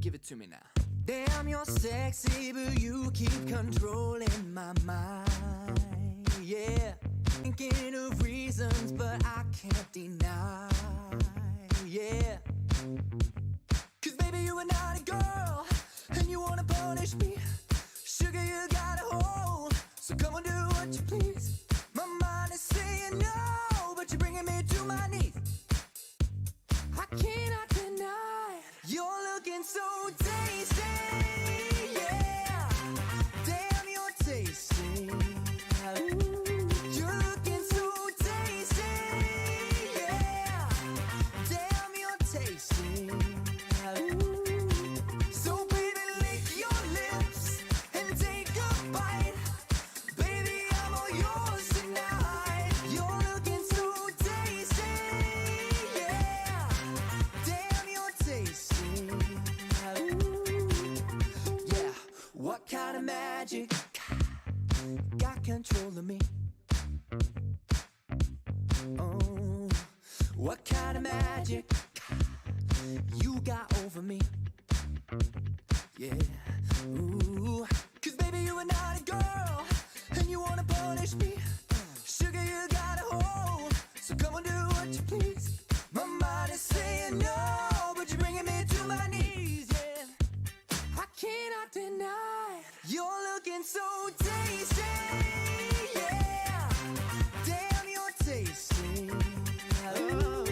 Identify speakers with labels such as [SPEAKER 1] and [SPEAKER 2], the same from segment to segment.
[SPEAKER 1] Give it to me now. Damn, you're sexy, but you keep controlling my mind. Yeah, thinking of reasons, but I can't deny. Yeah, 'cause baby, you are not a girl, and you wanna punish me. Sugar, you got a hold, so come on, do what you please. My mind is saying no, but you're bringing me to my knees. I cannot deny you're looking so tasty. Yeah, damn, you're tasty. Ooh, you're looking so tasty. Yeah, damn, you're tasty. Ooh, so baby, lick your lips and take a bite. Baby, I'm all yours tonight. You're looking so tasty. Yeah, damn, you're tasty. Ooh, yeah, what kind of magic got control of me? Oh, what kind of magic you got over me? Yeah, ooh, 'cause baby, you are not a girl, and you wanna punish me. Sugar, you got a hold, so come on, do what you please. My mind is saying no, but you're bringing me to my knees. Yeah, I cannot deny you're looking so tasty. Yeah, damn, you're tasty. Ooh,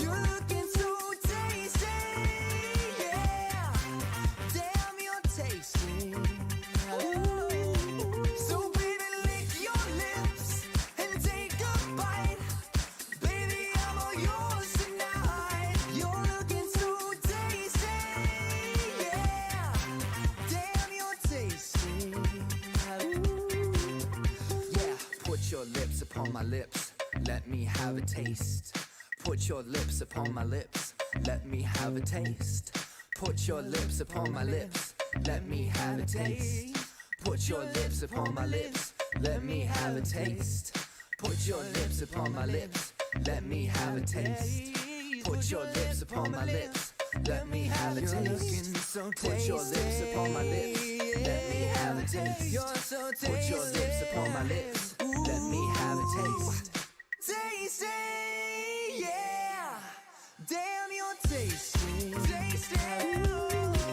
[SPEAKER 1] you're looking so tasty. Yeah, damn, you're tasty. Ooh, so baby, lick your lips and take a bite. Baby, I'm all yours tonight. You're looking so tasty. Yeah, damn, you're tasty. Ooh, yeah, put your lips upon my lips. Let me have a taste. Put your lips upon my lips. Let me have a taste. Put your lips upon my lips. Let me have a taste. Put your lips upon my lips. Let me have a taste. Put your lips upon my lips. Let me have a taste. Put your lips upon my lips. Let me have a taste. Put your lips upon my lips. Let me have a taste. Put your lips upon my lips. Let me have a taste. Tasty, yeah. Damn, you're tasty. Tasty.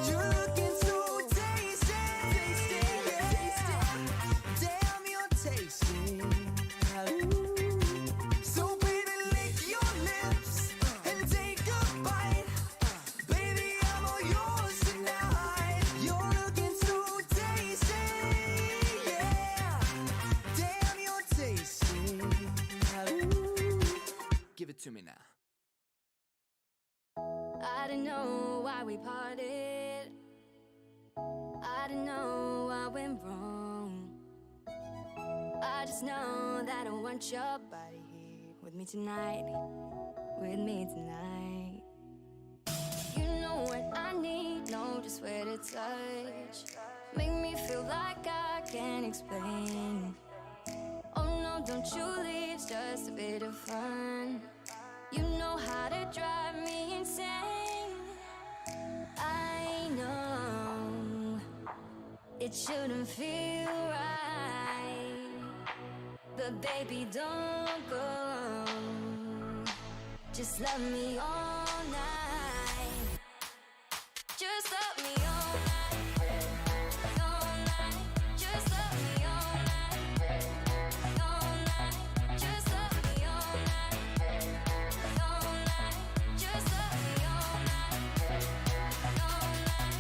[SPEAKER 1] You're looking so tasty. Tasty, yeah. Damn, you're tasty. Ooh, so baby, lick your lips and take a bite. Baby, I'm all yours tonight. You're looking so tasty. Yeah, damn, you're tasty. Ooh, give it to me now.
[SPEAKER 2] I don't know why we parted. I don't know what went wrong. I just know that I want your body here with me tonight. With me tonight. You know what I need, know just where to touch. Make me feel like I can't explain. Oh no, don't you leave, it's just a bit of fun. You know how to drive me insane. I know it shouldn't feel right, but baby, don't go. Just love me all night. Just love me all night. All night. Just love me all night. All night. Just love me all night. All night. Just love me all night. All night.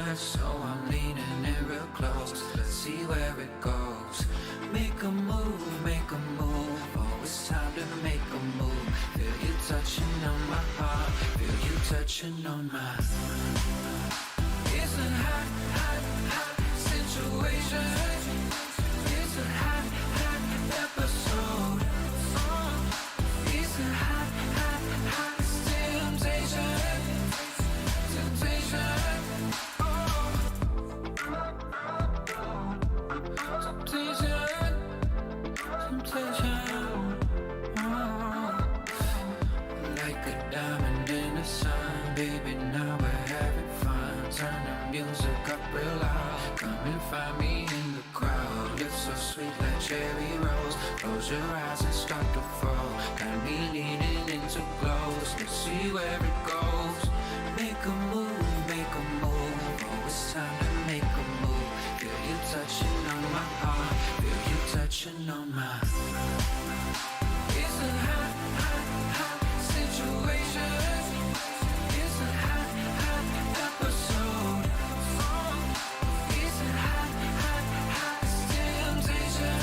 [SPEAKER 3] much, so I'm leaning in real close. Let's see where it goes. Make a move, make a move. Oh, it's time to make a move. Feel you touching on my heart, feel you touching on mine. It's a hot, hot, hot situation. It's a hot, hot episode. It's a hot, hot, hot temptation. Temptation. Temptation. Temptation. Like a diamond in the sun, baby, now we're having fun. Turn the music up real loud. Come and find me in the crowd. It's so sweet like cherry rose. Close your eyes and start to fall. Got me leaning into close. Let's see where it goes. Make a move, make a move. Oh, it's time to make a move. Feel you touching on my heart, feel you touching on mine. It's a hot, hot, hot situation. It's a hot, hot episode. It's a hot, hot, hot temptation.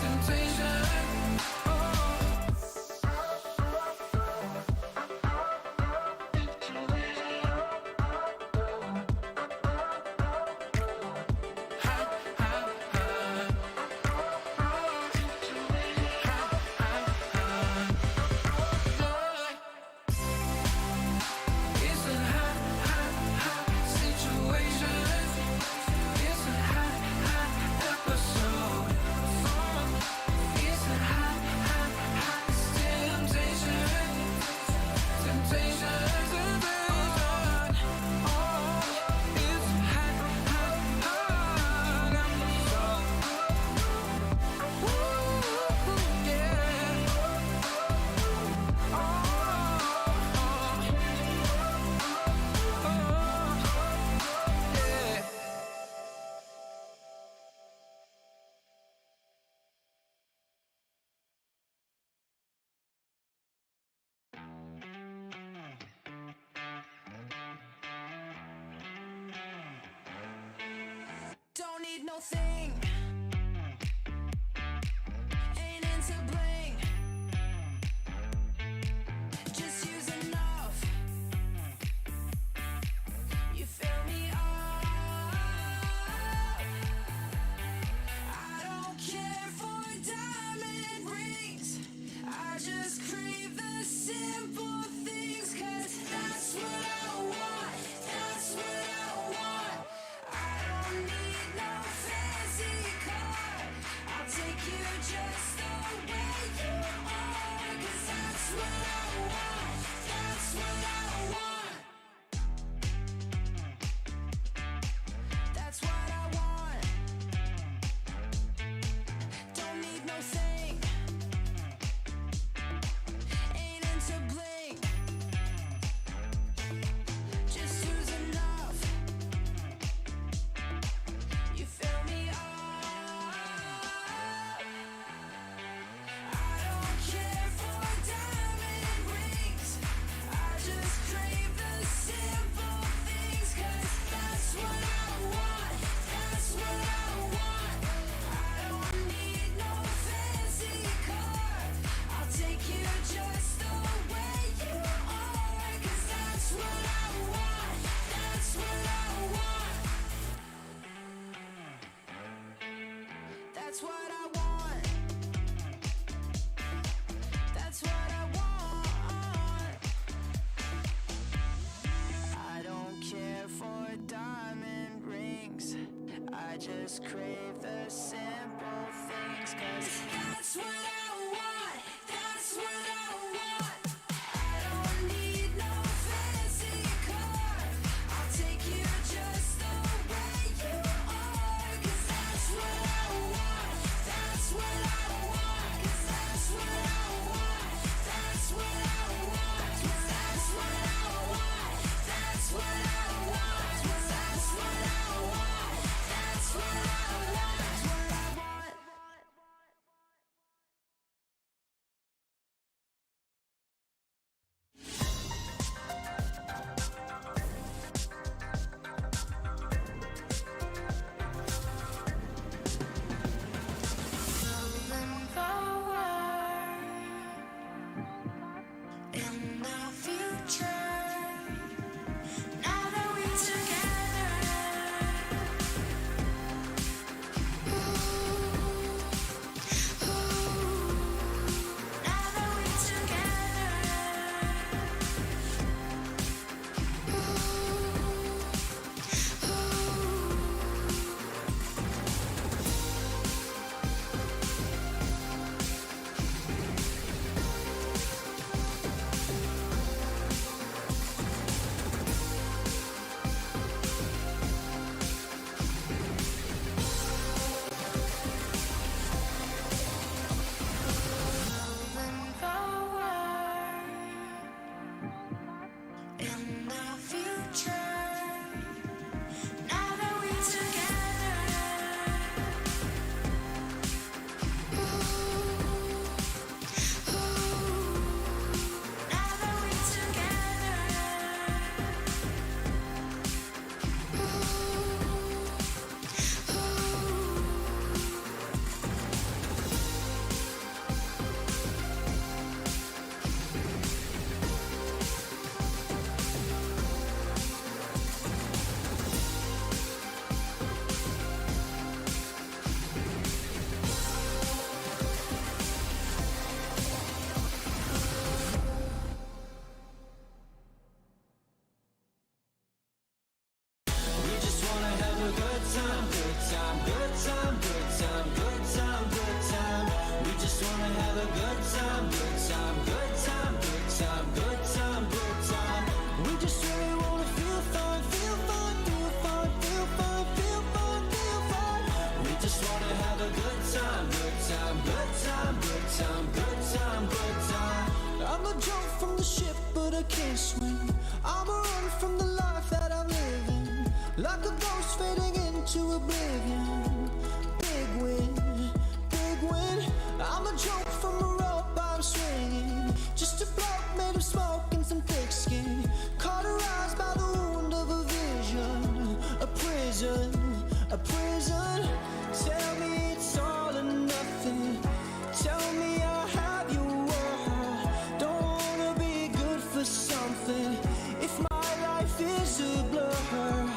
[SPEAKER 3] Temptation. It's a hot, hot, hot situation. It's a hot, hot episode. It's a hot, hot, hot temptation. Temptation. It's a hot, hot, hot episode. Ooh, yeah.
[SPEAKER 1] Don't need no thing. Ain't into bling. Just use enough. You fill me up. I don't care for diamond rings. I just crave the simple things. 'Cause that's what I want. That's what I want. I don't need no fancy car. I'll take you just the way you are. 'Cause that's what I want. That's what I want. That's what I want. Don't need no thing. Ain't into bling. Just use enough. You fill me up. I don't care for diamond rings. I just crave the simple things. 'Cause that's what I want. That's what I want. I don't need no fancy car. I'll take you just the way you are. 'Cause that's what I want. That's what I want. That's what I want. That's what I want. I don't care for diamond rings. I just crave the simple things. 'Cause that's what I want. That's what I want. I don't need no fancy car. I'll take you just the way you are. 'Cause that's what I want. That's what I want. 'Cause that's what I want. That's what I want. 'Cause that's what I want. That's what I want. 'Cause that's what I want. That's what I want. That's what I want. I can't swim. I'm a run from the life that I'm living, like a ghost fading into oblivion. Big win, big win. I'm a joke from a rope I'm swinging, just a bloke made of smoke and some thick skin, cauterized by the wound of a vision. A prison, a prison. Tell me it's all or nothing. Tell me I'll have your word. Don't wanna be good for something if my life is a blur.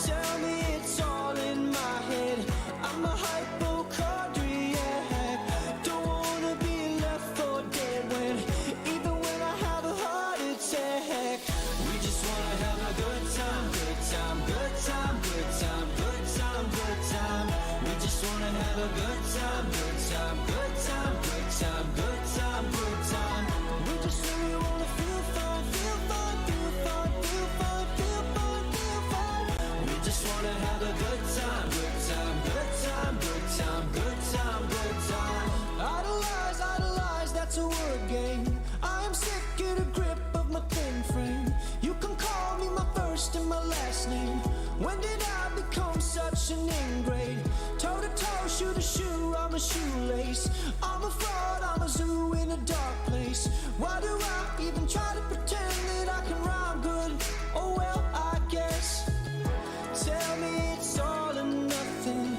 [SPEAKER 1] Tell me it's all in my head. I'm a hypochondriac. Don't wanna be left for dead when, even when I have a heart attack. We just wanna have a good time, good time, good time, good time, good time, good time. We just wanna have a good time, good time, good time, good time, good time, good time. We just really wanna feel fine, feel fine, feel fine, feel fine, feel fine, feel fine. We just wanna have a good time, good time, good time, good time, good time, good time. Idolize, idolize, that's a word game. I am sick of the grip of my thin frame. You can call me my first and my last name. When did I become such an ingrate? Toe to toe, shoe to shoe, I'm a shoelace. I'm a fraud, I'm a zoo in a dark place. Why do I even try to pretend that I can rhyme good? Oh well, I guess. Tell me it's all or nothing.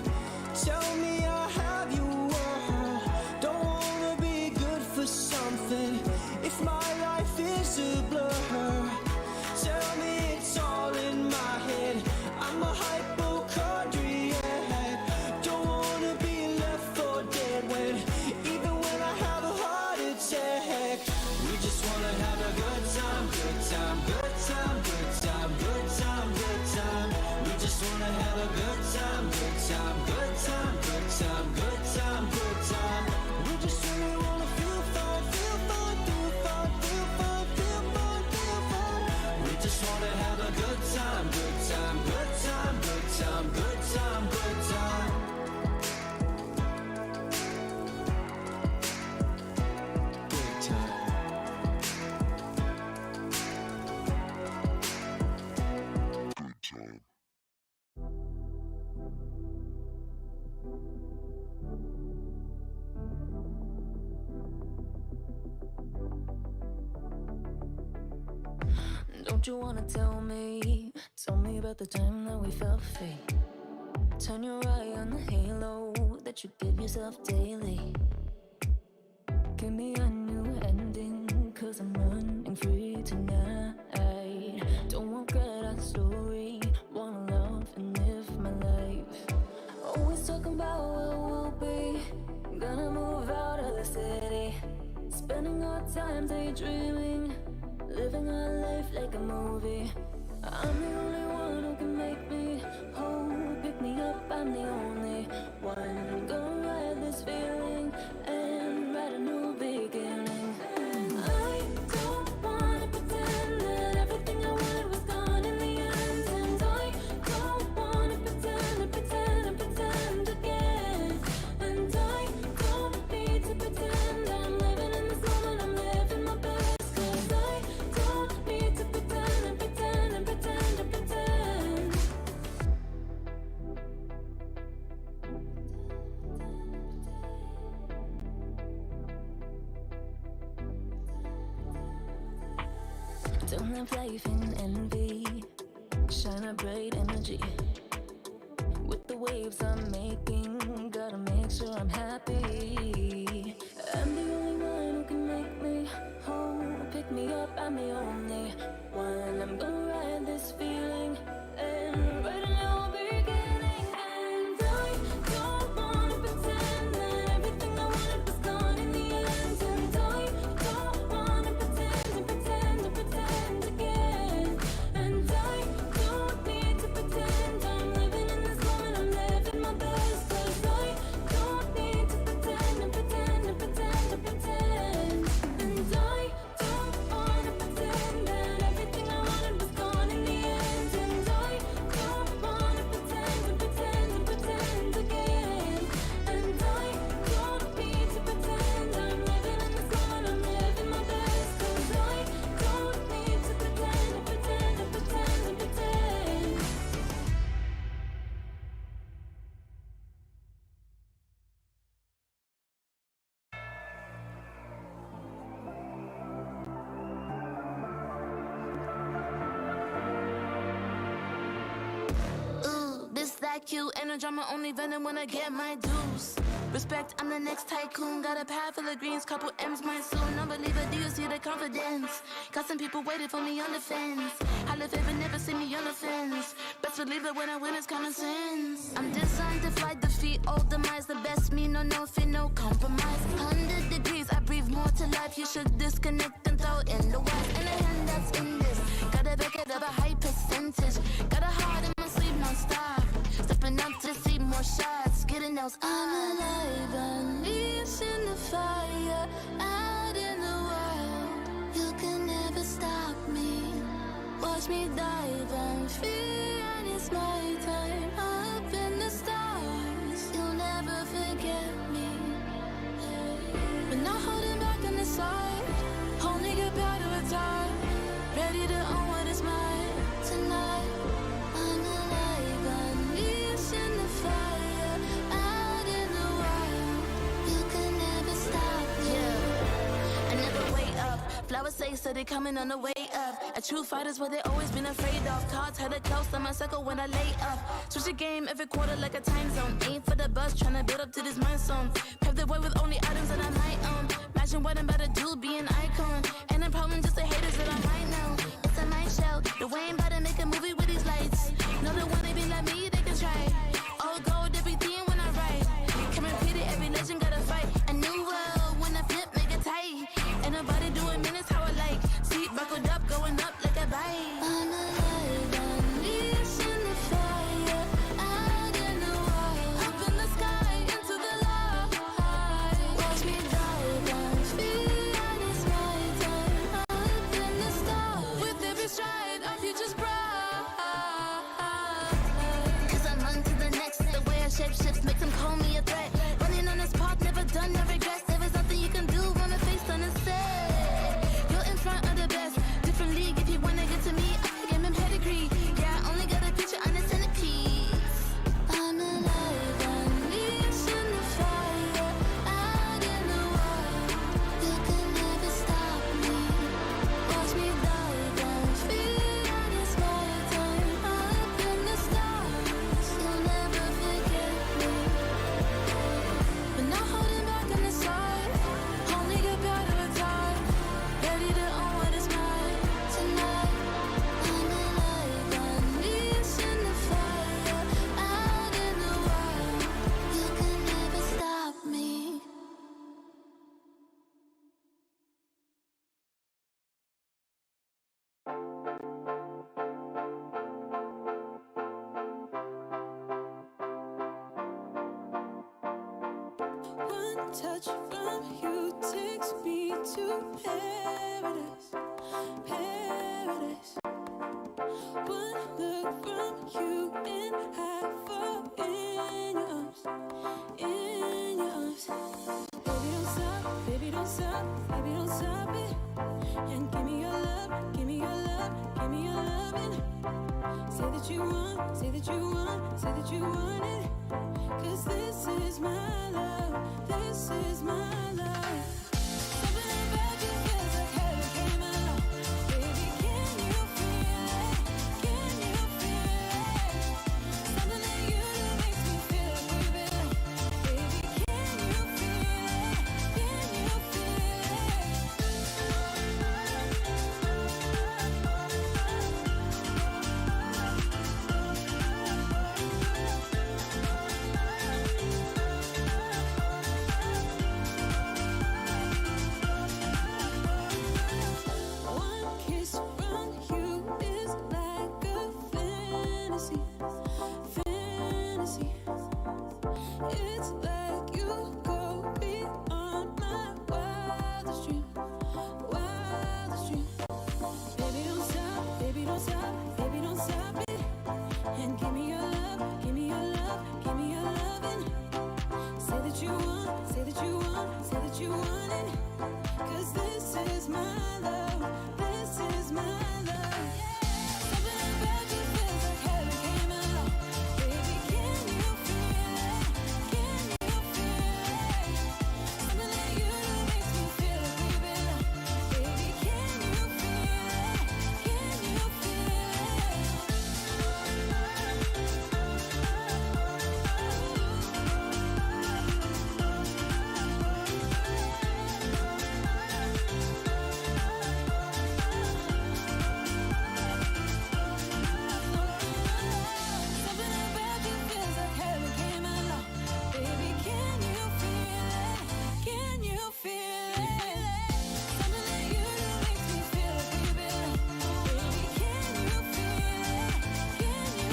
[SPEAKER 1] Tell me I'll have your word. Don't wanna be good for something if my life is a blur. Tell me it's all in my head. I'm a hypochondriac. Don't wanna be left for dead when, even when I have a heart attack. We just wanna have a good time, good time, good time, good time, good time, good time. We just wanna have a good time, good time, good time, good time, good time, good time. We just really wanna feel fine, feel fine, feel fine, feel fine, feel fine, feel fine. We just wanna have a good time, good time, good time, good time, good time, good time. Good time.
[SPEAKER 2] Don't you wanna tell me about the time that we felt free? Turn your eye on the halo that you give yourself daily. Give me a new ending, cause I'm running free tonight.
[SPEAKER 4] time daydreaming, living our life like a movie. I'm the only one who can make me whole. Pick me up, I'm the only one. Gonna ride this feeling and write a new beginning. I don't wanna pretend that everything I wanted was gone in the end. And I don't wanna pretend again. And I don't need to pretend I'm living in this moment, I'm living my best. Cause I don't need to pretend and pretend and pretend and pretend. Don't live life in envy, shine a bright energy. With the waves I'm making, gotta make sure I'm happy. I'm the only one who can make me whole. Pick me up, I'm the only one. I'm gonna ride this feeling and write a new beginning. And I don't wanna pretend that everything I wanted was gone in the end. And I don't wanna pretend and pretend and pretend again. And I don't need to pretend I'm living in this moment, I'm living my best. Cause I don't need to pretend and pretend and pretend and pretend. And I don't wanna pretend that everything I wanted was gone in the end. And I don't wanna pretend and pretend and pretend again. And I don't need to pretend I'm living in this moment, I'm living my best. Cause I don't need to pretend and pretend and pretend and pretend.
[SPEAKER 5] Ooh, this that cute, and a drama only venom when I get my dues. Respect, I'm the next tycoon. Got a pad full of greens, couple M's my soon. Unbeliever, do you see the confidence? Got some people waiting for me on the fence. I live here but never see me on the fence. Best believe that when I win it's common sense. I'm designed to fly, defeat all demise. The best me, no fear, no compromise. 100 degrees, I breathe more to life. You should disconnect and throw in the wires. And a hand that's in this. Gotta back it up a high percentage. Got a heart in my sleep non-stop. Stepping up to see more shots. Getting those I'm alive, unleashed in the fire. Out in the wild, you can never stop me. Watch me dive on free, and it's my time. Up in the stars, you'll never forget me. But not holding back on the side. Only get better with time. Ready to own what is mine tonight. I'm alive, unleashed in the fire. Out in the wild, you can never stop me. Yeah, I never wait up. Flowers say so they coming on the way up. A true fighter's what they always been afraid of. Cards had it close on my circle when I lay up. Switch the game every quarter like a time zone. Aim for the bus, tryna build up to this mind zone. Pave the way with only items that I might own. Imagine what I'm about to do, be an icon. And the problem just the haters that I might know. It's a night show, the way I'm about to make a movie with these lights. No, they wanna be like me, they can try. All gold, everything when I write. Come repeat it, every legend gotta fight. A new world, when I flip, make it tight. Ain't nobody doing minutes how I like. Seat buckled up, going up like a bike. I'm alive, unleashed in the fire. Out in the wild, up in the sky, into the light. Watch me dive on free, and it's my time. Up in the stars.
[SPEAKER 1] One touch from you takes me to paradise, paradise. One look from you and I fall in your arms, in your arms. Baby, don't stop, baby, don't stop, baby, don't stop it. And give me your love, give me your love, give me your loving. Say that you want, say that you want, say that you want it. 'Cause this is my love, this is my love. Something about you feels like heaven came along. Baby, can you feel it? Can you feel it? Something that you do makes me feel like we belong. Baby, can you feel it? Can you feel One kiss from you is like a fantasy, fantasy. It's like you go beyond my wildest dream, wildest dream. Baby, don't stop, baby, don't stop, baby, don't stop it. And give me your love, give me your love, give me your loving. Say that you want, say that you want, say that you want it. 'Cause this is my love, this is my love. Something about you feels like heaven came along. Baby, can you feel it? Can you feel it? Something that you do makes me feel like we belong. Baby, can you feel it? Can you feel Something about you feels like heaven came along. Baby, can you feel it? Can you feel it? Something that you do makes me feel like we belong. Baby, can you feel it? Can you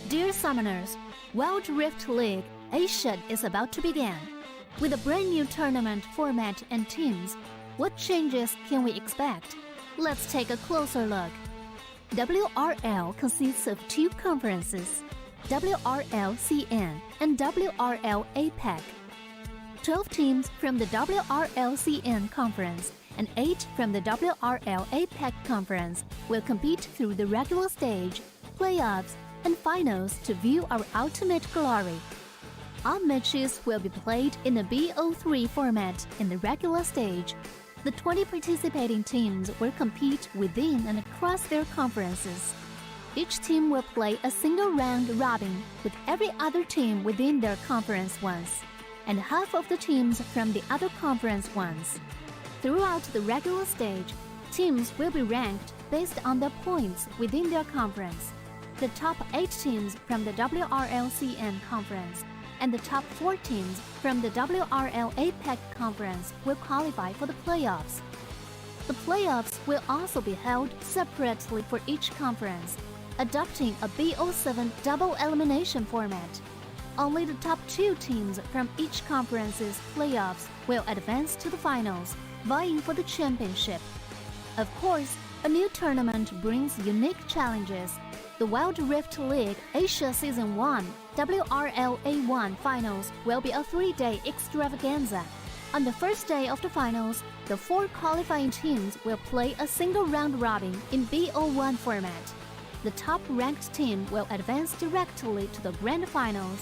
[SPEAKER 6] Dear Summoners, Wild Rift League Asia is about to begin. With a brand new tournament format and teams, what changes can we expect? Let's take a closer look. WRL consists of two conferences, WRL CN and WRL APEC. 12 teams from the WRL CN conference and 8 from the WRL APEC conference will compete through the regular stage, playoffs, and finals to view our ultimate glory. All matches will be played in the BO3 format in the regular stage. The 20 participating teams will compete within and across their conferences. Each team will play a single round robin with every other team within their conference once, and half of the teams from the other conference once. Throughout the regular stage, teams will be ranked based on their points within their conference. The top 8 teams from the WRLCN conference and the top 4 teams from the WRL APEC conference will qualify for the playoffs. The playoffs will also be held separately for each conference, adopting a BO7 double elimination format. Only the top 2 teams from each conference's playoffs will advance to the finals, vying for the championship. Of course, a new tournament brings unique challenges. The Wild Rift League Asia Season 1 WRL A1 Finals will be a 3-day extravaganza. On the first day of the finals, the 4 qualifying teams will play a single round robin in BO1 format. The top-ranked team will advance directly to the grand finals,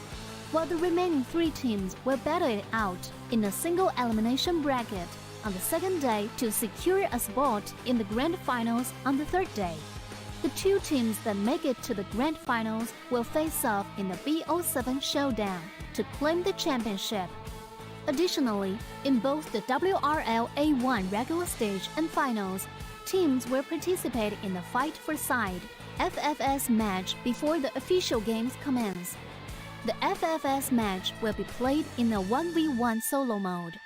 [SPEAKER 6] while the remaining 3 teams will battle it out in a single elimination bracket on the second day to secure a spot in the grand finals on the third day. The 2 teams that make it to the grand finals will face off in the BO7 showdown to claim the championship. Additionally, in both the WRL A1 regular stage and finals, teams will participate in the Fight for Side FFS match before the official games commence. The FFS match will be played in a 1v1 solo mode.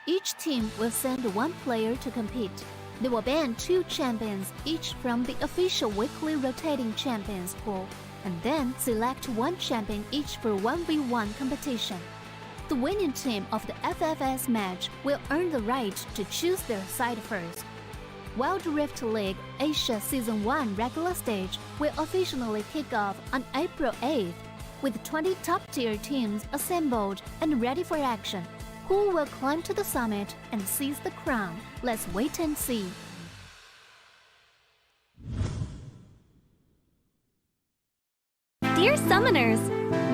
[SPEAKER 6] Each team will send one player to compete. They will ban 2 champions each from the official weekly rotating champions pool, and then select 1 champion each for 1v1 competition. The winning team of the FFS match will earn the right to choose their side first. Wild Rift League Asia Season 1 regular stage will officially kick off on April 8th, with 20 top-tier teams assembled and ready for action. Who will climb to the summit and seize the crown? Let's wait and see.
[SPEAKER 7] Dear Summoners,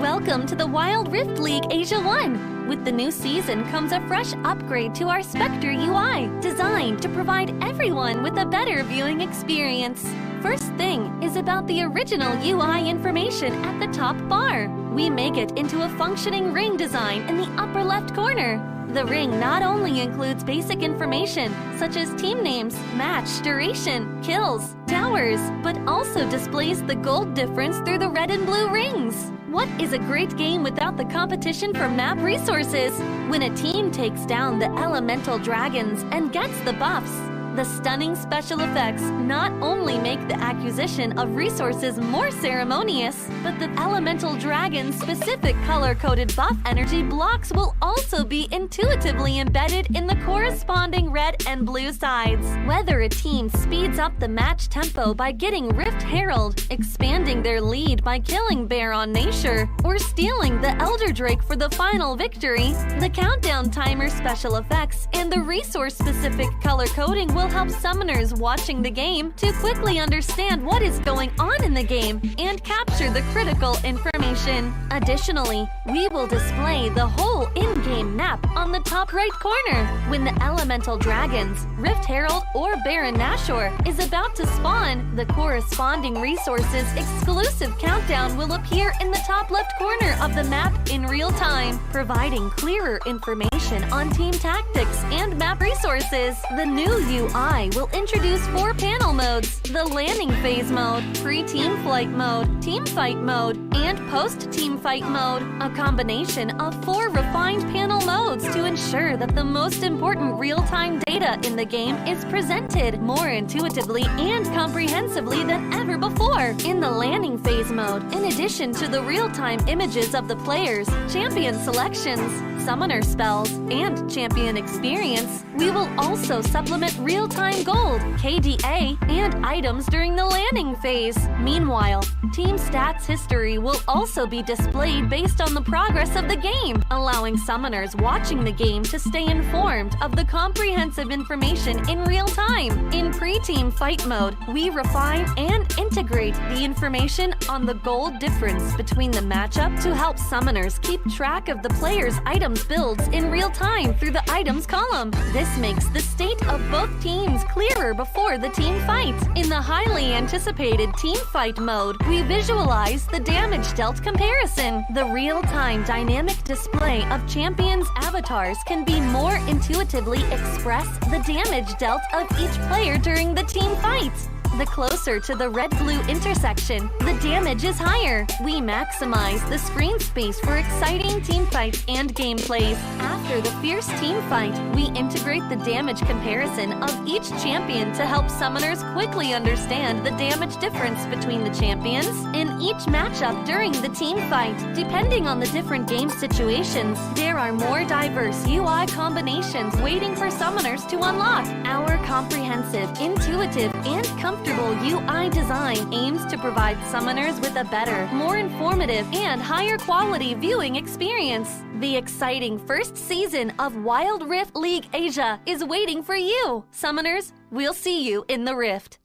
[SPEAKER 7] welcome to the Wild Rift League Asia 1. With the new season comes a fresh upgrade to our Spectre UI, designed to provide everyone with a better viewing experience. First thing is about the original UI information at the top bar. We make it into a functioning ring design in the upper left corner. The ring not only includes basic information such as team names, match duration, kills, towers, but also displays the gold difference through the red and blue rings. What is a great game without the competition for map resources? When a team takes down the elemental dragons and gets the buffs, the stunning special effects not only make the acquisition of resources more ceremonious, but the elemental dragon's specific color-coded buff energy blocks will also be intuitively embedded in the corresponding red and blue sides. Whether a team speeds up the match tempo by getting Rift Herald, expanding their lead by killing Baron Nashor, or stealing the Elder Drake for the final victory, the countdown timer special effects and the resource-specific color coding will help summoners watching the game to quickly understand what is going on in the game and capture the critical information. Additionally, we will display the whole in-game map on the top right corner. When the elemental dragons, Rift Herald, or Baron Nashor is about to spawn, the corresponding resources exclusive countdown will appear in the top left corner of the map in real time, providing clearer information on team tactics and map resources. The new UI will introduce 4 panel modes: the landing phase mode, pre-team flight mode, team fight mode, and post-team fight mode, a combination of 4 refined panel modes to ensure that the most important real-time data in the game is presented more intuitively and comprehensively than ever before. In the landing phase mode, in addition to the real-time images of the players, champion selections, summoner spells, and champion experience, we will also supplement real-time gold, KDA, and items during the landing phase. Meanwhile, team stats history will also be displayed based on the progress of the game, allowing summoners watching the game to stay informed of the comprehensive information in real time. In pre-team fight mode, we refine and integrate the information on the gold difference between the matchup to help summoners keep track of the players' items builds in real time through the items column. This makes the state of both teams clearer before the team fight. In the highly anticipated team fight mode, we visualize the damage dealt comparison. The real-time dynamic display of champions' avatars can be more intuitively express the damage dealt of each player during the team fight. The closer to the red-blue intersection, the damage is higher. We maximize the screen space for exciting team fights and gameplays. After the fierce team fight, we integrate the damage comparison of each champion to help summoners quickly understand the damage difference between the champions in each matchup during the team fight. Depending on the different game situations, there are more diverse UI combinations waiting for summoners to unlock. Our comprehensive, intuitive, and comfortable UI design aims to provide summoners with a better, more informative, and higher quality viewing experience. The exciting first season of Wild Rift League Asia is waiting for you. Summoners, we'll see you in the Rift.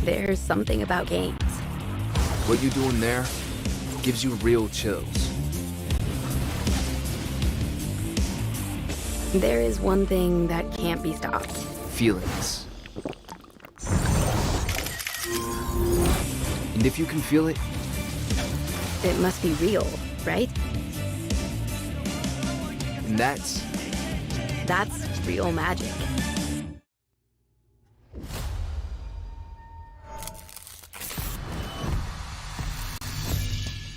[SPEAKER 8] There's something about games.
[SPEAKER 9] What you doing there gives you real chills.
[SPEAKER 8] There is one thing that can't be stopped.
[SPEAKER 9] Feelings. And if you can feel it,
[SPEAKER 8] It must be real, right?
[SPEAKER 9] and that's
[SPEAKER 8] That's real magic.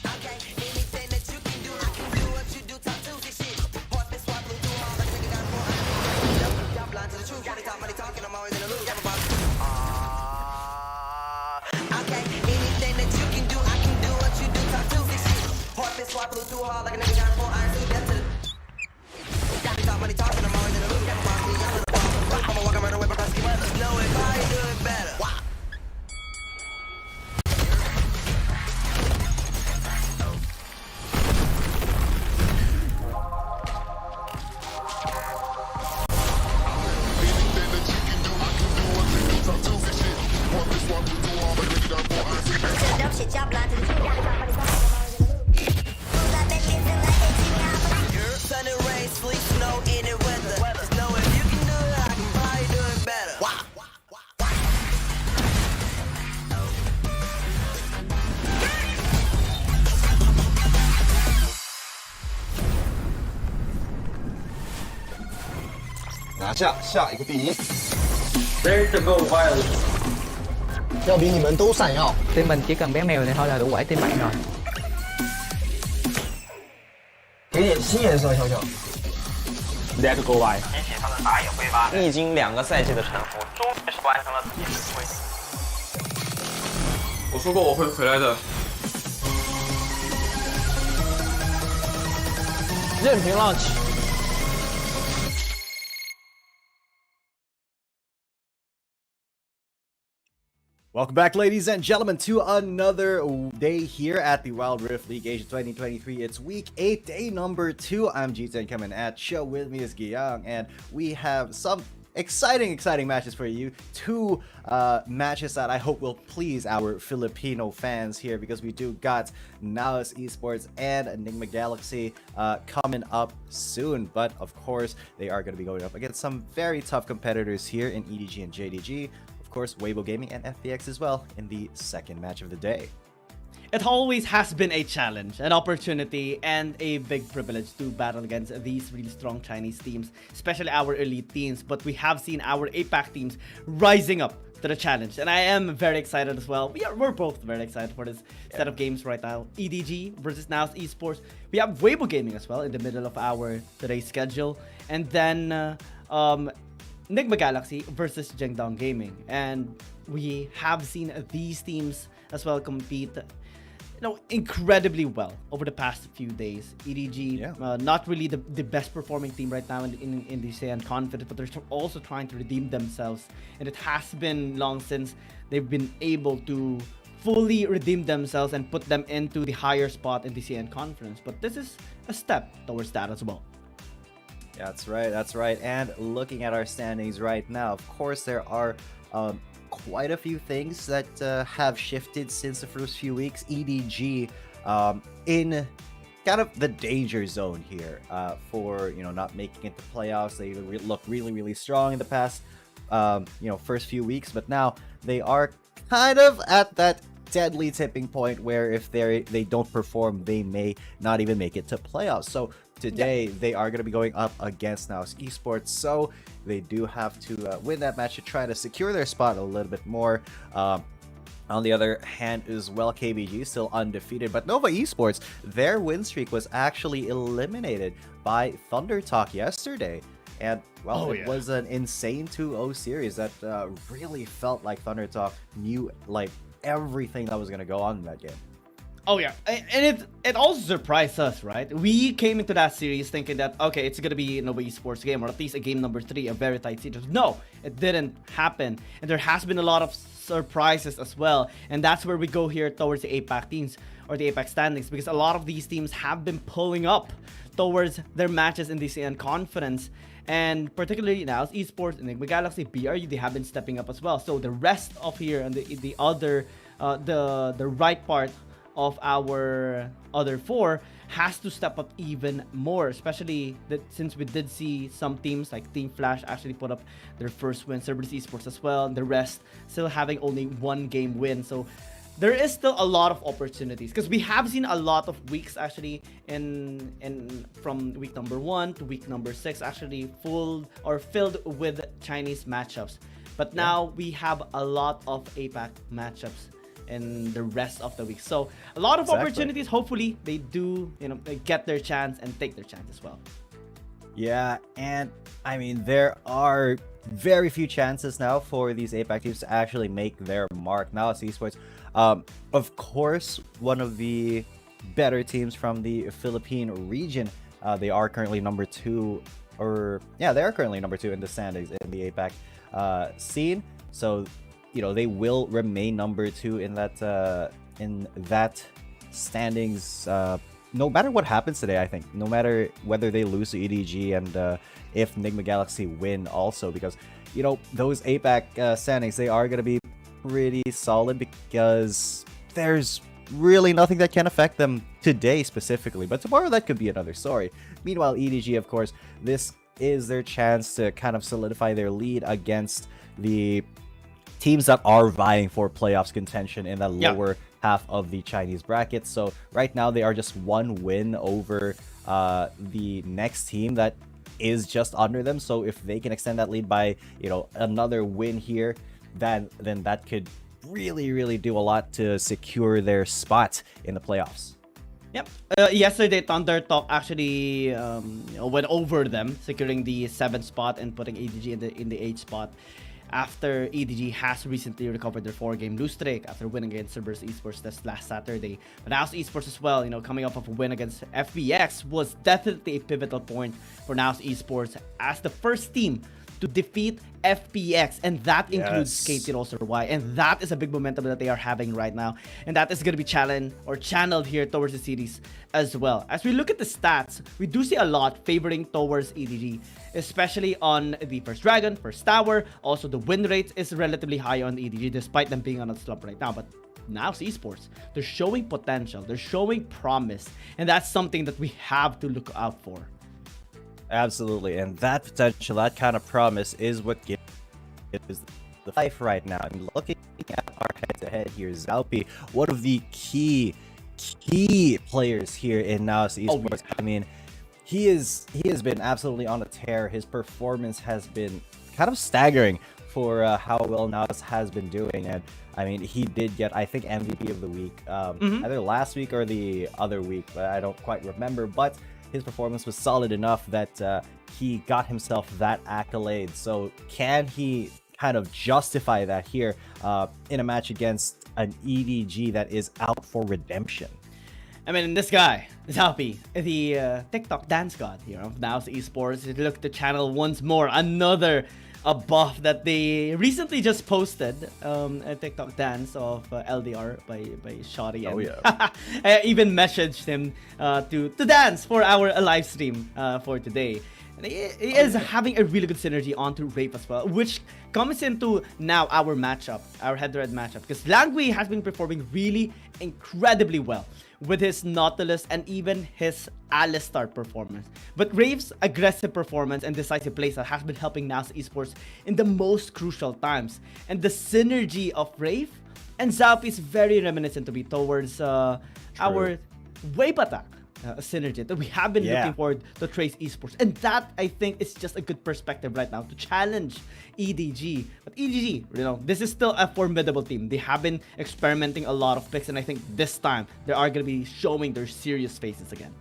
[SPEAKER 1] Okay, anything that you can do, I can do what you Sun and rain, sleet, snow, any weather. Just know if you can do it, I can probably do it better. Wow.
[SPEAKER 10] 拿下下一个第一，
[SPEAKER 11] There's the goal wild.
[SPEAKER 10] 要比你们都闪耀。
[SPEAKER 12] Team mình chỉ cần bé mèo này thôi là đủ quẩy team bạn rồi.
[SPEAKER 10] 给点新颜色，小小。Let's go by。
[SPEAKER 11] 比起他的打野灰吧，历经2个赛季的沉浮，终于是完成了自己的归属。
[SPEAKER 13] 我说过我会回来的。
[SPEAKER 10] 任凭浪起。
[SPEAKER 14] Welcome back, ladies and gentlemen, to another day here at the Wild Rift League Asia 2023. It's week 8, day number 2. I'm G10 coming at show. With me is Giyang, and we have some exciting matches for you. Two matches that I hope will please our Filipino fans here, because we do got Nova Esports and Nigma Galaxy coming up soon. But of course, they are going to be going up against some very tough competitors here in EDG and JDG. Of course, Weibo Gaming and FPX as well in the second match of the day.
[SPEAKER 15] It always has been a challenge, an opportunity, and a big privilege to battle against these really strong Chinese teams, especially our elite teams. But we have seen our APAC teams rising up to the challenge, and I am very excited as well. We're both very excited for this set of games right now. EDG versus Nova Esports. We have Weibo Gaming as well in the middle of our today's schedule, and then Nigma Galaxy versus Jingdong Gaming, and we have seen these teams as well compete, incredibly well over the past few days. EDG, not really the best performing team right now in the ASEAN Confidence, but they're also trying to redeem themselves, and it has been long since they've been able to fully redeem themselves and put them into the higher spot in the ASEAN Conference. But this is a step towards that as well.
[SPEAKER 14] That's right. And looking at our standings right now, of course, there are quite a few things that have shifted since the first few weeks. EDG in kind of the danger zone here for not making it to playoffs. They look really strong in the past first few weeks, but now they are kind of at that deadly tipping point where if they don't perform, they may not even make it to playoffs. So today they are going to be going up against Nova Esports, so they do have to win that match to try to secure their spot a little bit more. On the other hand as well, KBG still undefeated, but Nova Esports, their win streak was actually eliminated by Thunder Talk yesterday. And well, it was an insane 2-0 series that really felt like Thunder Talk knew everything that was going to go on in that game.
[SPEAKER 15] Oh yeah, and it also surprised us, right? We came into that series thinking that, okay, it's gonna be a Nova Esports game, or at least a game number 3, a very tight series. No, it didn't happen, and there has been a lot of surprises as well, and that's where we go here towards the APAC teams, or the APAC standings, because a lot of these teams have been pulling up towards their matches in the ASEAN Conference, and particularly now Esports and Nigma Galaxy, BRU, they have been stepping up as well. So the rest of here and the other, the right part of our other 4 has to step up even more, especially that since we did see some teams like Team Flash actually put up their first win, Cerberus Esports as well, and the rest still having only 1 game win. So there is still a lot of opportunities, because we have seen a lot of weeks actually in from week number 1 to week number 6 actually filled with Chinese matchups, but now we have a lot of APAC matchups in the rest of the week. So a lot of opportunities. Hopefully they do they get their chance and take their chance as well.
[SPEAKER 14] Yeah, and I mean, there are very few chances now for these APAC teams to actually make their mark. Now it's Esports. Of course, one of the better teams from the Philippine region. They are currently number 2, they are currently number 2 in the standings in the APAC scene. So, they will remain number 2 in that standings. No matter what happens today, I think, no matter whether they lose to EDG and if Nigma Galaxy win also, because those APAC standings, they are going to be pretty solid because there's really nothing that can affect them today specifically, but tomorrow that could be another story. Meanwhile, EDG, of course, this is their chance to kind of solidify their lead against the teams that are vying for playoffs contention in the lower half of the Chinese bracket. So right now they are just 1 win over the next team that is just under them. So if they can extend that lead by another win here, then that could really do a lot to secure their spot in the playoffs.
[SPEAKER 15] Yep. Yesterday, Thunder Talk actually went over them, securing the 7th spot and putting EDG in the 8th spot. After EDG has recently recovered their 4-game lose streak after winning against Cerberus Esports this last Saturday. But NAOS Esports as well, coming off of a win against FPX was definitely a pivotal point for NAOS Esports as the first team to defeat FPX, and that includes KT Roster Y, and that is a big momentum that they are having right now, and that is going to be channeled here towards the series as well. As we look at the stats, we do see a lot favoring towards EDG, especially on the first dragon, first tower. Also, the win rate is relatively high on EDG despite them being on a slump right now, but NAOS Esports, they're showing potential, they're showing promise, and that's something that we have to look out for.
[SPEAKER 14] Absolutely, and that potential, that kind of promise is what gives the fight right now. I mean, looking at our head-to-head here, Zalpi, one of the key players here in NAOS Esports. I mean, he has been absolutely on a tear. His performance has been kind of staggering for how well NAOS has been doing, and I mean, he did get, I think, MVP of the week, either last week or the other week, but I don't quite remember. But his performance was solid enough that he got himself that accolade. So can he kind of justify that here in a match against an EDG that is out for redemption?
[SPEAKER 15] I mean, this guy, Zalpi, the TikTok dance god here of NAOS Esports. Look, the channel once more, another buff that they recently just posted, a TikTok dance of LDR by Shotty. I even messaged him to dance for our live stream for today. And he is having a really good synergy onto Rape as well, which comes into now our matchup, our head-to-head matchup, because Langui has been performing really incredibly well with his Nautilus and even his Alistar performance. But Rave's aggressive performance and decisive playstyle has been helping NAOS Esports in the most crucial times. And the synergy of Rave and Zalpi is very reminiscent to me towards our wave attack synergy that we have been looking forward to Trace Esports. And that, I think, is just a good perspective right now to challenge EDG. But EDG, this is still a formidable team. They have been experimenting a lot of picks, and I think this time they are going to be showing their serious faces again.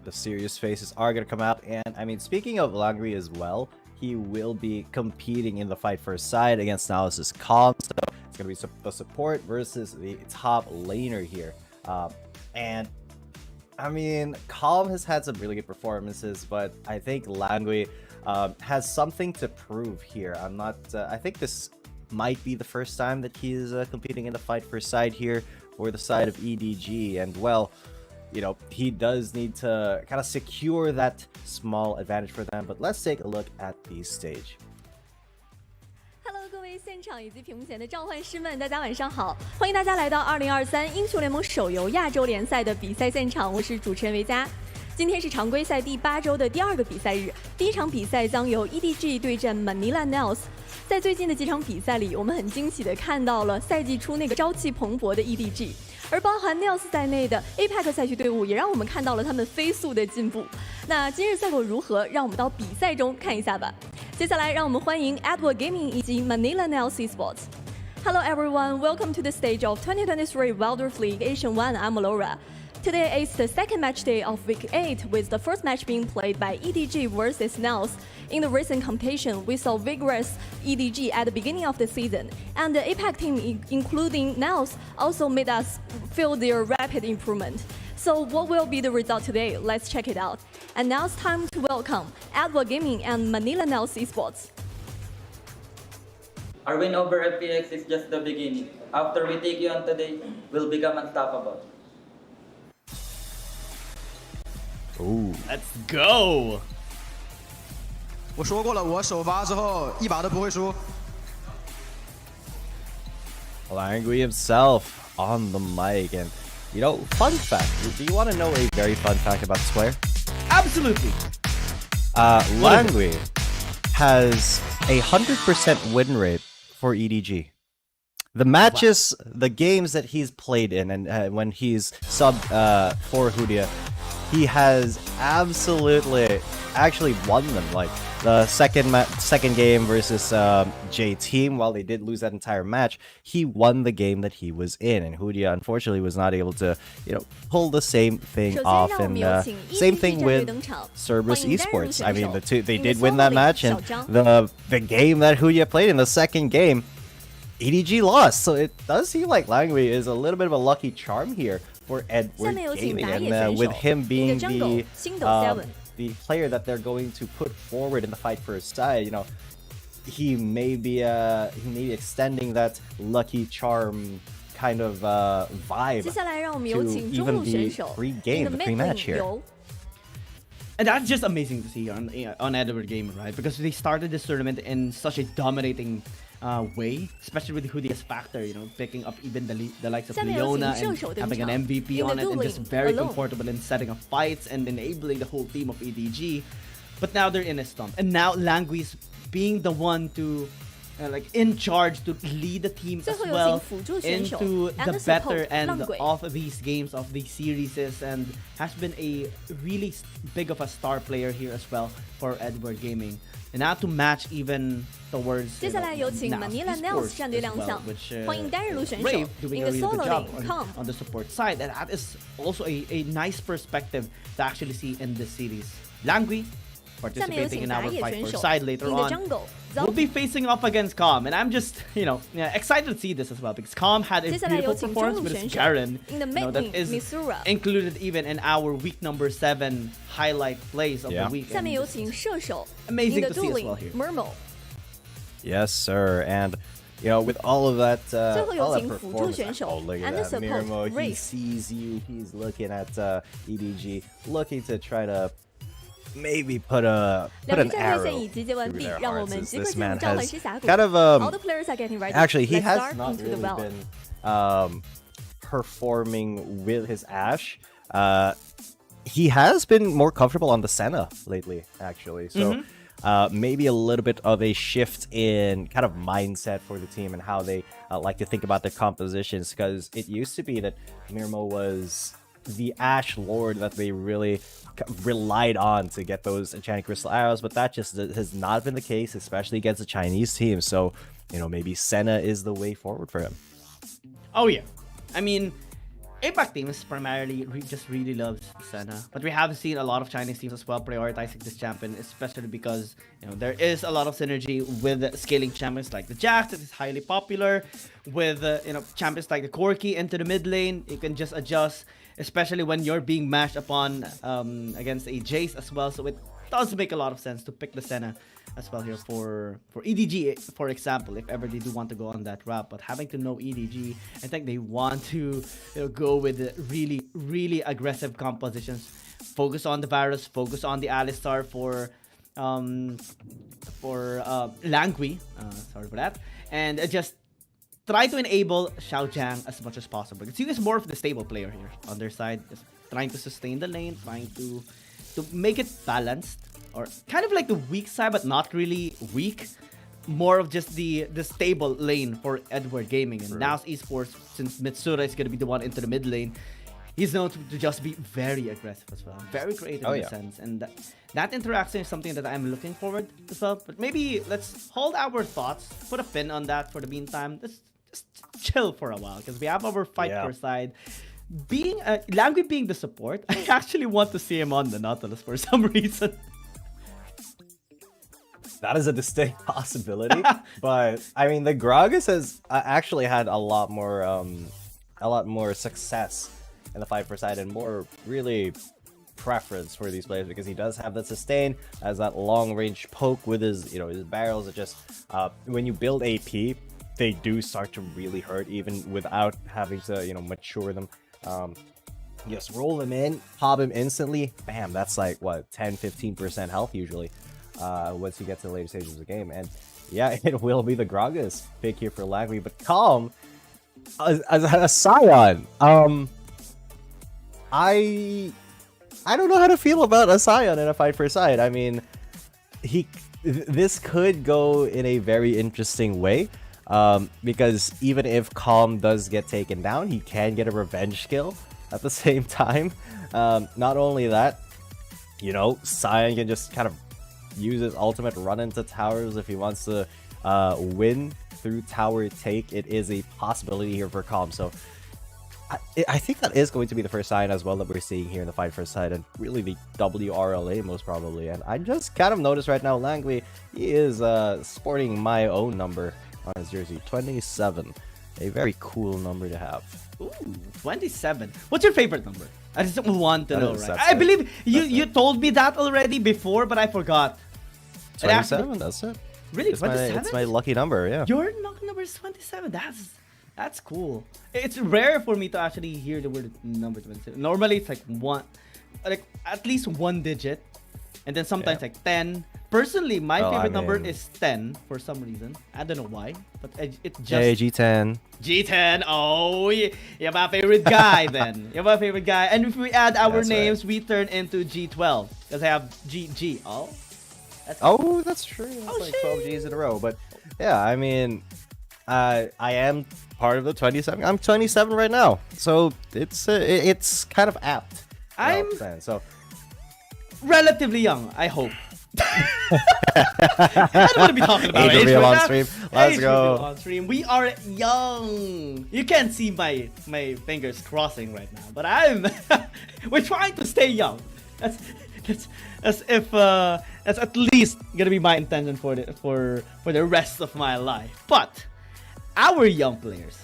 [SPEAKER 14] The serious faces are going to come out, and I mean, speaking of Langri as well, he will be competing in the fight for his side against NAOS' Calm. So it's going to be the support versus the top laner here. And I mean, Calm has had some really good performances, but I think Langui has something to prove here. I think this might be the first time that he's competing in the fight for side here for the side of EDG. And well, he does need to kind of secure that small advantage for them. But let's take a look at the stage.
[SPEAKER 7] Hello， 各位现场以及屏幕前的召唤师们，大家晚上好！欢迎大家来到2023英雄联盟手游亚洲联赛的比赛现场，我是主持人维嘉。今天是常规赛第8周的第2个比赛日，第一场比赛将由 EDG 对阵 Manila NAOS。在最近的几场比赛里，我们很惊喜地看到了赛季初那个朝气蓬勃的 EDG， 而包含 NAOS 在内的 APAC 赛区队伍也让我们看到了他们飞速的进步。那今日赛果如何？让我们到比赛中看一下吧。接下来，让我们欢迎 Weibo Gaming 以及 Manila NAOS Esports。Hello everyone, welcome to the stage of 2023 Wild Rift League Asian 1. I'm Laura.
[SPEAKER 13] Today is the second match day of Week 8, with the first match being played by EDG versus NAOS. In the recent competition, we saw vigorous EDG at the beginning of the season, and the APAC team, including NAOS, also made us feel their rapid improvement. So what will be the result today? Let's check it out. And now it's time to welcome WBG Gaming and Manila NAOS Esports.
[SPEAKER 16] Our win over FPX is just the beginning. After we take you on today, we'll become unstoppable.
[SPEAKER 14] Ooh.
[SPEAKER 15] Let's go!
[SPEAKER 17] 我说过了，我首发之后一把都不会输。
[SPEAKER 14] Langui himself on the mic, and you know, fun fact. Do you want to know a very fun fact about this player?
[SPEAKER 15] Absolutely.
[SPEAKER 14] Langui has a 100% win rate for EDG. The matches, the games that he's played in, and when he's subbed for Hudia, he has absolutely actually won them. Like the second game versus J Team, while they did lose that entire match, he won the game that he was in, and Hudia unfortunately was not able to, you know, pull the same thing off. And same thing with Cerberus Esports. I mean, they did win that match, and the game that Hudia played in the second game, EDG lost. So it does seem like Langui is a little bit of a lucky charm here for Edward Gaming, and with him being the player that they're going to put forward in the fight for his side, you know, he may be extending that lucky charm kind of vibe to even the pre-game, the pre-match here.
[SPEAKER 15] And that's just amazing to see on Edward Gaming, right? Because they started this tournament in such a dominating way, especially with Hudia's factor, you know, picking up even the likes of Leona and having an MVP on it, and just very comfortable in setting up fights and enabling the whole team of EDG. But now they're in a slump, and now Langui's being the one to like in charge to lead the team as well into the better end of these games, of these series, and has been a really big of a star player here as well for Edward Gaming. And now to match even towards
[SPEAKER 13] Manila NAOS 战队亮相，欢迎单人路选手
[SPEAKER 15] Brave doing
[SPEAKER 13] in
[SPEAKER 15] a
[SPEAKER 13] the
[SPEAKER 15] really
[SPEAKER 13] solo
[SPEAKER 15] good job
[SPEAKER 13] lane.
[SPEAKER 15] on the support side, and that is also a nice perspective to actually see in this series. Langui participating in our fight for side later on. We'll be facing off against Calm, and I'm just, you know, excited to see this as well, because Calm had a beautiful performance with his Garen, you know, that is included even in our week number 7 highlight plays of the week. Amazing to see as well here.
[SPEAKER 14] Yes, sir, and you know, with all of that, all that performance, oh, look at that, Mirmo, he sees you, he's looking at EDG, looking to try to maybe put an arrow through their hearts, as this man has kind of actually he has not really been performing with his Ashe. He has been more comfortable on the Senna lately, actually, so maybe a little bit of a shift in kind of mindset for the team and how they like to think about their compositions, because it used to be that Mirmo was the Ashe Lord that they really relied on to get those enchanted crystal arrows, but that just has not been the case, especially against the Chinese team. So, you know, maybe Senna is the way forward for him.
[SPEAKER 15] Oh yeah, I mean, APAC teams primarily just really loves Senna, but we have seen a lot of Chinese teams as well prioritizing this champion, especially because, you know, there is a lot of synergy with scaling champions like the Jax that is highly popular, with you know, champions like the Corki into the mid lane. You can just adjust, especially when you're being mashed upon against a Jace as well. So it does make a lot of sense to pick the Senna as well here for EDG, for example, if ever they do want to go on that route. But having to know EDG, I think they want to, you know, go with really aggressive compositions. Focus on the Varus, focus on the Alistar for Langui, sorry for that, and just try to enable Xiaojiang as much as possible. Because he is more of the stable player here on their side, just trying to sustain the lane, trying to make it balanced, or kind of like the weak side, but not really weak. More of just the stable lane for Edward Gaming. And NAOS Esports, since Mitsura is going to be the one into the mid lane, he's known to just be very aggressive as well, very creative in a sense. And that interaction is something that I'm looking forward to as well. But maybe let's hold our thoughts, put a pin on that for the meantime. Let's just chill for a while, because we have our fight for side. being Langui being the support, I actually want to see him on the Nautilus for some reason.
[SPEAKER 18] That is a distinct possibility, but I mean, the Gragas has actually had a lot more success in the 5 per side and more really preference for these players because he does have that sustain, has that long range poke with his his barrels. It just when you build AP, they do start to really hurt even without having to mature them. Just roll them in, pop him instantly, bam, that's like what 10-15% health usually once you get to the later stages of the game. And yeah, it will be the Gragas pick here for Langui, but Calm as a Scion, I don't know how to feel about a Scion in a 5 per side. I mean, this could go in a very interesting way, because even if Calm does get taken down, he can get a revenge skill at the same time. Not only that, Scion can just kind of use his ultimate, run into towers if he wants to win through tower take. It is a possibility here for Calm. So I think that is going to be the first sign as well that we're seeing here in the 5 per side, and really the WRLA most probably. And I just kind of noticed right now, Langui, he is sporting my own number on his jersey, 27. A very cool number to have.
[SPEAKER 15] Ooh, 27. What's your favorite number? I just want to know, right? I
[SPEAKER 18] it.
[SPEAKER 15] believe you told me that already before, but I forgot.
[SPEAKER 18] 27, that's it.
[SPEAKER 15] Really?
[SPEAKER 18] It's
[SPEAKER 15] 27?
[SPEAKER 18] it's my lucky number, yeah.
[SPEAKER 15] Your lucky number is 27. That's cool. It's rare for me to actually hear the word number 27. Normally it's like at least one digit, and then sometimes like 10. Personally, my favorite number is 10 for some reason. I don't know why, but it just...
[SPEAKER 18] Hey, G10.
[SPEAKER 15] G10, oh, you're my favorite guy then. You're my favorite guy. And if we add our names, we turn into G12. Because I have GG. Oh,
[SPEAKER 18] that's true. That's like 12 Gs in a row. But yeah, I mean, I am part of the 27. I'm 27 right now. So it's kind of apt.
[SPEAKER 15] I'm
[SPEAKER 18] so
[SPEAKER 15] relatively young, I hope. I don't want to be talking about age
[SPEAKER 18] reveal
[SPEAKER 15] right
[SPEAKER 18] on
[SPEAKER 15] now.
[SPEAKER 18] stream. Let's go.
[SPEAKER 15] On stream. We are young. You can't see my fingers crossing right now, but we're trying to stay young. That's at least gonna be my intention for the rest of my life. But our young players,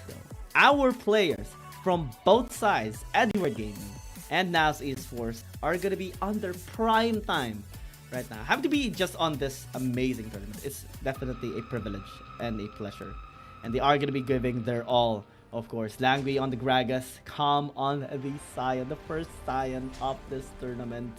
[SPEAKER 15] our players from both sides, Edward Gaming and NAOS Esports, are gonna be on their prime time right now. Have to be just on this amazing tournament. It's definitely a privilege and a pleasure, and they are gonna be giving their all. Of course, Langui on the Gragas, Calm on the Scion, the first Scion of this tournament.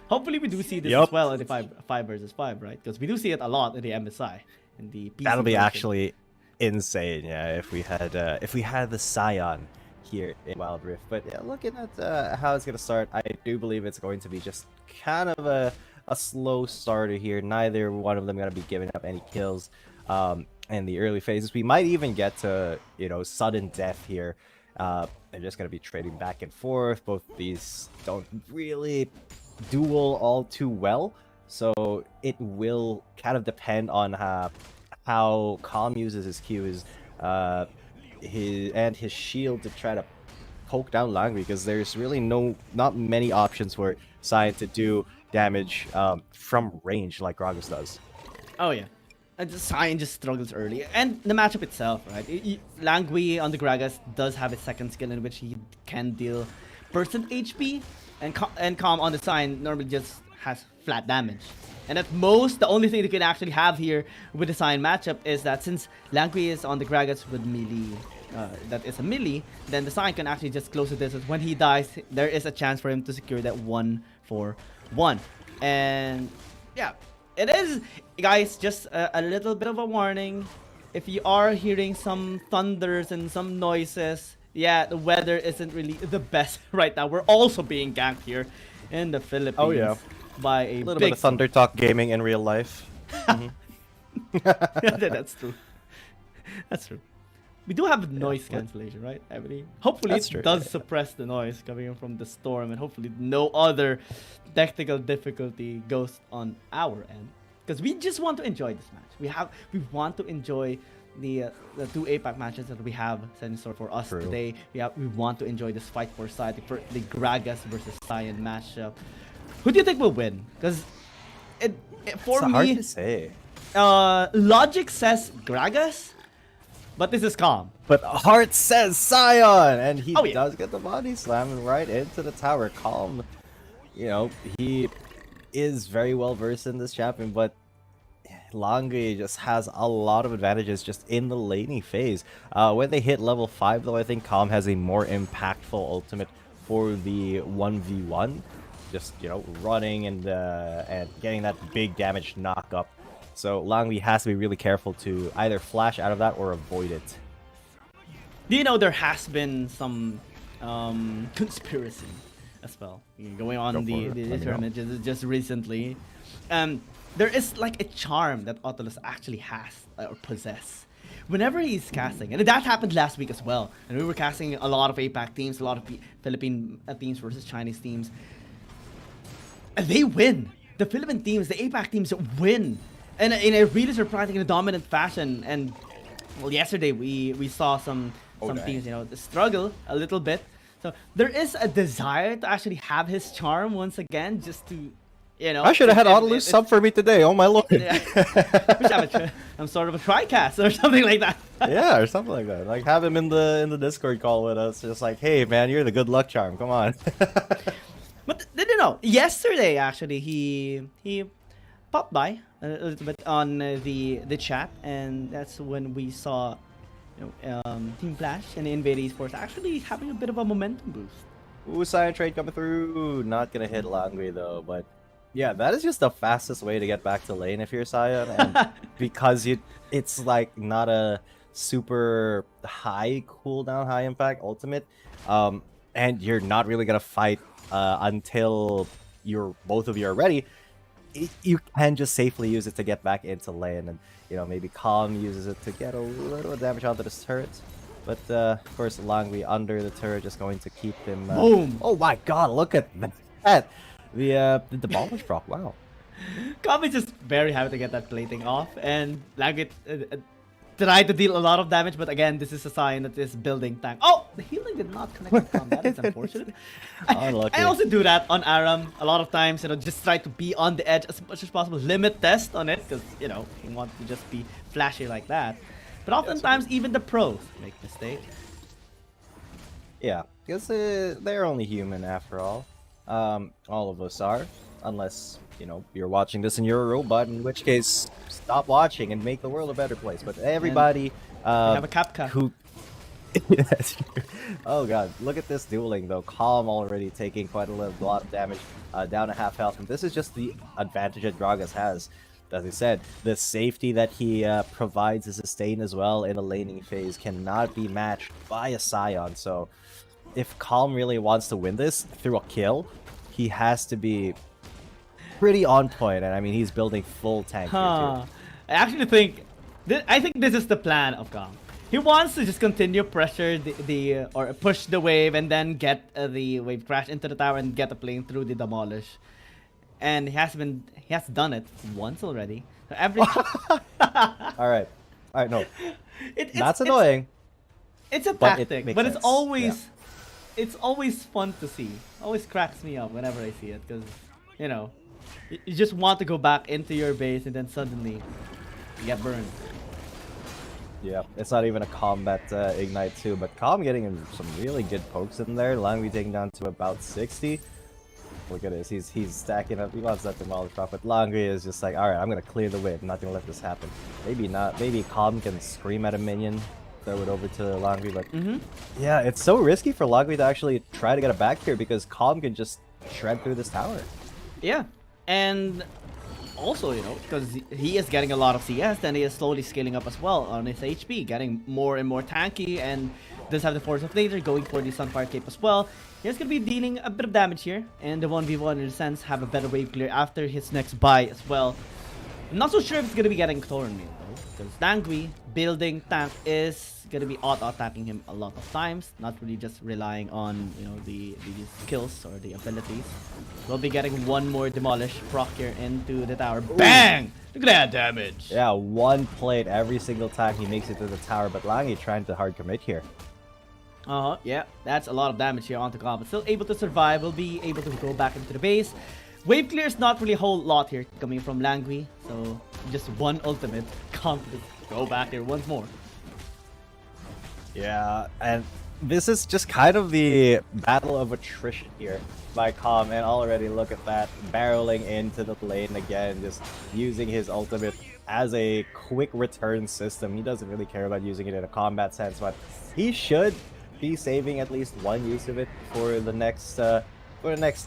[SPEAKER 15] Hopefully we do see this as well in the 5 versus 5, right? Because we do see it a lot in the MSI, in the PC
[SPEAKER 18] that'll be
[SPEAKER 15] version.
[SPEAKER 18] actually insane, yeah, if we had the Scion here in Wild Rift. But yeah, looking at how it's gonna start, I do believe it's going to be just kind of a slow starter here. Neither one of them gonna be giving up any kills in the early phases. We might even get to sudden death here. They're just gonna be trading back and forth. Both of these don't really duel all too well, so it will kind of depend on how Calm uses his Qs, his shield to try to poke down Langui, because there's really not many options for Scion to do damage from range like Gragas does.
[SPEAKER 15] Oh yeah, and Scion just struggles early, and the matchup itself, right? Langui on the Gragas does have a second skill in which he can deal percent HP, and Calm on the Scion normally just has flat damage. And at most, the only thing you can actually have here with the Scion matchup is that since Langui is on the Gragas with melee, that is a melee, then the Scion can actually just close the distance. When he dies, there is a chance for him to secure that 1-for-1. And yeah, it is, guys, just a little bit of a warning. If you are hearing some thunders and some noises, yeah, the weather isn't really the best right now. We're also being ganked here in the Philippines.
[SPEAKER 18] Oh yeah,
[SPEAKER 15] by a
[SPEAKER 18] little
[SPEAKER 15] big
[SPEAKER 18] bit of Thunder Talk gaming in real life.
[SPEAKER 15] Yeah, that's true. That's true. We do have noise cancellation, right, Ebony? Hopefully it does suppress the noise coming in from the storm, and hopefully no other technical difficulty goes on our end. because we just want to enjoy this match. We want to enjoy the 2 APAC matches that we have set in store for us today. We want to enjoy this fight for side, the Gragas versus Cyan matchup. Who do you think will win? Because for
[SPEAKER 18] it's
[SPEAKER 15] me,
[SPEAKER 18] hard to say.
[SPEAKER 15] Logic says Gragas, but this is calm.
[SPEAKER 18] But heart says Cyan, and he
[SPEAKER 15] Oh, yeah.
[SPEAKER 18] does get the body slamming right into the tower. Calm, you know, he is very well versed in this champion, but Langui just has a lot of advantages just in the laning phase. When they hit level 5, though, I think Calm has a more impactful ultimate for the 1v1. Just, you know, running and getting that big damage knock up. So Langui has to be really careful to either flash out of that or avoid it.
[SPEAKER 15] Do you know there has been some conspiracy as well going on the tournament just recently? There is like a charm that Autolus actually has or possess whenever he's casting, and that happened last week as well. And we were casting a lot of APAC teams, a lot of Philippine teams versus Chinese teams, and they win. The Philippine teams, the APAC teams win, and in a really surprising and dominant fashion. And well, yesterday we saw some teams, you know, struggle a little bit. So there is a desire to actually have his charm once again, just to, you know.
[SPEAKER 18] I should have had Autolus sub for me today. Oh my lord!
[SPEAKER 15] Yeah. We should have some sort of a TriCast or something like that.
[SPEAKER 18] Yeah, or something like that. Like have him in the Discord call with us, just like, hey man, you're the good luck charm. Come on.
[SPEAKER 15] But you know, yesterday actually he popped by a little bit on the chat, and that's when we saw, you know, Team Flash and Invade Esports actually having a bit of a momentum boost.
[SPEAKER 18] Ooh, Cyan trade coming through. Not gonna hit Langui though, but yeah, that is just the fastest way to get back to lane if you're Cyan, and because it's like not a super high cooldown, high impact ultimate, and you're not really gonna fight until both of you are ready. You can just safely use it to get back into lane, and you know, maybe Calm uses it to get a little damage onto this turret. But of course, Langui under the turret just going to keep him.
[SPEAKER 15] Boom!
[SPEAKER 18] Oh my God! Look at that! The demolish proc. Wow.
[SPEAKER 15] Calm is just very happy to get that plating off, and Langui tried to deal a lot of damage, but again, this is a sign that this building tank. Oh, the healing did not connect with Calm. That is unfortunate. I also do that on Aram a lot of times. You know, just try to be on the edge as much as possible. Limit test on it, because you know you want to just be flashy like that. But oftentimes, even the pros make mistakes.
[SPEAKER 18] Yeah, because they're only human after all. All of us are, unless you know you're watching this and you're a robot, in which case stop watching and make the world a better place. But everybody
[SPEAKER 15] have a Kapka
[SPEAKER 18] who oh god, look at this dueling though. Calm already taking quite a lot of damage, down to half health, and this is just the advantage that Gragas has. As I said, the safety that he provides to sustain as well in the laning phase cannot be matched by a Scion. So if Calm really wants to win this through a kill, he has to be pretty on point, and I mean he's building full tank here too.
[SPEAKER 15] I actually think this is the plan of Calm. He wants to just continue pressure or push the wave and then get the wave crash into the tower and get the plane through the demolish. And he has done it once already. So every
[SPEAKER 18] all right, no, that's annoying.
[SPEAKER 15] It's a tactic, but it's always it's always fun to see. Always cracks me up whenever I see it, because you know you just want to go back into your base and then suddenly you get burned.
[SPEAKER 18] Yeah, it's not even a combat ignite too, but Calm getting some really good pokes in there. Langui taking down to about 60. Look at this, he's stacking up. He wants that demolish proc, but Langui is just like, all right, I'm gonna clear the way. I'm not gonna let this happen. Maybe not. Maybe Calm can scream at a minion, throw it over to Langui, but yeah, it's so risky for Langui to actually try to get a back here because Calm can just shred through this tower.
[SPEAKER 15] Yeah, and also, you know, because he is getting a lot of CS, then he is slowly scaling up as well on his HP, getting more and more tanky, and does have the Force of Nature, going for the Sunfire Cape as well. He's going to be dealing a bit of damage here, and the 1v1 in a sense have a better wave clear after his next buy as well. I'm not so sure if it's going to be getting Thorn though, because Langui building tank is gonna be auto-attacking him a lot of times, not really just relying on, you know, the skills or the abilities. We'll be getting one more demolish proc here into the tower. Ooh. Bang! Look at that damage.
[SPEAKER 18] Yeah, one plate every single time he makes it to the tower, but Langi trying to hard commit here.
[SPEAKER 15] Yeah, that's a lot of damage here onto Calm, but still able to survive. Will be able to go back into the base. Wave clear is not really a whole lot here coming from Langui, so just one ultimate. Calm go back here once more.
[SPEAKER 18] Yeah, and this is just kind of the battle of attrition here by Calm, and already look at that, barreling into the lane again, just using his ultimate as a quick return system. He doesn't really care about using it in a combat sense, but he should be saving at least one use of it for the next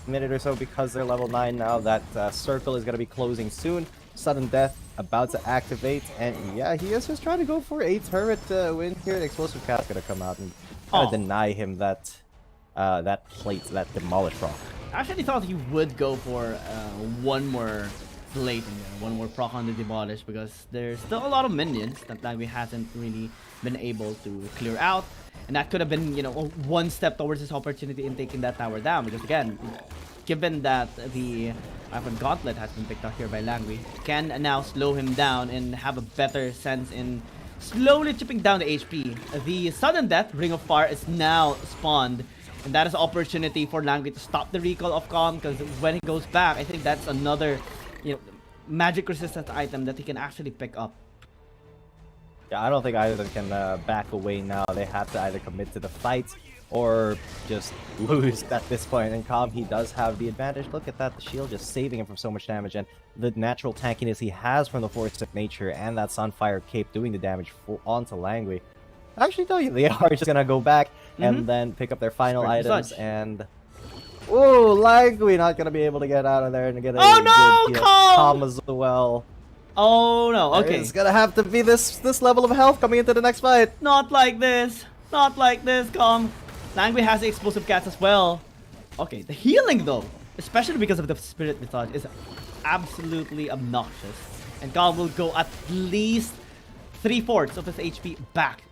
[SPEAKER 18] minute or so, because they're level 9 now. That circle is going to be closing soon. Sudden death about to activate, and yeah, he is just trying to go for a turret win here. The explosive cat's going to come out and kind of deny him that that plate, that demolish proc.
[SPEAKER 15] I actually thought he would go for one more plate in there, one more proc on the demolish, because there's still a lot of minions that Langui hasn't really been able to clear out. And that could have been, you know, one step towards his opportunity in taking that tower down. Because again, given that the Iron Gauntlet has been picked up here by Langui, can now slow him down and have a better sense in slowly chipping down the HP. The sudden death, Ring of Fire, is now spawned. And that is an opportunity for Langui to stop the recall of Calm. Because when he goes back, I think that's another, you know, magic resistance item that he can actually pick up.
[SPEAKER 18] Yeah, I don't think either of them can back away now. They have to either commit to the fight or just lose at this point. And Calm, he does have the advantage. Look at that, the shield just saving him from so much damage, and the natural tankiness he has from the Force of Nature and that Sunfire Cape doing the damage onto Langui. Actually, though, they are just gonna go back and then pick up their final items, and oh, Langui not gonna be able to get out of there and get a good heal. Calm as well.
[SPEAKER 15] Oh no, okay.
[SPEAKER 18] It's gonna have to be this level of health coming into the next fight.
[SPEAKER 15] Not like this. Not like this, Calm. Langui has the explosive cats as well. Okay, the healing though, especially because of the Spirit Visage, is absolutely obnoxious. And Calm will go at least 3/4 of his HP back.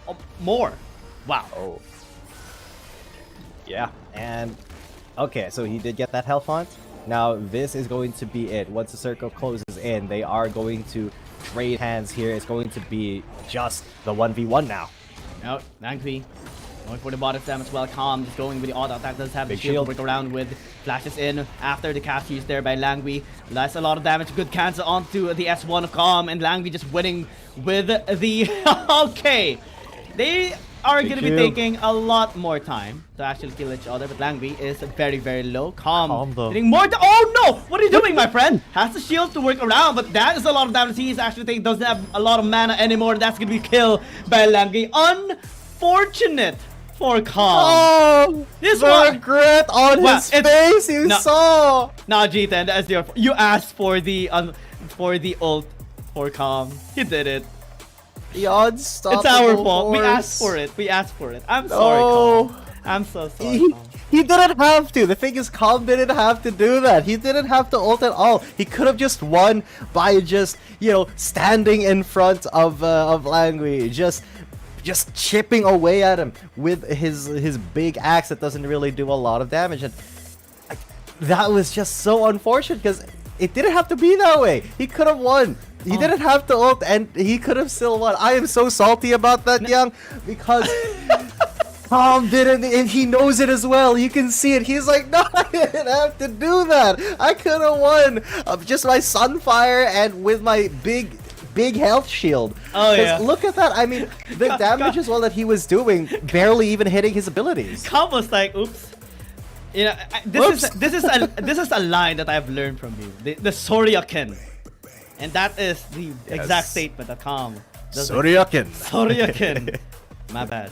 [SPEAKER 15] Oh, more. Wow.
[SPEAKER 18] Oh. Yeah, and okay, so he did get that health font. Now, this is going to be it. Once the circle closes in, they are going to trade hands here. It's going to be just the 1v1 now.
[SPEAKER 15] Now, Langui going for the bottom stem as well. Calm just going with the auto attack. Does have
[SPEAKER 18] Big
[SPEAKER 15] the shield to work around with. Flashes in after the cast used there by Langui. That's a lot of damage. Good cancel onto the S1 of Calm. And Langui just winning with the... Okay. They are going to be taking a lot more time to actually kill each other, but Langui is very, very low. Calm getting more to— oh no! What are you doing, my friend? Has the shield to work around, but that is a lot of damage. He's actually taking, doesn't have a lot of mana anymore. That's going to be killed by Langui. Unfortunate for Calm.
[SPEAKER 18] Oh!
[SPEAKER 15] This
[SPEAKER 18] the
[SPEAKER 15] one,
[SPEAKER 18] regret on his face, you saw!
[SPEAKER 15] Nah, G10, that's your— you asked for the ult for Calm. He did it.
[SPEAKER 18] The unstoppable
[SPEAKER 15] It's our fault.
[SPEAKER 18] force.
[SPEAKER 15] We asked for it. We asked for it. I'm sorry, Calm. I'm so sorry, Calm.
[SPEAKER 18] He didn't have to. The thing is, Calm didn't have to do that. He didn't have to ult at all. He could have just won by just, you know, standing in front of Langui, just chipping away at him with his big axe that doesn't really do a lot of damage. And that was just so unfortunate because it didn't have to be that way. He could have won. He didn't have to ult, and he could have still won. I am so salty about that, Young, because Calm didn't, and he knows it as well. You can see it. He's like, no, I didn't have to do that. I could have won just my Sunfire and with my big health shield.
[SPEAKER 15] Oh yeah.
[SPEAKER 18] Look at that. I mean, the damage as well that he was doing, barely even hitting his abilities.
[SPEAKER 15] Calm was like, oops. You know, this is a line that I've learned from you. The Soryaken. And that is the exact statement that Calm does.
[SPEAKER 18] Soryaken.
[SPEAKER 15] Soryaken. My bad.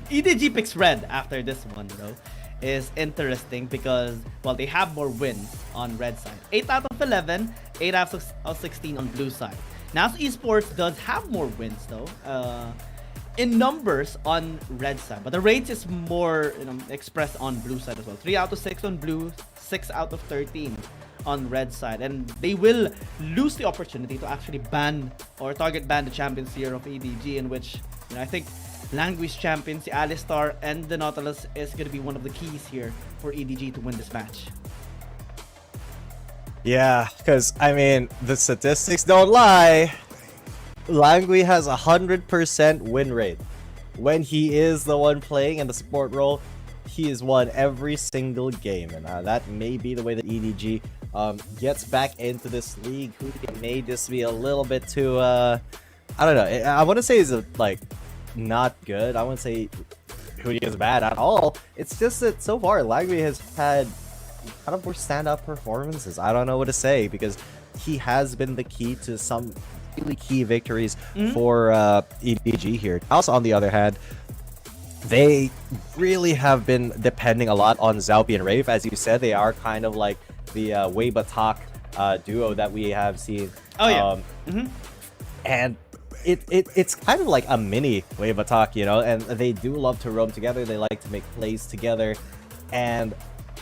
[SPEAKER 15] EDG picks red after this one though is interesting because, well, they have more wins on red side. 8 out of 11, 8 out of 16 on blue side. NAOS Esports does have more wins though, in numbers on red side, but the rates is more, you know, expressed on blue side as well. 3 out of 6 on blue, 6 out of 13 on red side, and they will lose the opportunity to actually ban or target ban the champions here of EDG, in which, you know, I think Language champions, the Alistar and the Nautilus is going to be one of the keys here for EDG to win this match.
[SPEAKER 18] Yeah, because, I mean, the statistics don't lie. Langui has 100% win rate. When he is the one playing in the support role, he has won every single game. And that may be the way that EDG gets back into this league. It may just be a little bit too, I don't know. I want to say he's, like, not good. I wouldn't say Hootie is bad at all. It's just that so far, Langui has had kind of more standout performances. I don't know what to say, because he has been the key to some really key victories for EDG here. Also, on the other hand, they really have been depending a lot on Zaupi and Rave. As you said, they are kind of like the Weibo duo that we have seen.
[SPEAKER 15] Oh yeah.
[SPEAKER 18] And it's kind of like a mini Weibo, you know, and they do love to roam together. They like to make plays together, and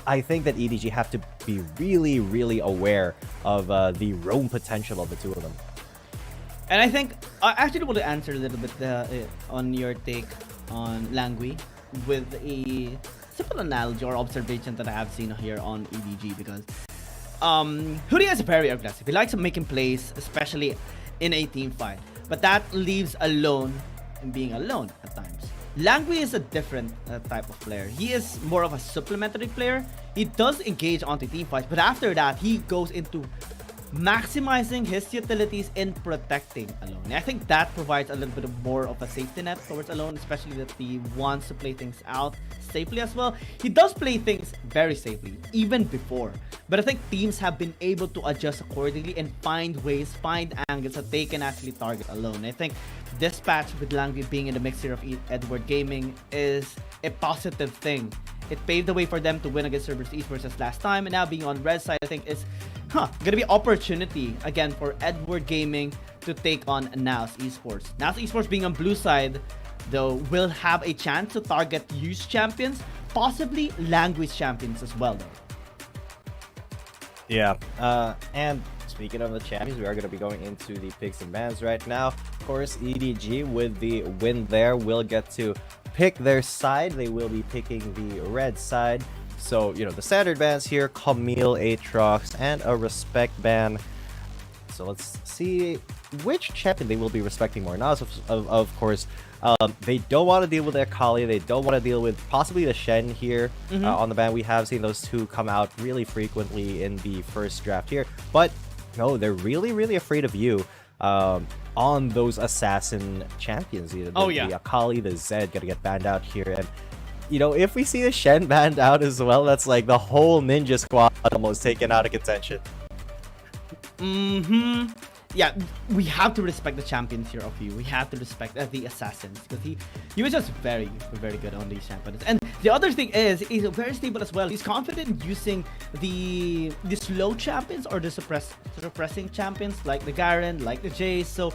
[SPEAKER 18] I think that EDG have to be really, really aware of the roam potential of the two of them.
[SPEAKER 15] And I think I actually want to answer a little bit on your take on Langui with a simple analogy or observation that I have seen here on EDG, because Hootie is very aggressive. He likes making plays, especially in a team fight, but that leaves alone and being alone at times. Langui is a different type of player. He is more of a supplementary player. He does engage onto team fights, but after that, he goes into maximizing his utilities in protecting alone. And I think that provides a little bit of more of a safety net towards alone, especially that he wants to play things out safely as well. He does play things very safely, even before. But I think teams have been able to adjust accordingly and find ways, find angles that they can actually target alone. I think this patch with Langui being in the mix here of Edward Gaming is a positive thing. It paved the way for them to win against Cerberus Esports as last time, and now being on red side, I think is gonna be opportunity again for Edward Gaming to take on NAOS Esports. NAOS Esports being on blue side, though, will have a chance to target youth champions, possibly language champions as well, though.
[SPEAKER 18] Yeah, and speaking of the champions, we are going to be going into the picks and bans right now. Of course, EDG with the win there will get to pick their side. They will be picking the red side. So, you know, the standard bans here, Camille, Aatrox, and a respect ban. So let's see which champion they will be respecting more. Now, of course, they don't want to deal with their Kali. They don't want to deal with possibly the Shen here on the ban. We have seen those two come out really frequently in the first draft here. But no, they're really, really afraid of you on those assassin champions. You know, the Akali, the Zed gonna get banned out here. And, you know, if we see the Shen banned out as well, that's like the whole ninja squad almost taken out of contention.
[SPEAKER 15] Yeah, we have to respect the champions here of you. We have to respect the assassins, because he was just very, very good on these champions. And the other thing is, he's very stable as well. He's confident in using the slow champions or the suppressing champions like the Garen, like the Jace. So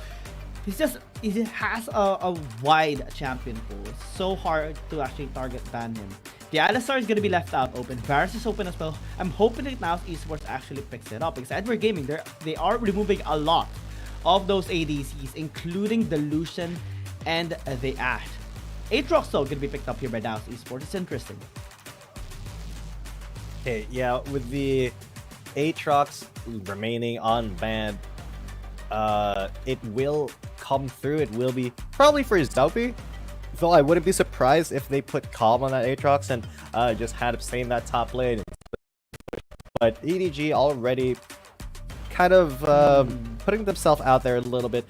[SPEAKER 15] he has a wide champion pool. It's so hard to actually target ban him. The Alistar is going to be left out open. Varus is open as well. I'm hoping that now Esports actually picks it up, because Edward Gaming, they are removing a lot of those ADCs, including the Lucian and the Ashe. Aatrox though going to be picked up here by NAOS Esports. It's interesting.
[SPEAKER 18] Okay, yeah, with the Aatrox remaining unbanned, it will come through. It will be probably for Zaupi. Though I wouldn't be surprised if they put Calm on that Aatrox and just had him stay in that top lane. But EDG already kind of putting themselves out there a little bit,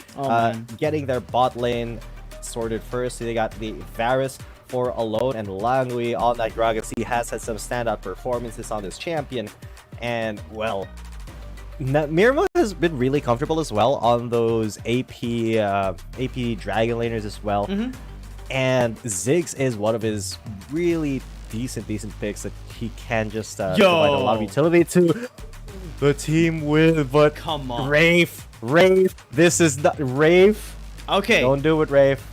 [SPEAKER 18] getting their bot lane sorted first. So they got the Varus for alone, and Langui on that Gragas. He has had some standout performances on this champion. And, well, Mirma has been really comfortable as well on those AP Dragon laners as well. And Ziggs is one of his really decent picks that he can just provide a lot of utility to the team with. But
[SPEAKER 15] come on,
[SPEAKER 18] Rafe, this is not Rafe.
[SPEAKER 15] Okay,
[SPEAKER 18] don't do it, Rafe.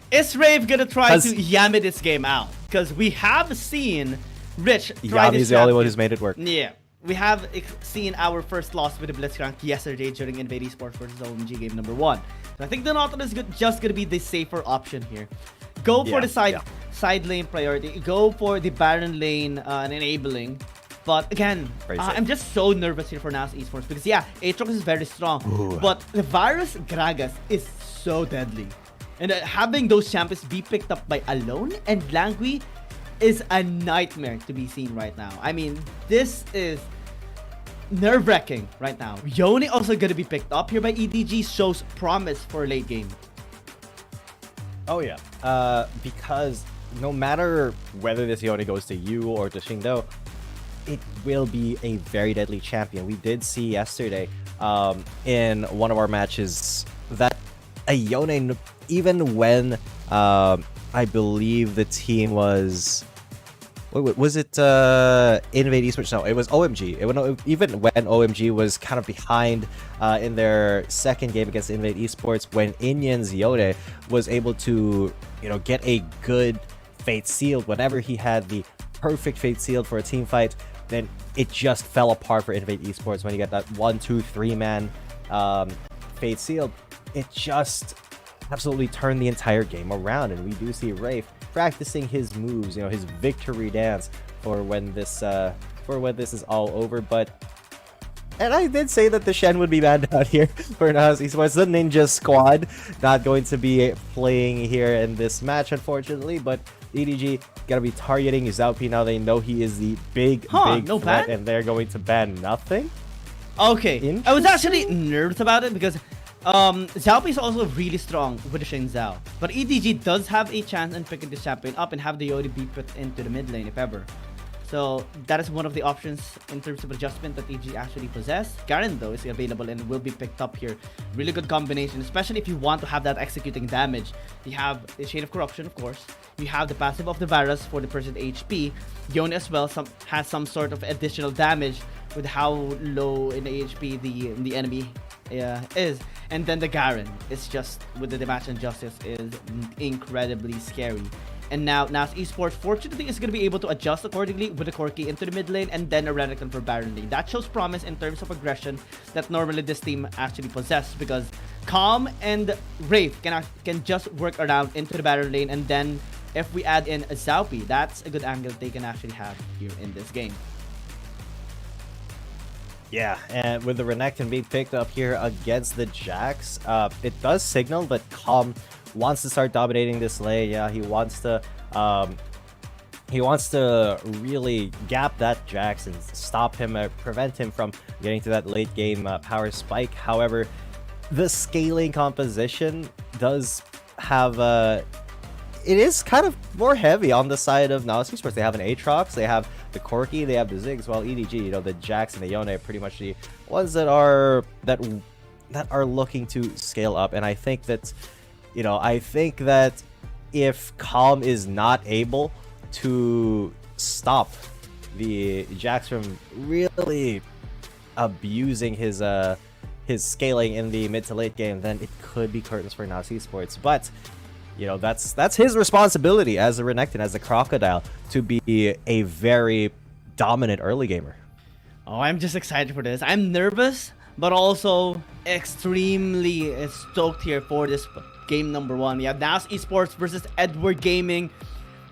[SPEAKER 15] Is Rafe gonna try to Yami this game out? Because we have seen Rich try
[SPEAKER 18] Yami's the only one who's made it work.
[SPEAKER 15] Yeah, we have seen our first loss with the Blitzcrank yesterday during Invade Esports versus WBG game number 1. So I think the Nautilus is just going to be the safer option here. Go for the side lane priority. Go for the Baron lane and enabling. But again, I'm just so nervous here for NAOS Esports because Aatrox is very strong.
[SPEAKER 18] Ooh.
[SPEAKER 15] But the Varus Gragas is so deadly. And having those champions be picked up by Alone and Langui is a nightmare to be seen right now. I mean, this is nerve-wracking right now. Yone also going to be picked up here by EDG, shows promise for late game.
[SPEAKER 18] Oh yeah, because no matter whether this Yone goes to you or to Xingdou, it will be a very deadly champion. We did see yesterday in one of our matches that a Yone, even when I believe the team was... was it Invade Esports? No, it was OMG. Even when OMG was kind of behind in their second game against Invade Esports, when Inyan's Yone was able to, get a good Fate Sealed, whenever he had the perfect Fate Sealed for a team fight, then it just fell apart for Invade Esports when you get that 1-2-3 man Fate Sealed. It just absolutely turned the entire game around, and we do see Rafe practicing his moves, his victory dance for when this is all over. And I did say that the Shen would be banned out here for NAOS Esports. The Ninja Squad not going to be playing here in this match, unfortunately, but EDG gonna be targeting Zaupi now. They know he is the big threat, and they're going to ban nothing.
[SPEAKER 15] Okay, I was actually nervous about it because Zaupi is also really strong with the Shen Zhao, but EDG does have a chance in picking this champion up and have the Yone be put into the mid lane if ever. So that is one of the options in terms of adjustment that EDG actually possess. Garen though is available and will be picked up here. Really good combination, especially if you want to have that executing damage. You have the Chain of Corruption, of course. You have the passive of the Varus for the percent HP. Yone as well has some sort of additional damage with how low in the HP the enemy is. And then the Garen is just, with the damage and justice, is incredibly scary. And now NAOS Esports fortunately is going to be able to adjust accordingly with the Corki into the mid lane and then a Renekton for Baron lane. That shows promise in terms of aggression that normally this team actually possess, because Calm and Wraith can just work around into the Baron lane, and then if we add in a Zaupi, that's a good angle they can actually have here in this game.
[SPEAKER 18] Yeah, and with the Renekton being picked up here against the Jax, it does signal that Calm wants to start dominating this lane. Yeah, he wants to really gap that Jax and stop him, prevent him from getting to that late game power spike. However, the scaling composition does have it is kind of more heavy on the side of NAOS Esports. They have an Aatrox, they have the Corki, they have the Ziggs, while EDG, the Jax and the Yone are pretty much the ones that are looking to scale up. And I think that if Calm is not able to stop the Jax from really abusing his scaling in the mid to late game, then it could be curtains for NAOS Esports. But that's his responsibility as a Renekton, as a Crocodile, to be a very dominant early gamer.
[SPEAKER 15] Oh, I'm just excited for this. I'm nervous, but also extremely stoked here for this game number 1. We have NAOS Esports versus Edward Gaming.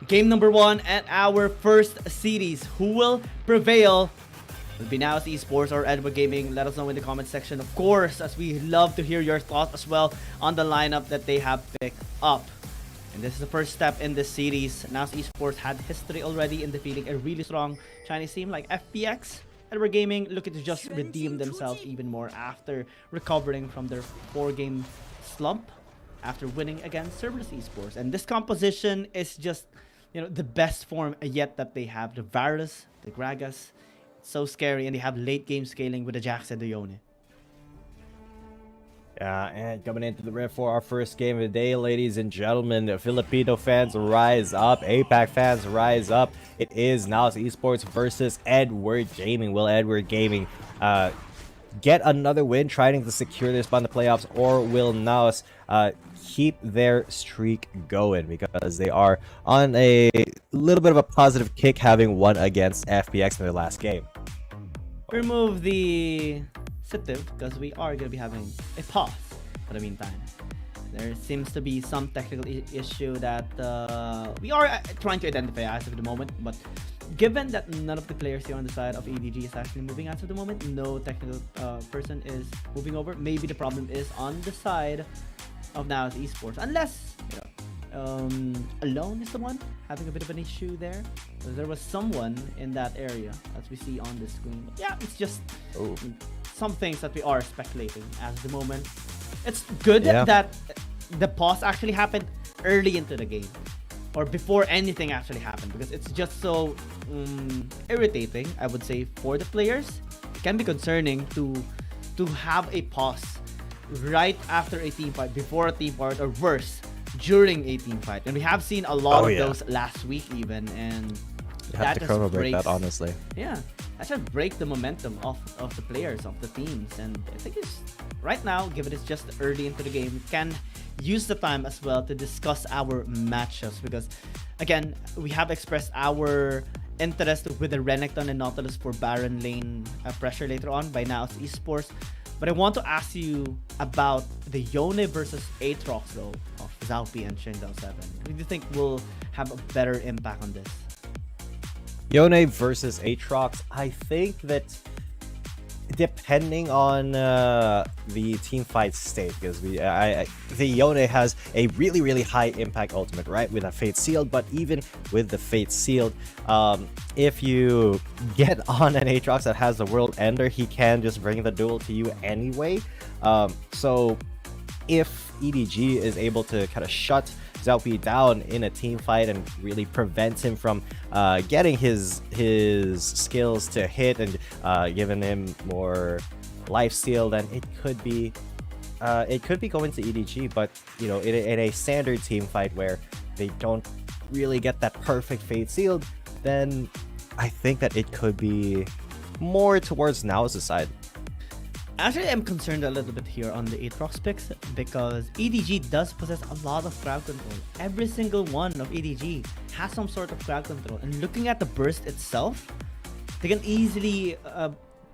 [SPEAKER 15] Game number 1 at our first series. Who will prevail? Will be NAOS Esports or Edward Gaming? Let us know in the comment section, of course, as we love to hear your thoughts as well on the lineup that they have picked up. And this is the first step in this series. NAOS Esports had history already in defeating a really strong Chinese team like FPX. Edward Gaming looking to just redeem themselves even more after recovering from their 4-game slump after winning against Cerberus Esports. And this composition is just, the best form yet that they have. The Varus, the Gragas, so scary, and they have late game scaling with the Jax and the Yone.
[SPEAKER 18] Yeah, and coming into the Rift for our first game of the day, ladies and gentlemen, the Filipino fans rise up, APAC fans rise up. It is NAOS Esports versus Edward Gaming. Will Edward Gaming get another win, trying to secure their spot in the playoffs, or will NAOS keep their streak going, because they are on a little bit of a positive kick, having won against FPX in their last game?
[SPEAKER 15] remove the sensitive because we are going to be having a pause for the meantime. There seems to be some technical issue that we are trying to identify as of the moment, but given that none of the players here on the side of EDG is actually moving as of the moment, no technical person is moving over. Maybe the problem is on the side of NAOS Esports, unless Alone is the one having a bit of an issue there. There was someone in that area, as we see on the screen. But yeah, it's just some things that we are speculating as the moment. It's good that the pause actually happened early into the game, or before anything actually happened, because it's just so irritating, I would say, for the players. It can be concerning to have a pause right after a team fight, before a team fight, or worse, during a team fight. And we have seen a lot of those last week even, and
[SPEAKER 18] you have to chrono break that, honestly.
[SPEAKER 15] Yeah, that should break the momentum of the players, of the teams. And I think it's right now, given it's just early into the game, we can use the time as well to discuss our matchups, because again, we have expressed our interest with the Renekton and Nautilus for Baron lane pressure later on by NAOS Esports. But I want to ask you about the Yone versus Aatrox role of Zaupi and Shindao7. Who do you think will have a better impact on this?
[SPEAKER 18] Yone versus Aatrox, I think that depending on the team fight state, because the Yone has a really high impact ultimate, right, with a Fate Sealed. But even with the Fate Sealed, if you get on an Aatrox that has the World Ender, he can just bring the duel to you anyway. So if EDG is able to kind of shut Zaupi down in a team fight and really prevent him from getting his skills to hit and giving him more life steal, then it could be going to EDG. But you know, in a standard team fight where they don't really get that perfect Fate Sealed, then I think that it could be more towards NAOS' side.
[SPEAKER 15] Actually, I'm concerned a little bit here on the Aatrox picks, because EDG does possess a lot of crowd control. Every single one of EDG has some sort of crowd control, and looking at the burst itself, they can easily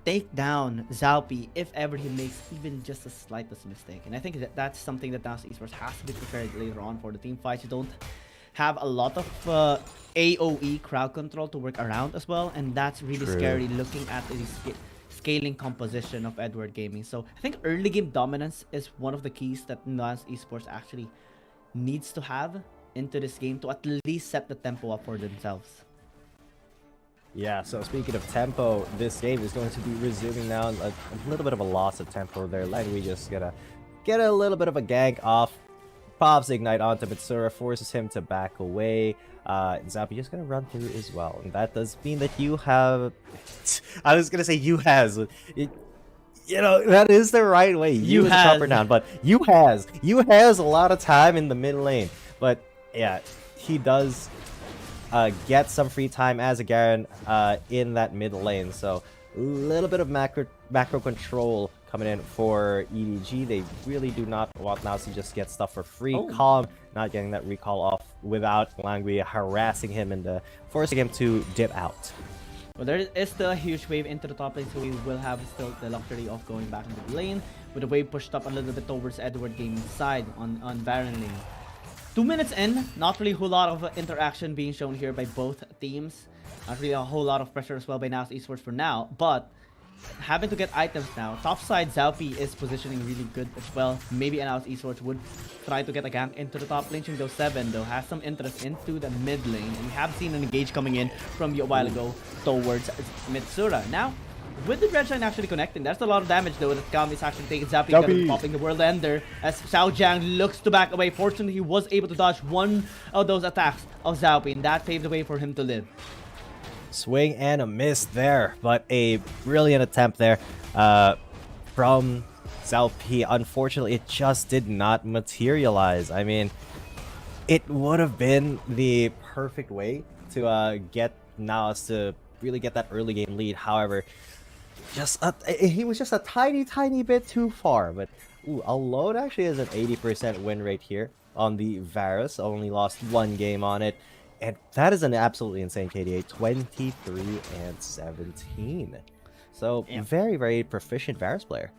[SPEAKER 15] take down Zaupi if ever he makes even just the slightest mistake. And I think that's something that NAOS Esports has to be prepared later on for the team fights. You don't have a lot of AoE crowd control to work around as well, and that's really scary looking at the scaling composition of Edward Gaming. So I think early game dominance is one of the keys that NAOS Esports actually needs to have into this game to at least set the tempo up for themselves.
[SPEAKER 18] Yeah, so speaking of tempo, this game is going to be resuming now. A little bit of a loss of tempo there. Langui just gonna get a little bit of a gank off. Pops Ignite onto Mitsura, forces him to back away. Zaupi just gonna run through as well. And that does mean that you have... I was gonna say you has. You know, that is the right way. You is a proper noun, but you has a lot of time in the mid lane. But yeah, he does get some free time as a Garen in that mid lane. So a little bit of macro control coming in for EDG. They really do not want NAOS to just get stuff for free. Calm, not getting that recall off without Langui harassing him and forcing him to dip out.
[SPEAKER 15] Well, there is still a huge wave into the top lane, so we will have still the luxury of going back into the lane with the wave pushed up a little bit towards Edward Gaming's side on Baron lane. 2 minutes in, not really a whole lot of interaction being shown here by both teams. Not really a whole lot of pressure as well by NAOS Esports for now, but having to get items now. Top side, Zaupi is positioning really good as well. Maybe NAOS Esports would try to get a gank into the top lane. Shindao7 though has some interest into the mid lane, and we have seen an engage coming in from a while ago towards Mitsura. Now, with the dredge line actually connecting, there's a lot of damage though that Kam is actually taking. Zaupi popping the World Ender as Xiao Jiang looks to back away. Fortunately, he was able to dodge one of those attacks of Zaupi, and that paved the way for him to live.
[SPEAKER 18] Swing and a miss there, but a brilliant attempt there from Zaupi. Unfortunately, it just did not materialize. I mean, it would have been the perfect way to get NAOS to really get that early game lead. However, he was just a tiny bit too far. But Alone actually has an 80% win rate here on the Varus. Only lost one game on it. And that is an absolutely insane KDA, 23 and 17. So very, very proficient Varus player.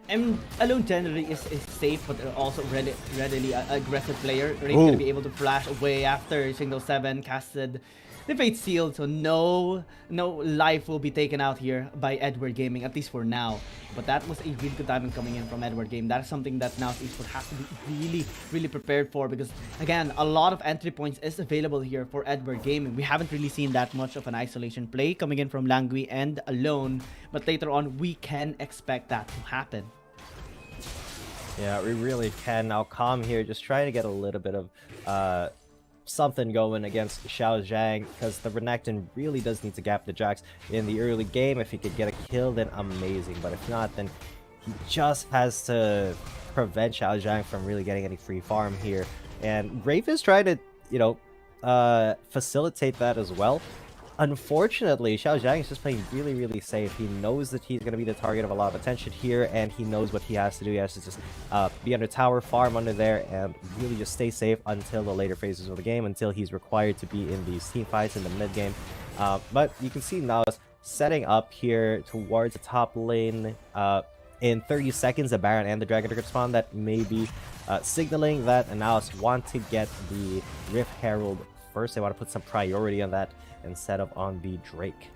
[SPEAKER 15] And Alone generally is safe, but they're also readily aggressive player. Really going to be able to flash away after single 7 casted the Fate Seal, so no life will be taken out here by Edward Gaming, at least for now. But that was a really good timing coming in from Edward Gaming. That is something that NAOS Esports has to be really prepared for, because again, a lot of entry points is available here for Edward Gaming. We haven't really seen that much of an isolation play coming in from Langui and Alone, but later on we can expect that to happen.
[SPEAKER 18] Yeah, we really can. Now Calm here just trying to get a little bit of something going against Xiao Zhang, because the Renekton really does need to gap the Jax in the early game. If he could get a kill, then amazing, but if not, then he just has to prevent Xiao Zhang from really getting any free farm here. And Brave is trying to, you know, facilitate that as well. Unfortunately, Xiao Zhang is just playing really safe. He knows that he's going to be the target of a lot of attention here, and he knows what he has to do. He has to just be under tower, farm under there, and really just stay safe until the later phases of the game, until he's required to be in these team fights in the mid game. But you can see NAOS setting up here towards the top lane. In 30 seconds, the Baron and the Dragon are going to spawn. That may be signaling that NAOS want to get the Rift Herald first. They want to put some priority on that instead of on the Drake.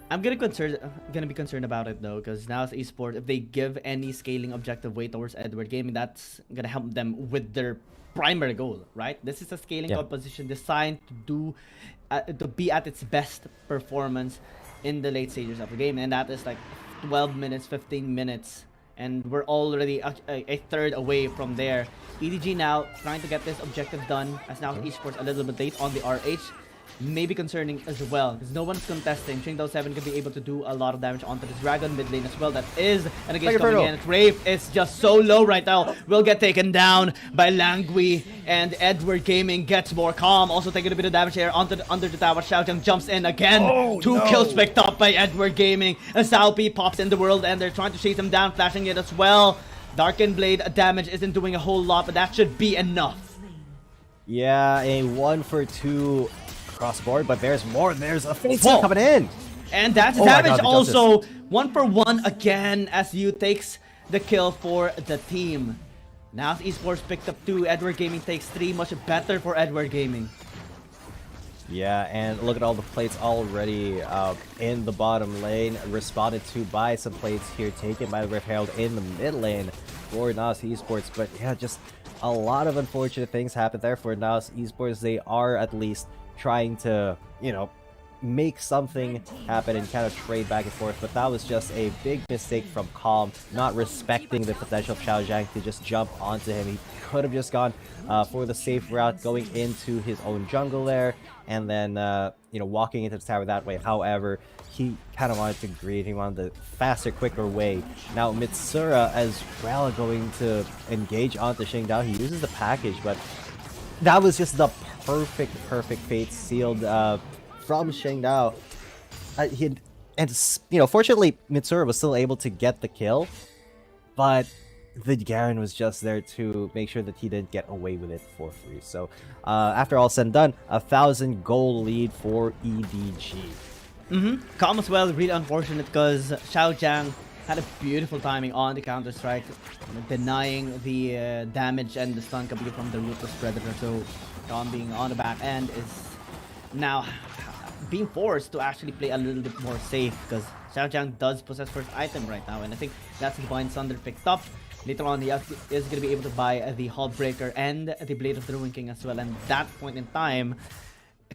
[SPEAKER 15] I'm gonna be concerned about it though, because NAOS Esports, if they give any scaling objective way towards Edward Gaming, that's gonna help them with their primary goal, right? This is a scaling composition designed to be at its best performance in the late stages of the game, and that is like 12 minutes, 15 minutes, and we're already a third away from there. EDG now trying to get this objective done, as NAOS Esports a little bit late on the RH. Maybe concerning as well, because no one's contesting. Shingdao 7 can be able to do a lot of damage onto the Dragon mid lane as well. That is an engage coming in. Wraith is just so low right now. Will get taken down by Langui, and Edward Gaming gets more calm. Also taking a bit of damage here under the tower. Xiao Zhang jumps in again. Two kills picked up by Edward Gaming. And Sao P pops in the world, and they're trying to chase him down, flashing it as well. Darken Blade damage isn't doing a whole lot, but that should be enough.
[SPEAKER 18] Yeah, a 1 for 2 cross board, but there's more. There's a Fate Seal coming in,
[SPEAKER 15] and that's damage also. 1 for 1 again as Yu takes the kill for the team. NAOS Esports picked up 2. Edward Gaming takes 3. Much better for Edward Gaming.
[SPEAKER 18] Yeah, and look at all the plates already in the bottom lane, responded to by some plates here taken by the Rift Herald in the mid lane for NAOS Esports. But yeah, just a lot of unfortunate things happened there for NAOS Esports. They are at least trying to, you know, make something happen and kind of trade back and forth, but that was just a big mistake from Calm, not respecting the potential of Xiao Zhang to just jump onto him. He could have just gone for the safe route, going into his own jungle there, and then you know, walking into the tower that way. However, he kind of wanted to greed. He wanted the faster, quicker way. Now Mitsura as well going to engage onto Shingdao. He uses the package, but that was just the perfect Fate sealed from Shingdao. You know, fortunately Mitsura was still able to get the kill, but the Garen was just there to make sure that he didn't get away with it for free. So after all said and done, 1,000 goal lead for EDG.
[SPEAKER 15] Calm as well, really unfortunate, because Xiao Zhang had a beautiful timing on the counter-strike, denying the damage and the stun coming from the Ruthless Predator. So Calm being on the back end is now being forced to actually play a little bit more safe, because Xiao Zhang does possess first item right now, and I think that's the point Sunder picked up. Later on, he is going to be able to buy the Hull Breaker and the Blade of the Ruin King as well, and that point in time,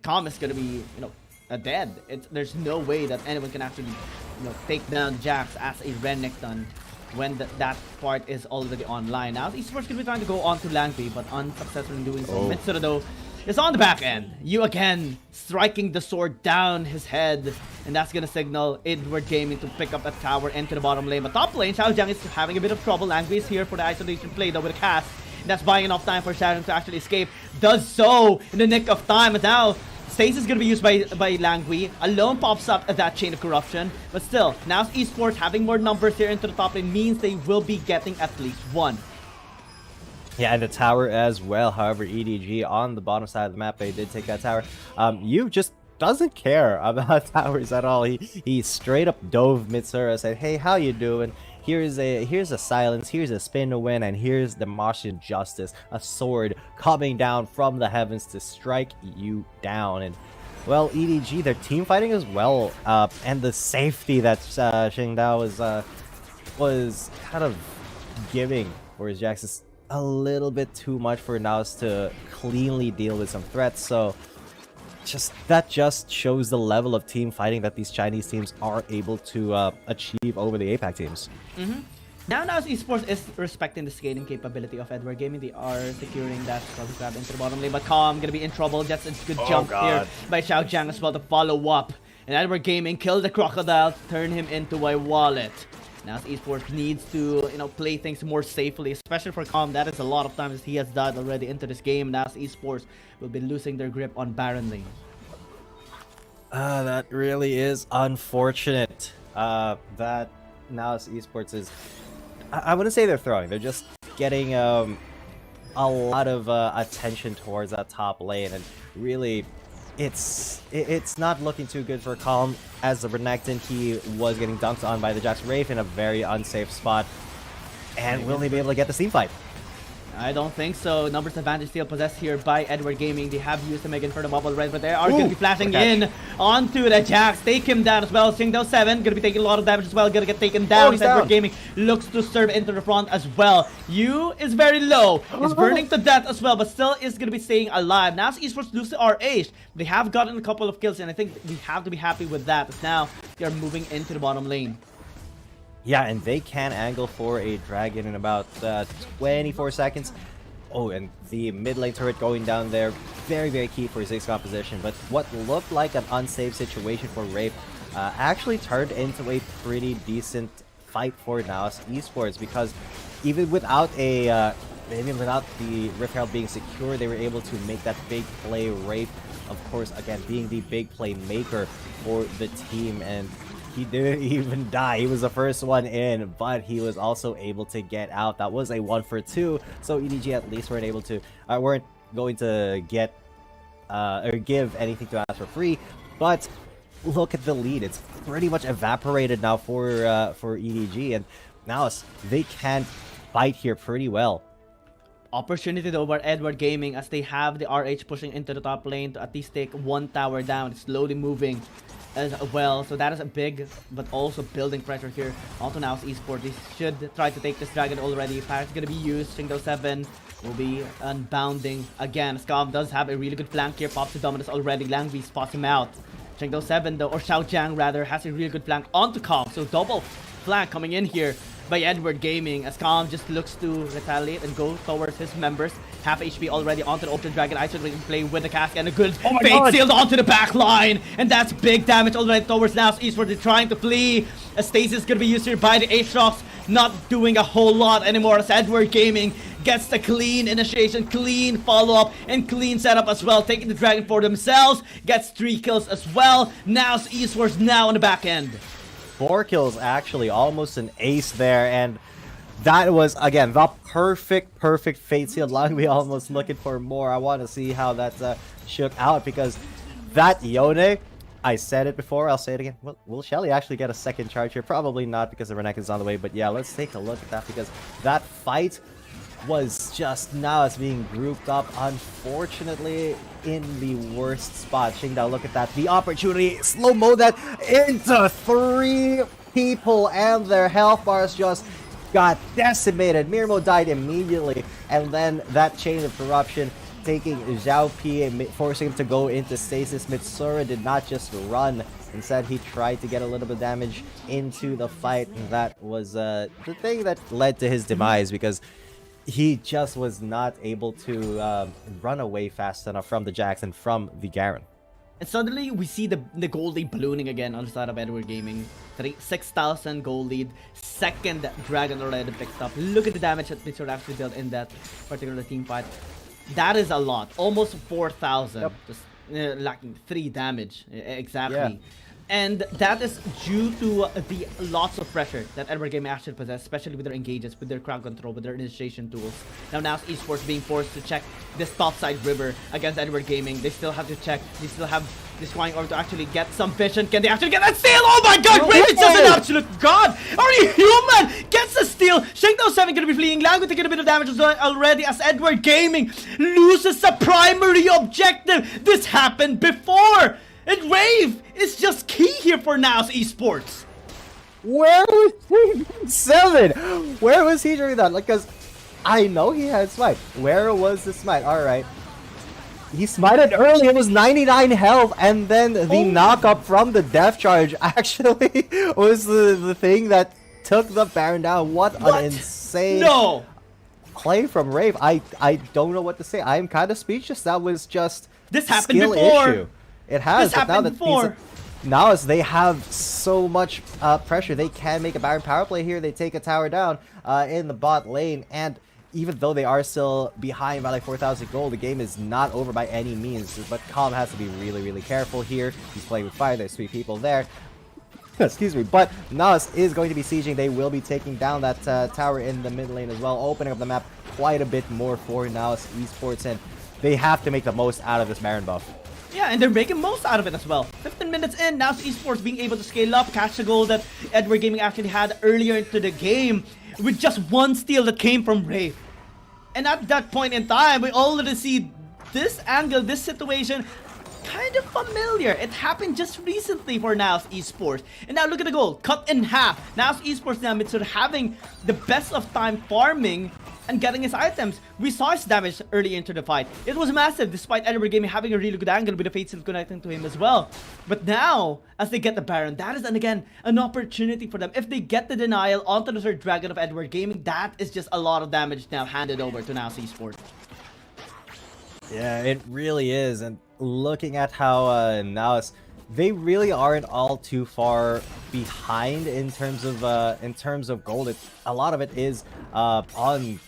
[SPEAKER 15] Calm is going to be, you know, dead. There's no way that anyone can actually, you know, take down Jax as a Renekton when that part is already online. Now, Esports going to be trying to go on to Langby, but unsuccessful in doing so. Mitsura, though, is on the back end. You again striking the sword down his head, and that's going to signal Edward Gaming to pick up a tower into the bottom lane. But top lane, Xiao Zhang is having a bit of trouble. Langby is here for the isolation play, though, with a cast. And that's buying enough time for Xiao Zhang to actually escape. Does so in the nick of time, and now Stasis is going to be used by Langui. Alone pops up at that chain of corruption. But still, now Esports having more numbers here into the top lane means they will be getting at least 1.
[SPEAKER 18] Yeah, and the tower as well. However, EDG on the bottom side of the map, they did take that tower. You just doesn't care about towers at all. He straight up dove Mitsura, said, "Hey, how you doing? Here's a silence, here's a spin to win, and here's the Martian Justice, a sword coming down from the heavens to strike you down." And well, EDG, their team fighting as well, and the safety that Xingdao was kind of giving for his Jax is a little bit too much for NAOS to cleanly deal with some threats. So that just shows the level of team fighting that these Chinese teams are able to achieve over the APAC teams.
[SPEAKER 15] Now NAOS Esports is respecting the scaling capability of Edward Gaming. They are securing that struggle grab into the bottom lane, but Calm gonna be in trouble. Just a good jump here by Xiao Jiang as well to follow up. And Edward Gaming kills the crocodile, turn him into a wallet. NAOS Esports needs to, play things more safely, especially for Calm. That is a lot of times he has died already into this game. NAOS Esports will be losing their grip on Baron lane.
[SPEAKER 18] That really is unfortunate. That NAOS Esports is... I wouldn't say they're throwing. They're just getting a lot of attention towards that top lane, and really, it's not looking too good for Calm. As the Renekton, he was getting dunked on by the Jax Wraith in a very unsafe spot. And will they be able to get the team fight?
[SPEAKER 15] I don't think so. Numbers advantage still possessed here by Edward Gaming. They have used the Mega Inferno bubble red, but they are going to be flashing in onto the Jax. Take him down as well. Xingdao 7 going to be taking a lot of damage as well. Going to get taken down. Edward Gaming looks to serve into the front as well. Yu is very low. He's burning to death as well, but still is going to be staying alive. Now Esports lose to RH. They have gotten a couple of kills, and I think we have to be happy with that. But now they are moving into the bottom lane.
[SPEAKER 18] Yeah, and they can angle for a dragon in about 24 seconds. Oh, and the mid lane turret going down there, very, very key for Ziggs composition. But what looked like an unsafe situation for Wraith actually turned into a pretty decent fight for NAOS Esports, because even without the Rift Herald being secure, they were able to make that big play. Wraith, of course, again, being the big play maker for the team, and he didn't even die. He was the first one in, but he was also able to get out. That was a 1-for-2, so EDG at least weren't going to get or give anything to us for free. But look at the lead; it's pretty much evaporated now for EDG, and now they can fight here pretty well.
[SPEAKER 15] Opportunity though over Edward Gaming, as they have the RH pushing into the top lane to at least take one tower down. It's slowly moving as well, so that is a big but also building pressure here onto NAOS Esports. They should try to take this dragon already. Fire's gonna be used. Xingdao 7 will be unbounding again. Scum does have a really good flank here. Pops the Dominus already. Langvi spots him out. Xingdao 7 though, or Xiao Jiang rather, has a really good flank onto Calm. So double flank coming in here by Edward Gaming, as Calm just looks to retaliate and go towards his members. Half HP already onto the Ultra Dragon. Isolating play with the cask and a good fate sealed onto the back line. And that's big damage already towards NAOS Esports. They're trying to flee. A stasis gonna be used here by the Aatrox. Not doing a whole lot anymore, as Edward Gaming gets the clean initiation, clean follow-up, and clean setup as well. Taking the dragon for themselves. Gets 3 kills as well. NAOS Esports now on the back end.
[SPEAKER 18] 4 kills, actually, almost an ace there, and that was, again, the perfect fate seal. Langvi almost looking for more. I want to see how that shook out, because that Yone, I said it before, I'll say it again. Will Shelly actually get a second charge here? Probably not, because the Renekton's on the way, but yeah, let's take a look at that, because that fight was just now as being grouped up, unfortunately, in the worst spot. Xingdao, look at that. The opportunity, slow-mo that into 3 people, and their health bars just got decimated. Mirmo died immediately, and then that chain of corruption taking Zhao Pi and forcing him to go into stasis. Mitsura did not just run. Instead, he tried to get a little bit of damage into the fight, and that was the thing that led to his demise, because he just was not able to run away fast enough from the Jax and from the Garen.
[SPEAKER 15] And suddenly, we see the gold lead ballooning again on the side of Edward Gaming. 6,000 gold lead. Second dragon already picked up. Look at the damage that Mitsura actually dealt in that particular team fight. That is a lot. Almost 4,000. Yep. Just lacking 3 damage. Exactly. Yeah. And that is due to the lots of pressure that Edward Gaming actually possess, especially with their engages, with their crowd control, with their initiation tools. Now NAOS Esports being forced to check this topside river against Edward Gaming. They still have to check. They still have Just trying to actually get some vision. Can they actually get that steal? Oh my god, Brave is just an absolute god! Are you human? Gets the steal. Shake07 gonna be fleeing. Lango taking a bit of damage already as Edward Gaming loses the primary objective. This happened before. And Rave is just key here for NAOS Esports.
[SPEAKER 18] Where was JDG? Where was he during that? Like, because I know he had smite. Where was the smite? Alright. He smited early, it was 99 health, and then the knock-up from the death charge actually was the thing that took the Baron down. What an insane play from Rave. I don't know what to say. I'm kind of speechless. That was just
[SPEAKER 15] this happened
[SPEAKER 18] skill
[SPEAKER 15] before.
[SPEAKER 18] Issue. It has.
[SPEAKER 15] This happened before.
[SPEAKER 18] Now as they have so much pressure, they can make a Baron power play here. They take a tower down in the bot lane, and even though they are still behind by like 4,000 gold, the game is not over by any means. But Calm has to be really, really careful here. He's playing with fire. There's 3 people there. Excuse me. But NAOS is going to be sieging. They will be taking down that tower in the mid lane as well, opening up the map quite a bit more for NAOS Esports, and they have to make the most out of this Baron buff.
[SPEAKER 15] Yeah, and they're making most out of it as well. 15 minutes in, NAOS Esports being able to scale up, catch the goal that Edward Gaming actually had earlier into the game with just 1 steal that came from Rave. And at that point in time, we already see this angle, this situation kind of familiar. It happened just recently for NAOS Esports. And now look at the goal, cut in half. NAOS Esports now Mitsuru having the best of time farming and getting his items. We saw his damage early into the fight. It was massive despite Edward Gaming having a really good angle with the Fate Seal connecting to him as well. But now, as they get the Baron, that is, and again, an opportunity for them. If they get the denial onto the 3rd Dragon of Edward Gaming, that is just a lot of damage now handed over to NAOS Esports.
[SPEAKER 18] Yeah, it really is. And looking at how NAOS, they really aren't all too far behind in terms of gold. A lot of it is on,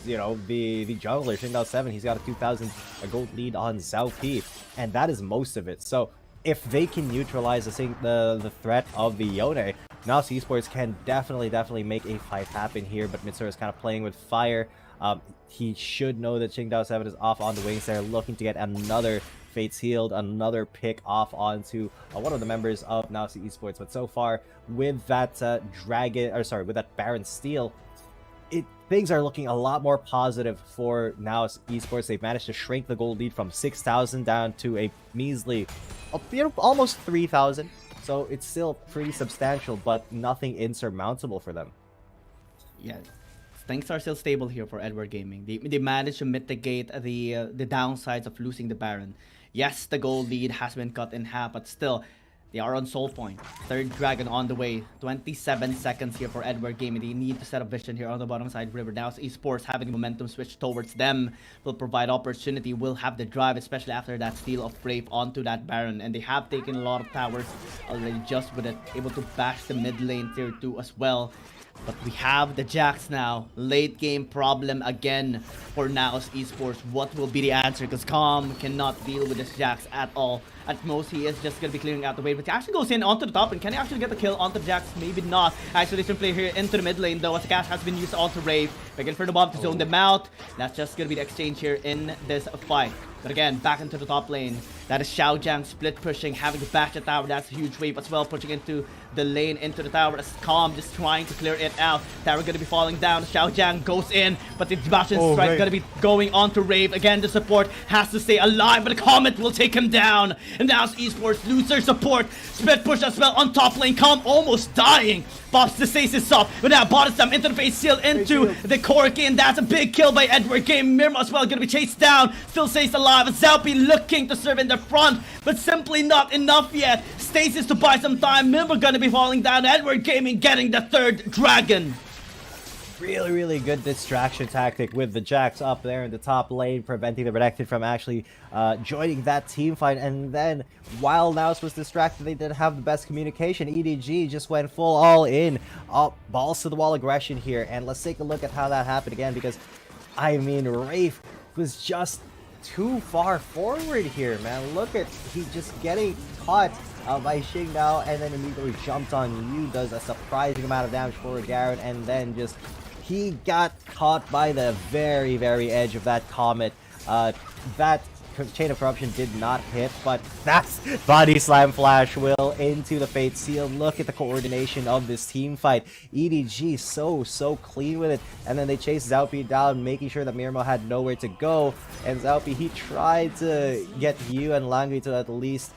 [SPEAKER 18] you know, the jungler Shing07. He's got a 2,000 gold lead on Zhao P, and that is most of it. So if they can neutralize the threat of the Yone, NAOS Esports can definitely make a fight happen here. But Mitsuru is kind of playing with fire. He should know that Shing07 is off on the wings. They're looking to get another Fates Healed, another pick off onto one of the members of NAOS Esports. But so far, with that with that Baron steal, things are looking a lot more positive for NAOS Esports. They've managed to shrink the gold lead from 6,000 down to a measly, almost 3,000. So it's still pretty substantial, but nothing insurmountable for them.
[SPEAKER 15] Yeah. Things are still stable here for Edward Gaming. They managed to mitigate the downsides of losing the Baron. Yes, the gold lead has been cut in half, but still, they are on soul point. 3rd Dragon on the way. 27 seconds here for Edward Gaming. They need to set up vision here on the bottom side river. NAOS Esports having momentum switch towards them will provide opportunity, will have the drive, especially after that steal of Brave onto that Baron. And they have taken a lot of towers already just with it, able to bash the mid lane tier 2 as well. But we have the Jax now. Late game problem again for NAOS Esports. What will be the answer? Because Calm cannot deal with this Jax at all. At most, he is just going to be clearing out the wave. But he actually goes in onto the top. And can he actually get the kill onto the Jax? Maybe not. Isolation play here into the mid lane, though, as the cash has been used onto Rave. Again, for the bomb to zone them out. That's just going to be the exchange here in this fight. But again, back into the top lane. That is Xiaojiang split pushing, having to bash the tower. That's a huge wave as well, pushing into the lane, into the tower. As Calm just trying to clear it out. Tower going to be falling down. Xiaojiang goes in, but the Bastion strike going to be going on to Rave. Again, the support has to stay alive, but the Comet will take him down. And NAOS Esports lose their support. Split push as well on top lane. Calm almost dying. Pops the stasis up, but now bottoms them into the Face Seal, into the Corki, and that's a big kill by Edward Gaming. Mirma as well gonna be chased down, still stays alive. Zalpi looking to serve in the front, but simply not enough yet. Stasis to buy some time. Mirma gonna be falling down. Edward Gaming getting the 3rd Dragon.
[SPEAKER 18] Really good distraction tactic with the Jax up there in the top lane, preventing the Redacted from actually joining that team fight. And then while NAOS was distracted, they didn't have the best communication. EDG just went full all in, balls to the wall aggression here. And let's take a look at how that happened again, because I mean, Rafe was just too far forward here, man. Look at, he just getting caught by Xing now, and then immediately jumped on you, does a surprising amount of damage for Garen, and then just he got caught by the very edge of that Comet. That Chain of Corruption did not hit, but that's Body Slam Flash Will into the Fate Seal. Look at the coordination of this team fight. EDG so clean with it, and then they chase Zaupi down, making sure that Mirmo had nowhere to go, and Zaupi, he tried to get you and Langui to at least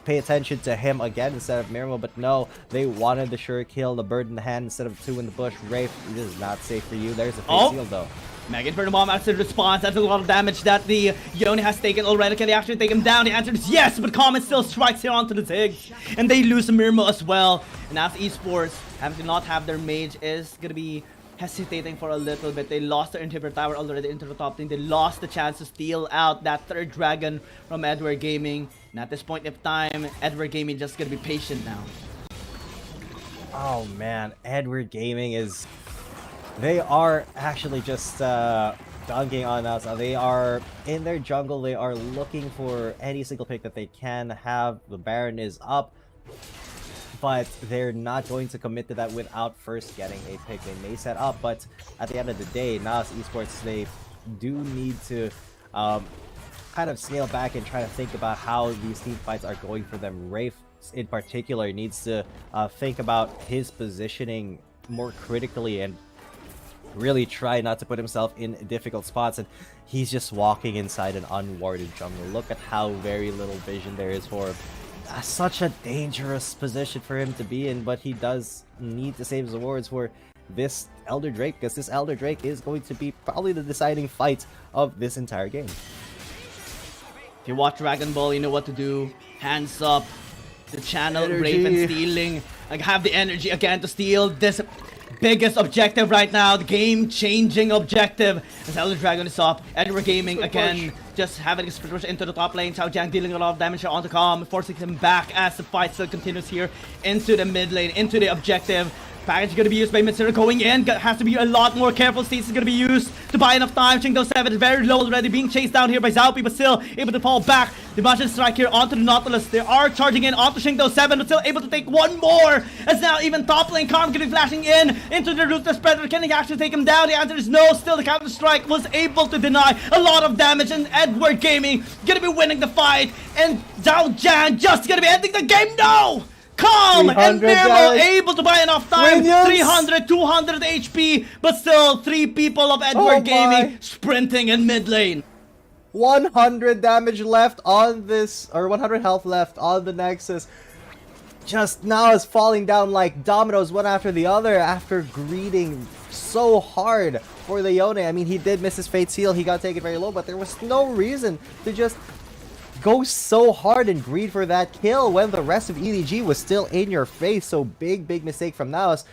[SPEAKER 18] pay attention to him again instead of Mirmo, but no, they wanted the sure kill, the bird in the hand instead of 2 in the bush. Rafe, this is not safe for you. There's a Fate Seal though.
[SPEAKER 15] Megan for the bomb after the response. That's a lot of damage that the Yone has taken already. Can they actually take him down? The answer is yes, but Comet still strikes here onto the Zig. And they lose Mirmo as well. And as Esports, having to not have their mage is going to be hesitating for a little bit. They lost their inhibitor tower already into the top lane. They lost the chance to steal out that third dragon from Edward Gaming. And at this point of time, Edward Gaming just going to be patient now.
[SPEAKER 18] Oh man, Edward Gaming is... They are actually just dunking on us. They are in their jungle. They are looking for any single pick that they can have. The Baron is up, but they're not going to commit to that without first getting a pick. They may set up, but at the end of the day, NAOS Esports, they do need to kind of scale back and try to think about how these team fights are going for them. Rafe in particular needs to think about his positioning more critically and really try not to put himself in difficult spots, and he's just walking inside an unwarded jungle. Look at how very little vision there is for him. Such a dangerous position for him to be in, but he does need to save his awards for this Elder Drake, because this Elder Drake is going to be probably the deciding fight of this entire game.
[SPEAKER 15] If you watch Dragon Ball, you know what to do. Hands up. The channel,
[SPEAKER 18] Energy.
[SPEAKER 15] Raven stealing. Like, have the energy again to steal this biggest objective right now, the game-changing objective. As Elder Dragon is up, Edward Gaming again just having a split rush into the top lane. Chao Jiang dealing a lot of damage onto Calm, forcing him back as the fight still continues here into the mid lane, into the objective. Package is going to be used by Mitsuru going in. Has to be a lot more careful. Stasis is going to be used to buy enough time. Chingdo 7 is very low already, being chased down here by Zaupi, but still able to fall back. The Bastion strike here onto the Nautilus. They are charging in onto Chingdo 7, but still able to take one more. As now even top lane Karm going to be flashing in into the Ruthless Predator. Can he actually take him down? The answer is no. Still the counter strike was able to deny a lot of damage, and Edward Gaming going to be winning the fight. And Zhao Jiang just going to be ending the game. No! Calm and Mirmo able to buy enough time. 300, 200 HP, but still 3 people of Edward Gaming sprinting in mid lane.
[SPEAKER 18] 100 damage left on this, or 100 health left on the Nexus. Just now is falling down like dominoes, one after the other, after greeting so hard for the Yone. I mean, he did miss his Fate Seal, he got taken very low, but there was no reason to just go so hard and greed for that kill when the rest of EDG was still in your face. So big mistake from NAOS.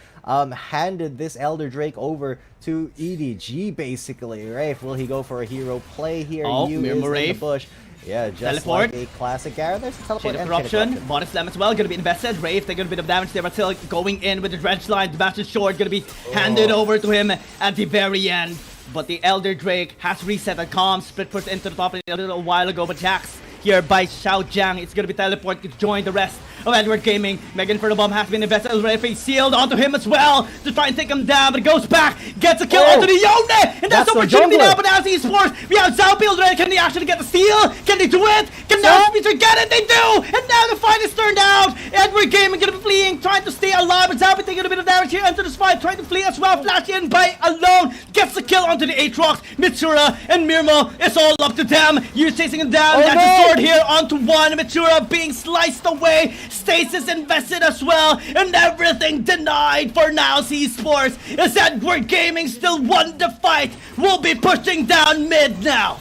[SPEAKER 18] Handed this Elder Drake over to EDG basically. Rafe, will he go for a hero play here?
[SPEAKER 15] Oh,
[SPEAKER 18] You is in the
[SPEAKER 15] Rafe.
[SPEAKER 18] bush. Yeah, just
[SPEAKER 15] Teleport.
[SPEAKER 18] like a classic Garen. There's a teleport
[SPEAKER 15] Chain of
[SPEAKER 18] and
[SPEAKER 15] Corruption, Body Slam as well, gonna be invested. Rafe taking a bit of damage there, but still going in with the Dredge Line. The match is short, gonna be handed over to him at the very end. But the Elder Drake has reset a calm, split push into the top lane a little while ago, but Jax here by Xiao Jiang. It's gonna be teleport to join the rest of Edward Gaming. Megan for the bomb has been invested already. Face sealed onto him as well to try and take him down, but it goes back, gets a kill onto the Yone, and that's opportunity now. But as Esports, we have Zaupi already. Can they actually get the steal? Can they do it? Can NAOS Esports get it? They do! And now the fight is turned out. Edward Gaming gonna be fleeing, trying to stay alive, but Zaupi taking a bit of damage here into this fight, trying to flee as well. Flash in by alone, gets the kill onto the Aatrox. Mitsura and Mirmo, it's all up to them. You're chasing him down. That's a sword here onto one. Mitsura being sliced away. Stasis invested as well, and everything denied for NAOS Esports. As Edward Gaming still won the fight, will be pushing down mid now.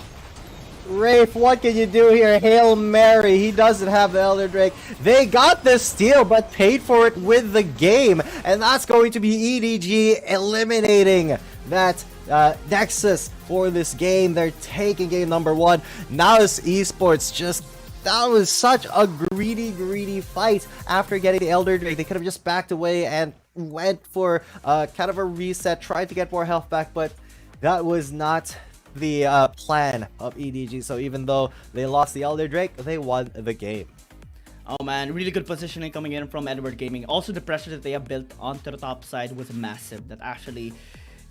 [SPEAKER 18] Rafe, what can you do here? Hail Mary, he doesn't have the Elder Drake. They got the steal, but paid for it with the game, and that's going to be EDG eliminating that Nexus for this game. They're taking game number 1. NAOS Esports just... That was such a greedy fight after getting the Elder Drake. They could have just backed away and went for kind of a reset, tried to get more health back, but that was not the plan of EDG. So even though they lost the Elder Drake, they won the game.
[SPEAKER 15] Oh man, really good positioning coming in from Edward Gaming. Also, the pressure that they have built onto the top side was massive. That actually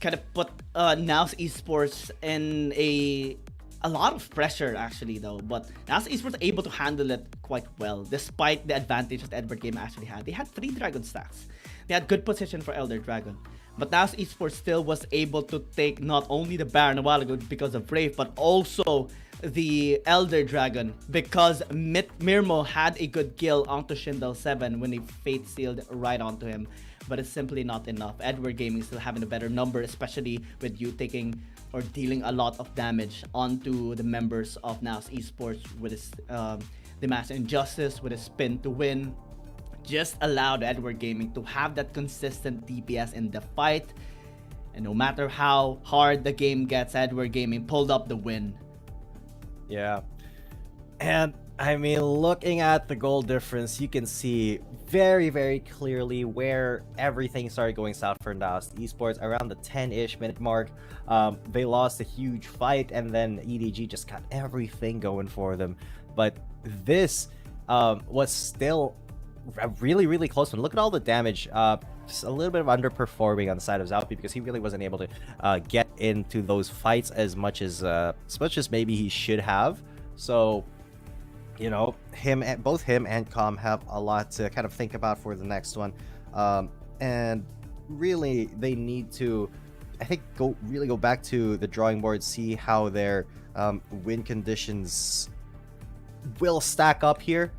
[SPEAKER 15] kind of put NAOS Esports in a a lot of pressure actually though, but NAOS Esports able to handle it quite well despite the advantage that Edward Gaming actually had. They had 3 Dragon stacks. They had good position for Elder Dragon. But NAOS Esports still was able to take not only the Baron a while ago because of Wraith, but also the Elder Dragon because Mirmo had a good kill onto Shindle 7 when he Fate Sealed right onto him. But it's simply not enough. Edward Gaming still having a better number, especially with you taking or dealing a lot of damage onto the members of NAOS Esports with his the Mass Injustice, with his spin to win. Just allowed Edward Gaming to have that consistent DPS in the fight. And no matter how hard the game gets, Edward Gaming pulled up the win.
[SPEAKER 18] Yeah. And I mean, looking at the goal difference, you can see very, very clearly where everything started going south for NAOS Esports around the 10-ish minute mark. They lost a huge fight, and then EDG just got everything going for them. But this was still a really, really close one. Look at all the damage. Just a little bit of underperforming on the side of Zalpi because he really wasn't able to get into those fights as much as maybe he should have. So, you know, both him and Com have a lot to kind of think about for the next one. And really, they need to, I think, go back to the drawing board, see how their win conditions will stack up here,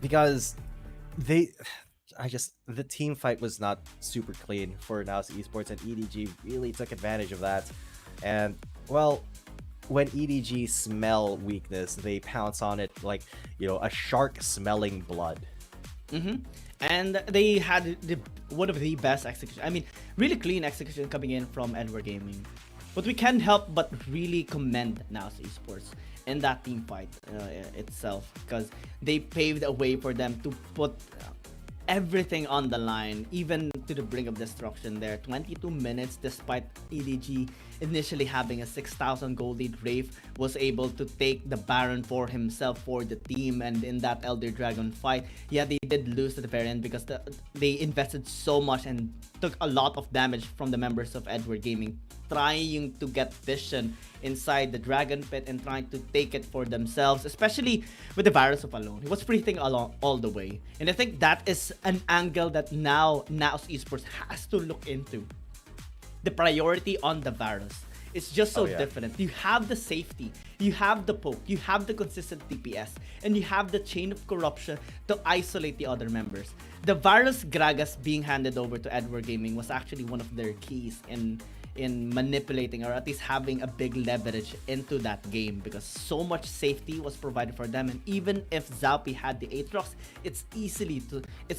[SPEAKER 18] because the team fight was not super clean for NAOS Esports, and EDG really took advantage of that. And well, when EDG smell weakness, they pounce on it like, you know, a shark smelling blood.
[SPEAKER 15] And they had one of the best execution. I mean, really clean execution coming in from Edward Gaming. But we can't help but really commend NAOS Esports in that team fight itself, because they paved a way for them to put everything on the line, even to the brink of destruction there. 22 minutes, despite EDG initially having a 6,000 gold lead, Wraith was able to take the Baron for himself, for the team. And in that Elder Dragon fight, yeah, they did lose at the very end because they invested so much and took a lot of damage from the members of Edward Gaming, trying to get vision inside the Dragon Pit and trying to take it for themselves, especially with the Varus of Alone. He was breathing along all the way. And I think that is an angle that now NAOS Esports has to look into. The priority on the Varus. It's just so different. You have the safety, you have the poke, you have the consistent DPS, and you have the chain of corruption to isolate the other members. The Varus Gragas being handed over to Edward Gaming was actually one of their keys in manipulating, or at least having a big leverage into that game, because so much safety was provided for them. And even if Zalpi had the Aatrox, it's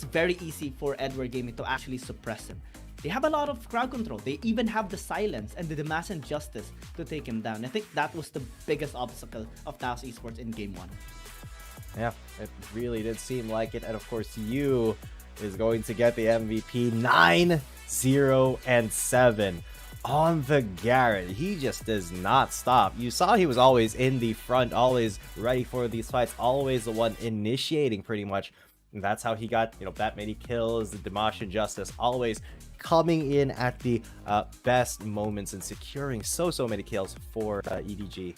[SPEAKER 15] very easy for Edward Gaming to actually suppress him. They have a lot of crowd control. They even have the silence and the Mass Injustice to take him down. I think that was the biggest obstacle of NAOS Esports in Game 1.
[SPEAKER 18] Yeah, it really did seem like it. And of course, you is going to get the MVP 9, 0, and 7 on the Garrett. He just does not stop. You saw he was always in the front, always ready for these fights, always the one initiating pretty much. And that's how he got, you know, that many kills, the Mass Injustice, always coming in at the best moments and securing so many kills for EDG.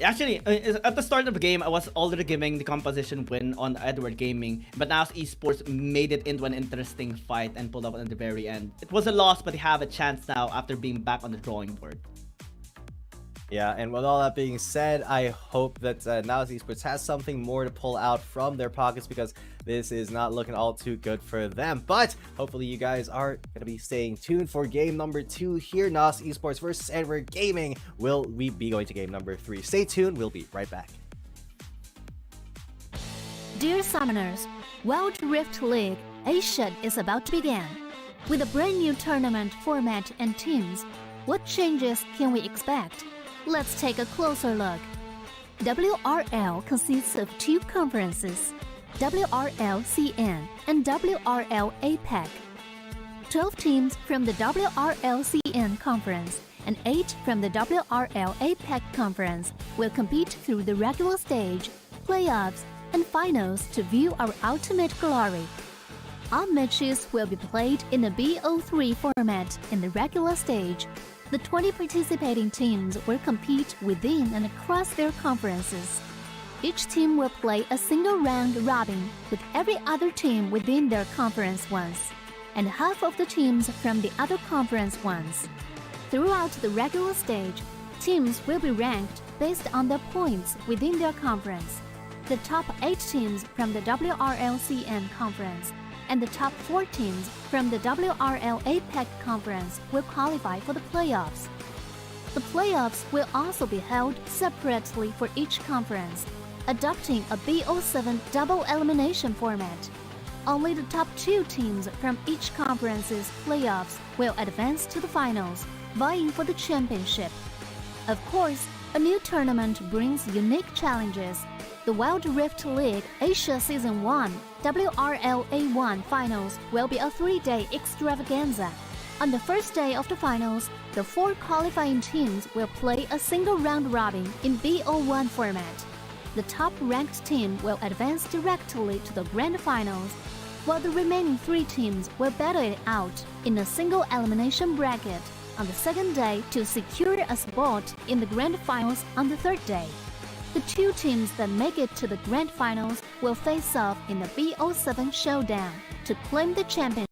[SPEAKER 15] Actually, at the start of the game, I was already giving the composition win on Edward Gaming, but NAOS Esports made it into an interesting fight and pulled up at the very end. It was a loss, but they have a chance now after being back on the drawing board.
[SPEAKER 18] Yeah, and with all that being said, I hope that NAOS Esports has something more to pull out from their pockets, because this is not looking all too good for them. But hopefully you guys are going to be staying tuned for game number 2 here. NAOS Esports versus Edward Gaming. Will we be going to game number 3? Stay tuned. We'll be right back.
[SPEAKER 6] Dear Summoners, Wild Rift League Asia is about to begin. With a brand new tournament format and teams, what changes can we expect? Let's take a closer look. WRL consists of 2 conferences, WRL CN and WRL APEC. 12 teams from the WRL CN conference and 8 from the WRL APEC conference will compete through the regular stage, playoffs, and finals to view our ultimate glory. All matches will be played in the BO3 format in the regular stage. The 20 participating teams will compete within and across their conferences. Each team will play a single round robin with every other team within their conference once, and half of the teams from the other conference once. Throughout the regular stage, teams will be ranked based on their points within their conference. The top 8 teams from the WRL-CN conference and the top 4 teams from the WRL APEC conference will qualify for the playoffs. The playoffs will also be held separately for each conference, adopting a BO7 double elimination format. Only the top 2 teams from each conference's playoffs will advance to the finals, vying for the championship. Of course, a new tournament brings unique challenges. The Wild Rift League Asia Season 1 WRL A1 Finals will be a 3-day extravaganza. On the first day of the finals, the 4 qualifying teams will play a single round robin in BO1 format. The top-ranked team will advance directly to the grand finals, while the remaining 3 teams will battle it out in a single elimination bracket on the second day to secure a spot in the grand finals on the third day. The 2 teams that make it to the grand finals will face off in the BO7 showdown to claim the championship.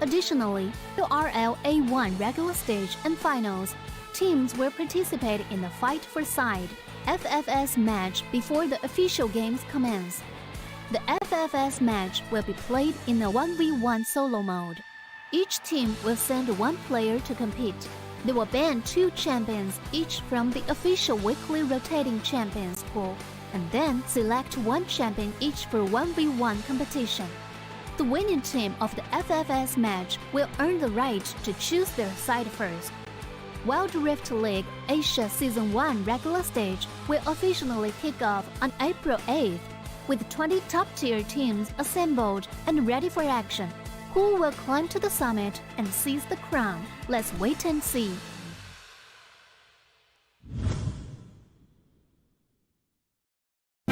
[SPEAKER 6] Additionally, the WRL A1 regular stage and finals, teams will participate in the Fight for Side FFS match before the official games commence. The FFS match will be played in a 1v1 solo mode. Each team will send 1 player to compete. They will ban 2 champions each from the official weekly rotating champions pool, and then select 1 champion each for 1v1 competition. The winning team of the FFS match will earn the right to choose their side first. Wild Rift League Asia Season 1 regular stage will officially kick off on April 8th, with 20 top-tier teams assembled and ready for action. Who will climb to the summit and seize the crown? Let's wait and see.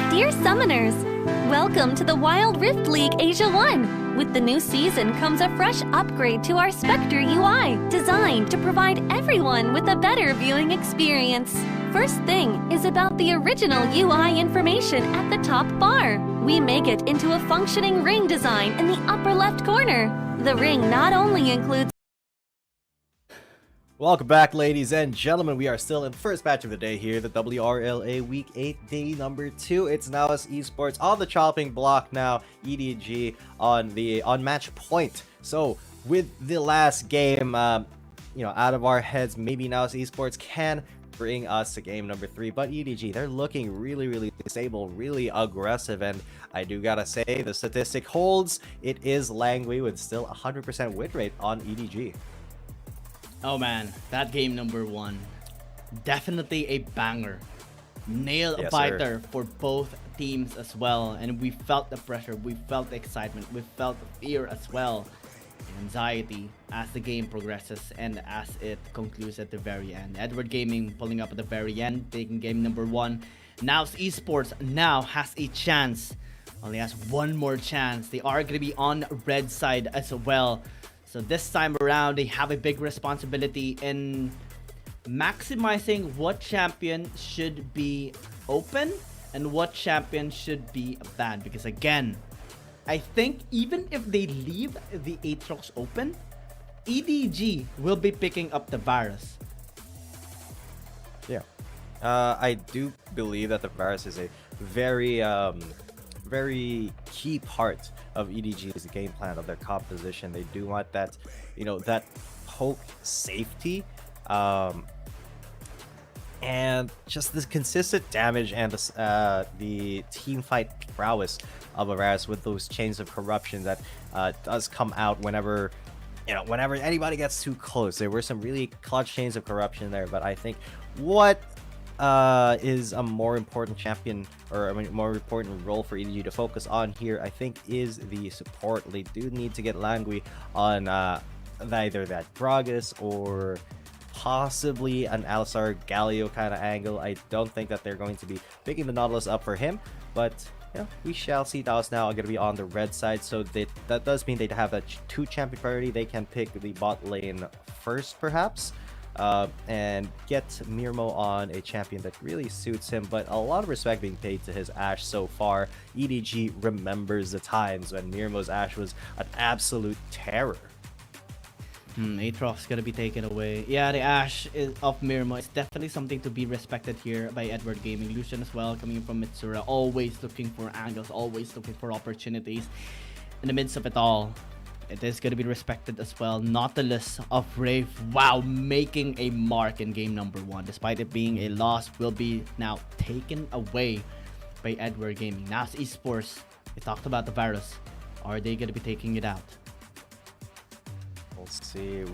[SPEAKER 7] Dear Summoners, welcome to the Wild Rift League Asia 1! With the new season comes a fresh upgrade to our Spectre UI, designed to provide everyone with a better viewing experience. First thing is about the original UI information at the top bar. We make it into a functioning ring design in the upper left corner. The ring not only includes
[SPEAKER 18] Welcome back, ladies and gentlemen. We are still in the first match of the day here, the WRLA Week 8 day number 2. It's Nova Esports on the chopping block now. EDG on match point. So with the last game, out of our heads, maybe Nova Esports can bring us to game number 3. But EDG, they're looking really, really stable, really aggressive, and I do gotta say the statistic holds. It is Langwei with still 100% win rate on EDG.
[SPEAKER 15] Oh man, that game number 1, definitely a banger. Nail biter for both teams as well, and we felt the pressure, we felt the excitement, we felt the fear as well, anxiety as the game progresses and as it concludes at the very end. Edward Gaming pulling up at the very end, taking game number 1. Nova Esports now has a chance, only has 1 more chance. They are going to be on red side as well. So this time around, they have a big responsibility in maximizing what champion should be open and what champion should be banned. Because again, I think even if they leave the Aatrox open, EDG will be picking up the virus.
[SPEAKER 18] Yeah. I do believe that the virus is a very key part of EDG's game plan, of their composition. They do want that, that poke safety, and just this consistent damage and the team fight prowess of a virus with those chains of corruption that does come out whenever anybody gets too close. There were some really clutch chains of corruption there, but I think what is a more important champion, or more important role for EDG to focus on here, I think, is the support. They do need to get Langwei on either that Gragas or possibly an Alistar Galio kind of angle. I don't think that they're going to be picking the Nautilus up for him, but
[SPEAKER 14] we shall see. Naos now are going to be on the red side, so that does mean they have a 2 champion priority. They can pick the bot lane first, perhaps, and get Mirmo on a champion that really suits him. But a lot of respect being paid to his Ashe so far. EDG remembers the times when Mirmo's Ashe was an absolute terror.
[SPEAKER 15] Aatrox's gonna be taken away. Yeah, the Ashe of Mirmo is definitely something to be respected here by Edward Gaming. Lucian as well, coming in from Mitsura, always looking for angles, always looking for opportunities. In the midst of it all, it is gonna be respected as well. Nautilus of Wraith, wow, making a mark in game number 1. Despite it being a loss, will be now taken away by Edward Gaming. NAOS Esports, we talked about the virus. Are they gonna be taking it out?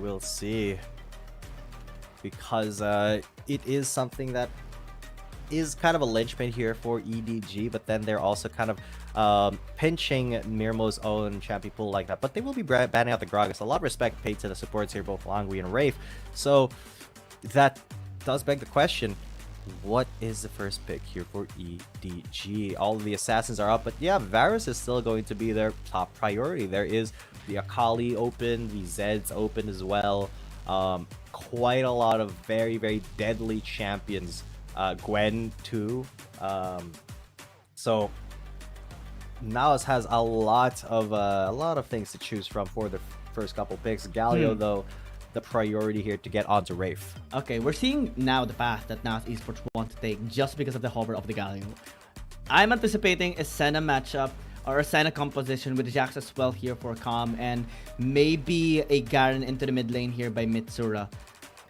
[SPEAKER 14] We'll see. Because it is something that is kind of a linchpin here for EDG, but then they're also kind of pinching Mirmo's own champion pool like that. But they will be banning out the Gragas. A lot of respect paid to the supports here, both Langui and Wraith. So that does beg the question, what is the first pick here for EDG? All of the assassins are up, but yeah, Varus is still going to be their top priority. There is the Akali open, the Zeds open as well. Quite a lot of very, very deadly champions. Gwen too. So Naos has a lot of things to choose from for the first couple picks. Galio though, the priority here to get onto Wraith.
[SPEAKER 15] Okay, we're seeing now the path that NAOS Esports want to take just because of the hover of the Galio. I'm anticipating a Senna matchup or a Senna composition with Jax as well here for Calm, and maybe a Garen into the mid lane here by Mitsura.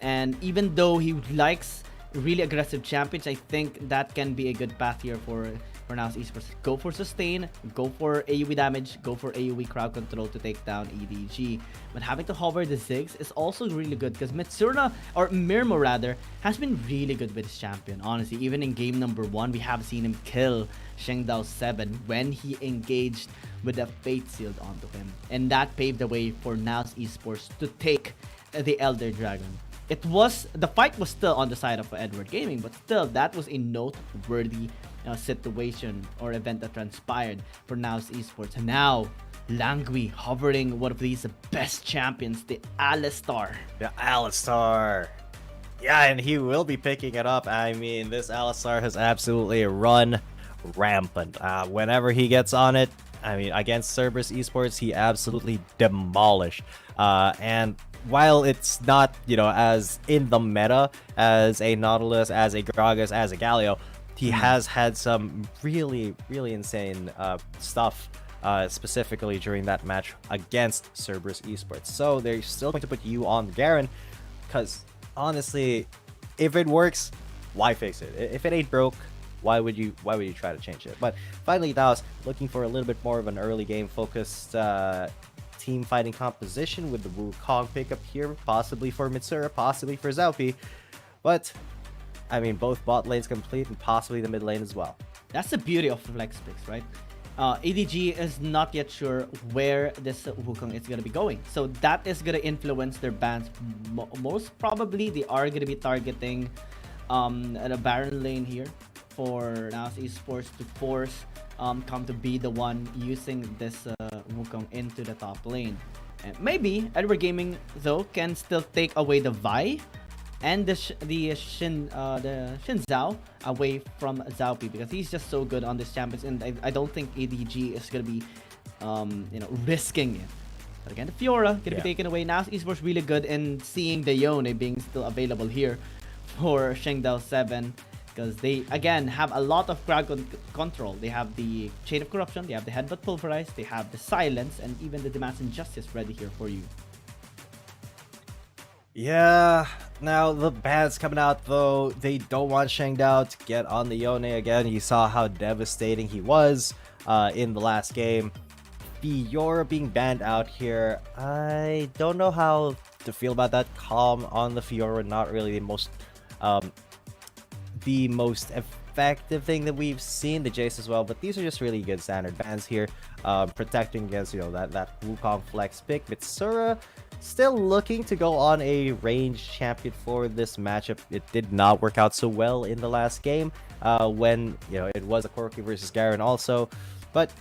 [SPEAKER 15] And even though he likes really aggressive champions, I think that can be a good path here for NAOS Esports. Go for sustain, go for AoE damage, go for AoE crowd control to take down EDG. But having to hover the Ziggs is also really good because Mitsura, or Mirmo rather, has been really good with his champion. Honestly, even in game number 1, we have seen him kill Shengdao 7 when he engaged with a Fate Shield onto him. And that paved the way for NAOS Esports to take the Elder Dragon. The fight was still on the side of Edward Gaming, but still, that was a noteworthy situation or event that transpired for NAOS Esports. And now, Langui hovering one of these best champions, the Alistar.
[SPEAKER 14] The Alistar. Yeah, and he will be picking it up. I mean, this Alistar has absolutely run rampant. Whenever he gets on it, I mean, against Cerberus Esports, he absolutely demolished. And while it's not, as in the meta as a Nautilus, as a Gragas, as a Galio, he has had some really, really insane stuff, specifically during that match against Cerberus Esports. So they're still going to put you on Garen, because honestly, if it works, why fix it? If it ain't broke, why would you try to change it? But finally, Naos looking for a little bit more of an early game focused team fighting composition with the Wukong pickup here, possibly for Mitsura, possibly for Zaupi. But I mean, both bot lanes complete and possibly the mid lane as well.
[SPEAKER 15] That's the beauty of flex picks, right? EDG is not yet sure where this Wukong is going to be going. So that is going to influence their bans. Most probably, they are going to be targeting a Baron lane here for NAOS Esports to force Calm to be the one using this Wukong into the top lane. And maybe Edward Gaming, though, can still take away the Vi and the Xin Zhao away from Zaupi, because he's just so good on this champions, and I don't think EDG is gonna be risking it. But again, the Fiora gonna be taken away. Now Esports really good in seeing the Yone being still available here for Shengdao 7, because they again have a lot of crowd control. They have the Chain of Corruption, they have the Headbutt Pulverize, they have the Silence, and even the Demands Injustice ready here for you.
[SPEAKER 14] Yeah, now the bans coming out though. They don't want Shengdao to get on the Yone again. You saw how devastating he was in the last game. Fiora being banned out here. I don't know how to feel about that. Calm on the Fiora, not really the most effective thing that we've seen. The Jace as well, but these are just really good standard bans here, protecting against that Wukong flex pick. Mitsura
[SPEAKER 18] still looking to go on a range champion for this matchup. It did not work out so well in the last game when, it was a Corki versus Garen also. But,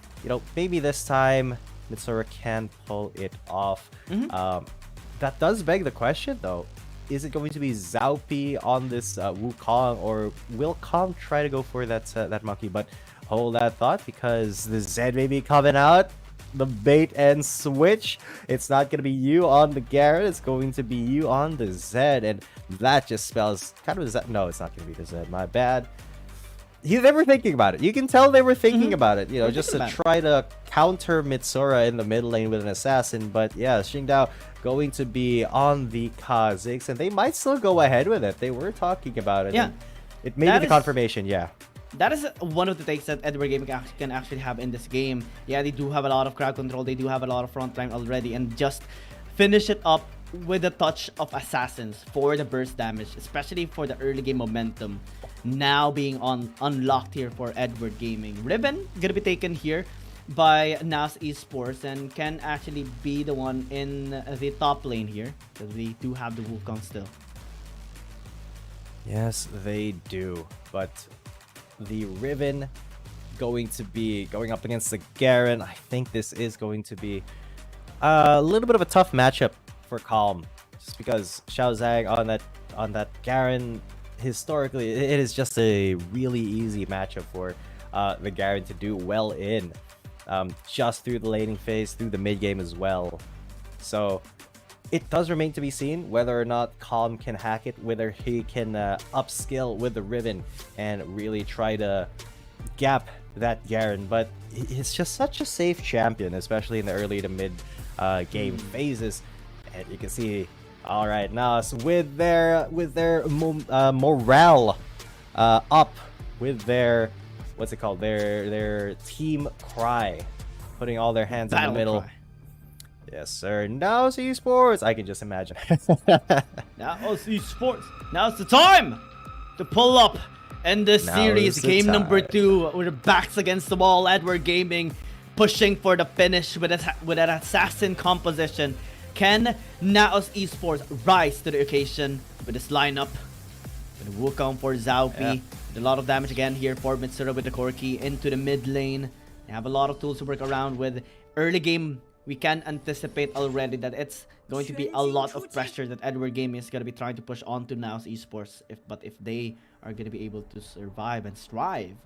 [SPEAKER 18] maybe this time Mitsura can pull it off. That does beg the question, though. Is it going to be Zaupi on this Wukong, or will Kong try to go for that monkey? But hold that thought, because the Zed may be coming out. The bait and switch. It's not going to be you on the Garen. It's going to be you on the Zed. And that just spells kind of Zed. No, it's not going to be the Zed. My bad. They were thinking about it. You can tell they were thinking about it. Just to try to counter Mitsura in the mid lane with an assassin. But yeah, Xingdao going to be on the Kha'Zix. And they might still go ahead with it. They were talking about it.
[SPEAKER 15] Yeah.
[SPEAKER 18] It may be the confirmation, yeah.
[SPEAKER 15] That is one of the takes that Edward Gaming can actually have in this game. Yeah, they do have a lot of crowd control. They do have a lot of front line already. And just finish it up with a touch of Assassins for the burst damage, especially for the early game momentum. Now being unlocked here for Edward Gaming. Ribbon gonna be taken here by NAOS Esports and can actually be the one in the top lane here, because we do have the Wukong still.
[SPEAKER 18] Yes, they do. But the Riven going to be going up against the Garen. I think this is going to be a little bit of a tough matchup for Calm, just because Xiao Zhang on that Garen, historically it is just a really easy matchup for the Garen to do well in, just through the laning phase, through the mid game as well. So it does remain to be seen whether or not Calm can hack it, whether he can upskill with the Riven and really try to gap that Garen. But he's just such a safe champion, especially in the early to mid game phases. And you can see, all right, now with their morale up, with their what's it called, their team cry, putting all their hands in the middle. Cry. Yes, sir. NAOS Esports. I can just imagine.
[SPEAKER 15] NAOS Esports. Now's the time to pull up in this series. Game number 2. With their backs against the wall. Edward Gaming pushing for the finish with an assassin composition. Can NAOS Esports rise to the occasion with this lineup? With Wukong for Zaupi. Yeah. With a lot of damage again here for Mitsura with the Corki into the mid lane. They have a lot of tools to work around with. Early game, we can anticipate already that it's going to be a lot of pressure that Edward Gaming is going to be trying to push onto NAOS Esports. But if they are going to be able to survive and strive,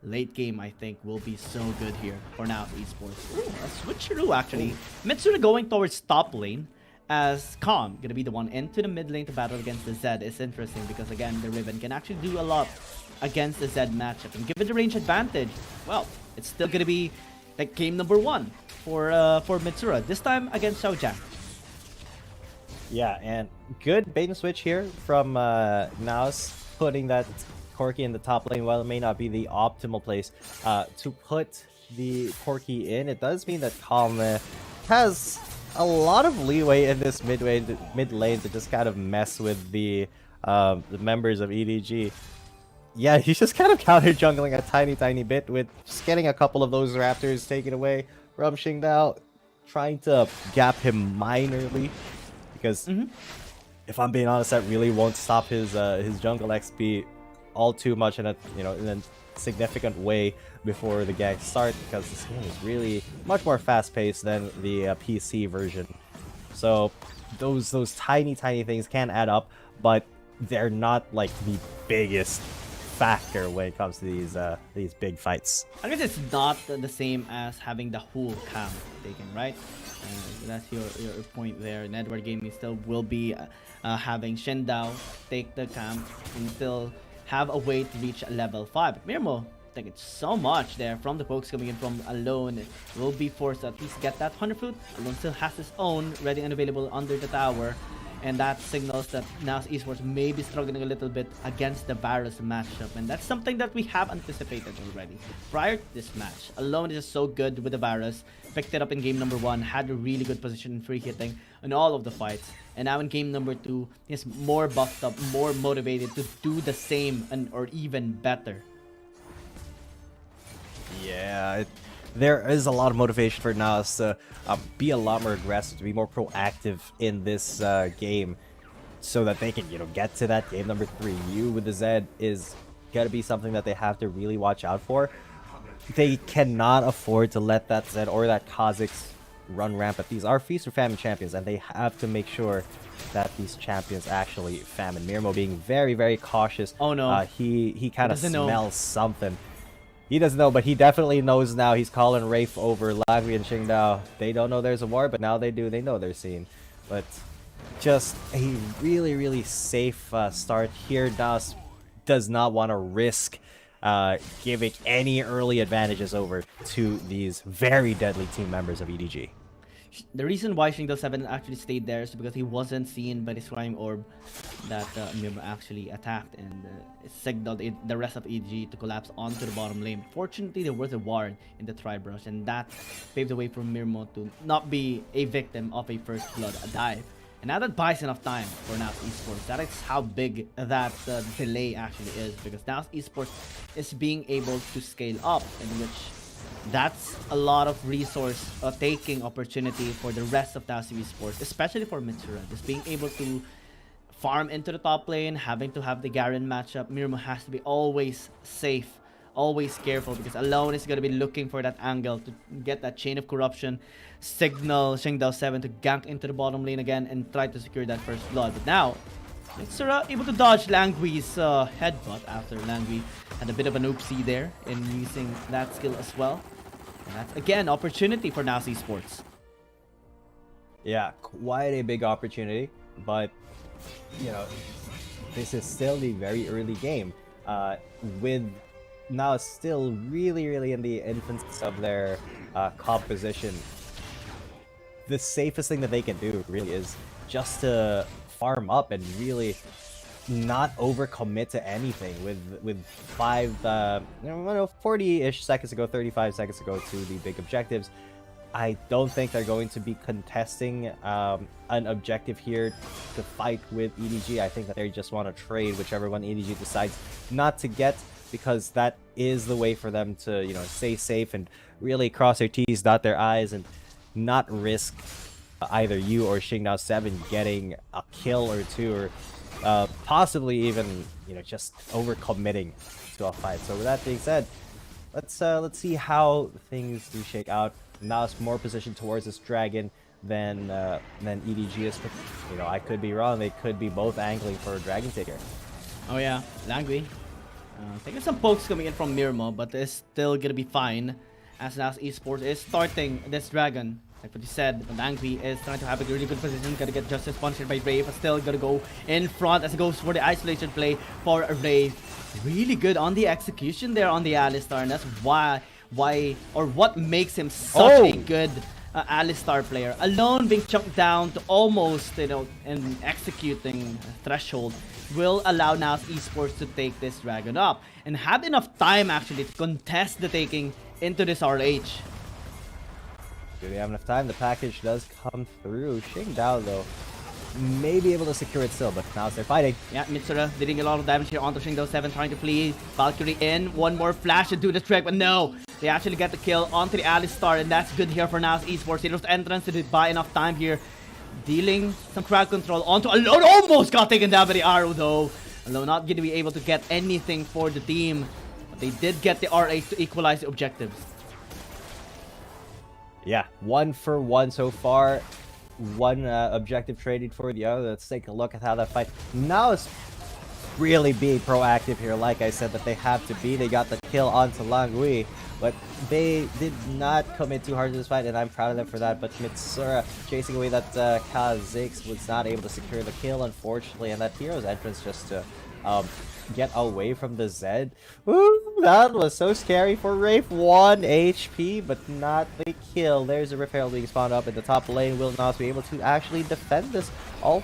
[SPEAKER 15] late game I think will be so good here for NAOS Esports. Ooh, a switcheroo actually. Mitsura going towards top lane, as Calm going to be the one into the mid lane to battle against the Zed. Is interesting because again the Riven can actually do a lot against the Zed matchup, and given the range advantage, well, it's still going to be like game number 1 for Mitsura, this time against Xiao Zhang.
[SPEAKER 18] Yeah, and good bait and switch here from NAOS, putting that Corki in the top lane. While it may not be the optimal place to put the Corki in, it does mean that Calm has a lot of leeway in this mid lane to just kind of mess with the members of EDG. Yeah, he's just kind of counter jungling a tiny bit with just getting a couple of those raptors taken away from Xingdao, trying to gap him minorly, because if I'm being honest, that really won't stop his jungle XP all too much in a significant way before the ganks start, because this game is really much more fast paced than the PC version. So those tiny things can add up, but they're not like the biggest factor when it comes to these big fights.
[SPEAKER 15] I guess it's not the same as having the whole camp taken, right? That's your point there. And Edward Gaming still will be having Xingdao take the camp and still have a way to reach level 5. Mirmo, I think it's so much there from the pokes coming in from Alone. Will be forced to at least get that 100 Flute. Alone still has his own ready and available under the tower. And that signals that NAOS Esports may be struggling a little bit against the Varus matchup. And that's something that we have anticipated already. Prior to this match, Alone is just so good with the Varus. Picked it up in game number 1, had a really good position in free hitting in all of the fights. And now in game number 2, he's more buffed up, more motivated to do the same or even better.
[SPEAKER 18] Yeah, there is a lot of motivation for NAOS to be a lot more aggressive, to be more proactive in this game, so that they can, get to that game number 3. You with the Z is gonna be something that they have to really watch out for. They cannot afford to let that Z or that Kha'Zix run rampant. These are Feast or Famine champions, and they have to make sure that these champions actually famine. Mirmo being very, very cautious.
[SPEAKER 15] Oh no.
[SPEAKER 18] He kind of
[SPEAKER 15] Doesn't know.
[SPEAKER 18] smells something. He doesn't know, but he definitely knows now. He's calling Rafe over. Langui and Qingdao, they don't know there's a war, but now they do. They know they're seen. But just a really, really safe start here. NAOS does not want to risk giving any early advantages over to these very deadly team members of EDG.
[SPEAKER 15] The reason why Qingdao 7 actually stayed there is because he wasn't seen by the Scrying Orb that Mirmo actually attacked, and signaled the rest of EDG to collapse onto the bottom lane. Fortunately, there was a ward in the Tri-Brush, and that paved the way for Mirmo to not be a victim of a first blood dive. And now that buys enough time for NAOS Esports. That is how big that delay actually is, because NAOS Esports is being able to scale up, in which that's a lot of resource taking opportunity for the rest of NAOS Esports, especially for Mitsura. Just being able to farm into the top lane, having to have the Garen matchup. Mirmo has to be always safe, always careful, because alone is going to be looking for that angle to get that chain of corruption, signal Qingdao 7 to gank into the bottom lane again and try to secure that first blood. But now, Mitsura able to dodge Langui's headbutt after Langui had a bit of an oopsie there in using that skill as well. And that's again opportunity for NAOS Esports.
[SPEAKER 18] Yeah, quite a big opportunity, but this is still the very early game. With NAOS still really, really in the infancy of their composition, the safest thing that they can do really is just to farm up and really not overcommit to anything. With 40-ish seconds to go, 35 seconds to go to the big objectives, I don't think they're going to be contesting an objective here to fight with EDG. I think that they just want to trade whichever one EDG decides not to get, because that is the way for them to stay safe and really cross their T's, dot their I's, and not risk either you or Qingdao 7 getting a kill or two, or possibly even just overcommitting to a fight. So with that being said, let's see how things do shake out. NAOS more positioned towards this dragon than EDG is. I could be wrong. They could be both angling for a dragon taker.
[SPEAKER 15] Oh yeah, Langui. Taking some pokes coming in from Mirmo, but it's still gonna be fine, as NAOS Esports is starting this dragon. Like what you said, Langui is trying to have a really good position, gonna get justice punished by Ray, but still gonna go in front as it goes for the isolation play for Ray. Really good on the execution there on the Alistar, and that's why or what makes him such a good Alistar player. Alone being chunked down to almost, and executing Threshold will allow NAOS Esports to take this dragon up and have enough time actually to contest the taking into this RH.
[SPEAKER 18] Do they have enough time? The package does come through. Qingdao, though, may be able to secure it still, but now they're fighting.
[SPEAKER 15] Yeah, Mitsura dealing a lot of damage here onto Qingdao 7, trying to flee. Valkyrie in, one more flash to do the trick, but no! They actually get the kill onto the Alistar, and that's good here for NAOS Esports. Hero's entrance to buy enough time here. Dealing some crowd control onto Alone. Almost got taken down by the arrow, though. Alone not going to be able to get anything for the team, but they did get the RH to equalize the objectives.
[SPEAKER 18] Yeah, 1 for 1 so far. One objective traded for the other. Let's take a look at how that fight. NAOS really being proactive here, like I said that they have to be. They got the kill onto Langui, but they did not commit too hard to this fight, and I'm proud of them for that. But Mitsura chasing away that Kha'Zix was not able to secure the kill, unfortunately, and that hero's entrance just to get away from the Zed. Ooh, that was so scary for Rafe. 1 HP, but not the kill. There's a Rift Herald being spawned up in the top lane. Will not be able to actually defend this. All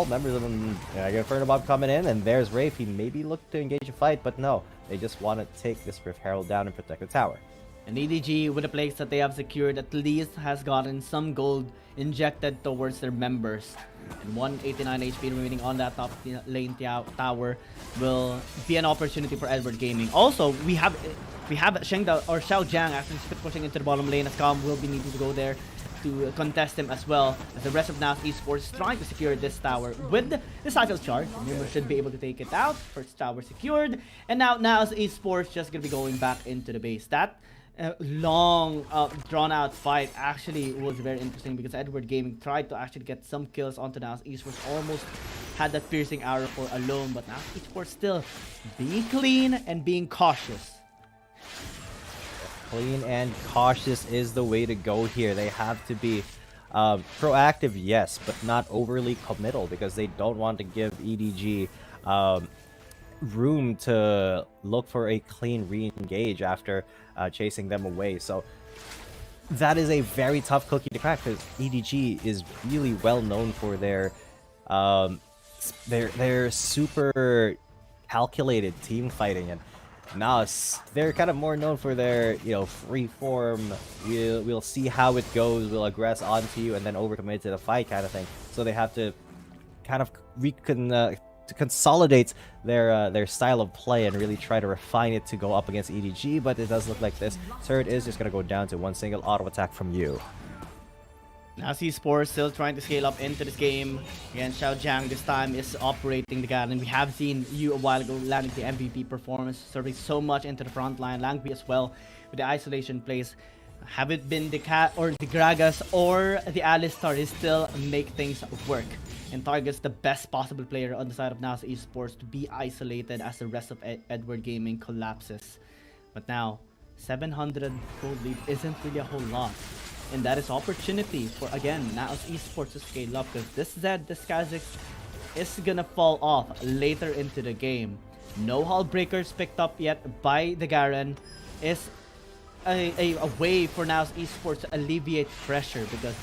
[SPEAKER 18] members of them. Inferno Bomb coming in, and there's Rafe. He maybe looked to engage a fight, but no. They just want to take this Rift Herald down and protect the tower.
[SPEAKER 15] And EDG, with the plays that they have secured, at least has gotten some gold injected towards their members. And 189 HP remaining on that top lane tower will be an opportunity for Edward Gaming. Also, we have Shengda or Xiao Jiang actually pushing into the bottom lane, as Calm will be needing to go there to contest him as well, as the rest of NAOS Esports is trying to secure this tower with the cycle charge. Rumor should be able to take it out. First tower secured, and now NAOS Esports just gonna be going back into the base. That long drawn out fight actually was very interesting, because Edward Gaming tried to actually get some kills onto NAOS Esports, almost had that piercing arrow for alone, but NAOS Esports still being clean and being cautious.
[SPEAKER 18] Clean and cautious is the way to go here. They have to be proactive, yes, but not overly committal, because they don't want to give EDG room to look for a clean re-engage after chasing them away. So that is a very tough cookie to crack, because EDG is really well known for their super calculated team fighting, and NAOS, they're kind of more known for their, free form. We'll see how it goes, we'll aggress onto you and then overcommit to the fight kind of thing. So they have to kind of to consolidate their style of play and really try to refine it to go up against EDG, but it does look like this turret is just going to go down to one single auto attack from you.
[SPEAKER 15] NAOS Esports still trying to scale up into this game. Again, Xiao Jiang this time is operating the gun, and we have seen you a while ago landing the MVP performance, serving so much into the front line. Langby as well with the isolation plays. Have it been the Cat or the Gragas or the Alistar, is still make things work and targets the best possible player on the side of NAOS Esports to be isolated as the rest of Edward Gaming collapses. But now, 700 gold lead isn't really a whole lot. And that is opportunity for, again, NAOS Esports to scale up, because this Zed, this Kha'Zix is gonna fall off later into the game. No hull breakers picked up yet by the Garen is a way for NAOS Esports to alleviate pressure, because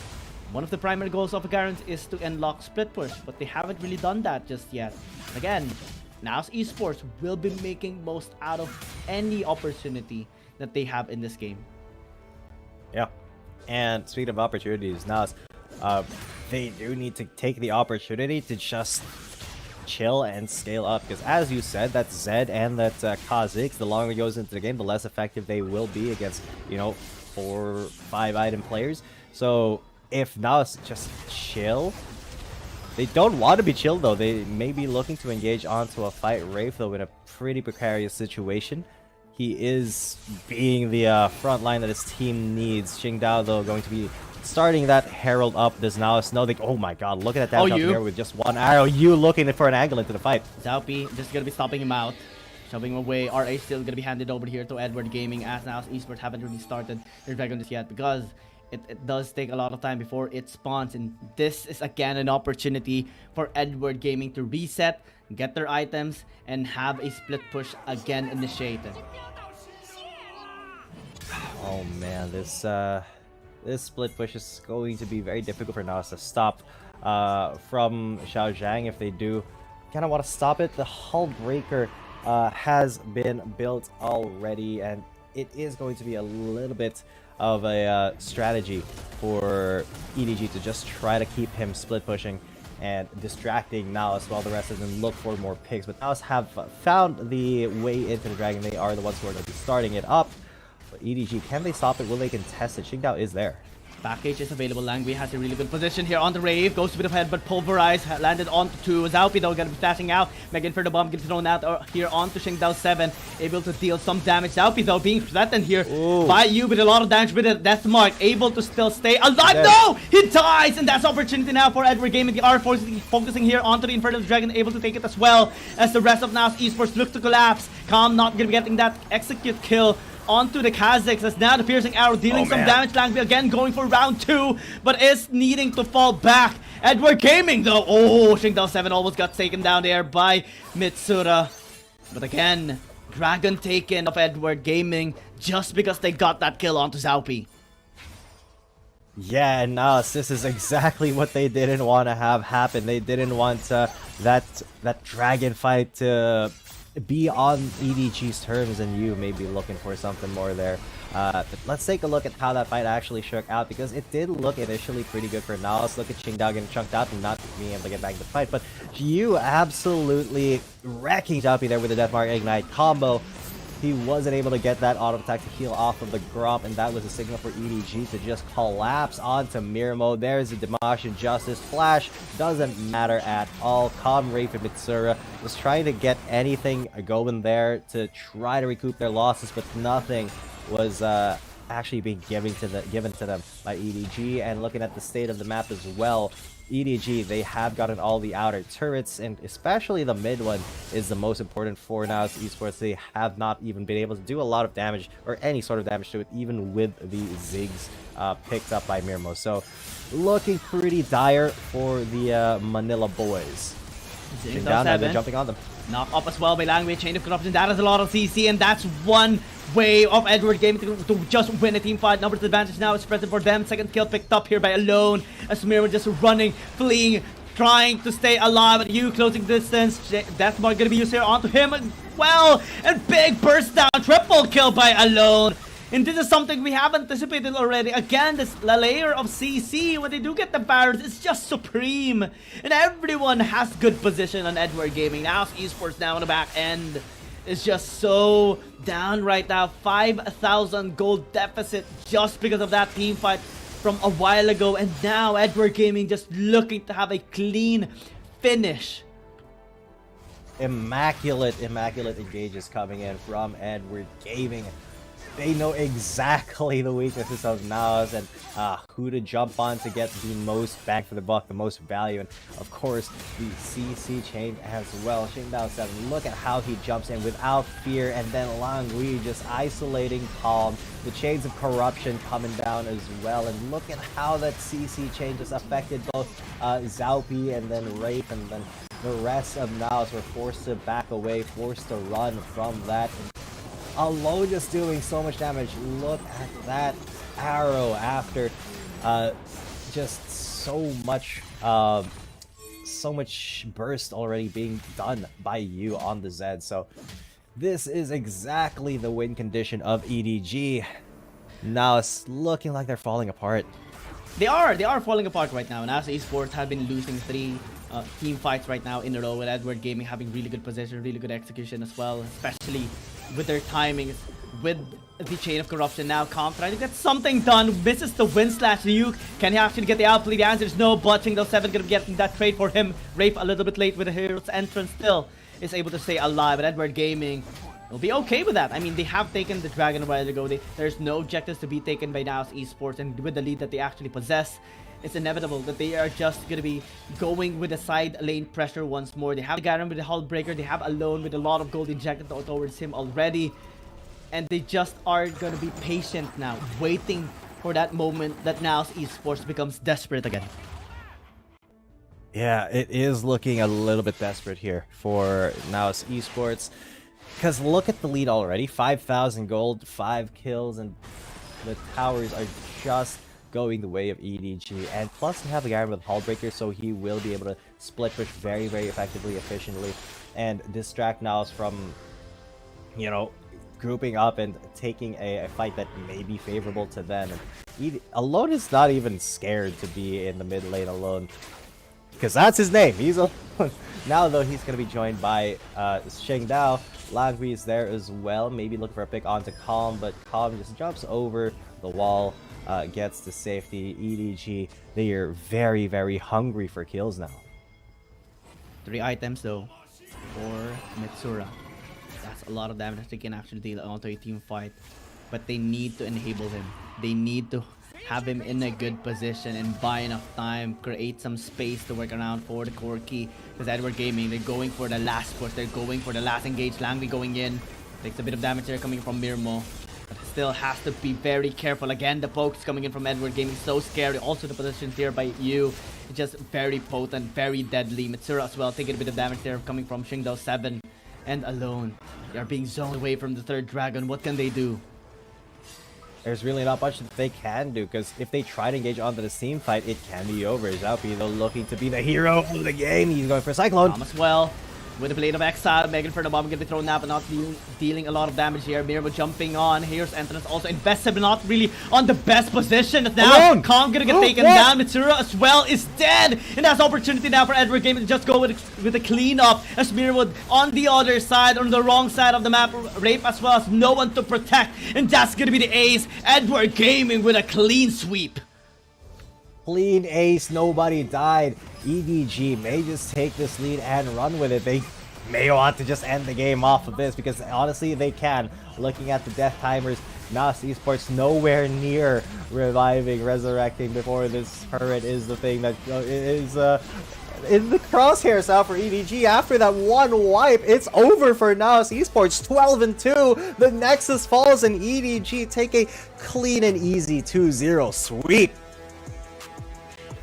[SPEAKER 15] one of the primary goals of Garen is to unlock split push, but they haven't really done that just yet. Again, NAOS Esports will be making most out of any opportunity that they have in this game.
[SPEAKER 18] Yeah. And speaking of opportunities, NAOS, they do need to take the opportunity to just chill and scale up, because as you said, that Zed and that Kha'Zix, the longer it goes into the game, the less effective they will be against, 4 or 5 item players. So if NAOS just chill, they don't want to be chill though. They may be looking to engage onto a fight. Wraith though in a pretty precarious situation. He is being the front line that his team needs. Xingdao, though, going to be starting that Herald up. Does NAOS know they... Oh my god, look at that damage here with just one arrow. You looking for an angle into the fight.
[SPEAKER 15] Zaupi just going to be stopping him out, shoving him away. RA still going to be handed over here to Edward Gaming, as NAOS Esports haven't really started their Dragon just yet, because it does take a lot of time before it spawns. And this is, again, an opportunity for Edward Gaming to reset, get their items, and have a split push again initiated.
[SPEAKER 18] Oh man, this split push is going to be very difficult for NAOS to stop from Xiao Jiang. If they do kind of want to stop it, the hull breaker has been built already, and it is going to be a little bit of a strategy for EDG to just try to keep him split pushing and distracting NAOS while the rest of them look for more picks. But NAOS have found the way into the dragon. They are the ones who are going to be starting it up. But EDG, can they stop it? Will they contest it? Xingdao is there.
[SPEAKER 15] Package is available. Langby has a really good position here on the Rave. Goes to bit of head, but pulverized. Landed onto 2. Zaupi though gonna be flashing out. Megan for the bomb gets thrown out here onto Xingdao 7. Able to deal some damage. Zaupi though being threatened here by you with a lot of damage with a death mark. Able to still stay alive. No! He dies! And that's opportunity now for Edward Gaming. They are focusing here onto the Infernal Dragon. Able to take it as well as the rest of NAOS Esports look to collapse. Calm not gonna be getting that execute kill onto the Kha'Zix, as now the piercing arrow dealing some damage. Langby again going for round 2, but is needing to fall back. Edward Gaming though, Xingdao 7 almost got taken down there by Mitsura. But again, Dragon taken of Edward Gaming just because they got that kill onto Zaupi.
[SPEAKER 18] Yeah, and this is exactly what they didn't want to have happen. They didn't want that dragon fight to be on EDG's terms, and you may be looking for something more there. But let's take a look at how that fight actually shook out, because it did look initially pretty good for NAOS. Look at Qingdao getting chunked out and not being able to get back to the fight, but you absolutely wrecking Jumpy there with the Deathmark Ignite combo. He wasn't able to get that auto attack to heal off of the Gromp, and that was a signal for EDG to just collapse onto Mirmo. There's a Dimash Injustice. Flash doesn't matter at all. Rafe and Mitsura was trying to get anything going there to try to recoup their losses, but nothing was actually being given to them by EDG. And looking at the state of the map as well, EDG, they have gotten all the outer turrets, and especially the mid one is the most important for NAOS Esports. They have not even been able to do a lot of damage, or any sort of damage to it, even with the Ziggs picked up by Mirmo. So looking pretty dire for the Manila boys. Down there, they're jumping on them.
[SPEAKER 15] Knock up as well by Langway, Chain of Corruption. That is a lot of CC, and that's one way of Edward Gaming to just win a team fight. Numbers advantage now is present for them. Second kill picked up here by Alone, as Mirror just running, fleeing, trying to stay alive. And you closing distance. That's not gonna be used here onto him as well. And big burst down, triple kill by Alone. And this is something we have anticipated already. Again, this layer of CC, when they do get the barrels, it's just supreme. And everyone has good position on Edward Gaming. Now Esports now on the back end is just so down right now. 5,000 gold deficit just because of that team fight from a while ago. And now Edward Gaming just looking to have a clean finish.
[SPEAKER 18] Immaculate engages coming in from Edward Gaming. They know exactly the weaknesses of NAOS and who to jump on to get the most bang for the buck, the most value, and of course the CC chain as well. Qingdao 7, look at how he jumps in without fear, and then Langwei just isolating Calm. The chains of corruption coming down as well, and look at how that CC chain just affected both Zaupi and then Rafe, and then the rest of NAOS were forced to back away, forced to run from that. Alone just doing so much damage. Look at that arrow after just so much burst already being done by you on the Zed. So this is exactly the win condition of EDG. Now it's looking like they're falling apart.
[SPEAKER 15] They are falling apart right now, and as Esports have been losing 3 team fights right now in a row, with Edward Gaming having really good position, really good execution as well, especially with their timings, with the Chain of Corruption. Now Calm trying to get something done, misses the win slash nuke. Can he actually get the outplay? The answer is no, but Qingdao 7 gonna get that trade for him. Rafe a little bit late with the hero's entrance, still is able to stay alive, but Edward Gaming will be okay with that. I mean, they have taken the Dragon a while ago. There's no objectives to be taken by NAOS Esports, and with the lead that they actually possess, it's inevitable that they are just going to be going with the side lane pressure once more. They have Garen with the Hull Breaker. They have Alone with a lot of gold injected towards him already. And they just are going to be patient now, waiting for that moment that NAOS Esports becomes desperate again.
[SPEAKER 18] Yeah, it is looking a little bit desperate here for NAOS Esports. Because look at the lead already. 5,000 gold, 5 kills, and the towers are just going the way of EDG. And plus, you have the Garen with Hullbreaker, so he will be able to split push very, very effectively, efficiently, and distract NAOS from, you know, grouping up and taking a fight that may be favorable to them. And Alone is not even scared to be in the mid lane alone, because that's his name. He's Alone. Now, though, he's going to be joined by Qingdao. Langwei is there as well, maybe looking for a pick onto Calm, but Calm just jumps over the wall, gets to safety. EDG, they are very, very hungry for kills now.
[SPEAKER 15] 3 items though for Mitsura. That's a lot of damage they can actually deal onto a team fight, but they need to enable him. They need to have him in a good position and buy enough time, create some space to work around for the core key. Because Edward Gaming, they're going for the last push, they're going for the last engage. Langwei going in, takes a bit of damage there coming from Mirmo, but still has to be very careful. Again, the pokes coming in from Edward Gaming, so scary. Also the positions here by you, just very potent, very deadly. Mitsura as well, taking a bit of damage there coming from Qingdao 7 and Alone. They are being zoned away from the third dragon. What can they do?
[SPEAKER 18] There's really not much that they can do, because if they try to engage onto the team fight, it can be over. Zaupi, though, looking to be the hero of the game. He's going for Cyclone.
[SPEAKER 15] As well. with the Blade of Exile. Megan for the bomb gonna be thrown out, but not dealing a lot of damage here. Mirabo jumping on. Here's Entrance also invested, but not really on the best position. Now, Kong gonna get taken down. Mitsuru as well is dead. And that's opportunity now for Edward Gaming to just go with a cleanup. As Mirabo on the other side, on the wrong side of the map. Rape as well as no one to protect. And that's gonna be the ace. Edward Gaming with a clean sweep.
[SPEAKER 18] Clean ace, nobody died. EDG may just take this lead and run with it. They may want to just end the game off of this because honestly they can. Looking at the death timers, NAOS Esports nowhere near reviving, resurrecting before this turret is the thing that is in the crosshairs now for EDG. After that one wipe, it's over for NAOS Esports. 12-2. The Nexus falls and EDG take a clean and easy 2-0 sweep.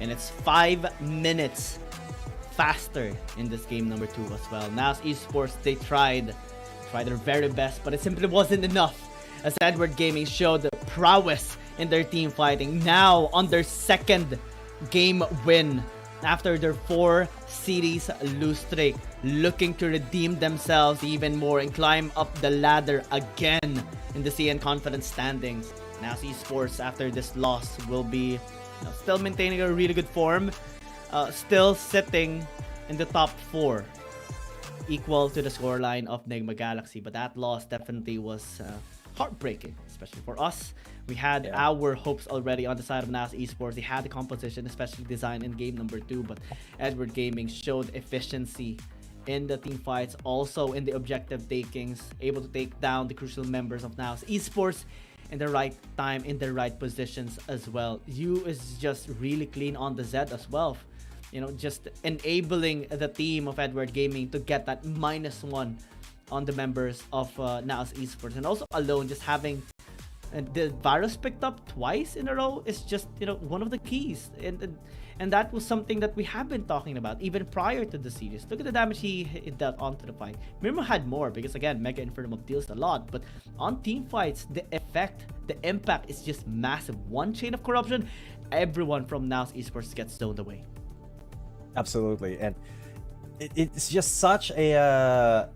[SPEAKER 15] And it's 5 minutes faster in this game number 2 as well. NAOS Esports, they tried their very best, but it simply wasn't enough. As Edward Gaming showed the prowess in their team fighting. Now on their second game win after their 4 series lose streak, looking to redeem themselves even more and climb up the ladder again in the CN Confidence standings. NAOS Esports after this loss will be still maintaining a really good form, still sitting in the top 4, equal to the scoreline of Nigma Galaxy. But that loss definitely was heartbreaking, especially for us. We had our hopes already on the side of NAOS Esports. They had the composition, especially design in game number 2, but Edward Gaming showed efficiency in the team fights, also in the objective takings, able to take down the crucial members of NAOS Esports in the right time, in the right positions as well. You is just really clean on the Z as well. You know, just enabling the team of Edward Gaming to get that -1 on the members of NAOS Esports. And also alone, just having the virus picked up twice in a row is just, you know, one of the keys. And that was something that we have been talking about even prior to the series. Look at the damage he dealt onto the fight. Mirmo had more because again, Mega Inferno deals a lot, but on team fights, the effect, the impact is just massive. One chain of corruption, everyone from NAOS Esports gets stoned away.
[SPEAKER 18] Absolutely, and it's just such a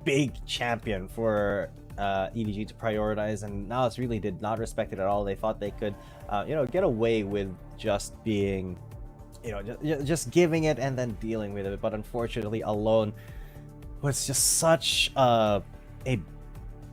[SPEAKER 18] big champion for EDG to prioritize, and NAOS really did not respect it at all. They thought they could, you know, get away with just being, you know, just giving it and then dealing with it. But unfortunately, alone was just such a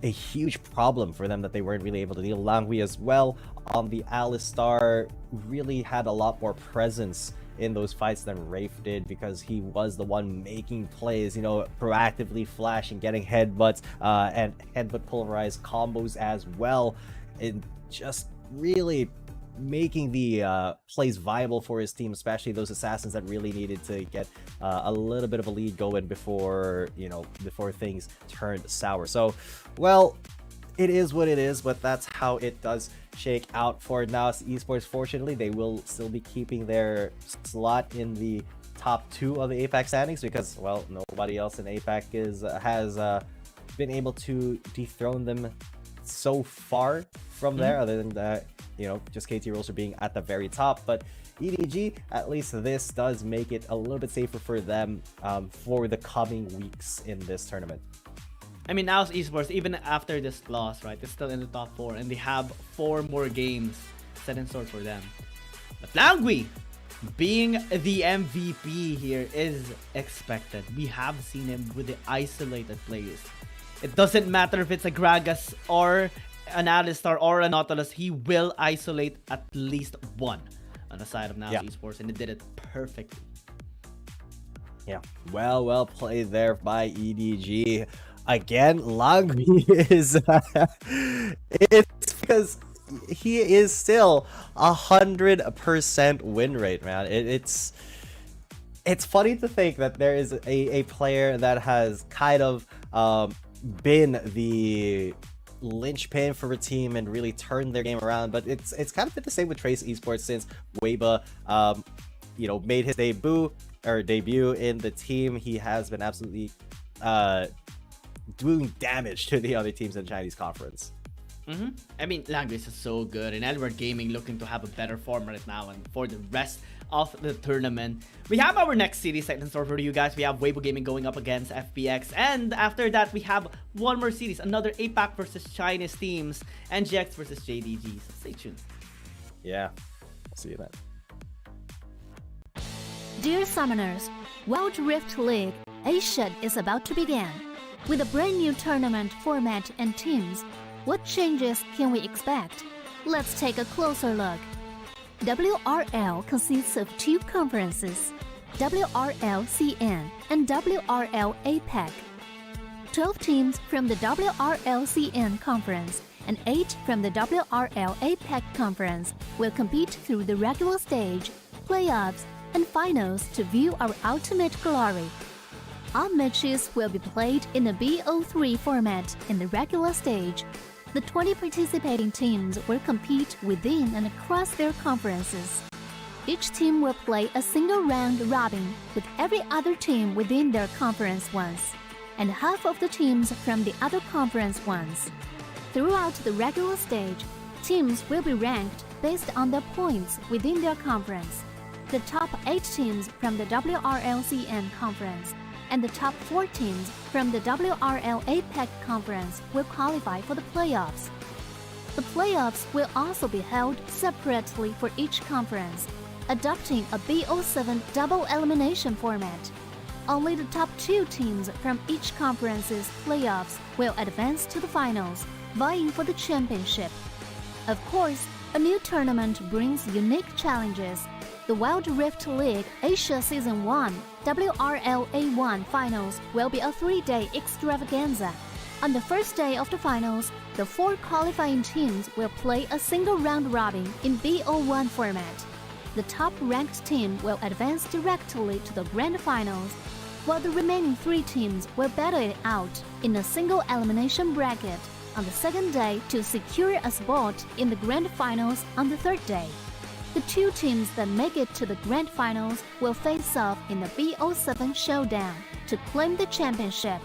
[SPEAKER 18] huge problem for them that they weren't really able to deal. Langui as well on the Alistar really had a lot more presence in those fights than Rafe did because he was the one making plays, you know, proactively flashing, getting headbutts and headbutt pulverized combos as well, and just really making the plays viable for his team, especially those assassins that really needed to get a little bit of a lead going before, you know, before things turned sour. So, well, it is what it is, but that's how it does shake out for NAOS Esports. Fortunately, they will still be keeping their slot in the top 2 of the APAC standings because, well, nobody else in APAC has been able to dethrone them so far from there, other than that, you know, just KT Rolls are being at the very top. But EDG, at least this does make it a little bit safer for them for the coming weeks in this tournament.
[SPEAKER 15] I mean, NAOS Esports, even after this loss, right, it's still in the top 4, and they have 4 more games set in store for them. But Langui, being the MVP here, is expected. We have seen him with the isolated plays. It doesn't matter if it's a Gragas or an Alistar or a Nautilus, he will isolate at least one on the side of NAOS Esports, and he did it perfectly.
[SPEAKER 18] Yeah, well played there by EDG. Again, Langui is it's because he is still 100% win rate, man. It's funny to think that there is a player that has kind of been the linchpin for a team and really turned their game around, but it's kind of been the same with Trace Esports since Weibo you know, made his debut in the team. He has been absolutely doing damage to the other teams in the Chinese conference.
[SPEAKER 15] I mean, language is so good, and Edward Gaming looking to have a better form right now and for the rest of the tournament. We have our next series set in store for you guys. We have Weibo Gaming going up against FPX, and after that we have one more series, another APAC versus Chinese teams, NGX versus JDG. So stay tuned.
[SPEAKER 18] Yeah, see you then.
[SPEAKER 6] Dear Summoners, Wild Rift League Asia is about to begin. With a brand new tournament format and teams, what changes can we expect? Let's take a closer look. WRL consists of two conferences, WRL CN and WRL APAC. 12 teams from the WRL CN conference and 8 from the WRL APAC conference will compete through the regular stage, playoffs, and finals to view our ultimate glory. All matches will be played in the BO3 format in the regular stage. The 20 participating teams will compete within and across their conferences. Each team will play a single round robin with every other team within their conference once, and half of the teams from the other conference once. Throughout the regular stage, teams will be ranked based on their points within their conference. The top 8 teams from the WRLCN conference and the top 4 teams from the WRL APAC conference will qualify for the playoffs. The playoffs will also be held separately for each conference, adopting a BO7 double elimination format. Only the top 2 teams from each conference's playoffs will advance to the finals, vying for the championship. Of course, a new tournament brings unique challenges. The Wild Rift League Asia Season 1 WRL A1 Finals will be a 3-day extravaganza. On the first day of the finals, the 4 qualifying teams will play a single round robin in BO1 format. The top-ranked team will advance directly to the grand finals, while the remaining 3 teams will battle it out in a single elimination bracket on the second day to secure a spot in the grand finals on the third day. The 2 teams that make it to the grand finals will face off in the BO7 showdown to claim the championship.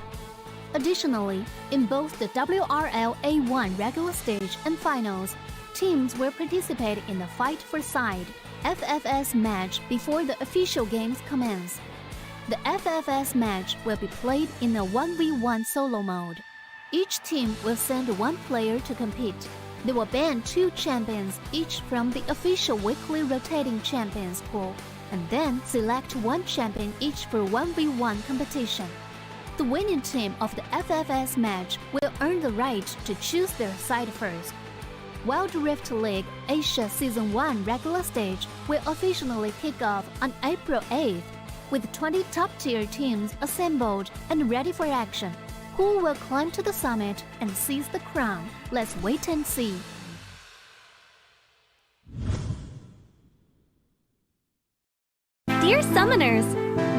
[SPEAKER 6] Additionally, in both the WRL A1 regular stage and finals, teams will participate in the Fight for Side FFS match before the official games commence. The FFS match will be played in a 1v1 solo mode. Each team will send 1 player to compete. They will ban 2 champions each from the official weekly rotating champions pool, and then select 1 champion each for 1v1 competition. The winning team of the FFS match will earn the right to choose their side first. Wild Rift League Asia Season 1 regular stage will officially kick off on April 8th, with 20 top-tier teams assembled and ready for action. Who will climb to the summit and seize the crown? Let's wait and see.
[SPEAKER 7] Dear Summoners,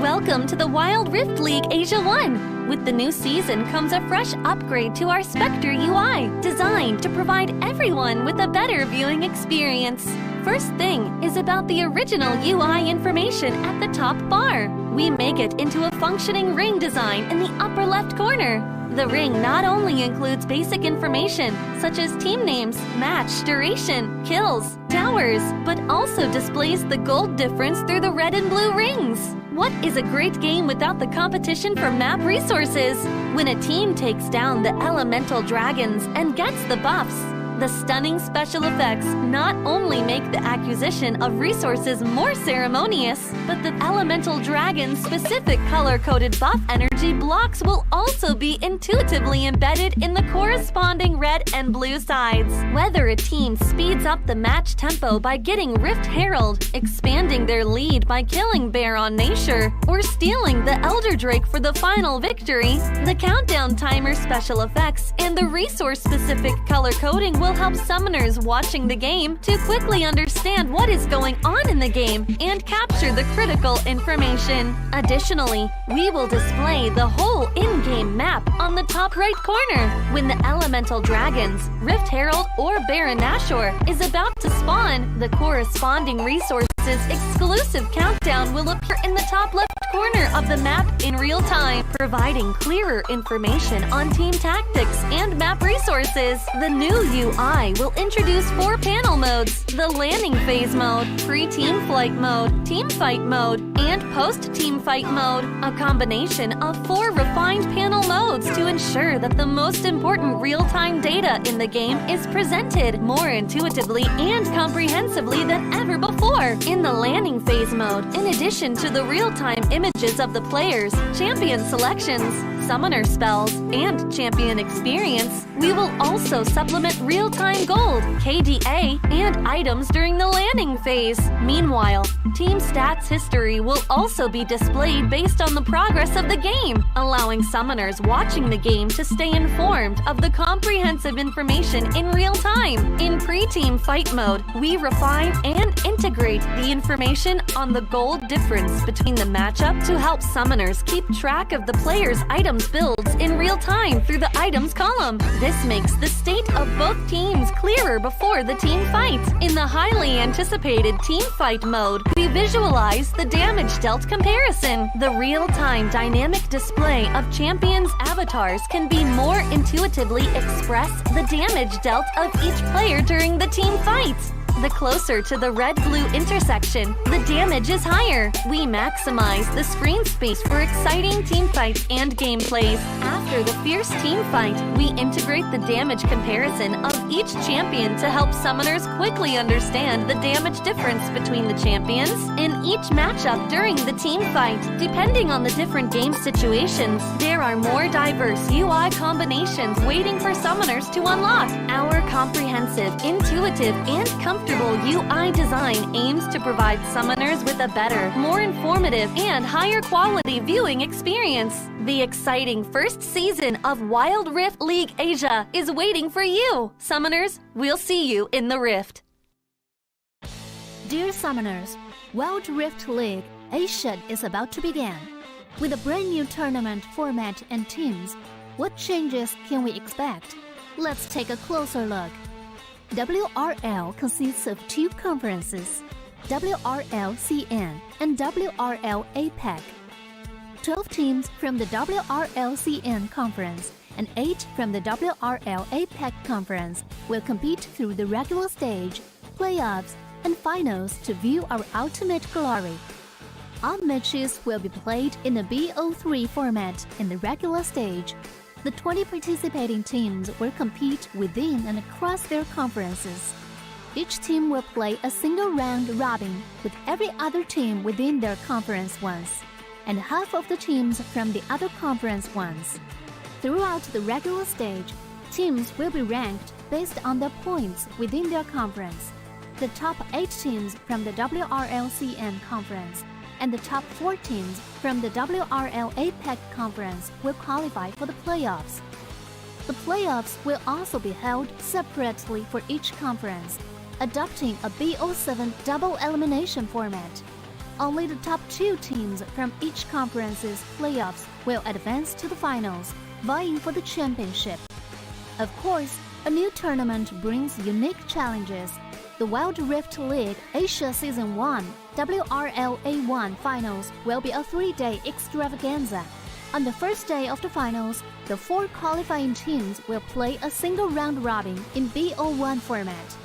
[SPEAKER 7] welcome to the Wild Rift League Asia 1. With the new season comes a fresh upgrade to our Spectre UI, designed to provide everyone with a better viewing experience. First thing is about the original UI information at the top bar. We make it into a functioning ring design in the upper left corner. The ring not only includes basic information such as team names, match duration, kills, towers, but also displays the gold difference through the red and blue rings. What is a great game without the competition for map resources? When a team takes down the elemental dragons and gets the buffs, the stunning special effects not only make the acquisition of resources more ceremonious, but the elemental dragon's specific color-coded buff energy blocks will also be intuitively embedded in the corresponding red and blue sides. Whether a team speeds up the match tempo by getting Rift Herald, expanding their lead by killing Baron Nashor, or stealing the Elder Drake for the final victory, the countdown timer special effects and the resource-specific color coding will help summoners watching the game to quickly understand what is going on in the game and capture the critical information. Additionally, we will display the whole in-game map on the top right corner. When the elemental dragons, Rift Herald, or Baron Nashor is about to spawn, the corresponding resources exclusive countdown will appear in the top left corner of the map in real time, providing clearer information on team tactics and map resources. The new UI will introduce 4 panel modes: the landing phase mode, pre-team flight mode, team fight mode, and post-team fight mode, a combination of 4 refined panel modes to ensure that the most important real-time data in the game is presented more intuitively and comprehensively than ever before. In the landing phase mode, in addition to the real-time images of the players, champion selections, summoner spells, and champion experience, we will also supplement real-time gold, KDA, and items during the landing phase. Meanwhile, team stats history will also be displayed based on the progress of the game, allowing summoners watching the game to stay informed of the comprehensive information in real time. In pre-team fight mode, we refine and integrate the information on the gold difference between the matchup to help summoners keep track of the player's items builds in real time through the items column. This makes the state of both teams clearer before the team fight. In the highly anticipated team fight mode, we visualize the damage dealt comparison. The real-time dynamic display of champions' avatars can be more intuitively express the damage dealt of each player during the team fight. The closer to the red-blue intersection, the damage is higher. We maximize the screen space for exciting team fights and gameplays. After the fierce team fight, we integrate the damage comparison of each champion to help summoners quickly understand the damage difference between the champions in each matchup during the team fight. Depending on the different game situations, there are more diverse UI combinations waiting for summoners to unlock. Our comprehensive, intuitive, and comfortable UI design aims to provide summoners with a better, more informative, and higher quality viewing experience. The exciting first season of Wild Rift League Asia is waiting for you. Summoners, we'll see you in the Rift.
[SPEAKER 6] Dear Summoners, Wild Rift League Asia is about to begin. With a brand new tournament format and teams, what changes can we expect? Let's take a closer look. WRL consists of 2 conferences, WRL CN and WRL APEC. 12 teams from the WRL CN conference and 8 from the WRL APEC conference will compete through the regular stage, playoffs, and finals to view our ultimate glory. All matches will be played in the BO3 format in the regular stage. The 20 participating teams will compete within and across their conferences. Each team will play a single round robin with every other team within their conference once, and half of the teams from the other conference once. Throughout the regular stage, teams will be ranked based on their points within their conference. The top 8 teams from the WRLCN conference and the top 4 teams from the WRL APEC conference will qualify for the playoffs. The playoffs will also be held separately for each conference, adopting a BO7 double elimination format. Only the top 2 teams from each conference's playoffs will advance to the finals, vying for the championship. Of course, a new tournament brings unique challenges. The Wild Rift League Asia Season 1 WRL A1 Finals will be a 3-day extravaganza. On the first day of the finals, the 4 qualifying teams will play a single round robin in BO1 format.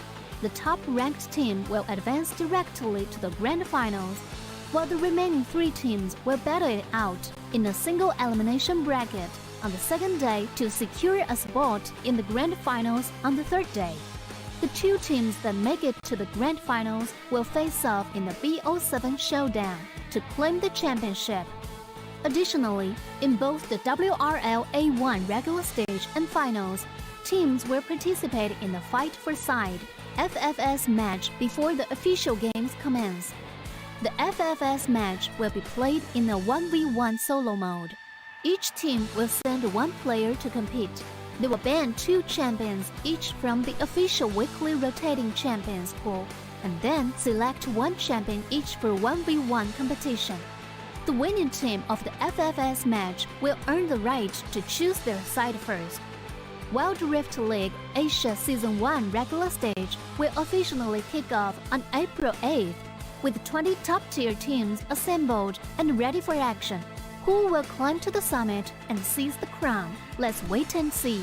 [SPEAKER 6] The top-ranked team will advance directly to the grand finals, while the remaining 3 teams will battle it out in a single elimination bracket on the second day to secure a spot in the grand finals on the third day. The 2 teams that make it to the grand finals will face off in the BO7 showdown to claim the championship. Additionally, in both the WRL A1 regular stage and finals, teams will participate in the Fight for Side FFS match before the official games commence. The FFS match will be played in a 1v1 solo mode. Each team will send 1 player to compete. They will ban 2 champions each from the official weekly rotating champions pool, and then select 1 champion each for 1v1 competition. The winning team of the FFS match will earn the right to choose their side first. Wild Rift League Asia Season 1 regular stage will officially kick off on April 8th. With 20 top-tier teams assembled and ready for action, who will climb to the summit and seize the crown? Let's wait and see.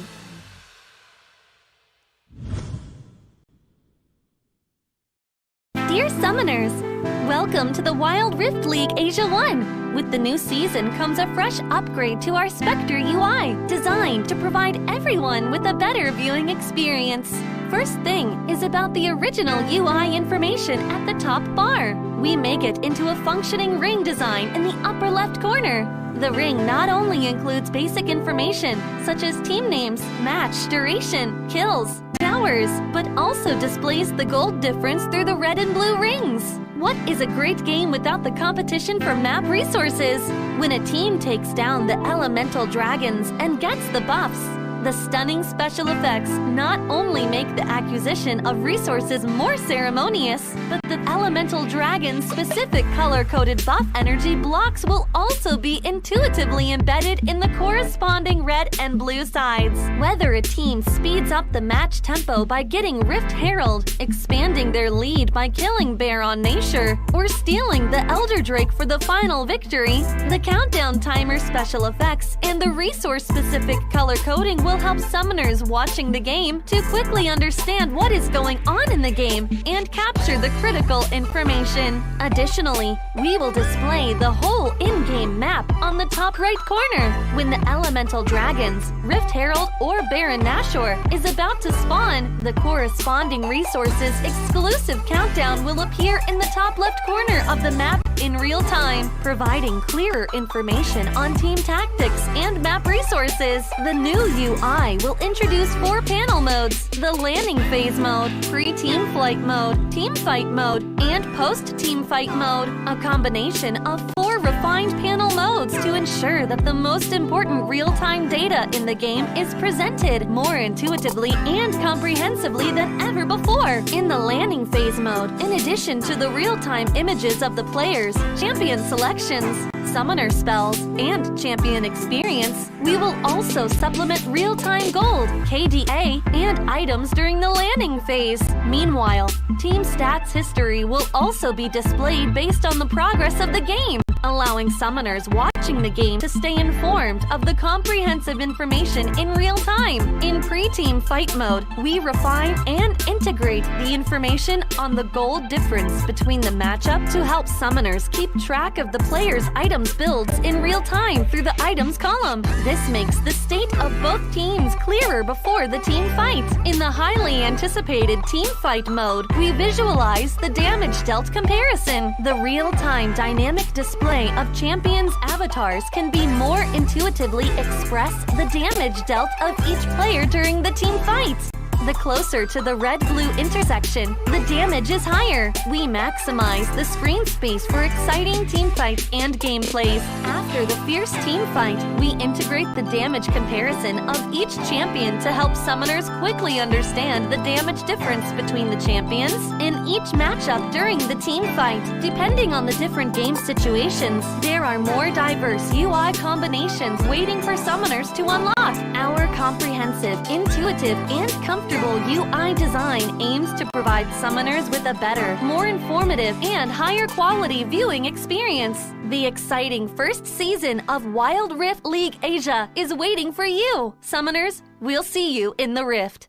[SPEAKER 7] Dear Summoners, welcome to the Wild Rift League Asia 1. With the new season comes a fresh upgrade to our Spectre UI, designed to provide everyone with a better viewing experience. First thing is about the original UI information at the top bar. We make it into a functioning ring design in the upper left corner. The ring not only includes basic information such as team names, match duration, kills, towers, but also displays the gold difference through the red and blue rings. What is a great game without the competition for map resources? When a team takes down the elemental dragons and gets the buffs, the stunning special effects not only make the acquisition of resources more ceremonious, but the elemental dragon's specific color-coded buff energy blocks will also be intuitively embedded in the corresponding red and blue sides. Whether a team speeds up the match tempo by getting Rift Herald, expanding their lead by killing Baron Nashor, or stealing the Elder Drake for the final victory, the countdown timer special effects and the resource-specific color coding will help summoners watching the game to quickly understand what is going on in the game and capture the critical information. Additionally, we will display the whole in-game map on the top right corner. When the elemental dragons, Rift Herald, or Baron Nashor is about to spawn, the corresponding resources exclusive countdown will appear in the top left corner of the map in real time, providing clearer information on team tactics and map resources. The new UI will introduce 4 panel modes: the landing phase mode, pre-team flight mode, team fight mode, and post-team fight mode, a combination of 4 refined panel modes to ensure that the most important real-time data in the game is presented more intuitively and comprehensively than ever before. In the landing phase mode, in addition to the real-time images of the players, champion selections, summoner spells, and champion experience, we will also supplement real-time gold, KDA, and items during the landing phase. Meanwhile, team stats history will also be displayed based on the progress of the game, allowing summoners watching the game to stay informed of the comprehensive information in real time. In pre-team fight mode, we refine and integrate the information on the gold difference between the matchup to help summoners keep track of the player's items builds in real time through the items column. This makes the state of both teams clearer before the team fight. In the highly anticipated team fight mode, we visualize the damage dealt comparison. The real-time dynamic display of champions' avatars can be more intuitively express the damage dealt of each player during the team fight. The closer to the red-blue intersection, the damage is higher. We maximize the screen space for exciting team fights and gameplays. After the fierce team fight, we integrate the damage comparison of each champion to help summoners quickly understand the damage difference between the champions in each matchup during the team fight. Depending on the different game situations, there are more diverse UI combinations waiting for summoners to unlock. Our comprehensive, intuitive, and comfortable UI design aims to provide summoners with a better, more informative, and higher quality viewing experience. The exciting first season of Wild Rift League Asia is waiting for you. Summoners, we'll see you in the Rift.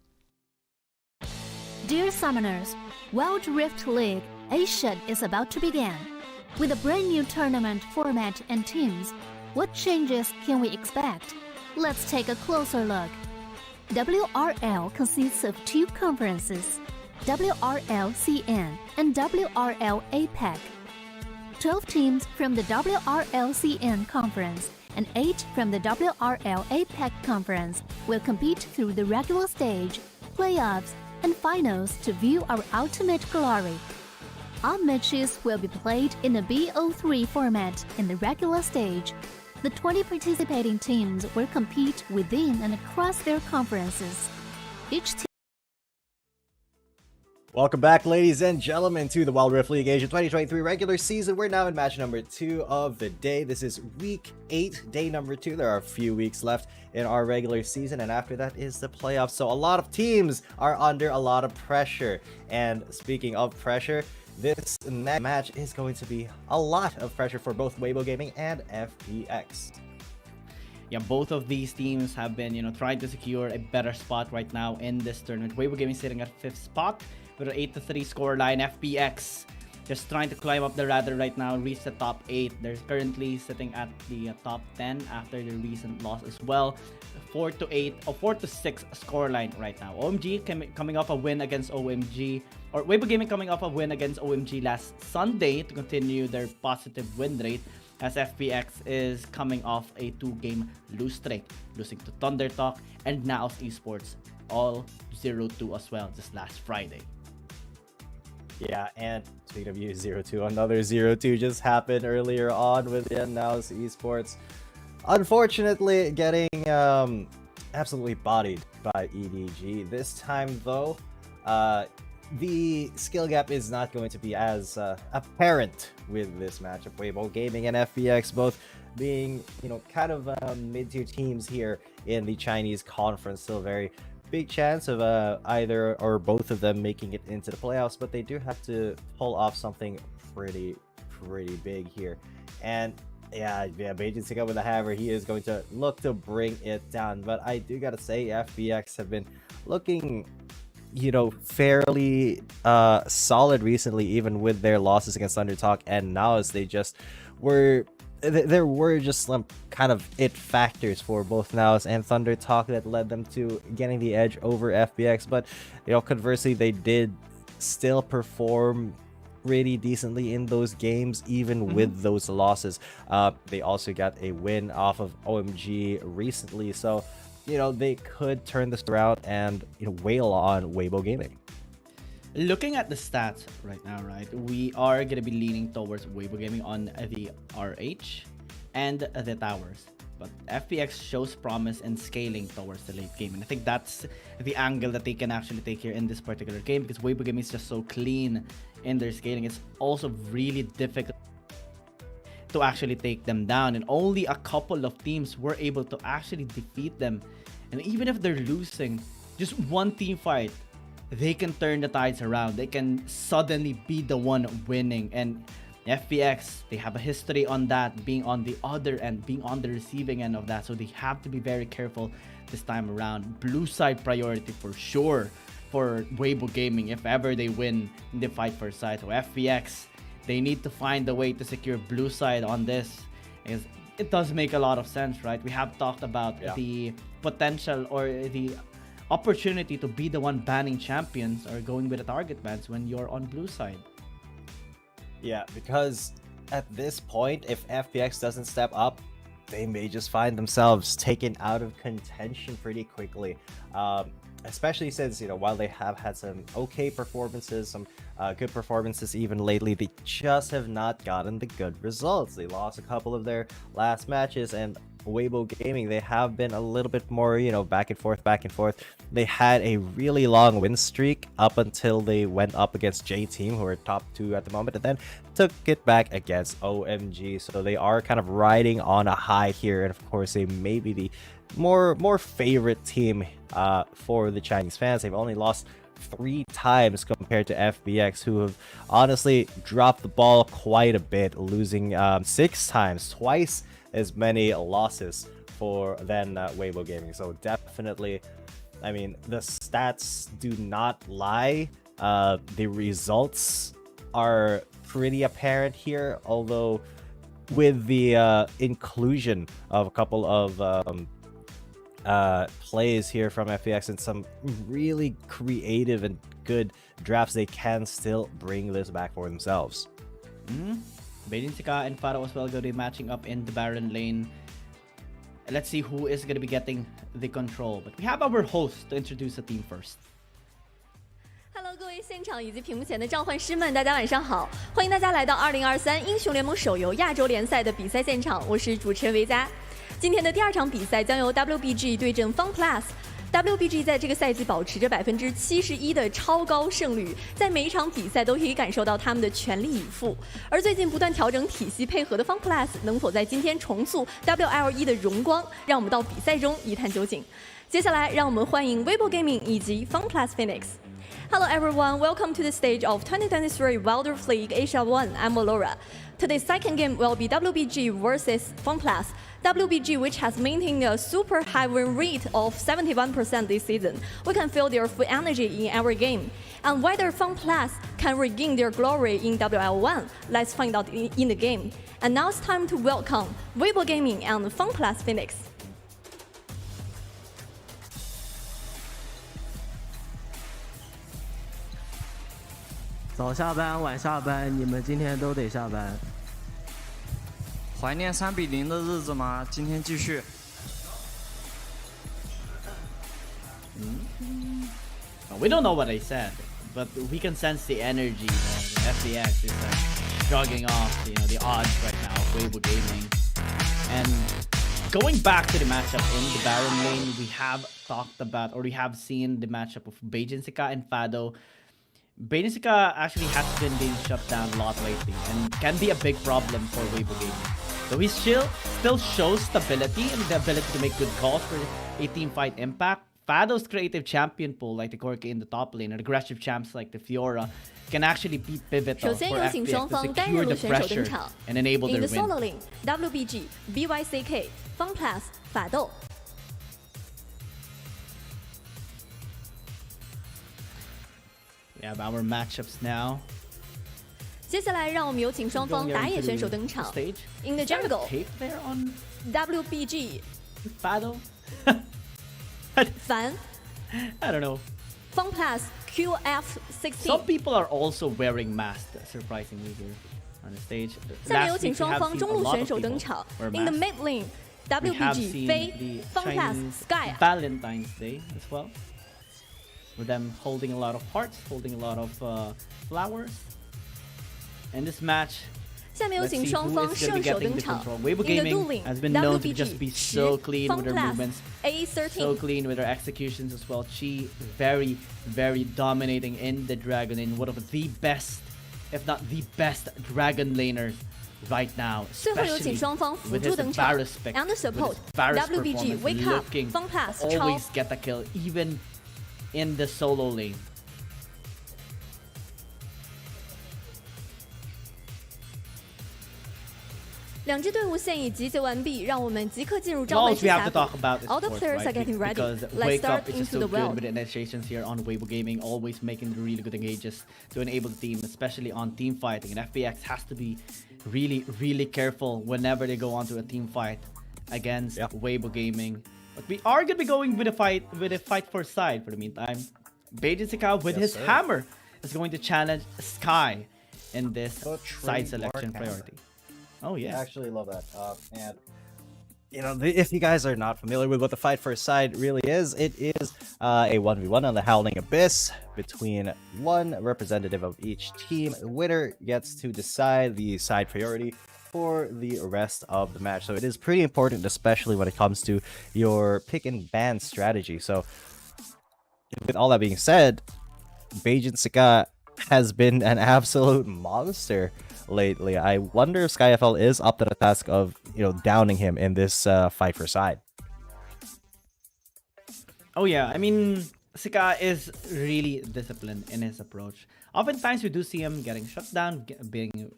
[SPEAKER 6] Dear Summoners, Wild Rift League Asia is about to begin. With a brand new tournament format and teams, what changes can we expect? Let's take a closer look. WRL consists of 2 conferences, WRL CN and WRL APEC. 12 teams from the WRL CN conference and 8 from the WRL APEC conference will compete through the regular stage, playoffs, and finals to view our ultimate glory. All matches will be played in a BO3 format in the regular stage. The 20 participating teams will compete within and across their conferences. Each team.
[SPEAKER 18] Welcome back, ladies and gentlemen, to the Wild Rift League Asia 2023 regular season. We're now in match number 2 of the day. This is week 8, day number 2. There are a few weeks left in our regular season, and after that is the playoffs. So a lot of teams are under a lot of pressure. And speaking of pressure, this next match is going to be a lot of pressure for both Weibo Gaming and FPX.
[SPEAKER 15] Yeah, both of these teams have been, trying to secure a better spot right now in this tournament. Weibo Gaming sitting at 5th spot with an 8-3 scoreline. FPX just trying to climb up the ladder right now, reach the top 8. They're currently sitting at the top 10 after their recent loss as well. 4-8 or 4-6 scoreline right now. OMG coming off a win against OMG, or Weibo Gaming coming off a win against OMG last Sunday to continue their positive win rate, as FPX is coming off a 2-game lose streak, losing to Thunder Talk and NAOS Esports, all 0-2 as well just last Friday.
[SPEAKER 18] Yeah, and speaking of U02, another 0-2 just happened earlier on with the NAOS Esports. Unfortunately, getting absolutely bodied by EDG. This time, though, the skill gap is not going to be as apparent with this matchup. Weibo Gaming and FPX both being, kind of mid-tier teams here in the Chinese conference. Still very big chance of either or both of them making it into the playoffs, but they do have to pull off something pretty big here. And yeah, Beijing Sika with the hammer, he is going to look to bring it down. But I do gotta say, FPX have been looking, fairly solid recently, even with their losses against Undertalk and NAOS. They just were, there were just some kind of it factors for both NAOS and Thunder Talk that led them to getting the edge over FPX. But conversely, they did still perform really decently in those games, even with those losses. They also got a win off of OMG recently, so they could turn this around and wail on Weibo Gaming.
[SPEAKER 15] Looking at the stats right now, we are going to be leaning towards Weibo Gaming on the RH and the towers. But FPX shows promise in scaling towards the late game. And I think that's the angle that they can actually take here in this particular game, because Weibo Gaming is just so clean in their scaling. It's also really difficult to actually take them down. And only a couple of teams were able to actually defeat them. And even if they're losing, just one team fight, they can turn the tides around. They can suddenly be the one winning. And FPX, they have a history on that, being on the other end, being on the receiving end of that. So they have to be very careful this time around. Blue side priority for sure for Weibo Gaming if ever they win the fight for side. So FPX, they need to find a way to secure blue side on this, because it does make a lot of sense, right? We have talked about the potential or the opportunity to be the one banning champions or going with the target bans when you're on blue side.
[SPEAKER 18] Yeah, because at this point, if FPX doesn't step up, they may just find themselves taken out of contention pretty quickly. Especially since, while they have had some okay performances, some good performances even lately, they just have not gotten the good results. They lost a couple of their last matches, and Weibo Gaming, they have been a little bit more, back and forth. They had a really long win streak up until they went up against J-Team, who are top 2 at the moment, and then took it back against OMG. So they are kind of riding on a high here, and of course, they may be the more favorite team for the Chinese fans. They've only lost 3 times compared to FPX, who have honestly dropped the ball quite a bit, losing 6 times, twice as many losses than Weibo Gaming. So definitely, I mean, the stats do not lie. The results are pretty apparent here, although with the inclusion of a couple of plays here from FPX and some really creative and good drafts, they can still bring this back for themselves.
[SPEAKER 15] Beijing Sika and Faro as well going to be matching up in the Baron lane. Let's see who is going to be getting the control. But we have our host to introduce the team first.
[SPEAKER 13] Hello， 各位现场以及屏幕前的召唤师们，大家晚上好！欢迎大家来到2023英雄联盟手游亚洲联赛的比赛现场，我是主持人维佳。今天的第2场比赛将由 WBG 对阵 FunPlus。WBG 在这个赛季保持着71%的超高胜率，在每一场比赛都可以感受到他们的全力以赴。而最近不断调整体系配合的 FunPlus 能否在今天重塑 WRL 的荣光，让我们到比赛中一探究竟。接下来，让我们欢迎 Weibo Gaming 以及 FunPlus Phoenix。Hello everyone, welcome to the stage of 2023 Wild Rift League Asia 1. I'm Laura. Today's second game will be WBG versus FunPlus. WBG, which has maintained a super high win rate of 71% this season. We can feel their full energy in every game. And whether FunPlus can regain their glory in WRL1, let's find out in the game. And now it's time to welcome Weibo Gaming and FunPlus Phoenix.
[SPEAKER 19] 早下班晚下班，你们今天都得下班。
[SPEAKER 20] 怀念3-0的日子吗？今天继续。
[SPEAKER 15] We don't know what I said, but we can sense the energy. The FPX is shrugging off, the odds right now of Weibo Gaming. And going back to the matchup in the Baron lane, we have talked about, or we have seen the matchup of Beijing and Fado. Beijing actually has been being shut down a lot lately and can be a big problem for Weibo Gaming. So he still shows stability and the ability to make good calls for a team fight impact. Fado's creative champion pool like the Corki in the top lane and aggressive champs like the Fiora can actually be pivotal for FPX to secure the pressure and enable their
[SPEAKER 13] win. In the
[SPEAKER 15] win.
[SPEAKER 13] solo lane, WBG, BYCK, FunPlus, Fado.
[SPEAKER 15] We have our matchups now.
[SPEAKER 13] 接下来，让我们有请双方打野选手登场。In the jungle, WBG,
[SPEAKER 15] Fado,
[SPEAKER 13] 凡
[SPEAKER 15] I don't know.
[SPEAKER 13] FunPlus, QF16.
[SPEAKER 15] Some people are also wearing masks, surprisingly here on the stage.
[SPEAKER 13] 下面有请双方中路选手登场。In the mid lane, WBG, 飞 FunPlus, Sky.
[SPEAKER 15] Valentine's Day as well. With them holding a lot of hearts, holding a lot of flowers. And this match,
[SPEAKER 13] 下面有请双方射手登场。
[SPEAKER 15] Weibo
[SPEAKER 13] In the
[SPEAKER 15] Gaming
[SPEAKER 13] dueling,
[SPEAKER 15] has been known to
[SPEAKER 13] WBG,
[SPEAKER 15] just be so clean with their movements,
[SPEAKER 13] A13.
[SPEAKER 15] so clean with their executions as well. Chi very, very dominating in the Dragon Lane. One of the best, if not the best, Dragon laner right now.
[SPEAKER 13] 最后有请双方辅助登场。And support, WBG, Wake Up, FunPlus,
[SPEAKER 15] always get the kill, even in the solo lane.
[SPEAKER 13] All the players are getting ready. Let's start into the world.
[SPEAKER 15] With initiations here on Weibo Gaming, always making really good engages to enable the team, especially on team fighting. And FPX has to be really, really careful whenever they go onto a team fight against Weibo Gaming. But we are going to be going with a fight for side for the meantime. Beijing with his hammer is going to challenge Sky in this side selection priority. Oh yeah,
[SPEAKER 18] I actually love that. And if you guys are not familiar with what the fight for side really is, it is a 1v1 on the Howling Abyss between one representative of each team. The winner gets to decide the side priority for the rest of the match. So it is pretty important, especially when it comes to your pick and ban strategy. So with all that being said, Beijing has been an absolute monster lately. I wonder if SkyFL is up to the task of, downing him in this fight for side.
[SPEAKER 15] Oh yeah, I mean, Sika is really disciplined in his approach. Oftentimes we do see him getting shut down, being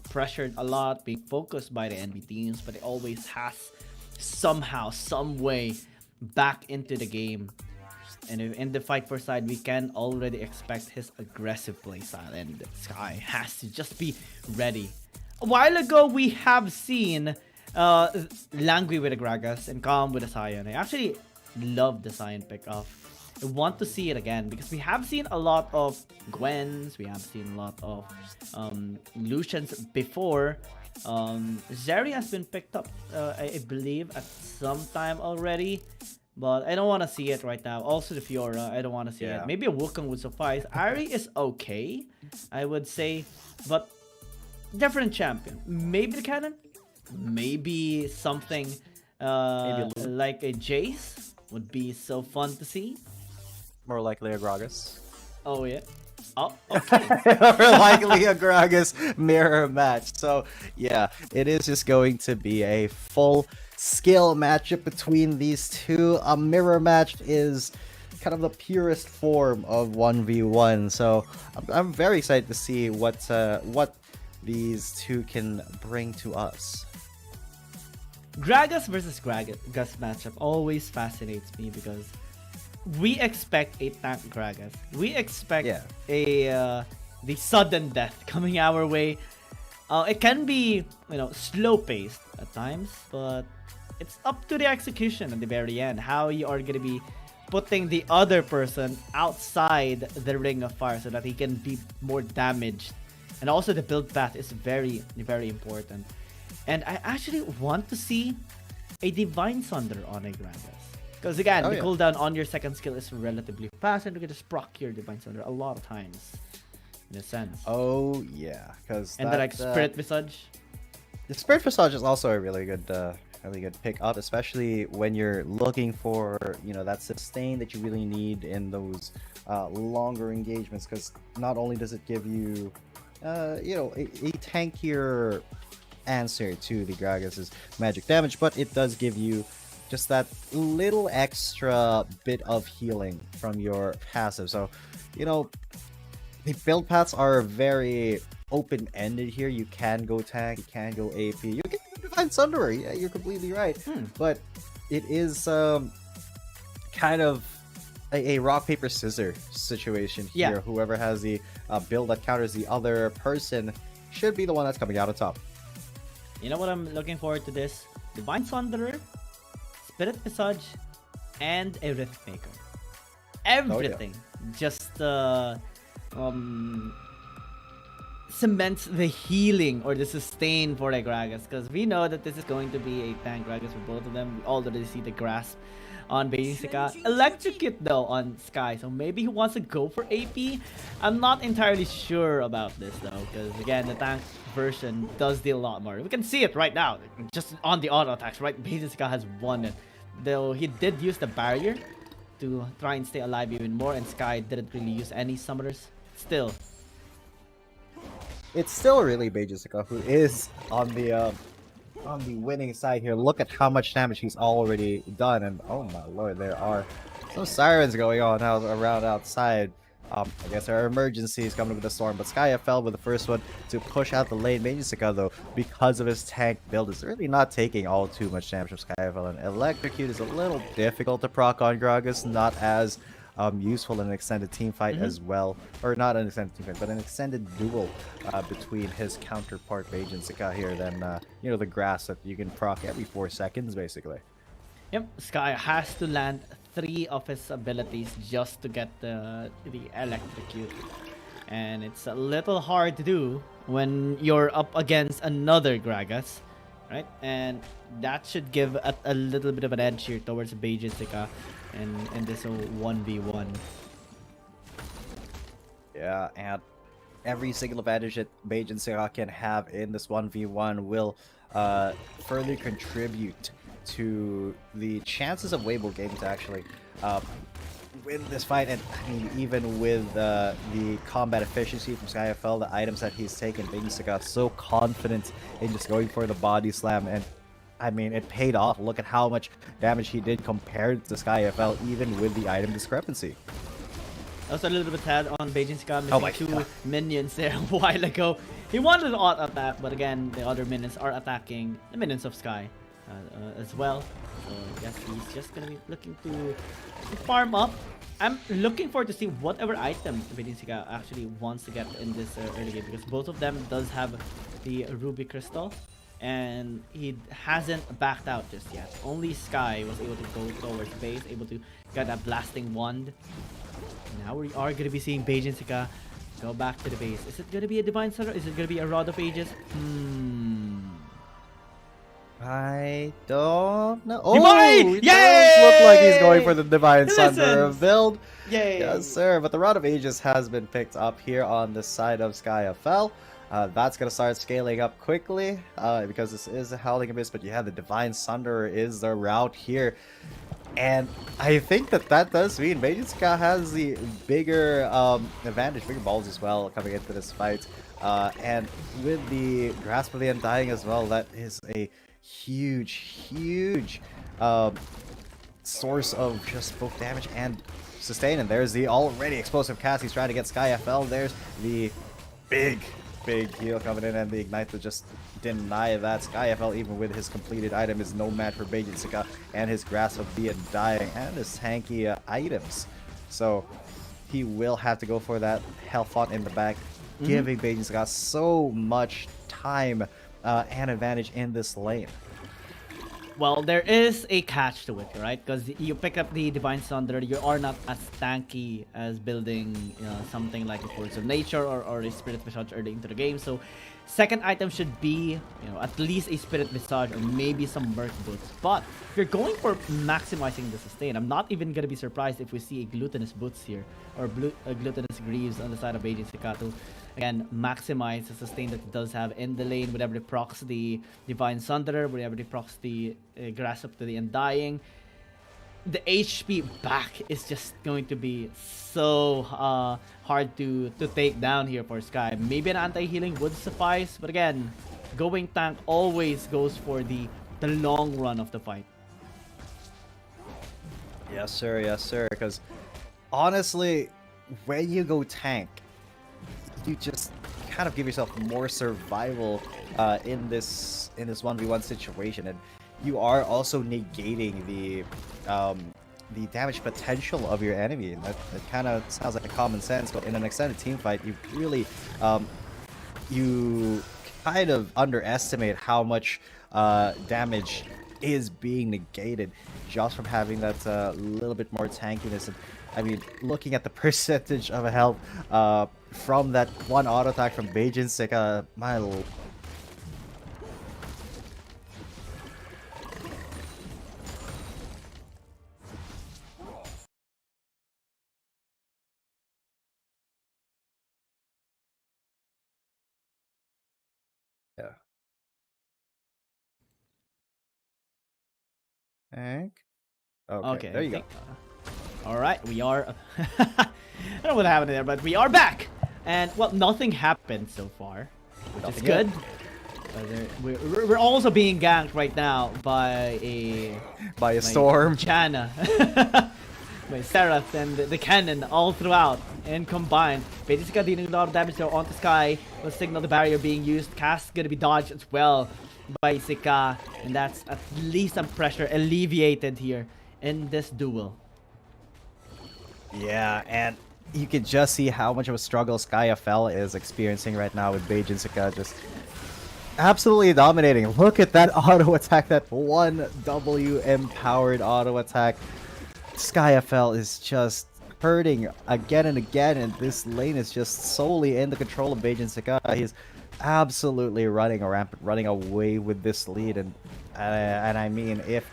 [SPEAKER 15] pressured a lot, being focused by the NB teams, but he always has somehow, some way back into the game. And in the fight for side, we can already expect his aggressive playstyle, and Sky has to just be ready. A while ago, we have seen Langui with a Gragas and Calm with a Sion. I actually love the Sion pick-off. I want to see it again because we have seen a lot of Gwens, we have seen a lot of Lucians before. Zeri has been picked up, I believe, at some time already. But I don't want to see it right now. Also the Fiora, I don't want to see it. Maybe a Wukong would suffice. Ari is okay, I would say. But different champion. Maybe the Cannon? Maybe something like a Jace would be so fun to see.
[SPEAKER 18] More likely a Gragas.
[SPEAKER 15] Oh yeah. Oh, okay.
[SPEAKER 18] More likely a Gragas mirror match. So yeah, it is just going to be a full skill matchup between these two. A mirror match is
[SPEAKER 14] kind of the purest form of 1v1. So I'm very excited to see what these two can bring to us.
[SPEAKER 15] Gragas versus Gragas matchup always fascinates me because we expect a tank Gragas. We expect the sudden death coming our way. It can be, slow paced at times, but it's up to the execution at the very end. How you are gonna be putting the other person outside the ring of fire so that he can be more damaged. And also the build path is very, very important. And I actually want to see a Divine Sunder on a Gragas. Because again, the cooldown on your second skill is relatively fast and you can just proc your Divine Sunder a lot of times. In a sense.
[SPEAKER 14] Oh yeah, because
[SPEAKER 15] and then like Spirit Visage.
[SPEAKER 14] The Spirit Visage is also a really good pick up, especially when you're looking for that sustain that you really need in those longer engagements. Because not only does it give you a tankier answer to the Gragas' magic damage, but it does give you just that little extra bit of healing from your passive. So the build paths are very open-ended here. You can go tank, you can go AP, you can Divine Sunderer. Yeah, you're completely right. But it is kind of a rock paper scissors situation here.
[SPEAKER 15] Yeah.
[SPEAKER 14] Whoever has the build that counters the other person should be the one that's coming out on top.
[SPEAKER 15] You know what I'm looking forward to this? Divine Sunderer, Spirit Visage, and a Rift Maker. Everything just cements the healing or the sustain for the Gragas, because we know that this is going to be a tank Gragas for both of them. We already see the grasp on Basica. Electrocute though on Sky, so maybe he wants to go for AP. I'm not entirely sure about this though, because again, the tank version does deal a lot more. We can see it right now, just on the auto attacks, right? Basica has won it, though he did use the barrier to try and stay alive even more, and Sky didn't really use any summoners. Still,
[SPEAKER 14] it's still really Basica who is on the winning side here. Look at how much damage he's already done, and oh my lord, there are some sirens going on out around outside. I guess there are emergencies coming with the storm, but SkyFL with the first one to push out the lane. Basica though, because of his tank build, is really not taking all too much damage from SkyFL, and Electrocute is a little difficult to proc on Gragas, not as useful in an extended team fight as well, or not an extended team fight, but an extended duel between his counterpart Basica here than the grass that you can proc every 4 seconds basically.
[SPEAKER 15] Yep, Sky has to land 3 of his abilities just to get the Electrocute, and it's a little hard to do when you're up against another Gragas, right? And that should give a little bit of an edge here towards Basica in this 1v1.
[SPEAKER 14] Yeah, and every single advantage that Basica can have in this 1v1 will further contribute to the chances of Weibo Gaming to actually win this fight. And I mean, even with the combat efficiency from SkyFL, the items that he's taken, Basica so confident in just going for the body slam, and I mean, it paid off. Look at how much damage he did compared to SkyFL, even with the item discrepancy.
[SPEAKER 15] Also a little bit sad on Basica, missing 2 minions there a while ago. He wanted an auto attack, but again, the other minions are attacking the minions of Sky as well. So yes, he's just gonna be looking to farm up. I'm looking forward to see whatever item Basica actually wants to get in this early game, because both of them does have the Ruby Crystal, and he hasn't backed out just yet. Only Sky was able to go towards base, able to get that blasting wand. Now we are going to be seeing Basica go back to the base. Is it going to be a Divine Sunder? Is it going to be a Rod of Ages?
[SPEAKER 14] I don't know.
[SPEAKER 15] Divine!
[SPEAKER 14] Oh, it does look like he's going for the Divine Sunder build.
[SPEAKER 15] Yay!
[SPEAKER 14] Yes, sir. But the Rod of Ages has been picked up here on the side of SkyFL. That's going to start scaling up quickly because this is a Howling Abyss, but yeah, the Divine Sunder is the route here. And I think that does mean Basica has the bigger advantage, bigger balls as well coming into this fight. And with the Grasp of the Undying as well, that is a huge source of just both damage and sustain, and there's the already explosive cast. He's trying to get Sky FL. There's the big heal coming in, and the Ignite to just deny that. Sky FL, even with his completed item, is no match for Beijing Sika and his grasp of the Undying and his tanky items. So he will have to go for that health font in the back, giving Beijing Sika so much time and advantage in this lane.
[SPEAKER 15] Well, there is a catch to it, right? Because you pick up the Divine Sunder, you are not as tanky as building something like a Force of Nature or a Spirit Visage early into the game. So second item should be, at least a Spirit Visage or maybe some Merc Boots. But if you're going for maximizing the sustain, I'm not even going to be surprised if we see a Glutinous Boots here or Glutinous Greaves on the side of Beijing Sika to, again, maximize the sustain that it does have in the lane, whenever it procs the Divine Sunderer, whenever it procs the Grasp up to the Undying. The HP back is just going to be so hard to take down here for Sky. Maybe an anti-healing would suffice, but again, going tank always goes for the long run of the fight.
[SPEAKER 14] Yes, sir, because honestly, when you go tank, you just kind of give yourself more survival in this 1v1 situation, and you are also negating the damage potential of your enemy. That kind of sounds like a common sense, but in an extended team fight, you really you kind of underestimate how much damage is being negated just from having that little bit more tankiness. And I mean, looking at the percentage of health from that one auto attack from Beijing Sika, my lord. Yeah. Hank? Okay, there you go.
[SPEAKER 15] Alright, we are... I don't know what happened there, but we are back! And, well, nothing happened so far, which is good. We're also being ganked right now by a
[SPEAKER 14] storm.
[SPEAKER 15] Chana. By Seraph and the cannon all throughout and combined. Beijing Sika dealing a lot of damage there onto Sky. Will signal the barrier being used. Cast gonna be dodged as well by Sika. And that's at least some pressure alleviated here in this duel.
[SPEAKER 14] Yeah, and you can just see how much of a struggle Sky FL is experiencing right now with Beijing Sika just absolutely dominating. Look at that auto attack, that 1W empowered auto attack. Sky FL is just hurting again and again, and this lane is just solely in the control of Beijing Sika. He's absolutely running away with this lead, and I mean, if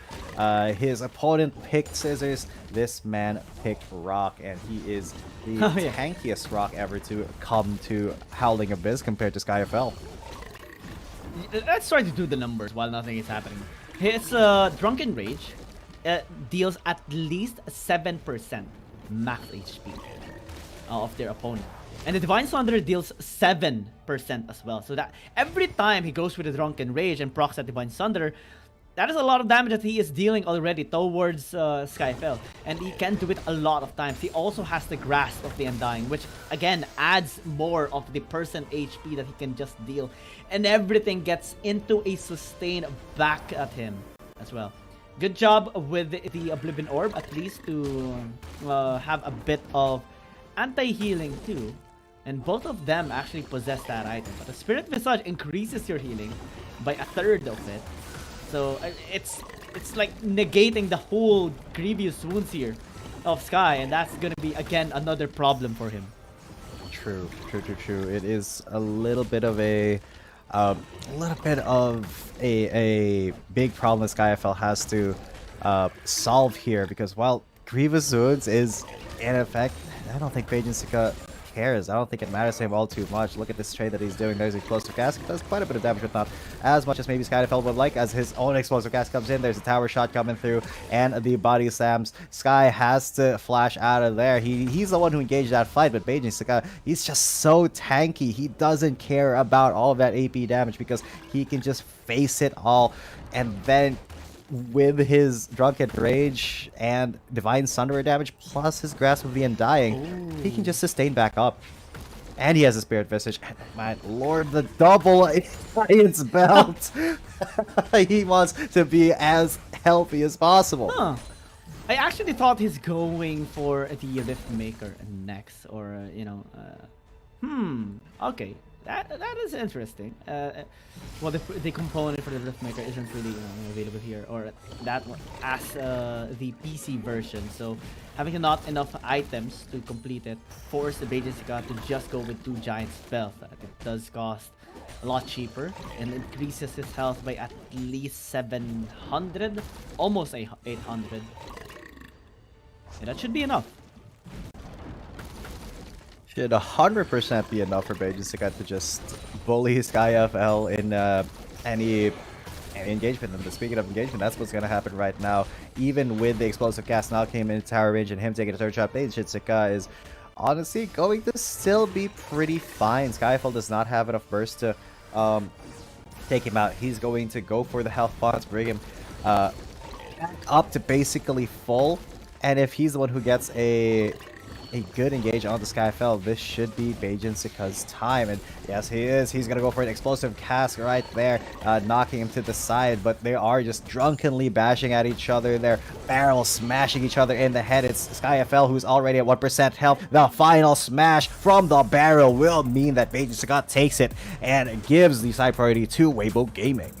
[SPEAKER 14] his opponent picked Scissors, this man picked Rock, and he is the tankiest Rock ever to come to Howling Abyss compared to Sky FL.
[SPEAKER 15] Let's try to do the numbers while nothing is happening. His Drunken Rage deals at least 7% max HP of their opponent. And the Divine Sunder deals 7% as well. So that every time he goes with a Drunken Rage and procs that Divine Sunder, that is a lot of damage that he is dealing already towards Sky FL. And he can do it a lot of times. He also has the Grasp of the Undying, which again adds more of the person HP that he can just deal. And everything gets into a sustain back at him as well. Good job with the Oblivion Orb, at least to have a bit of anti-healing too. And both of them actually possess that item. But the Spirit Visage increases your healing by 1/3 of it. So it's like negating the whole grievous wounds here of Sky. And that's going to be, again, another problem for him.
[SPEAKER 14] True. It is a little bit of a big problem that Sky FL has to solve here, because while Grievous Wounds is in effect, I don't think Beijing Sika cares. I don't think it matters to him all too much. Look at this trade that he's doing. There's explosive cast. Does quite a bit of damage, but not as much as maybe Sky FL would like. As his own explosive cast comes in, there's a tower shot coming through, and the body slams. Sky has to flash out of there. He's the one who engaged that fight, but Beijing Sika, he's just so tanky. He doesn't care about all of that AP damage because he can just face it all, and then
[SPEAKER 18] with his Drunken Rage and Divine Sunderer damage, plus his Grasp of the Undying, he can just sustain back up. And he has a Spirit Visage. And my lord, the double Alliance belt! He wants to be as healthy as possible.
[SPEAKER 15] Huh. I actually thought he's going for the Rift Maker next, or okay, that is interesting. Well, the component for the Rift Maker isn't really available here, or that one as the PC version. So having not enough items to complete it, forced the Bejinska to just go with 2 giant spells. It does cost a lot cheaper and increases his health by at least 700, almost 800. And that should be enough.
[SPEAKER 18] Should 100% be enough for Bejinska to just bully SkyFL in any engagement. And speaking of engagement, that's what's going to happen right now. Even with the explosive cast now came into tower range and him taking a third shot, Bejinska is honestly going to still be pretty fine. SkyFL does not have enough burst to take him out. He's going to go for the health pots, bring him up to basically full. And if he's the one who gets a good engage on the SkyFell, this should be Bejinska's time. And yes, he is. He's going to go for an explosive cast right there, knocking him to the side. But they are just drunkenly bashing at each other. They're barrel smashing each other in the head. It's SkyFL who's already at 1% health. The final smash from the barrel will mean that Bejinska takes it and gives the side priority to Weibo Gaming.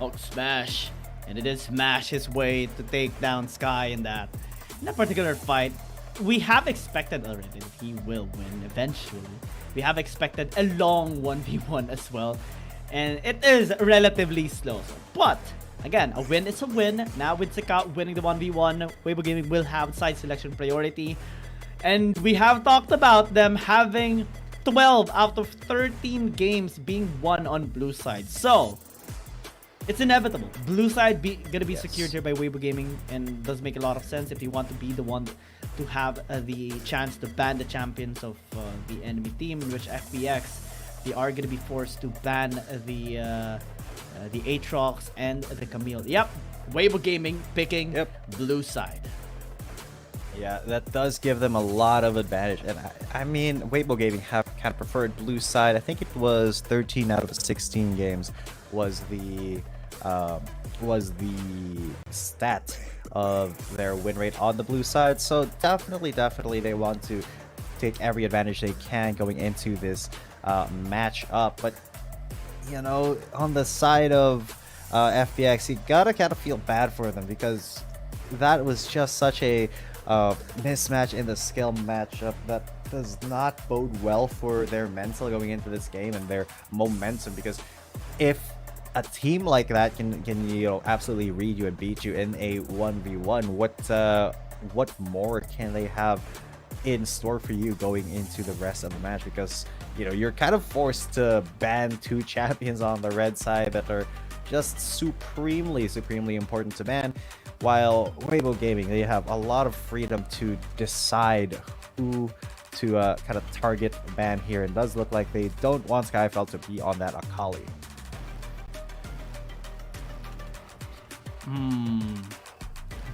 [SPEAKER 15] Oh, smash. And it is smash his way to take down Sky in that particular fight. We have expected already that he will win eventually. We have expected a long 1v1 as well. And it is relatively slow. But, again, a win is a win. Now with Sika winning the 1v1, Weibo Gaming will have side selection priority. And we have talked about them having 12 out of 13 games being won on blue side. So, it's inevitable. Blue side gonna be secured here by Weibo Gaming, and does make a lot of sense if you want to be the one to have the chance to ban the champions of the enemy team, in which FPX, they are gonna be forced to ban the Aatrox and the Camille. Yep, Weibo Gaming picking blue side.
[SPEAKER 18] Yeah, that does give them a lot of advantage. And I mean, Weibo Gaming have kind of preferred blue side. I think it was 13 out of 16 games was the stat of their win rate on the blue side. So definitely they want to take every advantage they can going into this match up. But you know, on the side of FPX, you gotta kind of feel bad for them, because that was just such a mismatch in the skill matchup that does not bode well for their mental going into this game and their momentum. Because if a team like that can absolutely read you and beat you in a 1v1, what more can they have in store for you going into the rest of the match? Because you're kind of forced to ban 2 champions on the red side that are just supremely important to ban, while Weibo Gaming, they have a lot of freedom to decide who to kind of target ban here. It does look like they don't want SkyFell to be on that Akali.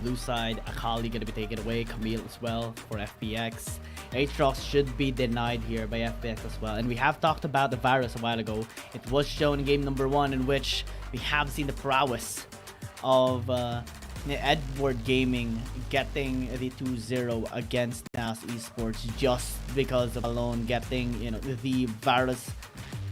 [SPEAKER 15] Blue side, Akali gonna be taken away, Camille as well for FPX. Aatrox should be denied here by FPX as well. And we have talked about the virus a while ago. It was shown in game number 1, in which we have seen the prowess of Edward Gaming getting the 2-0 against NAOS Esports, just because of alone getting the virus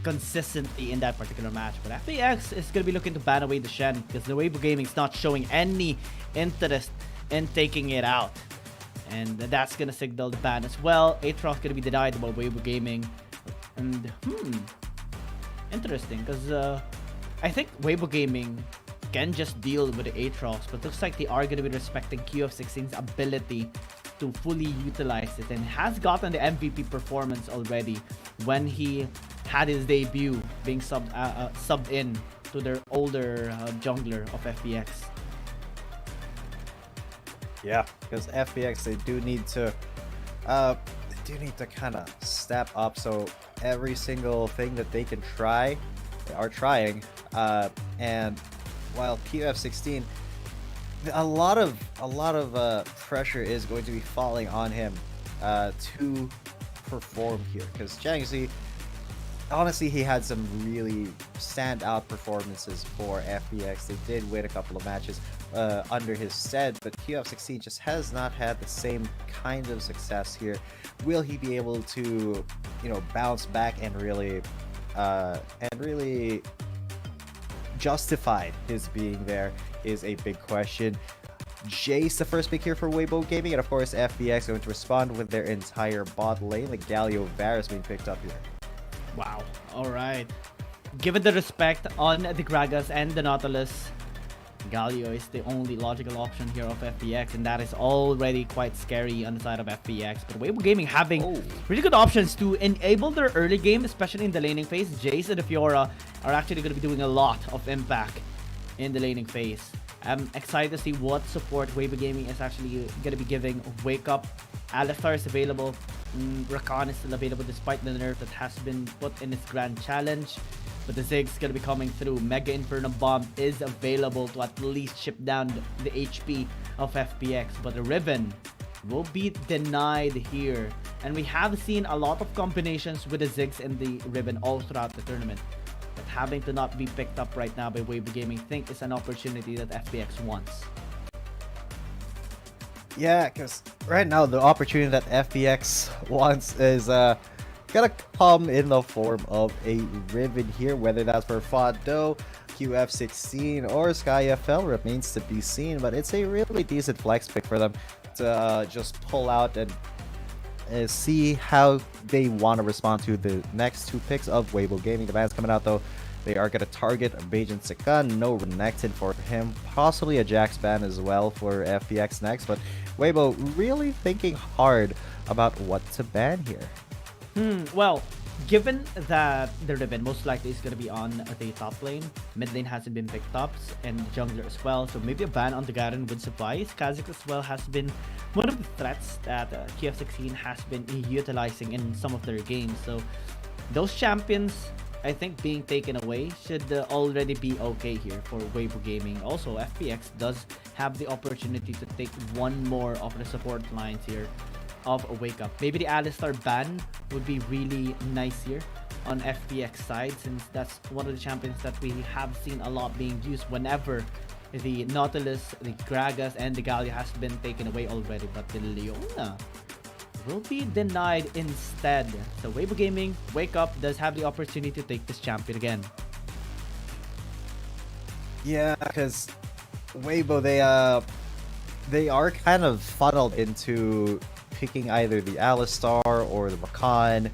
[SPEAKER 15] consistently in that particular match. But FPX is going to be looking to ban away the Shen, because the Weibo Gaming is not showing any interest in taking it out, and that's going to signal the ban as well. Aatrox going to be denied by Weibo Gaming, and interesting, because I think Weibo Gaming can just deal with the Aatrox, but looks like they are going to be respecting QF16's ability to fully utilize it, and has gotten the MVP performance already when he had his debut being subbed in to their older jungler of FPX.
[SPEAKER 18] Yeah, because FPX, they do need to kind of step up. So every single thing that they can try, they are trying. And while QF16,
[SPEAKER 14] a lot of pressure is going to be falling on him to perform here, because Jiangxi, honestly, he had some really standout performances for FPX. They did win a couple of matches under his stead, but QF16 just has not had the same kind of success here. Will he be able to, bounce back and really justify his being there is a big question. Jace, the first pick here for Weibo Gaming, and of course FPX going to respond with their entire bot lane. The Galio Varus being picked up here.
[SPEAKER 15] Wow. All right. Given the respect on the Gragas and the Nautilus, Galio is the only logical option here of FPX, and that is already quite scary on the side of FPX. But Weibo Gaming having really good options to enable their early game, especially in the laning phase. Jace and the Fiora are actually going to be doing a lot of impact in the laning phase. I'm excited to see what support Weibo Gaming is actually going to be giving. Wake Up, Alistar is available, Rakan is still available despite the nerf that has been put in its grand challenge. But the Zig's going to be coming through. Mega Inferno Bomb is available to at least chip down the HP of FPX. But the Riven will be denied here. And we have seen a lot of combinations with the Ziggs and the Riven all throughout the tournament. But having to not be picked up right now by Weibo Gaming, I think is an opportunity that FPX wants.
[SPEAKER 14] Yeah, because right now the opportunity that FPX wants is gonna come in the form of a Riven here, whether that's for Fado, QF16, or SkyFL remains to be seen, but it's a really decent flex pick for them to just pull out and see how they want to respond to the next two picks of Weibo Gaming. The bans coming out though, they are going to target Bajan Sakan, no Renekton for him, possibly a Jax ban as well for FPX next, but Weibo really thinking hard about what to ban here.
[SPEAKER 15] Well, given that the Riven most likely is going to be on the top lane, mid lane hasn't been picked up, and jungler as well, so maybe a ban on the Garen would suffice. Kha'Zix as well has been one of the threats that QF16 has been utilizing in some of their games, so those champions, I think, being taken away should already be okay here for Weibo Gaming. Also, FPX does have the opportunity to take one more of the support lines here of a Wake Up. Maybe the Alistar ban would be really nice here on FPX side, since that's one of the champions that we have seen a lot being used whenever the Nautilus, the Gragas, and the Galio has been taken away already. But the Leona will be denied instead. So Weibo Gaming, Wake Up, does have the opportunity to take this champion again.
[SPEAKER 14] Yeah, because Weibo, they are kind of funneled into picking either the Alistar or the Rakan,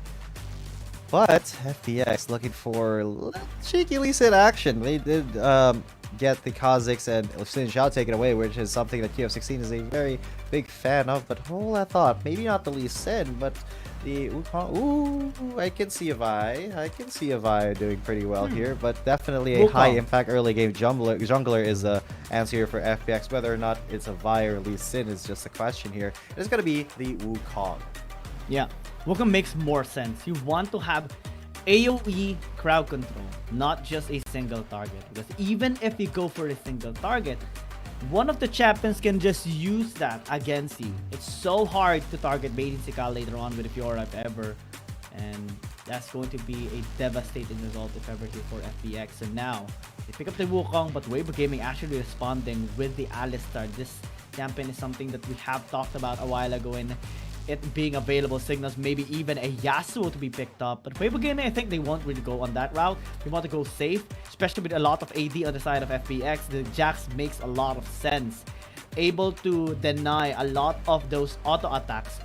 [SPEAKER 14] but FPX looking for cheeky Lee Sin action. They did get the Kha'Zix and Xin Xiao taken away, which is something that QF16 is a very big fan of, but hold that thought, maybe not the Lee Sin, but the Wukong. Ooh, I can see a Vi doing pretty well here, but definitely a high impact early game jungler is the answer here for FPX. Whether or not it's a Vi or Lee Sin is just a question here. It's gonna be the Wukong.
[SPEAKER 15] Yeah, Wukong makes more sense. You want to have AoE crowd control, not just a single target, because even if you go for a single target, one of the champions can just use that against you. It's so hard to target Bajan Sakan later on with Fiora if ever, and that's going to be a devastating result if ever here for FPX. So now they pick up the Wukong, but Weibo Gaming actually responding with the Alistar. This champion is something that we have talked about a while ago, and it being available signals maybe even a Yasuo to be picked up. But Weibo Gaming, I think they won't really go on that route. They want to go safe, especially with a lot of AD on the side of FPX. The Jax makes a lot of sense. Able to deny a lot of those auto attacks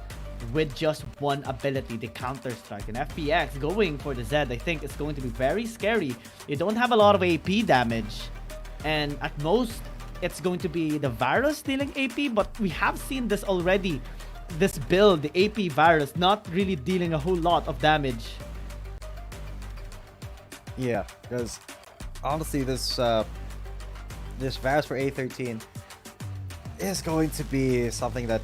[SPEAKER 15] with just one ability, the Counter Strike. And FPX going for the Zed, I think it's going to be very scary. You don't have a lot of AP damage, and at most it's going to be the Varus dealing AP, but we have seen this already. This build, the AP Varus, not really dealing a whole lot of damage.
[SPEAKER 14] Yeah, because honestly, this Varus for A13 is going to be something that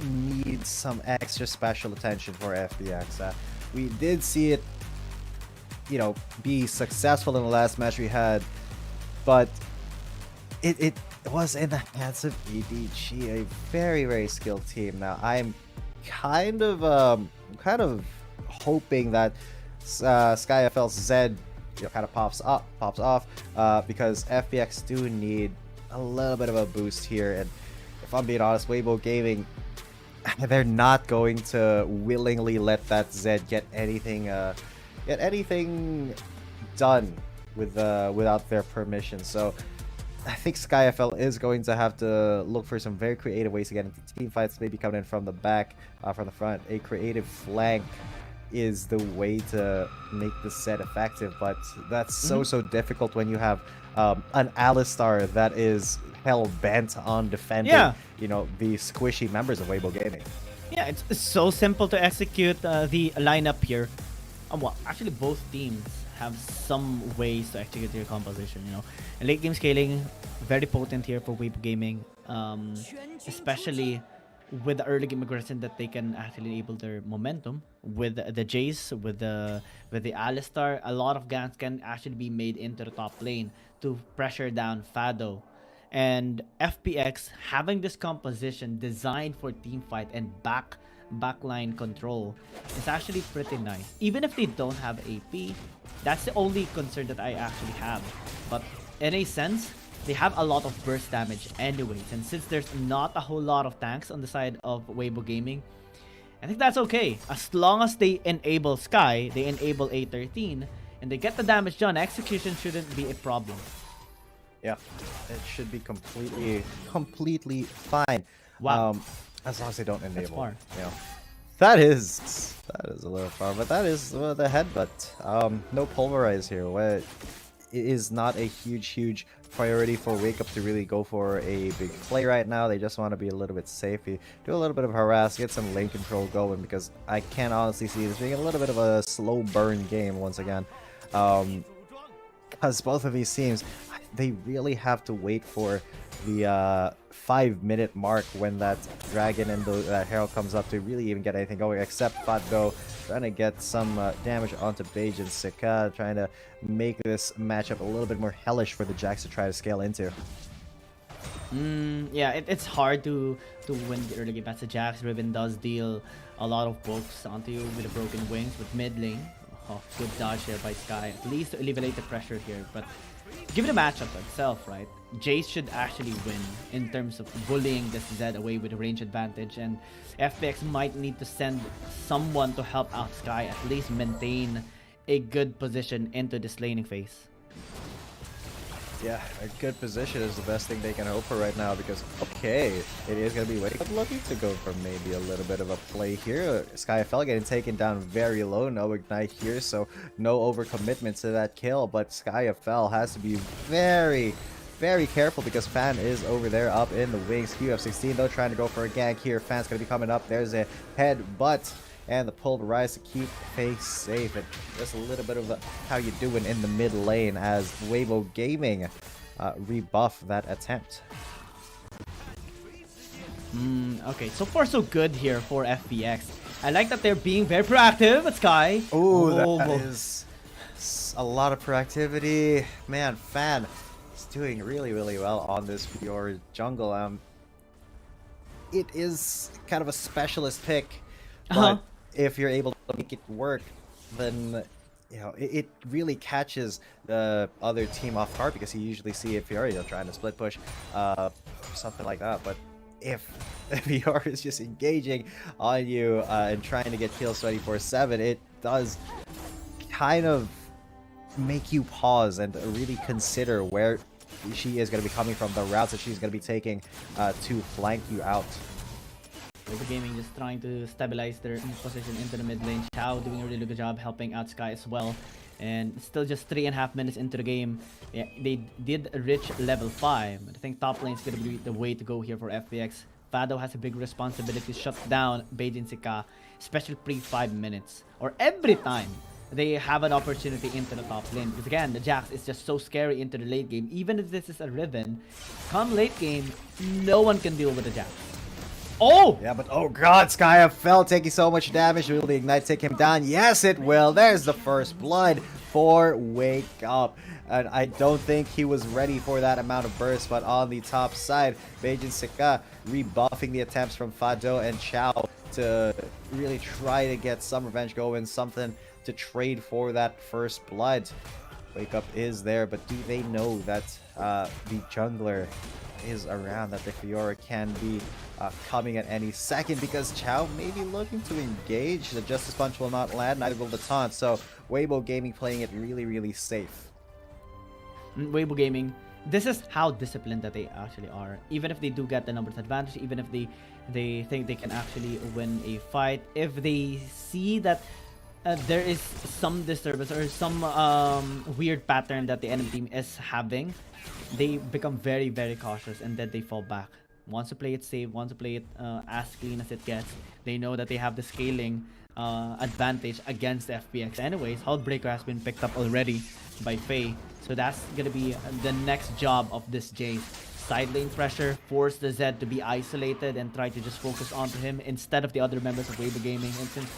[SPEAKER 14] needs some extra special attention for FPX. We did see it, be successful in the last match we had, but it was in the hands of EDG, a very, very skilled team. Now, I'm kind of hoping that SkyFL's Zed kind of pops off, because FPX do need a little bit of a boost here. And if I'm being honest, Weibo Gaming, they're not going to willingly let that Zed get anything done without their permission. So I think SkyFL is going to have to look for some very creative ways to get into team fights, maybe coming in from the back, from the front. A creative flank is the way to make the set effective, but that's so difficult when you have an Alistar that is hell-bent on defending the squishy members of Weibo Gaming.
[SPEAKER 15] Yeah, it's so simple to execute the lineup here. Well, actually both teams have some ways to execute their composition, And late game scaling, very potent here for Weibo Gaming, especially with the early game aggression that they can actually enable their momentum with the Jace, with the Alistar. A lot of ganks can actually be made into the top lane to pressure down Fado. And FPX having this composition designed for team fight and backline control is actually pretty nice. Even if they don't have AP, that's the only concern that I actually have. But in a sense, they have a lot of burst damage anyways, and since there's not a whole lot of tanks on the side of Weibo Gaming, I think that's okay. As long as they enable Sky, they enable A13, and they get the damage done, execution shouldn't be a problem.
[SPEAKER 14] Yeah, it should be completely fine.
[SPEAKER 15] Wow.
[SPEAKER 14] As long as they don't enable.
[SPEAKER 15] That's far.
[SPEAKER 14] That is a little far, but that is the headbutt. No pulverize here. It is not a huge priority for Wake Up to really go for a big play right now. They just want to be a little bit safe. Do a little bit of harass, get some lane control going, because I can honestly see this being a little bit of a slow burn game once again. Because both of these teams, they really have to wait for the 5-minute mark when that dragon and that herald comes up to really even get anything going, except Fado trying to get some damage onto Beige and Sika, trying to make this matchup a little bit more hellish for the Jacks to try to scale into.
[SPEAKER 15] Yeah, it's hard to win the early game. That's the Jax. Riven does deal a lot of pokes onto you with the broken wings with mid lane. Oh, good dodge there by Sky, at least to alleviate the pressure here. But given the matchup itself, right, Jace should actually win in terms of bullying this Zed away with a range advantage, and FPX might need to send someone to help out Sky, at least maintain a good position into this laning phase.
[SPEAKER 14] Yeah, a good position is the best thing they can hope for right now, because, okay, it is going to be Wake Up looking to go for maybe a little bit of a play here. SkyFL getting taken down very low, no Ignite here, so no overcommitment to that kill, but SkyFL has to be very careful because Fan is over there up in the wings. QF16 though trying to go for a gank here. Fan's going to be coming up. There's a headbutt and the pulverize to keep face safe. And just a little bit of how you doing in the mid lane as Weibo Gaming rebuff that attempt.
[SPEAKER 15] Okay, so far so good here for FPX. I like that they're being very proactive at Sky.
[SPEAKER 14] Oh, that is a lot of proactivity. Man, Fan is doing really well on this pure jungle. It is kind of a specialist pick, but if you're able to make it work, then it really catches the other team off guard, because you usually see a Fiori trying to split push, something like that. But if VR is just engaging on you and trying to get kills 24/7, it does kind of make you pause and really consider where she is going to be coming from, the routes that she's going to be taking to flank you out.
[SPEAKER 15] Weibo Gaming just trying to stabilize their position into the mid lane. Chao doing a really good job helping out Sky as well. And still just 3.5 minutes into the game. Yeah, they did reach level 5. I think top lane is going to be the way to go here for FPX. Fado has a big responsibility to shut down Beige and Sika, especially pre-5 minutes. Or every time they have an opportunity into the top lane. Because again, the Jax is just so scary into the late game. Even if this is a Riven, come late game, no one can deal with the Jax. Oh!
[SPEAKER 14] Yeah, but oh god, SkyFL taking so much damage. Will the Ignite take him down? Yes, it will. There's the first blood for Wake Up. And I don't think he was ready for that amount of burst, but on the top side, Beijing Sika rebuffing the attempts from Fado and Chao to really try to get some revenge going, something to trade for that first blood. Wake Up is there, but do they know that the jungler is around, that the Fiora can be coming at any second? Because Chao may be looking to engage. The Justice Punch will not land, neither will the taunt, so Weibo Gaming playing it really, really safe.
[SPEAKER 15] Weibo Gaming, this is how disciplined that they actually are. Even if they do get the numbers advantage, even if they think they can actually win a fight, if they see that there is some disturbance or some weird pattern that the enemy team is having, they become very, very cautious, and then they fall back. Wants to play it safe, wants to play it as clean as it gets. They know that they have the scaling advantage against FPX. Anyways, Hullbreaker has been picked up already by Faye, so that's gonna be the next job of this Jace. Side lane pressure, force the Zed to be isolated and try to just focus onto him instead of the other members of Weibo Gaming. And since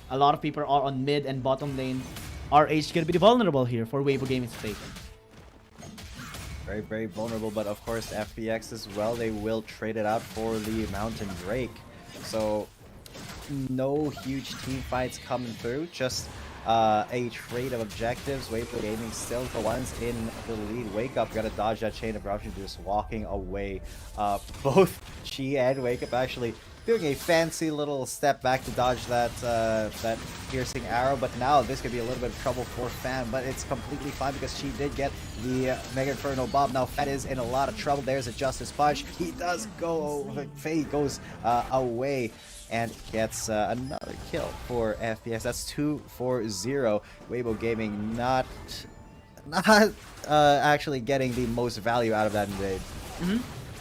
[SPEAKER 15] a lot of people are on mid and bottom lane, RH gonna be vulnerable here for Weibo Gaming's sake.
[SPEAKER 14] Very, very vulnerable, but of course FPX as well, they will trade it out for the Mountain Drake. So no huge team fights coming through, just a trade of objectives. Weibo Gaming still the ones in the lead. Wake Up gotta dodge that chain of corruption, just walking away. Both Chi and Wake Up actually doing a fancy little step back to dodge that that piercing arrow, but now this could be a little bit of trouble for Fan, but it's completely fine because she did get the Mega Inferno Bomb. Now Fan is in a lot of trouble. There's a Justice Punch. He does go, Faye goes away and gets another kill for FPX. That's 2 for 0. Weibo Gaming not actually getting the most value out of that invade.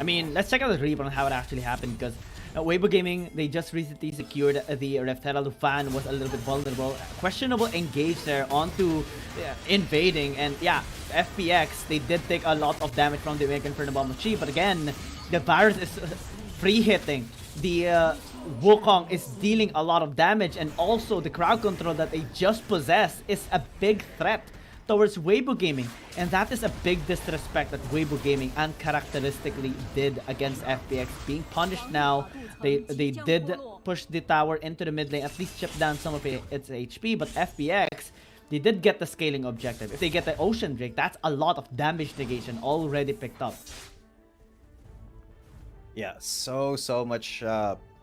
[SPEAKER 15] I mean, let's check out the replay on how it actually happened, because Weibo Gaming, they just recently secured the Rift Herald. Fan was a little bit vulnerable. Questionable engage there onto invading, and yeah, FPX, they did take a lot of damage from the Mega Inferno Bomb of Chi, but again, the virus is free hitting. The Wukong is dealing a lot of damage, and also the crowd control that they just possess is a big threat towards Weibo Gaming, and that is a big disrespect that Weibo Gaming uncharacteristically did against FPX. Being punished now, they did push the tower into the mid lane, at least chip down some of its HP, but FPX, they did get the scaling objective. If they get the Ocean Drake, that's a lot of damage negation already picked up.
[SPEAKER 14] Yeah, so much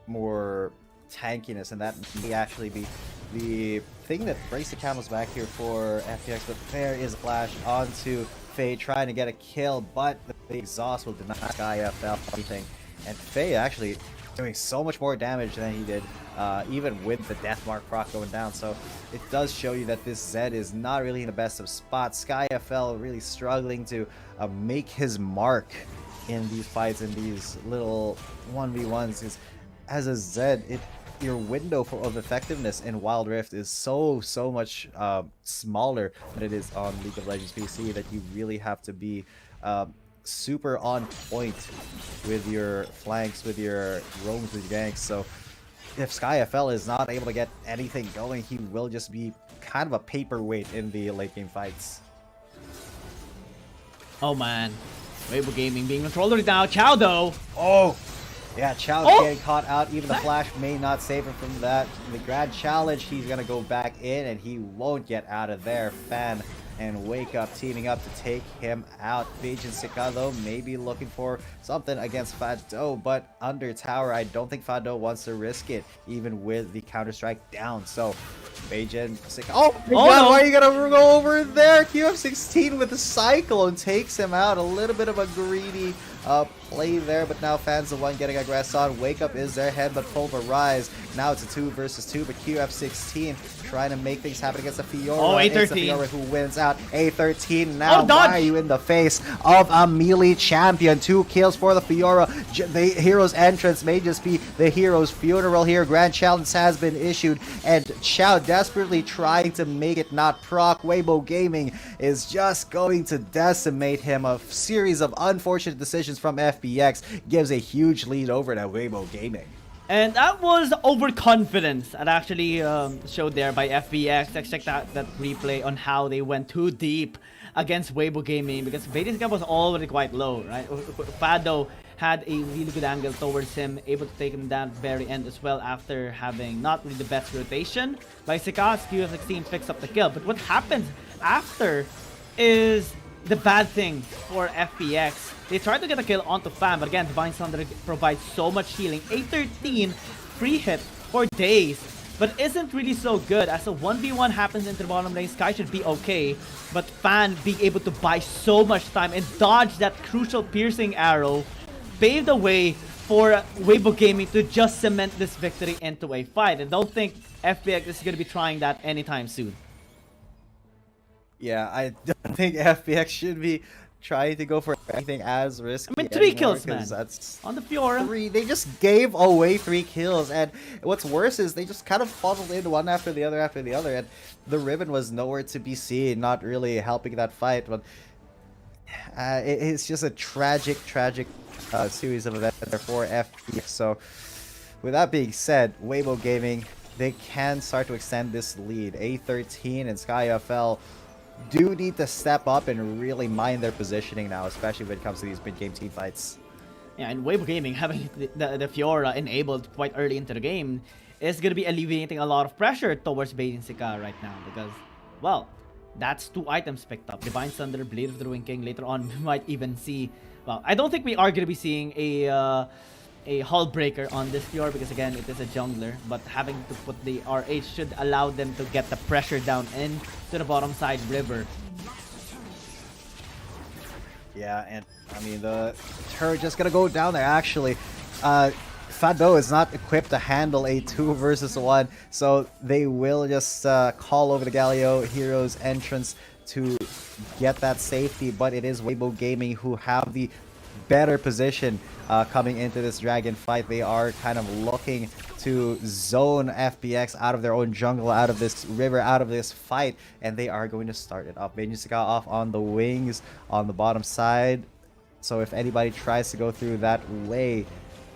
[SPEAKER 14] more tankiness, and that may actually be the thing that breaks the camel's back here for FPX. But there is a flash onto Faye trying to get a kill, but the exhaust will deny SkyFL anything, and Faye actually doing so much more damage than he did, even with the Deathmark proc going down. So it does show you that this Zed is not really in the best of spots. SkyFL really struggling to make his mark in these fights, in these little 1v1s, because as a Zed, your window of effectiveness in Wild Rift is so much smaller than it is on League of Legends PC, that you really have to be super on point with your flanks, with your roams, with your ganks. So if SkyFL is not able to get anything going, he will just be kind of a paperweight in the late game fights.
[SPEAKER 15] Oh man, Weibo Gaming being controlled right now. Chao though.
[SPEAKER 14] Oh! Yeah, Chao getting caught out. Even the flash may not save him from that. The Grand Challenge, he's going to go back in, and he won't get out of there. Fan and Wake Up teaming up to take him out. Beijing Sika, though, maybe looking for something against Fado, but under tower, I don't think Fado wants to risk it, even with the Counter-Strike down. So, Beijing Sika... Oh my god, why are you going to go over there? QF16 with the Cyclone takes him out. A little bit of a greedy play there, but now Fan's the one getting aggressed on. Wake Up is their head, but pulverize. Now it's a 2 versus 2, but QF16 trying to make things happen against the Fiora.
[SPEAKER 15] Oh, A13.
[SPEAKER 14] It's the Fiora who wins out. A13 now. Why are you in the face of a melee champion? 2 kills for the Fiora. The hero's entrance may just be the hero's funeral here. Grand Challenge has been issued, and Chao desperately trying to make it not proc. Weibo Gaming is just going to decimate him. A series of unfortunate decisions from FPX gives a huge lead over to Weibo Gaming.
[SPEAKER 15] And that was overconfidence that actually showed there by FPX. Let's check that replay on how they went too deep against Weibo Gaming, because BO3 was already quite low, right? Fado had a really good angle towards him, able to take him down at the very end as well after having not really the best rotation. By Sika's QF16 picks up the kill. But what happens after is the bad thing for FPX. They try to get a kill onto Fan, but again, Divine Thunder provides so much healing. 813 free hit for days, but isn't really so good as a 1v1 happens into the bottom lane. Sky should be okay, but Fan being able to buy so much time and dodge that crucial piercing arrow paved the way for Weibo Gaming to just cement this victory into a fight. And don't think FPX is going to be trying that anytime soon.
[SPEAKER 14] Yeah, I don't think FPX should be trying to go for anything as risky.
[SPEAKER 15] I mean, 3 kills, man.
[SPEAKER 14] That's
[SPEAKER 15] on the Fiora.
[SPEAKER 14] 3. They just gave away 3 kills, and what's worse is they just kind of funneled in one after the other, and the Ribbon was nowhere to be seen, not really helping that fight. But it's just a tragic series of events for FPX. So, with that being said, Weibo Gaming, they can start to extend this lead. A13 and SkyFL do need to step up and really mind their positioning now, especially when it comes to these mid-game team fights.
[SPEAKER 15] Yeah, and Weibo Gaming having the Fiora enabled quite early into the game is going to be alleviating a lot of pressure towards BO3 right now, because, well, that's 2 items picked up. Divine Thunder, Blade of the Ruined King. Later on, we might even see, well, I don't think we are going to be seeing a hull breaker on this Fiora, because again, it is a jungler, but having to put the RH should allow them to get the pressure down into the bottom side river.
[SPEAKER 14] Yeah, and I mean, the turret just gonna go down there. Actually, Fado is not equipped to handle a 2 versus 1, so they will just call over the Galio Heroes entrance to get that safety, but it is Weibo Gaming who have the better position coming into this dragon fight. They are kind of looking to zone FPX out of their own jungle, out of this river, out of this fight, and they are going to start it up. BO3 off on the wings on the bottom side, so if anybody tries to go through that way,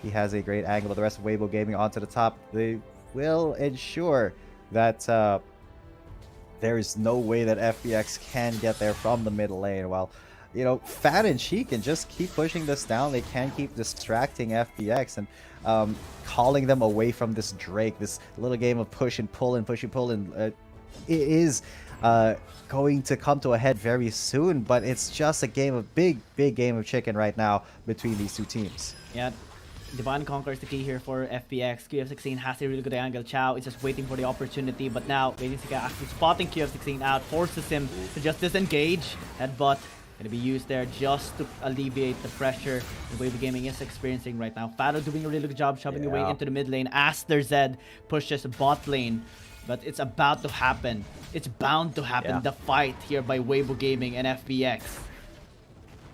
[SPEAKER 14] he has a great angle. But the rest of Weibo Gaming onto the top, they will ensure that there is no way that FPX can get there from the mid lane. While, you know, Fan and She can just keep pushing this down. They can keep distracting FPX and calling them away from this Drake. This little game of push and pull and push and pull, and it is going to come to a head very soon. But it's just a game of big game of chicken right now between these two teams.
[SPEAKER 15] Yeah. Divine Conquer is the key here for FPX. QF16 has a really good angle. Chao is just waiting for the opportunity, but now BO3 actually spotting QF16 out, forces him to just disengage. Headbutt going to be used there just to alleviate the pressure the Weibo Gaming is experiencing right now. Fado doing a really good job shoving away into the mid lane as their Zed pushes bot lane. But it's about to happen. It's bound to happen. The fight here by Weibo Gaming and FPX.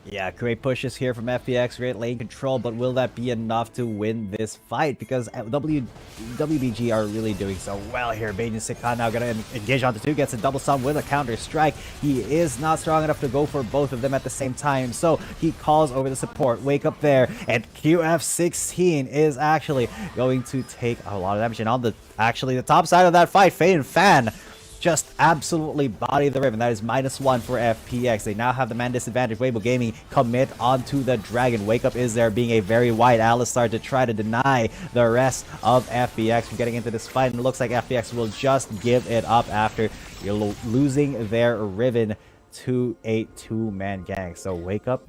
[SPEAKER 18] Yeah, great pushes here from FPX, great lane control, but will that be enough to win this fight? Because WBG are really doing so well here. BO3 now going to engage onto 2, gets a double stun with a counter strike. He is not strong enough to go for both of them at the same time, so he calls over the support. Wake up there, and QF16 is actually going to take a lot of damage. And on the top side of that fight, Faye and Fan just absolutely body the Riven. That is -1 for FPX. They now have the man disadvantage. Weibo Gaming commit onto the dragon. Wake Up is there, being a very wide Alistar to try to deny the rest of FPX from getting into this fight. And it looks like FPX will just give it up after losing their Riven to a 2-man gang. So Wake Up,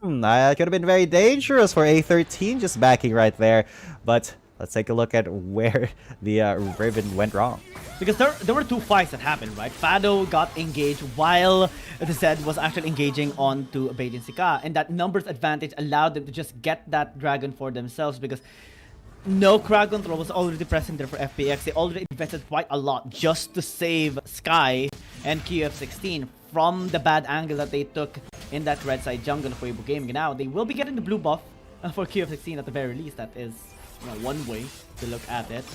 [SPEAKER 18] that could have been very dangerous for A13 just backing right there. But let's take a look at where the Riven went wrong.
[SPEAKER 15] Because there were 2 fights that happened, right? Fado got engaged while the Zed was actually engaging onto BO3, and that numbers advantage allowed them to just get that dragon for themselves, because no crowd control was already present there for FPX. They already invested quite a lot just to save Sky and QF16 from the bad angle that they took in that red side jungle of Weibo Gaming. Now they will be getting the blue buff for QF16 at the very least. That is, you know, one way to look at it.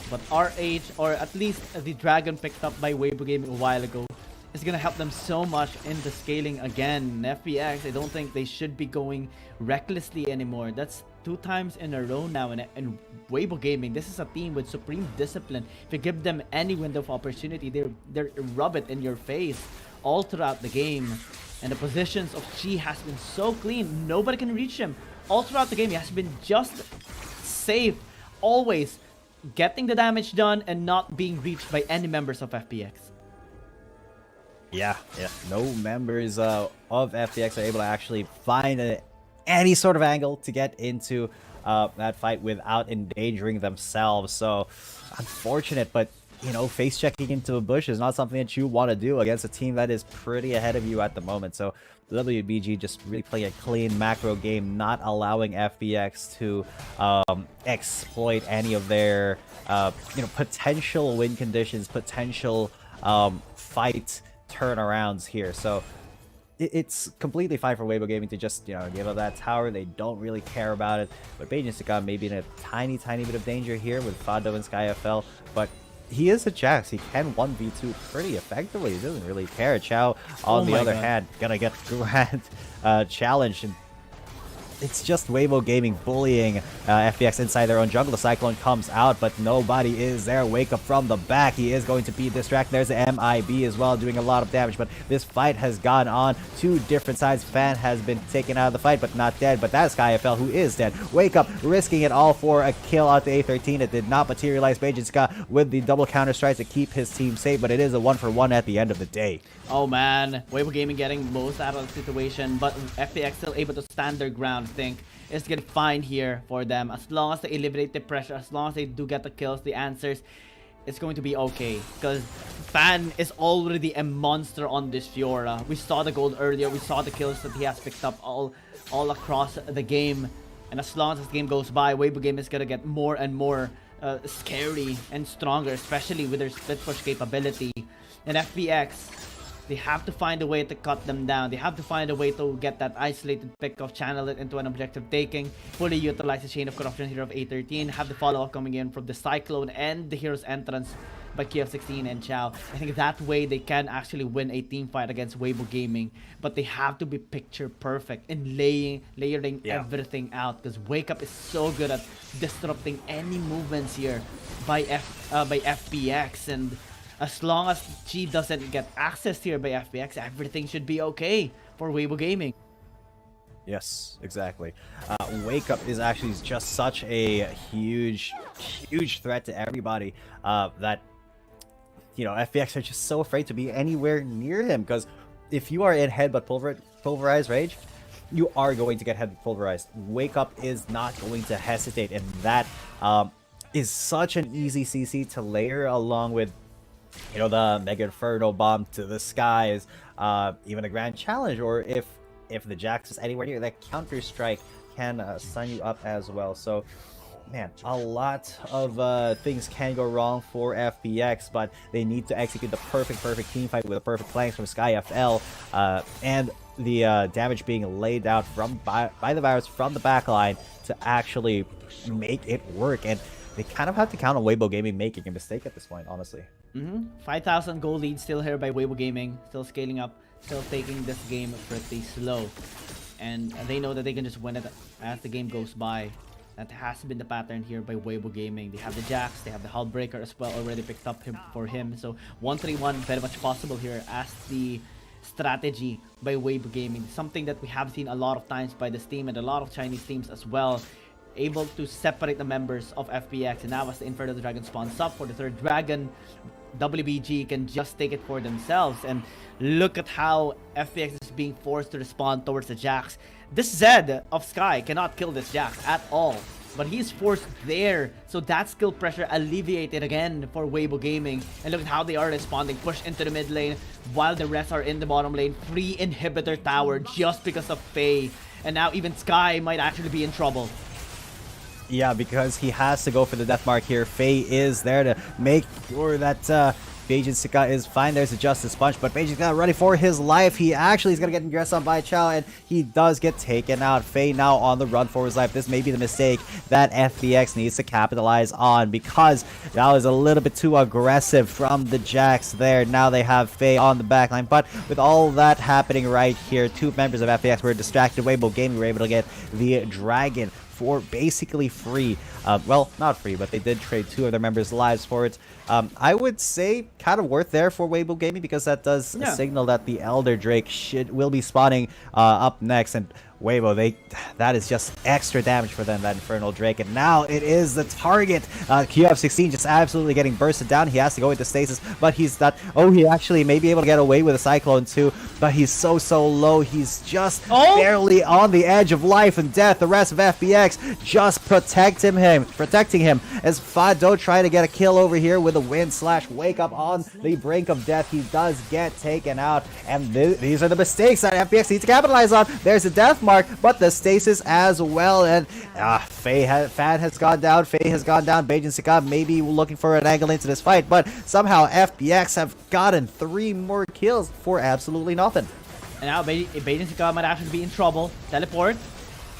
[SPEAKER 15] But RH, or at least the dragon picked up by Weibo Gaming a while ago, is going to help them so much in the scaling again. FPX, I don't think they should be going recklessly anymore. That's 2 times in a row now, and Weibo Gaming, this is a team with supreme discipline. If you give them any window of opportunity, they rub it in your face all throughout the game. And the positions of Chi has been so clean, nobody can reach him. All throughout the game, he has been just safe, always getting the damage done and not being reached by any members of FPX.
[SPEAKER 18] Yeah. No members of FPX are able to actually find any sort of angle to get into that fight without endangering themselves. So unfortunate, but you know, face checking into a bush is not something that you want to do against a team that is pretty ahead of you at the moment. So WBG just really playing a clean macro game, not allowing FPX to exploit any of their potential win conditions, potential fight turnarounds here. So it's completely fine for Weibo Gaming to just, give up that tower. They don't really care about it. But Beijing Sika may be in a tiny bit of danger here with Fado and SkyFL. But he is a Jax. He can 1v2 pretty effectively. He doesn't really care. Chow, on the other hand, gonna get grand challenged. And it's just Weibo Gaming bullying FPX inside their own jungle. The Cyclone comes out, but nobody is there. Wake Up from the back. He is going to be distracted. There's the MIB as well, doing a lot of damage. But this fight has gone on 2 different sides. Fan has been taken out of the fight, but not dead. But that's SkyFL, who is dead. Wake Up risking it all for a kill out the A13. It did not materialize. Beijing Ska with the double counter strikes to keep his team safe, but it is a 1-for-1 at the end of the day.
[SPEAKER 15] Oh man, Weibo Gaming getting most out of the situation, but FPX still able to stand their ground. I think it's gonna be fine here for them. As long as they eliminate the pressure, as long as they do get the kills, the answers, it's going to be okay. Because Fan is already a monster on this Fiora. We saw the gold earlier, we saw the kills that he has picked up all across the game. And as long as this game goes by, Weibo Gaming is gonna get more and more scary and stronger, especially with their split push capability. And FPX, they have to find a way to cut them down. They have to find a way to get that isolated pick off, channel it into an objective taking, fully utilize the chain of corruption here of A13, have the follow-up coming in from the Cyclone and the hero's entrance by KF16 and Chow. I think that way they can actually win a team fight against Weibo Gaming, but they have to be picture perfect in layering everything out, because Wake Up is so good at disrupting any movements here by FPX. And as long as G doesn't get access here by FPX, everything should be okay for Weibo Gaming.
[SPEAKER 18] Yes, exactly. Wake Up is actually just such a huge threat to everybody that, FPX are just so afraid to be anywhere near him. Because if you are in Headbutt Pulverized Rage, you are going to get Headbutt Pulverized. Wake Up is not going to hesitate, and that is such an easy CC to layer along with the Mega Inferno Bomb to the skies, even a Grand Challenge, or if the Jax is anywhere near, that Counter Strike can stun you up as well. So, man, a lot of things can go wrong for FPX, but they need to execute the perfect team fight with the perfect flanks from SkyFL, and the damage being laid out by the virus from the backline to actually make it work. And they kind of have to count on Weibo Gaming making a mistake at this point, honestly.
[SPEAKER 15] 5,000 goal lead still here by Weibo Gaming, still scaling up, still taking this game pretty slow. And they know that they can just win it as the game goes by. That has been the pattern here by Weibo Gaming. They have the Jax, they have the Hull Breaker as well already picked up for him. So 1-3-1 very much possible here as the strategy by Weibo Gaming. Something that we have seen a lot of times by this team and a lot of Chinese teams as well. Able to separate the members of FPX, and now as the Inferno Dragon spawns up for the 3rd dragon, WBG can just take it for themselves. And look at how FPX is being forced to respond towards the Jax. This Zed of Sky cannot kill this Jax at all, but he's forced there, so that skill pressure alleviated again for Weibo Gaming. And look at how they are responding, push into the mid lane while the rest are in the bottom lane. Free inhibitor tower just because of Faye, and now even Sky might actually be in trouble.
[SPEAKER 18] Yeah, because he has to go for the death mark here. Faye is there to make sure that Beijing Sika is fine. There's a Justice Punch, but Beijing Sika running for his life. He actually is going to get ingressed on by Chow, and he does get taken out. Faye now on the run for his life. This may be the mistake that FPX needs to capitalize on, because that was a little bit too aggressive from the Jax there. Now they have Faye on the backline, but with all that happening right here, 2 members of FPX were distracted. Weibo Gaming were able to get the Dragon for basically free. Well, not free, but they did trade 2 of their members' lives for it. I would say kind of worth there for Weibo Gaming, because that does signal that the Elder Drake will be spawning up next. And Weibo, that is just extra damage for them, that Infernal Drake. And now it is the target. QF16 just absolutely getting bursted down. He has to go into stasis, but he's not. Oh, he actually may be able to get away with a Cyclone too, but he's so low. He's just barely on the edge of life and death. The rest of FPX just protecting him as Fado trying to get a kill over here with a win/wake up on the brink of death. He does get taken out, and these are the mistakes that FPX needs to capitalize on. There's a death mark, but the stasis as well, and Fan has gone down. Faye has gone down. Beijing Sika maybe looking for an angle into this fight, but somehow FPX have gotten 3 more kills for absolutely nothing.
[SPEAKER 15] And now Beijing Sika might actually be in trouble. Teleport.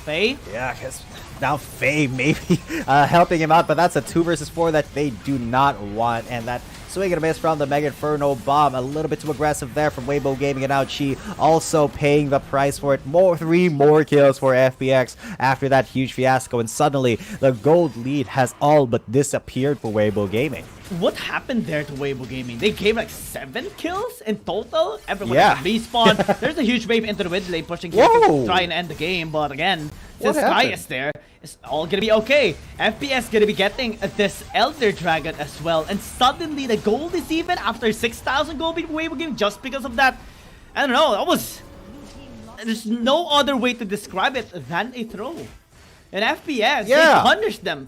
[SPEAKER 15] Faye?
[SPEAKER 18] Yeah, because now Faye may be helping him out, but that's a 2 versus 4 that they do not want, and that swing and a miss from the Mega Inferno Bomb. A little bit too aggressive there from Weibo Gaming, and now Chi also paying the price for it. 3 more kills for FPX after that huge fiasco, and suddenly the gold lead has all but disappeared for Weibo Gaming.
[SPEAKER 15] What happened there to Weibo Gaming? They gave like 7 kills in total. Everyone respawned. There's a huge wave into the mid lane pushing here to try and end the game, but again, since Sky is there, it's all gonna be okay. FPS gonna be getting this Elder Dragon as well, and suddenly the gold is even after 6,000 gold being Weibo Gaming just because of that. I don't know, there's no other way to describe it than a throw. And FPS, they punished them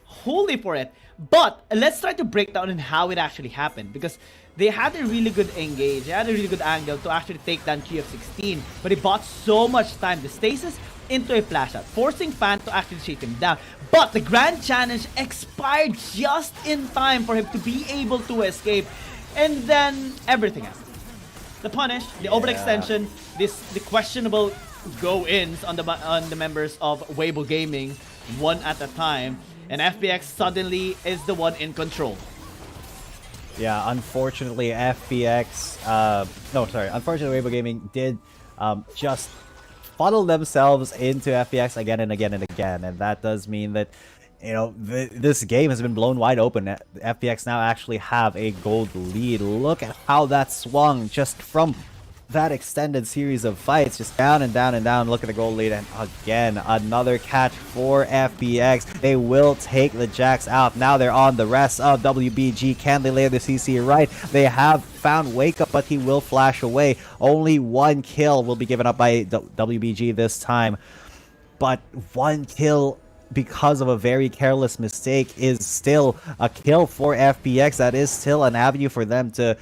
[SPEAKER 15] wholly for it. But let's try to break down on how it actually happened, because they had a really good engage, they had a really good angle to actually take down QF16, but it bought so much time, the stasis into a flash out, forcing Fan to actually chase him down. But the Grand Challenge expired just in time for him to be able to escape, and then everything happened. The punish, the overextension, the questionable go-ins on the members of Weibo Gaming, one at a time. And FPX suddenly is the one in control.
[SPEAKER 18] Yeah, unfortunately, unfortunately, Weibo Gaming did just funnel themselves into FPX again and again and again. And that does mean that, you know, this game has been blown wide open. FPX now actually have a gold lead. Look at how that swung just from that extended series of fights, just down and down and down. Look at the gold lead, and again another catch for FPX. They will take the Jacks out. Now they're on the rest of WBG. Can they lay the CC right? They have found Wake Up, but he will flash away. Only 1 kill will be given up by WBG this time, but 1 kill because of a very careless mistake is still a kill for FPX. That is still an avenue for them to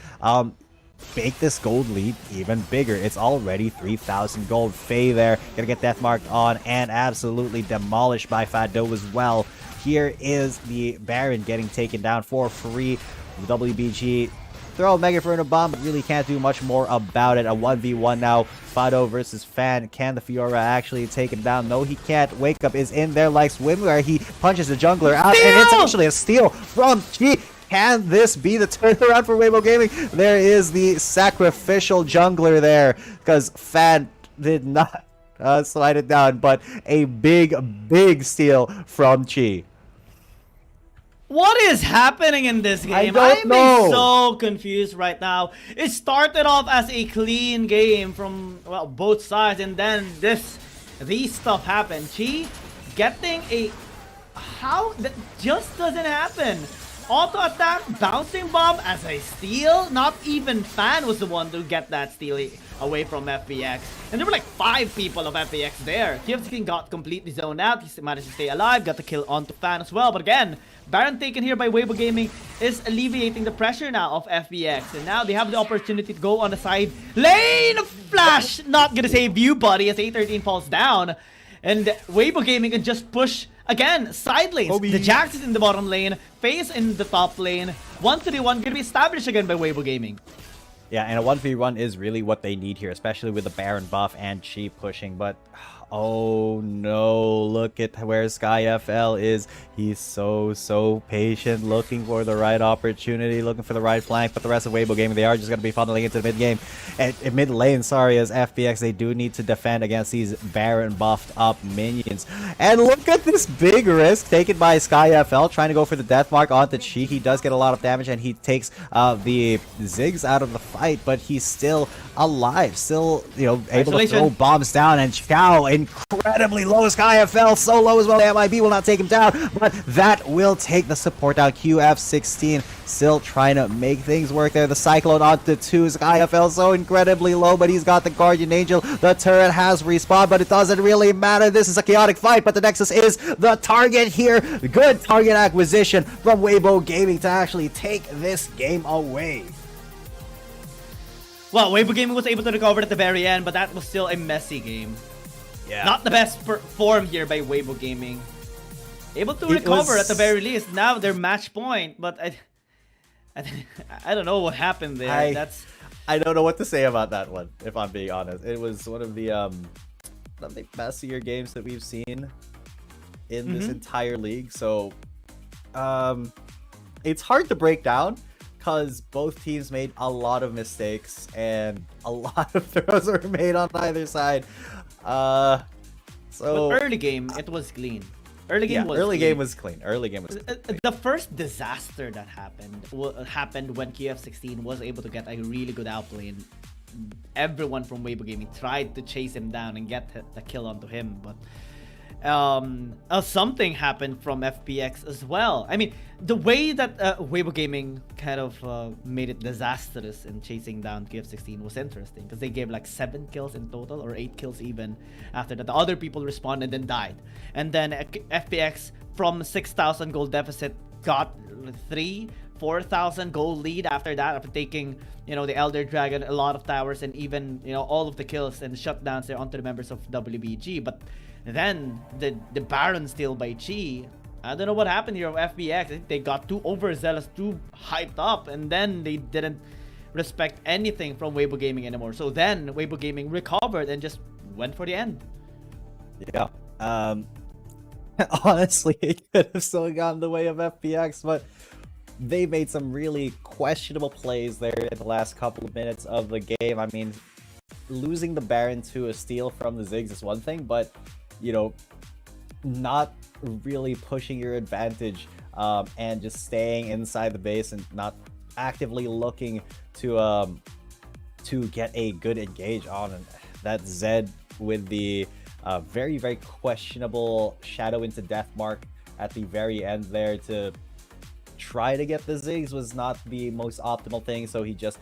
[SPEAKER 18] make this gold lead even bigger. It's already 3,000 gold. Faye there gonna get death marked on and absolutely demolished by Fado as well. Here is the Baron getting taken down for free. WBG throw a Mega Inferno Bomb, but really can't do much more about it. A 1v1 now. Fado versus Fan. Can the Fiora actually take him down? No, he can't. Wake Up is in there like Swimwear. He punches the jungler out, and it's actually a steal from Chi. Can this be the turnaround for Weibo Gaming? There is the sacrificial jungler there, because Fan did not slide it down, but a big steal from Chi.
[SPEAKER 15] What is happening in this game? I'm so confused right now. It started off as a clean game from, well, both sides, and then these stuff happened. Chi getting a... How? That just doesn't happen. Auto attack, bouncing bomb as a steal. Not even Fan was the one to get that steal away from FPX. And there were like 5 people of FPX there. QF16 got completely zoned out. He managed to stay alive, got the kill onto Fan as well. But again, Baron taken here by Weibo Gaming is alleviating the pressure now of FPX. And now they have the opportunity to go on the side lane. Flash, not gonna save you, buddy, as A13 falls down. And Weibo Gaming can just push again, side lanes. The Jax is in the bottom lane, Face in the top lane. 1-3-1 gonna be established again by Weibo Gaming.
[SPEAKER 18] Yeah, and a 1v1 is really what they need here, especially with the Baron buff and Chi pushing. But Oh no, look at where SkyFL is. He's so patient, looking for the right opportunity, looking for the right flank, but the rest of Weibo Gaming, they are just going to be funneling into the mid game. And mid lane, sorry, as FPX, they do need to defend against these Baron buffed up minions. And look at this big risk taken by SkyFL, trying to go for the death mark onto Chi. He does get a lot of damage, and he takes the Ziggs out of the fight, but he's still alive, still, you know, able to throw bombs down. And Chow, incredibly low. SkyFL so low as well. The MIB will not take him down, but that will take the support down. QF16 still trying to make things work there. The Cyclone onto 2. SkyFL so incredibly low, but he's got the Guardian Angel. The turret has respawned, but it doesn't really matter. This is a chaotic fight, but the Nexus is the target here. Good target acquisition from Weibo Gaming to actually take this game away.
[SPEAKER 15] Well, Weibo Gaming was able to recover at the very end, but that was still a messy game.
[SPEAKER 18] Yeah.
[SPEAKER 15] Not the best form here by Weibo Gaming. Able to recover at the very least. Now they're match point, but I don't know what happened there.
[SPEAKER 18] I don't know what to say about that one, if I'm being honest. It was one of the messier games that we've seen in this entire league. So it's hard to break down because both teams made a lot of mistakes and a lot of throws were made on either side.
[SPEAKER 15] But early game, it was clean. Early game was
[SPEAKER 18] clean.
[SPEAKER 15] The first disaster that happened when KF16 was able to get a really good outplay, and everyone from Weibo Gaming tried to chase him down and get the kill onto him, but something happened from FPX as well. I mean, the way that Weibo Gaming kind of made it disastrous in chasing down KF16 was interesting, because they gave like 7 kills in total, or 8 kills even. After that, the other people responded and died, and then FPX from 6,000 gold deficit got 4,000 gold lead after that, after taking, you know, the Elder Dragon, a lot of towers, and even, you know, all of the kills and shutdowns there onto the members of WBG. But then the Baron steal by Chi. I don't know what happened here of FPX. I think they got too overzealous, too hyped up, and then they didn't respect anything from Weibo Gaming anymore. So then Weibo Gaming recovered and just went for the end.
[SPEAKER 18] Yeah. Honestly, it could have still gone the way of FPX, but they made some really questionable plays there in the last couple of minutes of the game. I mean, losing the Baron to a steal from the Ziggs is one thing, but, you know, not really pushing your advantage and just staying inside the base and not actively looking to get a good engage on. And that Zed with the very, very questionable Shadow into Death mark at the very end there to try to get the Ziggs was not the most optimal thing, so he just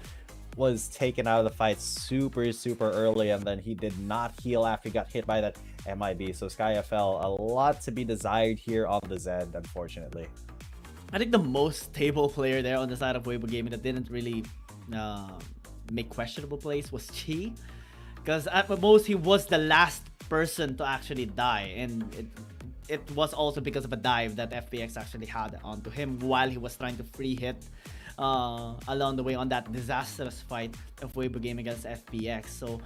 [SPEAKER 18] was taken out of the fight super early, and then he did not heal after he got hit by that MIB. So SkyFL, a lot to be desired here on the Zed, unfortunately.
[SPEAKER 15] I think the most stable player there on the side of Weibo Gaming that didn't really make questionable plays was Chi, because at most he was the last person to actually die, and it was also because of a dive that FPX actually had onto him while he was trying to free hit along the way on that disastrous fight of Weibo Gaming against FPX. So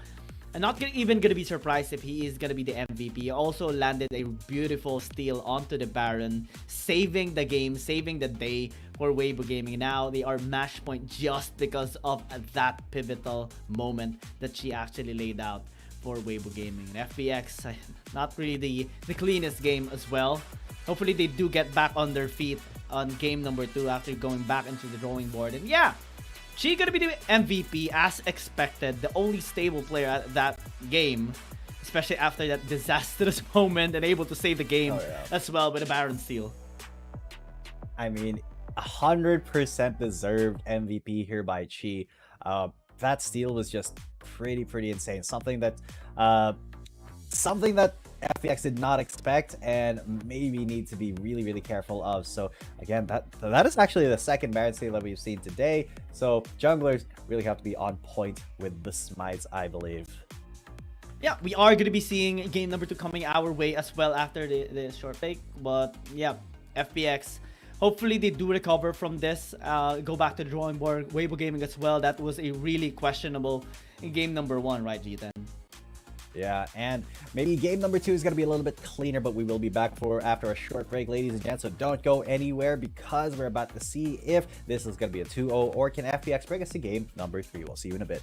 [SPEAKER 15] I'm not even gonna be surprised if he is gonna be the MVP. He also landed a beautiful steal onto the Baron, saving the game, saving the day for Weibo Gaming. Now they are match point just because of that pivotal moment that she actually laid out for Weibo Gaming. And FPX, not really the cleanest game as well. Hopefully they do get back on their feet on game number 2 after going back into the drawing board. And yeah, she gonna be the MVP as expected, the only stable player at that game, especially after that disastrous moment, and able to save the game as well with a Baron steal.
[SPEAKER 18] I mean, 100% deserved MVP here by Chi. That steal was just pretty insane. Something that FPX did not expect and maybe need to be really careful of. So again, that is actually the second Baron steal that we've seen today. So junglers really have to be on point with the smites, I believe.
[SPEAKER 15] Yeah, we are going to be seeing game number 2 coming our way as well after the short break. But yeah, FPX, hopefully they do recover from this, go back to the drawing board. Weibo Gaming as well, that was a really questionable game number 1, right, G10?
[SPEAKER 18] Yeah, and maybe game number 2 is going to be a little bit cleaner, but we will be back after a short break, ladies and gents. So don't go anywhere because we're about to see if this is going to be a 2-0 or can FPX bring us to game number 3. We'll see you in a bit.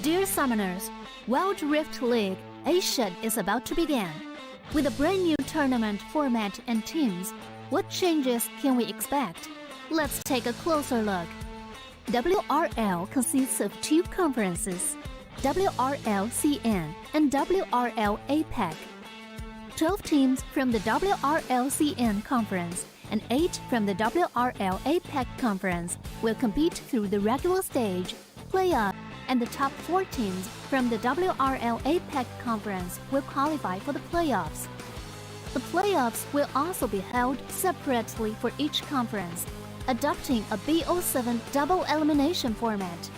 [SPEAKER 6] Dear Summoners, Wild Rift League Asia is about to begin. With a brand new tournament format and teams, what changes can we expect? Let's take a closer look. WRL consists of 2 conferences, WRL CN and WRL APEC. 12 teams from the WRL CN conference and 8 from the WRL APEC conference will compete through the regular stage, playoff, and the top 4 teams from the WRL APEC conference will qualify for the playoffs. The playoffs will also be held separately for each conference, adopting a BO7 double elimination format.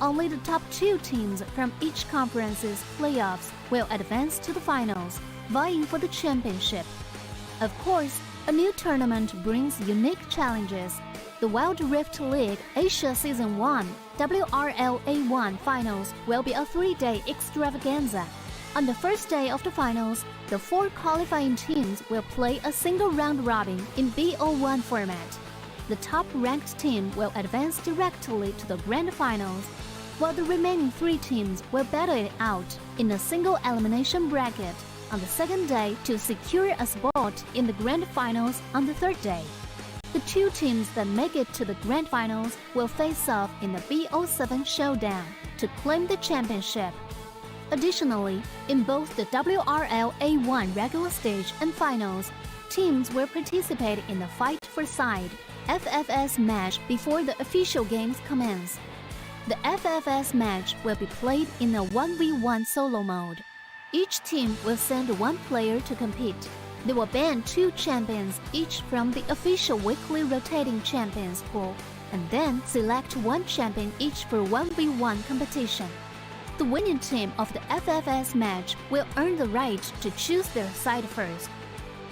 [SPEAKER 6] Only the top 2 teams from each conference's playoffs will advance to the finals, vying for the championship. Of course, a new tournament brings unique challenges. The Wild Rift League Asia Season 1 WRL A1 Finals will be a 3-day extravaganza. On the first day of the finals, the 4 qualifying teams will play a single round robin in BO1 format. The top-ranked team will advance directly to the grand finals, while the remaining 3 teams will battle it out in a single elimination bracket on the second day to secure a spot in the grand finals on the third day. The 2 teams that make it to the grand finals will face off in the BO7 showdown to claim the championship. Additionally, in both the WRL A1 regular stage and finals, teams will participate in the Fight for Side FFS match before the official games commence. The FFS match will be played in a 1v1 solo mode. Each team will send 1 player to compete. They will ban 2 champions each from the official weekly rotating champions pool, and then select 1 champion each for 1v1 competition. The winning team of the FFS match will earn the right to choose their side first.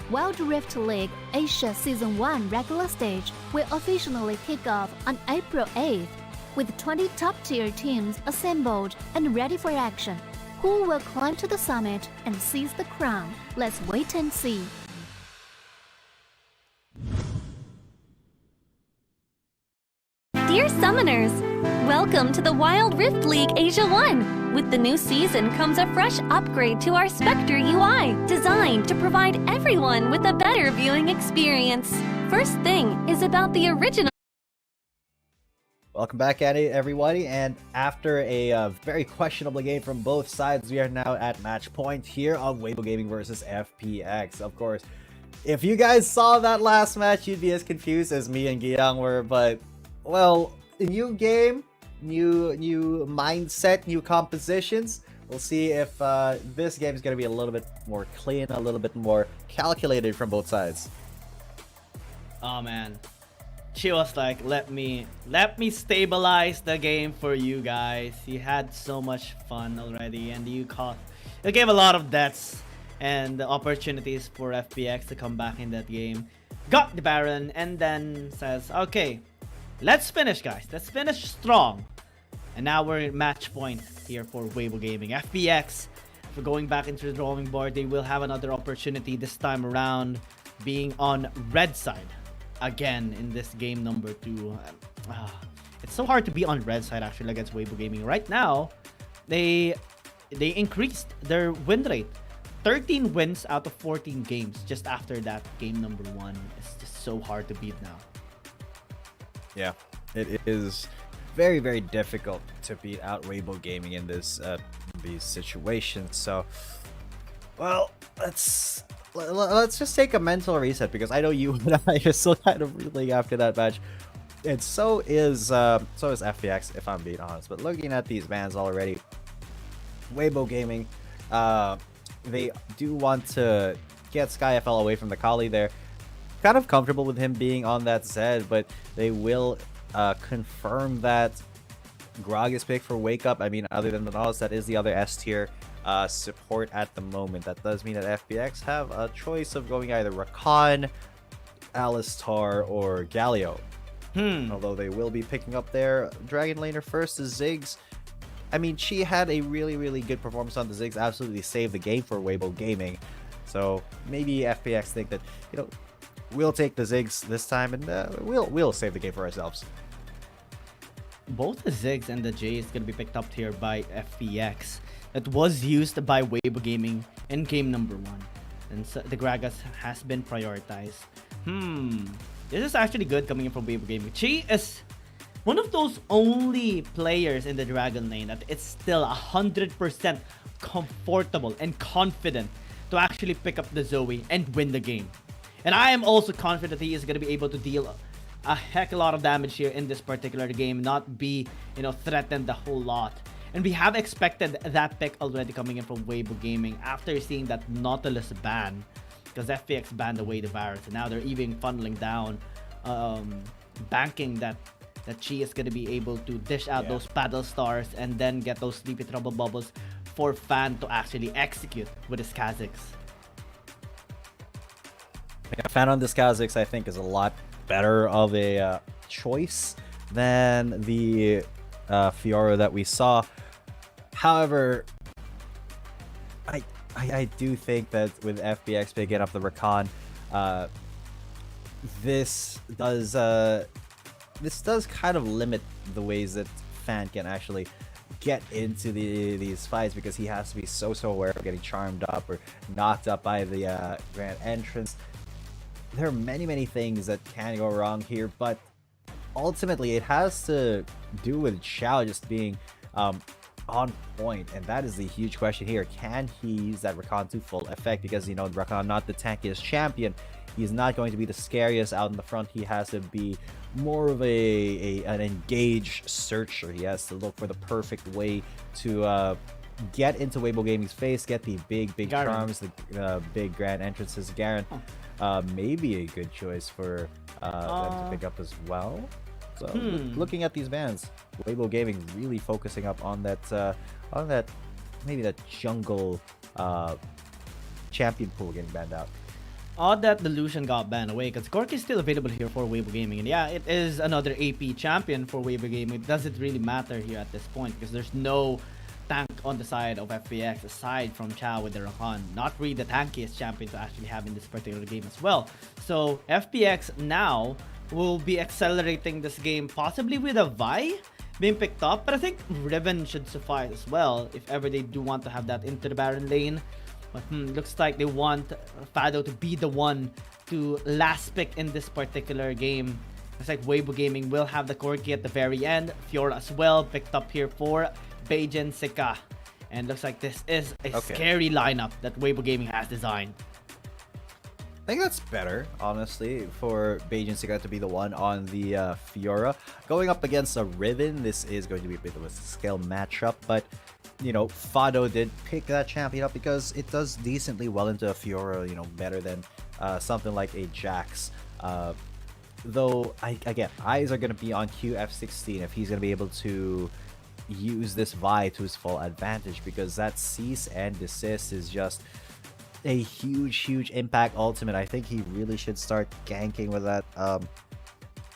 [SPEAKER 6] Wild Rift League Asia Season 1 regular stage will officially kick off on April 8th, with 20 top-tier teams assembled and ready for action. Who will climb to the summit and seize the crown? Let's wait and see.
[SPEAKER 7] Dear Summoners, welcome to the Wild Rift League Asia 1. With the new season comes a fresh upgrade to our Spectre UI, designed to provide everyone with a better viewing experience. First thing is about the original.
[SPEAKER 18] Welcome back at it, everybody, and after a very questionable game from both sides, we are now at match point here on Weibo Gaming versus FPX. Of course, if you guys saw that last match, you'd be as confused as me and Giyang were, but, well, new game, new mindset, new compositions. We'll see if this game is going to be a little bit more clean, a little bit more calculated from both sides.
[SPEAKER 15] Oh, man. She was like, let me stabilize the game for you guys. You had so much fun already, and you gave a lot of deaths and the opportunities for FPX to come back in that game. Got the Baron, and then says, okay, let's finish, guys. Let's finish strong. And now we're at match point here for Weibo Gaming. FPX, for going back into the drawing board, they will have another opportunity this time around, being on red side again in this game number 2. It's so hard to be on red side actually against Weibo Gaming. Right now, they increased their win rate. 13 wins out of 14 games just after that game number 1. It's just so hard to beat now.
[SPEAKER 18] Yeah, it is very, very difficult to beat out Weibo Gaming in these situations. So, well, let's just take a mental reset, because I know you and I are still kind of reeling after that match, and so is FPX, if I'm being honest. But looking at these bans already, Weibo Gaming, they do want to get SkyFL away from the Kali there. Kind of comfortable with him being on that Zed, but they will confirm that Grog is picked for Wake Up. I mean, other than the NAOS, that is the other S tier support at the moment. That does mean that FPX have a choice of going either Rakan, Alistar, or Galio. Although they will be picking up their Dragon Laner first, is Ziggs. I mean, she had a really good performance on the Ziggs, absolutely saved the game for Weibo Gaming. So maybe FPX think that, you know, we'll take the Ziggs this time and we'll save the game for ourselves.
[SPEAKER 15] Both the Ziggs and the J is going to be picked up here by FPX. That was used by Weibo Gaming in game number 1. And so the Gragas has been prioritized. This is actually good coming in from Weibo Gaming. Chi is one of those only players in the Dragon lane that it's still 100% comfortable and confident to actually pick up the Zoe and win the game. And I am also confident he is going to be able to deal a heck of a lot of damage here in this particular game, not be, you know, threatened a whole lot. And we have expected that pick already coming in from Weibo Gaming after seeing that Nautilus ban, because FPX banned away the virus, and now they're even funneling down, banking that Chi is going to be able to dish out those paddle stars and then get those sleepy trouble bubbles for Fan to actually execute with his Kha'Zix.
[SPEAKER 18] Yeah, Fan on this Kha'Zix, I think, is a lot better of a choice than the Fiora that we saw. However, I do think that with FPX picking up the Rakan, this does kind of limit the ways that Fan can actually get into these fights, because he has to be so aware of getting charmed up or knocked up by the grand entrance. There are many things that can go wrong here, but ultimately it has to do with Xiao just being on point, and that is the huge question here. Can he use that Rakan to full effect? Because, you know, Rakan not the tankiest champion. He's not going to be the scariest out in the front. He has to be more of an engaged searcher. He has to look for the perfect way to get into Weibo Gaming's face, get the big
[SPEAKER 15] Garen.
[SPEAKER 18] charms, the big grand entrances. Garen, maybe a good choice for them to pick up as well. So looking at these bans, Weibo Gaming really focusing up on that maybe that jungle champion pool getting banned out.
[SPEAKER 15] Odd that Delusion got banned away, because Cork is still available here for Weibo Gaming. And yeah, it is another AP champion for Weibo Gaming. It doesn't really matter here at this point, because there's no tank on the side of FPX aside from Xiao with the Rakan. Not really the tankiest champion to actually have in this particular game as well. So FPX now will be accelerating this game, possibly with a Vi being picked up. But I think Riven should suffice as well if ever they do want to have that into the Baron lane. But looks like they want Fado to be the one to last pick in this particular game. Looks like Weibo Gaming will have the Corki at the very end. Fiora as well, picked up here for Beijing Sika. And looks like this is a scary lineup that Weibo Gaming has designed.
[SPEAKER 18] I think that's better, honestly, for Beijing Sika to be the one on the Fiora. Going up against a Riven, this is going to be a bit of a scale matchup, but you know, Fado did pick that champion up because it does decently well into a Fiora, you know, better than something like a Jax. Though, again, eyes are going to be on QF16 if he's going to be able to use this Vi to his full advantage, because that cease and desist is just a huge impact ultimate. I think he really should start ganking with that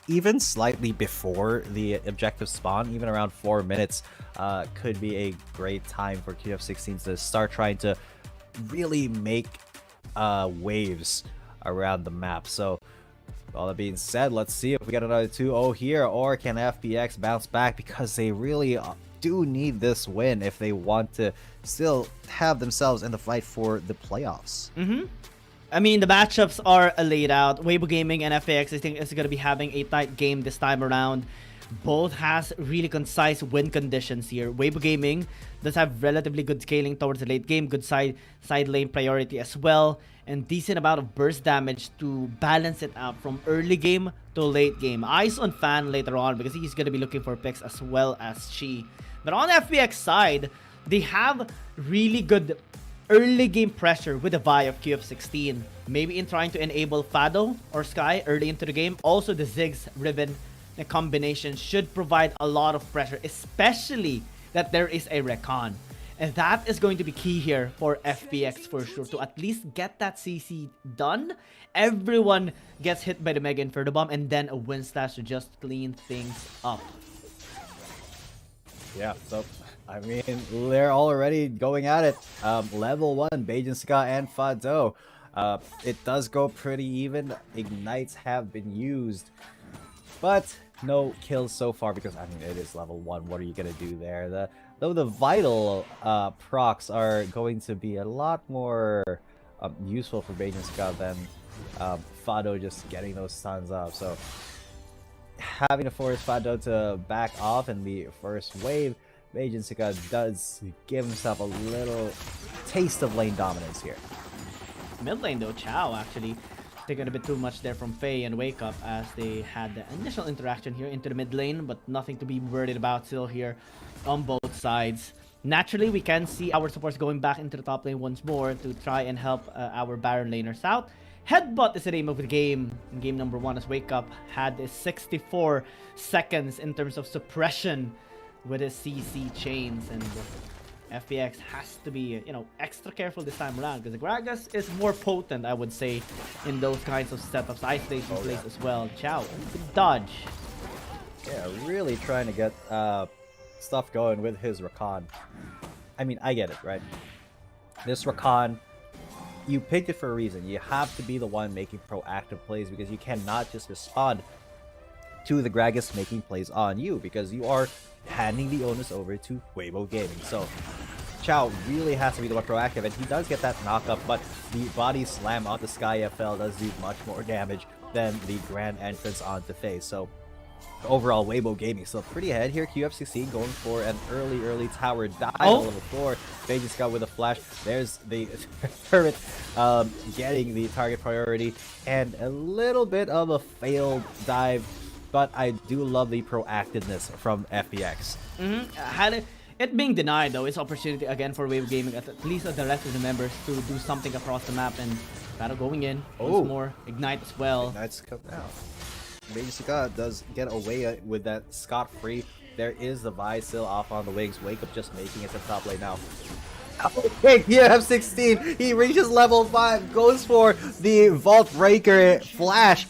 [SPEAKER 18] even slightly before the objective spawn. Even around 4 minutes could be a great time for QF16 to start trying to really make waves around the map. So all that being said, let's see if we get another 2-0 here, or can FPX bounce back, because they really do need this win if they want to still have themselves in the fight for the playoffs.
[SPEAKER 15] I mean, the matchups are laid out. Weibo Gaming and FPX, I think, is going to be having a tight game this time around. Both has really concise win conditions here. Weibo Gaming does have relatively good scaling towards the late game, good side lane priority as well, and decent amount of burst damage to balance it out from early game to late game. Eyes on Fan later on, because he's going to be looking for picks as well as Chi. But on the FPX side, they have really good early game pressure with the Vi of QF16. Maybe in trying to enable Fado or Sky early into the game. Also, the Ziggs Riven combination should provide a lot of pressure, especially that there is a Rakan. And that is going to be key here for FPX for sure, to at least get that CC done. Everyone gets hit by the Mega Inferno Bomb, and then a Wind Slash to just clean things up.
[SPEAKER 14] Yeah, so I mean, they're already going at it. Level 1, Beijing Ska and Fado. It does go pretty even. Ignites have been used, but no kills so far because, I mean, it is level 1. What are you going to do there? Though the vital procs are going to be a lot more useful for Beijing Ska than Fado just getting those stuns up. So having to force Fado to back off in the first wave, Beijing Ska does give himself a little taste of lane dominance here.
[SPEAKER 15] Mid lane though, Chow actually taking a bit too much there from Faye and Wake Up as they had the initial interaction here into the mid lane, but nothing to be worried about still here on both sides. Naturally, we can see our supports going back into the top lane once more to try and help our Baron laners out. Headbutt is the name of the game in game number 1 as Wake Up had 64 seconds in terms of suppression with his CC chains, and FPX has to be, you know, extra careful this time around because the Gragas is more potent, I would say, in those kinds of setups. Isolation plays as well. Chow, dodge.
[SPEAKER 14] Yeah, really trying to get stuff going with his Rakan. I mean, I get it, right? This Rakan, you picked it for a reason. You have to be the one making proactive plays because you cannot just respond to the Gragas making plays on you because you are handing the onus over to Weibo Gaming. So Chow really has to be the one proactive, and he does get that knockup, but the body slam onto Sky FL does do much more damage than the grand entrance onto Faye. So overall, Weibo Gaming still pretty ahead here. QF16 going for an early tower dive on level 4. They just got with a flash. There's the turret getting the target priority, and a little bit of a failed dive. But I do love the proactiveness from FPX.
[SPEAKER 15] Had it being denied, though, it's opportunity again for Weibo Gaming, at least the rest of the members, to do something across the map. And Battle going in once more. Ignite as well.
[SPEAKER 14] Ignite's come out. Beijing Ska does get away with that scot-free. There is the Vi still off on the wings. Wake Up just making it to the top lane now. Okay, QF16, he reaches level 5, goes for the Vault Breaker flash.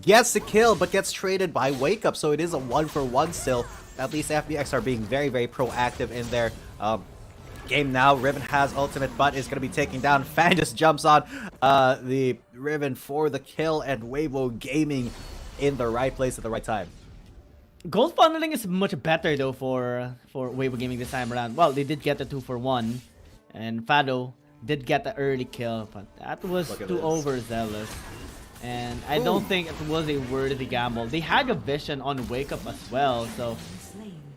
[SPEAKER 14] Gets the kill, but gets traded by Wake Up, so it is a 1-for-1 still. At least FPX are being very proactive in their game now. Riven has ultimate, but is going to be taken down. Fan just jumps on the Riven for the kill, and Weibo Gaming in the right place at the right time.
[SPEAKER 15] Gold bundling is much better though for Weibo Gaming this time around. Well, they did get the 2-for-1, and Fado did get the early kill, but that was too overzealous. And I don't think it was a worthy gamble. They had a vision on Wake Up as well, so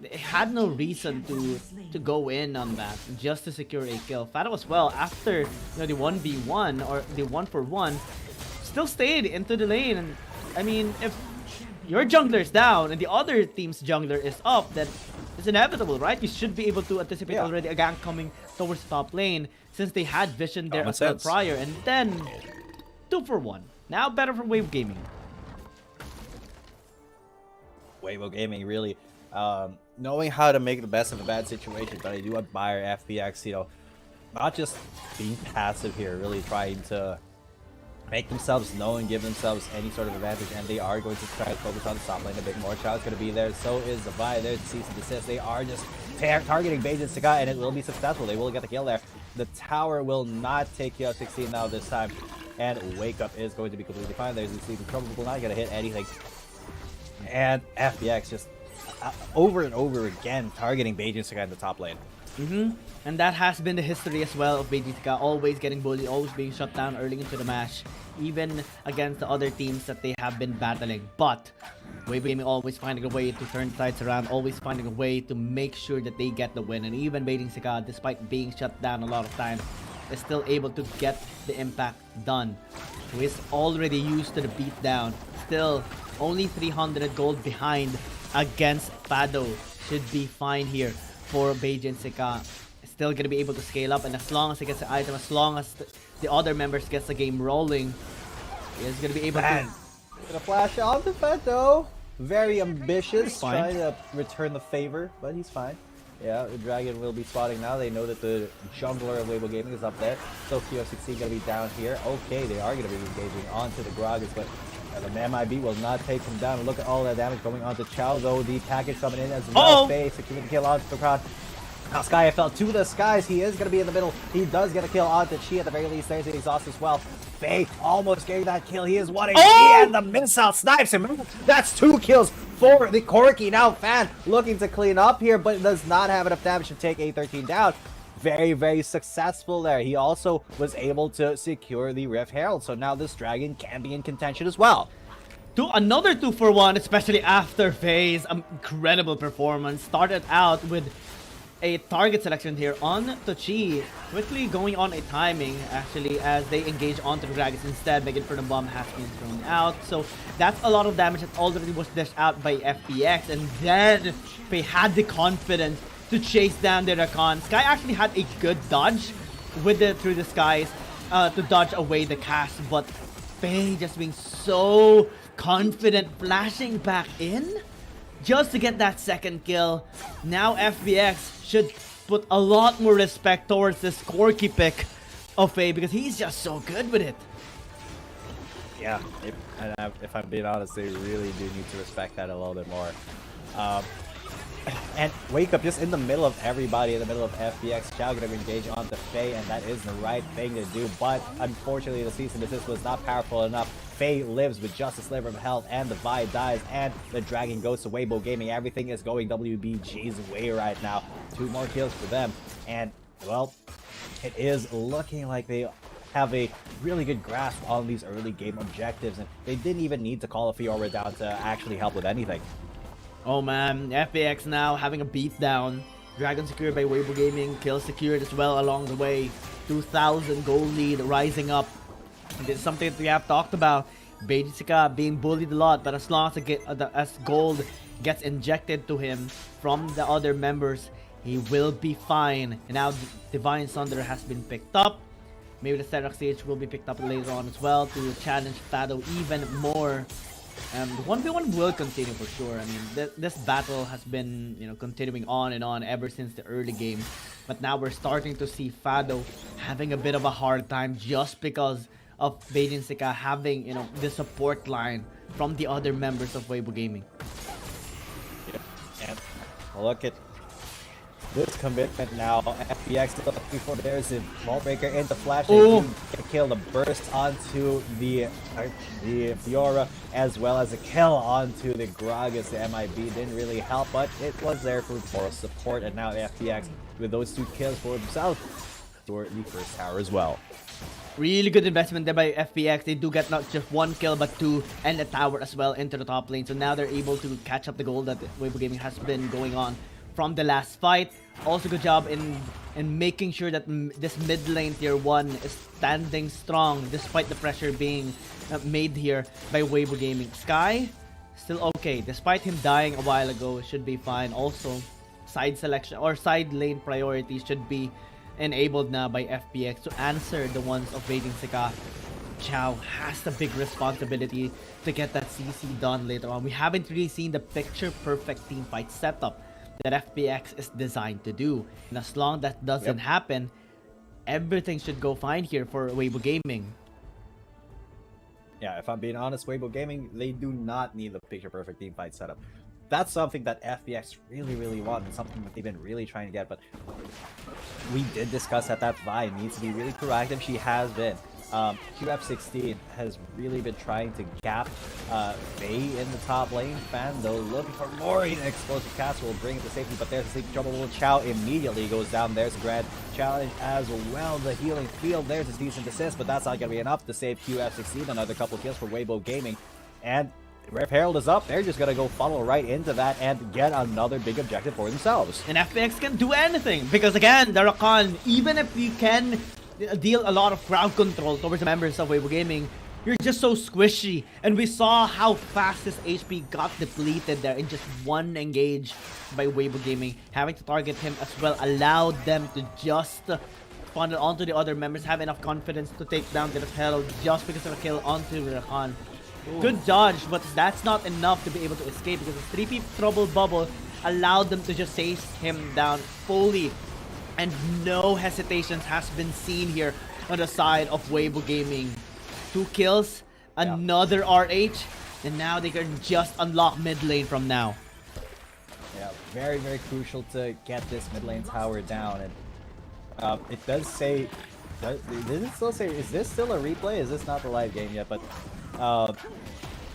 [SPEAKER 15] they had no reason to go in on that just to secure a kill. Fado as well, after, you know, the 1v1 or the 1-for-1, still stayed into the lane. And I mean, if your jungler is down and the other team's jungler is up, then it's inevitable, right? You should be able to anticipate already a gank coming towards the top lane, since they had vision there as well prior. And then 2-for-1. Now better for Weibo Gaming.
[SPEAKER 14] Weibo Gaming really knowing how to make the best of a bad situation, but I do admire FPX, you know, not just being passive here, really trying to make themselves known, give themselves any sort of advantage, and they are going to try to focus on the top lane a bit more. Child's going to be there, so is the Vi. There's the cease and desist. They are just targeting Beijing Ska, and it will be successful. They will get the kill there. The tower will not take you out 16 now this time, and Wake Up is going to be completely fine. There's the sleeping trouble, will not going to hit anything. And FPX just over and over again targeting Beijing Ska in the top lane.
[SPEAKER 15] And that has been the history as well of Beijing Ska, always getting bullied, always being shut down early into the match, even against the other teams that they have been battling. But Weibo Gaming always finding a way to turn sides around, always finding a way to make sure that they get the win. And even Beijing Ska, despite being shut down a lot of times, is still able to get the impact done. Who is already used to the beatdown. Still, only 300 gold behind against Fado. Should be fine here for Beijing Ska. Still gonna be able to scale up, and as long as he gets the item, as long as the other members gets the game rolling, he's gonna be able to.
[SPEAKER 14] Gonna flash off the Fado. Very ambitious, trying to return the favor, but he's fine. Yeah, the Dragon will be spotting now. They know that the jungler of Weibo Gaming is up there. So QF16 gonna be down here. Okay, they are gonna be engaging onto the Gragas, but
[SPEAKER 18] And the MIB will not take him down. Look at all that damage going on to Chow, though. The package coming in as well. Faye securing the kill onto the crowd. Now Sky fell to the skies. He is going to be in the middle. He does get a kill onto Chi at the very least. There's the exhaust as well. Faye almost getting that kill. He is 1 HP and the missile snipes him. That's 2 kills for the Corky. Now Fan looking to clean up here, but does not have enough damage to take A13 down. Very, very successful there. He also was able to secure the Rift Herald. So now this Dragon can be in contention as well.
[SPEAKER 15] Another 2-for-1, especially after Faye's incredible performance. Started out with a target selection here on Tochi, quickly going on a timing actually as they engage onto the dragons instead. Megan for the bomb has been thrown out, so that's a lot of damage that already was dished out by FPX, and then Faye had the confidence to chase down the Rakan. Sky actually had a good dodge with it through the skies to dodge away the cast, but Faye just being so confident, flashing back in just to get that second kill. Now FPX should put a lot more respect towards this Corky pick of Faye because he's just so good with it.
[SPEAKER 18] Yeah, if I'm being honest, they really do need to respect that a little bit more. And Wake Up just in the middle of everybody, in the middle of FPX. Chow gonna engage onto Faye, and that is the right thing to do. But unfortunately, the cease and desist was not powerful enough. Faye lives with just a sliver of health, and the Vi dies, and the Dragon goes to Weibo Gaming. Everything is going WBG's way right now. 2 more kills for them, and well, it is looking like they have a really good grasp on these early game objectives, and they didn't even need to call a Fiora down to actually help with anything.
[SPEAKER 15] Oh man, FPX now having a beatdown. Dragon secured by Weibo Gaming, kill secured as well along the way. 2,000 gold lead rising up. This is something that we have talked about. Bejisika being bullied a lot, but as long as gold gets injected to him from the other members, he will be fine. And now Divine Sunder has been picked up. Maybe the Serac Sage will be picked up later on as well to challenge Fado even more. The 1v1 will continue for sure. I mean, this battle has been, continuing on and on ever since the early game. But now we're starting to see Fado having a bit of a hard time just because of Beijing Sika having, the support line from the other members of Weibo Gaming.
[SPEAKER 18] Yeah. And look at this commitment now. FPX before there's a ball breaker into flash and kill, the burst onto the Fiora, as well as a kill onto the Gragas. The MIB didn't really help, but it was there for moral support, and now FPX with those 2 kills for themselves for the first tower as well.
[SPEAKER 15] Really good investment there by FPX. They do get not just 1 kill but 2 and a tower as well into the top lane. So now they're able to catch up the goal that Weibo Gaming has been going on from the last fight. Also good job in making sure that this mid lane tier 1 is standing strong despite the pressure being made here by Weibo Gaming. Sky still okay despite him dying a while ago, should be fine. Also side selection or side lane priority should be enabled now by FPX to answer the ones of Beijing Sika. Chow has the big responsibility to get that CC done later on. We haven't really seen the picture perfect team fight setup that FPX is designed to do, and as long as that doesn't happen, everything should go fine here for Weibo Gaming.
[SPEAKER 18] Yeah, if I'm being honest, Weibo Gaming, they do not need the picture perfect team fight setup. That's something that FPX really want, and something that they've been really trying to get, but we did discuss that Vi needs to be really proactive. She has been. QF16 has really been trying to gap Faye in the top lane. Fan, though, looking for more. An explosive cast will bring it to safety, but there's a sleepy trouble. Chow immediately goes down. There's a grand challenge as well. The healing field, there's a decent assist, but that's not going to be enough to save QF16. Another couple kills for Weibo Gaming. And Rift Herald is up. They're just going to go funnel right into that and get another big objective for themselves.
[SPEAKER 15] And FPX can do anything because, again, the Rakan, even if you can deal a lot of crowd control towards the members of Weibo Gaming, you're just so squishy. And we saw how fast his HP got depleted there in just 1 engage by Weibo Gaming. Having to target him as well allowed them to just funnel onto the other members, have enough confidence to take down the Herald just because of a kill onto Rakan. Good dodge, but that's not enough to be able to escape because the 3P trouble bubble allowed them to just chase him down fully. And no hesitations has been seen here on the side of Weibo Gaming. 2 kills another RH, and now they can just unlock mid lane from now.
[SPEAKER 18] Yeah, very, very crucial to get this mid lane tower down. And it does say, does it still say, is this still a replay? Is this not the live game yet? But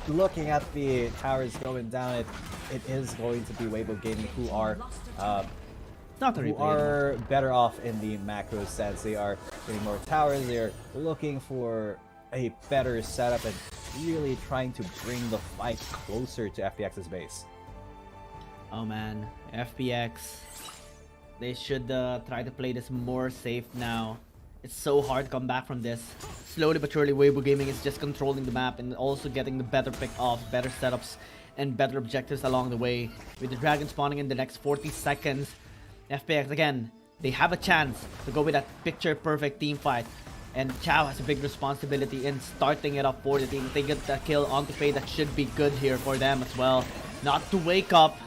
[SPEAKER 18] looking at the towers going down, it is going to be Weibo Gaming who are better off in the macro sense. They are getting more towers. They're looking for a better setup and really trying to bring the fight closer to FPX's base.
[SPEAKER 15] Oh man, FPX. They should try to play this more safe now. It's so hard to come back from this. Slowly but surely, Weibo Gaming is just controlling the map and also getting the better pick-offs, better setups, and better objectives along the way. With the dragon spawning in the next 40 seconds, FPX, again, they have a chance to go with that picture-perfect team fight. And Chow has a big responsibility in starting it up for the team. If they get that kill onto Faye, that should be good here for them as well. Not to wake up,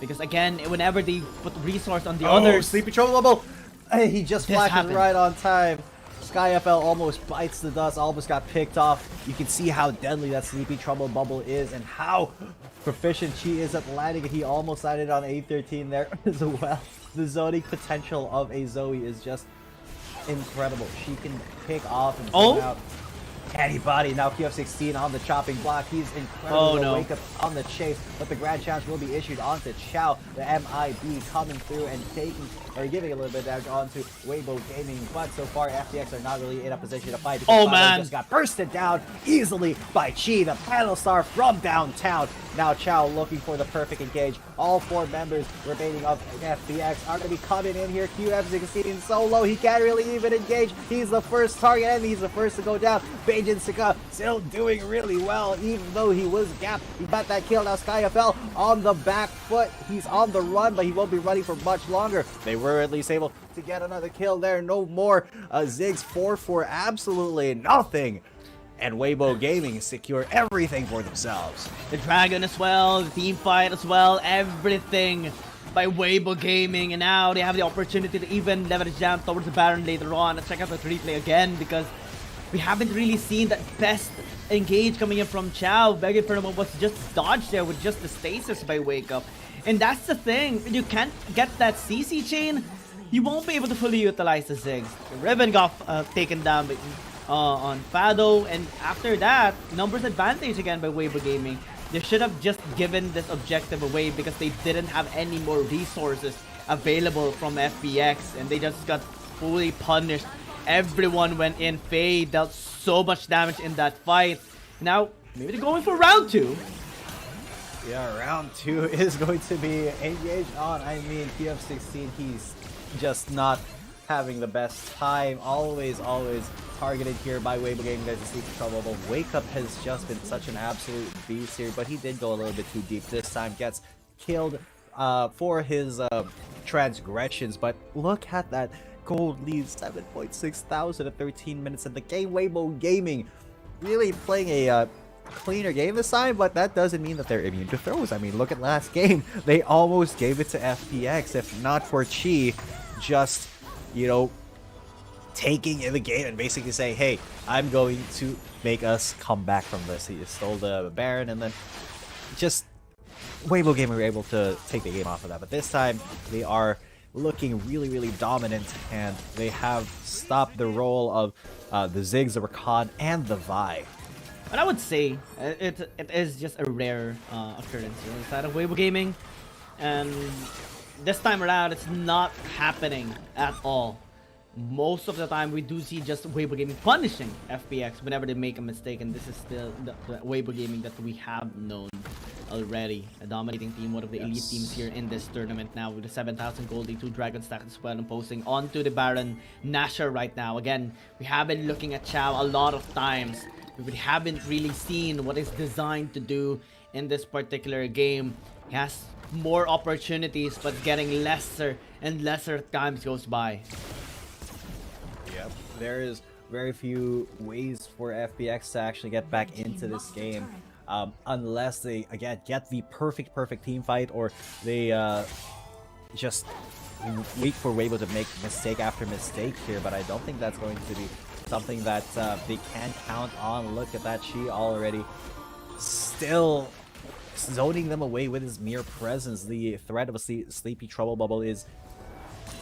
[SPEAKER 15] because again, whenever they put resource on the others...
[SPEAKER 18] Sleepy Trouble Bubble! Hey, he just flashes right on time. SkyFL almost bites the dust, almost got picked off. You can see how deadly that Sleepy Trouble Bubble is and how proficient she is at landing it. He almost landed on A13 there as well. The zoning potential of a Zoe is just incredible. She can pick off and bring out anybody. Now QF16 on the chopping block. He's incredible to wake up on the chase, but the grand challenge will be issued onto Chow. The MIB coming through and taking or giving a little bit of damage onto Weibo Gaming, but so far FPX are not really in a position to fight because Fado just got bursted down easily by Chi, the panel star from downtown. Now Chow looking for the perfect engage. All 4 members remaining of FPX are going to be coming in here. QF16 solo, he can't really even engage. He's the first target and he's the first to go down. Beijing Sika still doing really well, even though he was gapped. He got that kill. Now SkyFL on the back foot. He's on the run, but he won't be running for much longer. They were at least able to get another kill there. No more Ziggs 4 for absolutely nothing. And Weibo Gaming secure everything for themselves.
[SPEAKER 15] The dragon as well, the team fight as well, everything by Weibo Gaming. And now they have the opportunity to even leverage down towards the Baron later on. Let's check out the replay again because we haven't really seen that best engage coming in from Chow. Begging for him was just dodged there with just the stasis by Wake Up. And that's the thing, when you can't get that CC chain, you won't be able to fully utilize the Ziggs. The Ribbon got taken down by, on Fado, and after that, numbers advantage again by Weibo Gaming. They should have just given this objective away because they didn't have any more resources available from FPX, and they just got fully punished. Everyone went in. Faye dealt so much damage in that fight. Now, maybe they're going for round 2.
[SPEAKER 18] Yeah, round 2 is going to be engaged on. I mean, QF16, he's just not having the best time. Always targeted here by Weibo Gaming. There's a Sleepy Trouble. But Wake Up has just been such an absolute beast here, but he did go a little bit too deep this time. Gets killed for his transgressions, but look at that gold lead, 7.6 thousand at 13 minutes in the game. Weibo Gaming really playing a cleaner game this time, but that doesn't mean that they're immune to throws. I mean, look at last game. They almost gave it to FPX if not for Chi just, you know, taking in the game and basically saying, hey, I'm going to make us come back from this. He stole the Baron, and then just Weibo Gaming were able to take the game off of that. But this time, they are looking really dominant, and they have stopped the role of the Ziggs, the Rakan, and the Vi.
[SPEAKER 15] But I would say it is just a rare occurrence on the side of Weibo Gaming, and this time around it's not happening at all. Most of the time we do see just Weibo Gaming punishing FPX whenever they make a mistake, and this is still the Weibo Gaming that we have known already. A dominating team, one of the elite teams here in this tournament now, with the 7,000 gold, the 2 dragon stacks as well, and posting onto the Baron Nashor right now. Again, we have been looking at Chow a lot of times. We haven't really seen what is designed to do in this particular game. He has more opportunities, but getting lesser and lesser times goes by.
[SPEAKER 18] Yep, there is very few ways for FPX to actually get back into this game, unless they, again, get the perfect team fight, or they just wait for Weibo to make mistake after mistake here, but I don't think that's going to be
[SPEAKER 14] something that they can't count on. Look at that, Chi already still zoning them away with his mere presence. The threat of a sleepy trouble bubble is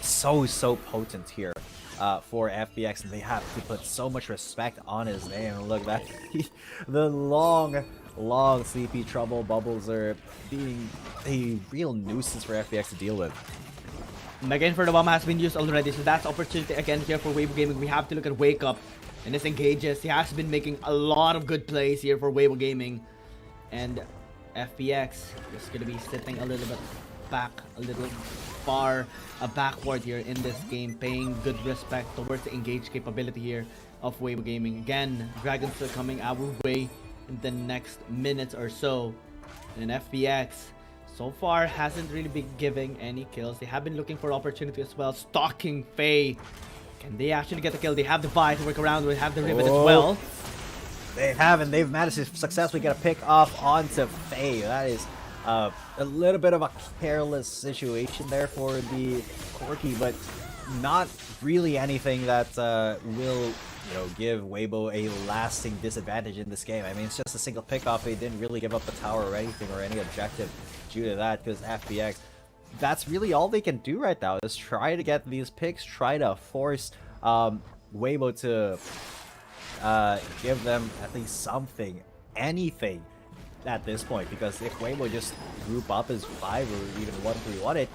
[SPEAKER 14] so potent here for FPX, and they have to put so much respect on his name. Look, that the long sleepy trouble bubbles are being a real nuisance for FPX to deal with.
[SPEAKER 15] Again, for the bomb has been used already, so that's opportunity again here for Weibo Gaming. We have to look at Wake Up and his engages. He has been making a lot of good plays here for Weibo Gaming, and FPX is gonna be sitting a little bit back, a little far backward here in this game, paying good respect towards the engage capability here of Weibo Gaming. Again, Dragons are coming our way in the next minutes or so, and FPX so far hasn't really been giving any kills. They have been looking for opportunity as well, stalking Faye. Can they actually get the kill? They have the Vi to work around with, have the Rivet as well.
[SPEAKER 14] They haven't. They've managed to successfully get a pick off onto Faye. That is a little bit of a careless situation there for the Corki, but not really anything that will, give Weibo a lasting disadvantage in this game. I mean, it's just a single pick off. They didn't really give up the tower or anything or any objective due to that, because FPX, that's really all they can do right now, is try to get these picks, try to force Weibo to give them at least something, anything at this point, because if Weibo just group up as 5 or even 1-3-1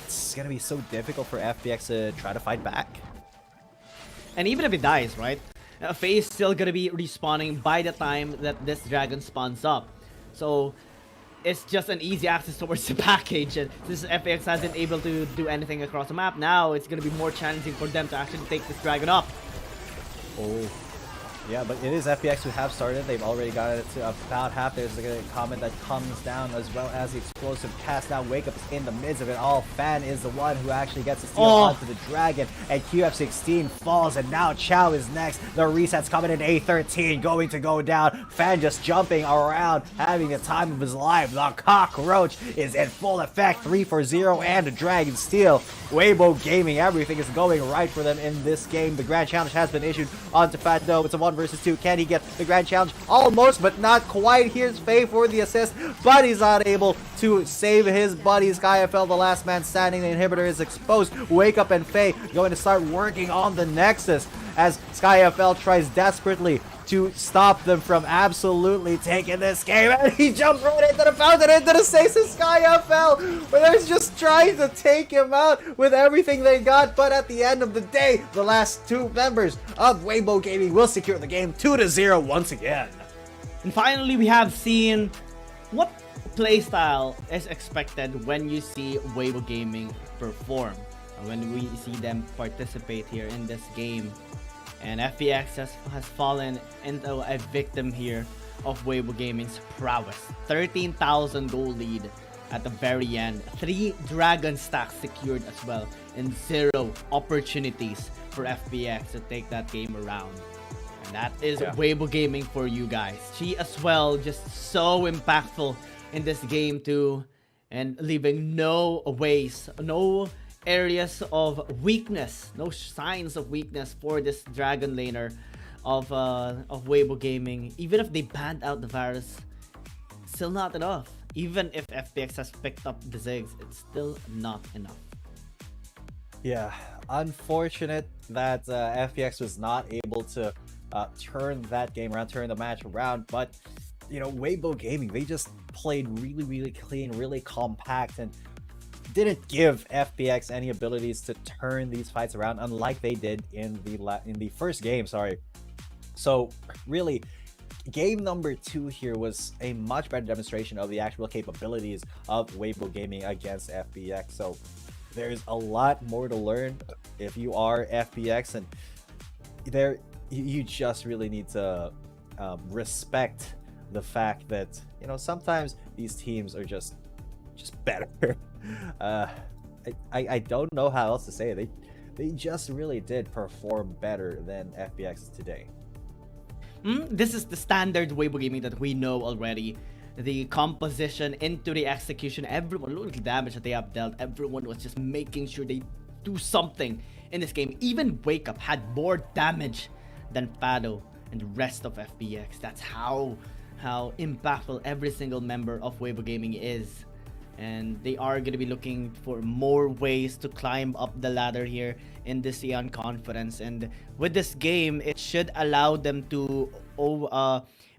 [SPEAKER 14] it's gonna be so difficult for FPX to try to fight back.
[SPEAKER 15] And even if it dies, right, Faye is still gonna be respawning by the time that this dragon spawns up, so it's just an easy access towards the package. And since FPX hasn't able to do anything across the map, now it's gonna be more challenging for them to actually take this dragon up.
[SPEAKER 14] Oh, yeah, but it is FPX who have started. They've already got it to about half. There's a comment that comes down, as well as the explosive cast down. Wake Up is in the midst of it all. Fan is the one who actually gets to steal onto the dragon, and QF16 falls, and now Chow is next. The reset's coming in. A13 going to go down. Fan just jumping around, having the time of his life. The cockroach is in full effect. 3-for-0 and a dragon steal. Weibo Gaming, everything is going right for them in this game. The grand challenge has been issued onto Fat Dome. It's a 1 versus 2. Can he get the grand challenge? Almost, but not quite. Here's Faye for the assist, but he's not able to save his buddy. SkyFL, the last man standing. The inhibitor is exposed. Wake Up and Faye going to start working on the Nexus as SkyFL tries desperately to stop them from absolutely taking this game, and he jumps right into the fountain, into the safe of SkyFL, where they're just trying to take him out with everything they got. But at the end of the day, the last 2 members of Weibo Gaming will secure the game 2-0 once again.
[SPEAKER 15] And finally, we have seen what playstyle is expected when you see Weibo Gaming perform, when we see them participate here in this game. And FPX has fallen into a victim here of Weibo Gaming's prowess. 13,000 gold lead at the very end. 3 dragon stacks secured as well, and 0 opportunities for FPX to take that game around. And that is Weibo Gaming for you guys. She as well, just so impactful in this game too, and leaving no ways, no areas of weakness, no signs of weakness for this dragon laner of Weibo Gaming. Even if they banned out the virus, still not enough. Even if FPX has picked up the Ziggs, it's still not enough.
[SPEAKER 14] Yeah, unfortunate that FPX was not able to turn that game around, turn the match around. But Weibo Gaming, they just played really clean, really compact, and didn't give FPX any abilities to turn these fights around, unlike they did in the first game. So really, game number 2 here was a much better demonstration of the actual capabilities of Weibo Gaming against FPX. So there's a lot more to learn if you are FPX, and you just really need to respect the fact that sometimes these teams are just better. I don't know how else to say it. They just really did perform better than FPX today.
[SPEAKER 15] This is the standard Weibo Gaming that we know already. The composition into the execution, everyone, look at the damage that they have dealt. Everyone was just making sure they do something in this game. Even Wake Up had more damage than Fado and the rest of FPX. That's how impactful every single member of Weibo Gaming is. And they are going to be looking for more ways to climb up the ladder here in the ASEAN Conference. And with this game, it should allow them to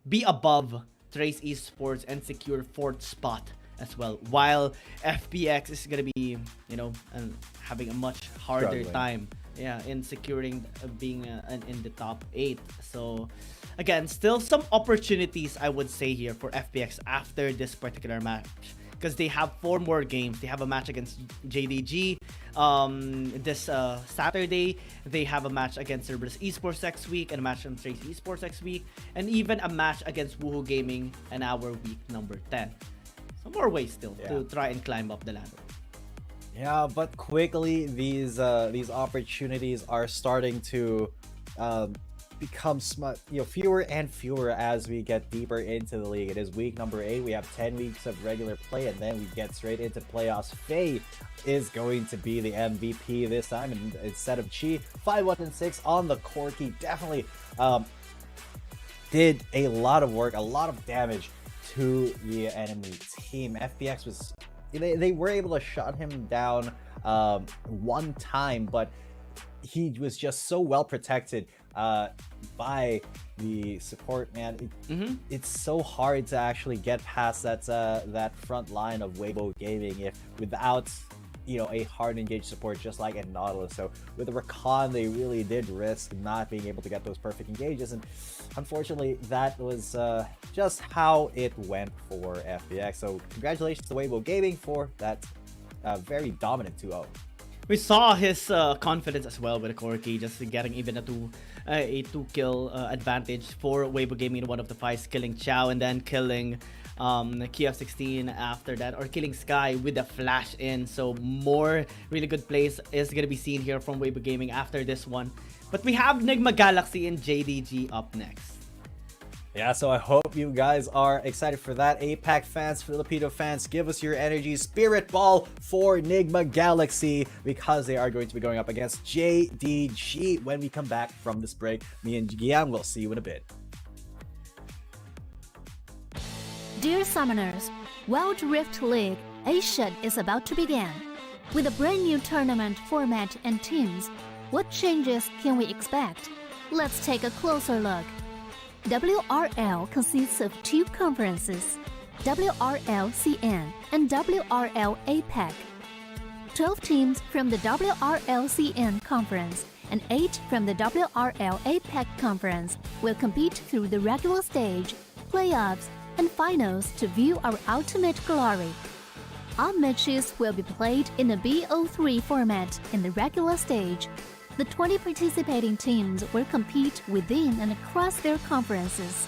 [SPEAKER 15] be above Trace Esports and secure 4th spot as well, while FPX is going to be, you know, having a much harder time in securing being in the top 8. So again, still some opportunities, I would say, here for FPX after this particular match, because they have 4 more games. They have a match against JDG this Saturday. They have a match against Cerberus Esports next week, and a match on Trace Esports next week, and even a match against Woohoo Gaming in our week number 10. Some more ways still to try and climb up the ladder.
[SPEAKER 18] Yeah, but quickly these opportunities are starting to become fewer and fewer as we get deeper into the league. It is week number 8. We have 10 weeks of regular play, and then we get straight into playoffs. Faye is going to be the MVP this time, and instead of Chi. 5-1-6 on the Corki. Definitely did a lot of work, a lot of damage to the enemy team. FPX was, they were able to shut him down one time, but he was just so well protected by the support, man. It's so hard to actually get past that front line of Weibo Gaming without, you know, a hard engaged support just like in Nautilus. So with the Rakan, they really did risk not being able to get those perfect engages, and unfortunately that was just how it went for FPX. So congratulations to Weibo Gaming for that very dominant 2-0.
[SPEAKER 15] We saw his confidence as well with the Corki, just getting even a 2-kill advantage for Weibo Gaming in one of the fights, killing Chow and then killing KF16 after that, or killing Sky with a flash in. So more really good plays is going to be seen here from Weibo Gaming after this one. But we have Nigma Galaxy and JDG up next.
[SPEAKER 18] Yeah, so I hope you guys are excited for that. APAC fans, Filipino fans, give us your energy. Spirit Ball for Nigma Galaxy, because they are going to be going up against JDG when we come back from this break. Me and Gian will see you in a bit.
[SPEAKER 6] Dear Summoners, Wild Rift League Asia is about to begin. With a brand new tournament format and teams, what changes can we expect? Let's take a closer look. WRL consists of 2 conferences, WRL CN and WRL APAC. 12 teams from the WRL CN conference and 8 from the WRL APAC conference will compete through the regular stage, playoffs, and finals to view our ultimate glory. All matches will be played in the BO3 format in the regular stage. The 20 participating teams will compete within and across their conferences.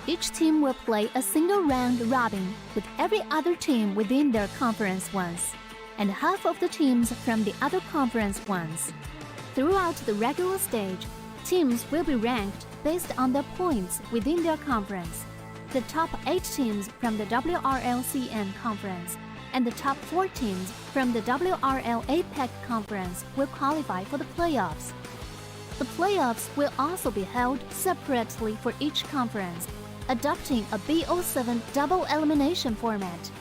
[SPEAKER 6] Each team will play a single round robin with every other team within their conference once, and half of the teams from the other conference once. Throughout the regular stage, teams will be ranked based on their points within their conference. The top 8 teams from the WRLCN conference and the top 4 teams from the WRL APAC conference will qualify for the playoffs. The playoffs will also be held separately for each conference, adopting a BO7 double elimination format.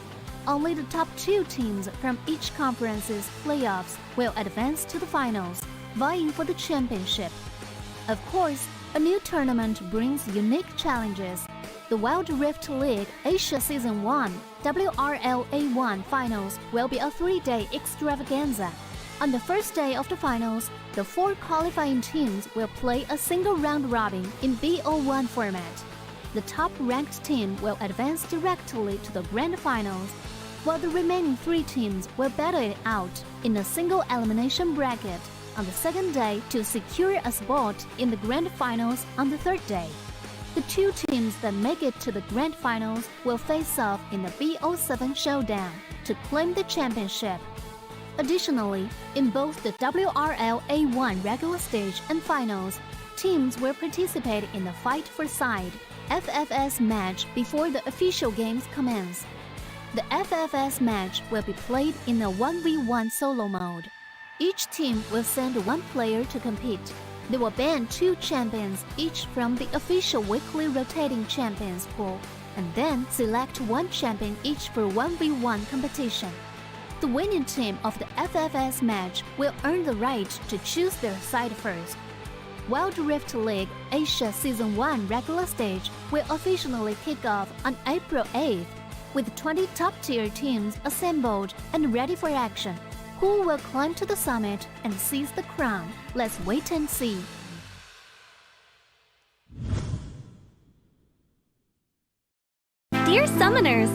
[SPEAKER 6] Only the top 2 teams from each conference's playoffs will advance to the finals, vying for the championship. Of course, a new tournament brings unique challenges. The Wild Rift League Asia Season 1 WRL A1 Finals will be a 3-day extravaganza. On the first day of the finals, the 4 qualifying teams will play a single round robin in BO1 format. The top-ranked team will advance directly to the grand finals, while the remaining 3 teams will battle it out in a single elimination bracket on the second day to secure a spot in the grand finals on the third day. The 2 teams that make it to the grand finals will face off in the BO7 showdown to claim the championship. Additionally, in both the WRL A1 regular stage and finals, teams will participate in the Fight for Side FFS match before the official games commence. The FFS match will be played in a 1v1 solo mode. Each team will send 1 player to compete. They will ban 2 champions each from the official weekly rotating champions pool, and then select 1 champion each for 1v1 competition. The winning team of the FFS match will earn the right to choose their side first. Wild Rift League Asia Season 1 regular stage will officially kick off on April 8th, with 20 top-tier teams assembled and ready for action. Who will climb to the summit and seize the crown? Let's wait and see.
[SPEAKER 7] Dear Summoners,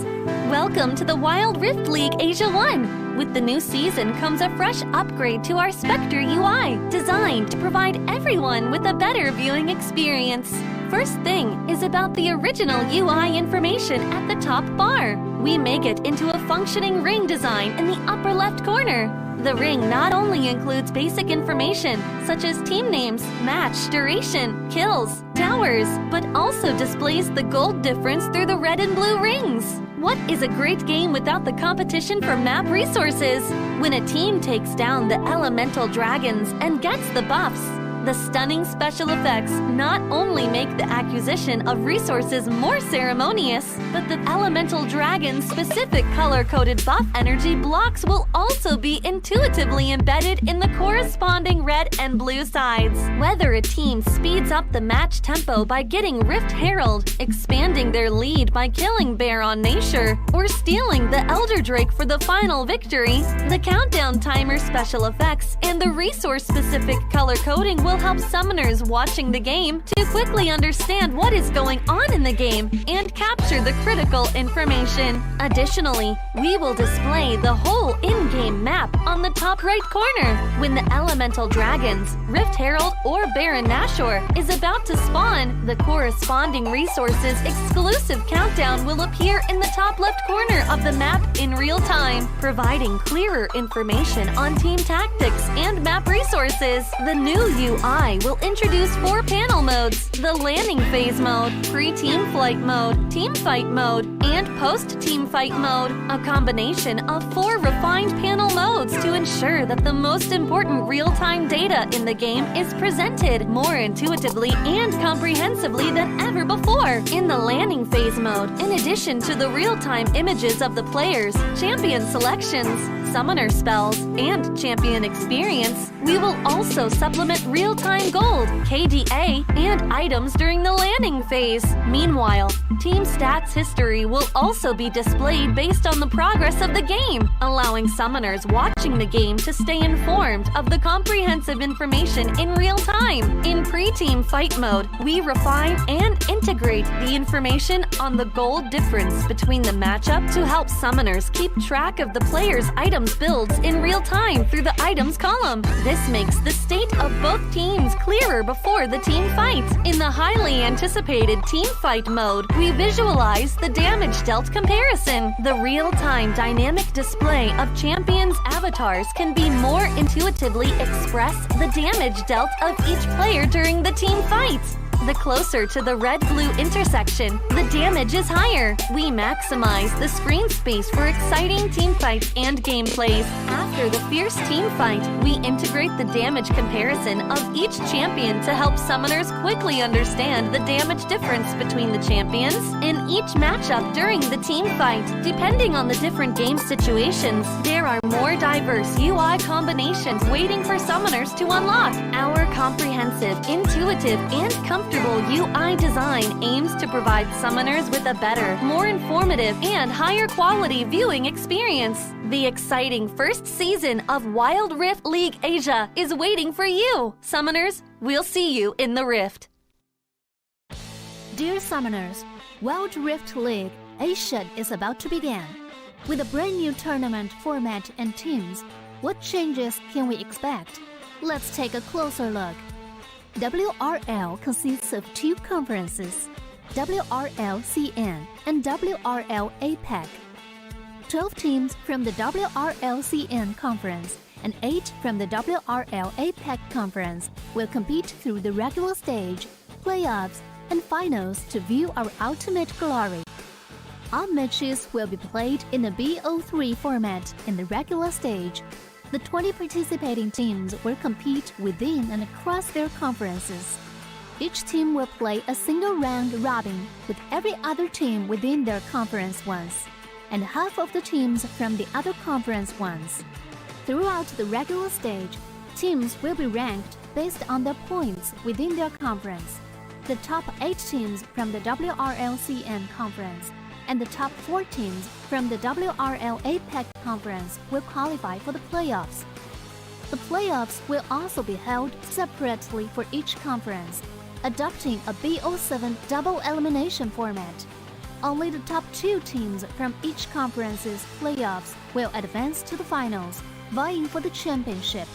[SPEAKER 7] welcome to the Wild Rift League Asia 1. With the new season comes a fresh upgrade to our Spectre UI, designed to provide everyone with a better viewing experience. First thing is about the original UI information at the top bar. We make it into a functioning ring design in the upper left corner. The ring not only includes basic information such as team names, match duration, kills, towers, but also displays the gold difference through the red and blue rings. What is a great game without the competition for map resources? When a team takes down the elemental dragons and gets the buffs, the stunning special effects not only make the acquisition of resources more ceremonious, but the elemental dragon's specific color-coded buff energy blocks will also be intuitively embedded in the corresponding red and blue sides. Whether a team speeds up the match tempo by getting Rift Herald, expanding their lead by killing Baron Nashor, or stealing the Elder Drake for the final victory, the countdown timer special effects and the resource-specific color coding will help summoners watching the game to quickly understand what is going on in the game and capture the critical information. Additionally, we will display the whole in-game map on the top right corner. When the elemental dragons, Rift Herald, or Baron Nashor is about to spawn, the corresponding resources exclusive countdown will appear in the top left corner of the map in real time, providing clearer information on team tactics and map resources. The new UI will introduce 4 panel modes: the landing phase mode, pre-team flight mode, team fight mode, and post-team fight mode, a combination of 4 refined panel modes to ensure that the most important real-time data in the game is presented more intuitively and comprehensively than ever before. In the landing phase mode, in addition to the real-time images of the players, champion selections, summoner spells, and champion experience, we will also supplement real-time gold, KDA, and items during the landing phase. Meanwhile, team stats history will also be displayed based on the progress of the game, allowing summoners watching the game to stay informed of the comprehensive information in real time. In pre-team fight mode, we refine and integrate the information on the gold difference between the matchup to help summoners keep track of the players' items builds in real time through the items column. This makes the state of both teams clearer before the team fight. In the highly anticipated team fight mode, we visualize the damage dealt comparison. The real-time dynamic display of champions' avatars can be more intuitively express the damage dealt of each player during the team fight. The closer to the red-blue intersection, the damage is higher. We maximize the screen space for exciting team fights and gameplays. After the fierce team fight, we integrate the damage comparison of each champion to help summoners quickly understand the damage difference between the champions in each matchup during the team fight. Depending on the different game situations, there are more diverse UI combinations waiting for summoners to unlock. Our comprehensive, intuitive, and comfortable UI design aims to provide summoners with a better, more informative, and higher quality viewing experience. The exciting first season of Wild Rift League Asia is waiting for you. Summoners, we'll see you in the Rift.
[SPEAKER 6] Dear Summoners, Wild Rift League Asia is about to begin. With a brand new tournament format and teams, what changes can we expect? Let's take a closer look. WRL consists of 2 conferences, WRL CN and WRL APEC. 12 teams from the WRL CN conference and 8 from the WRL APEC conference will compete through the regular stage, playoffs, and finals to view our ultimate glory. All matches will be played in the BO3 format in the regular stage. The 20 participating teams will compete within and across their conferences. Each team will play a single round robin with every other team within their conference once, and half of the teams from the other conference once. Throughout the regular stage, teams will be ranked based on their points within their conference. The top 8 teams from the WRL-CN conference and the top 4 teams from the WRL APEC conference will qualify for the playoffs. The playoffs will also be held separately for each conference, adopting a BO7 double elimination format. Only the top 2 teams from each conference's playoffs will advance to the finals, vying for the championship.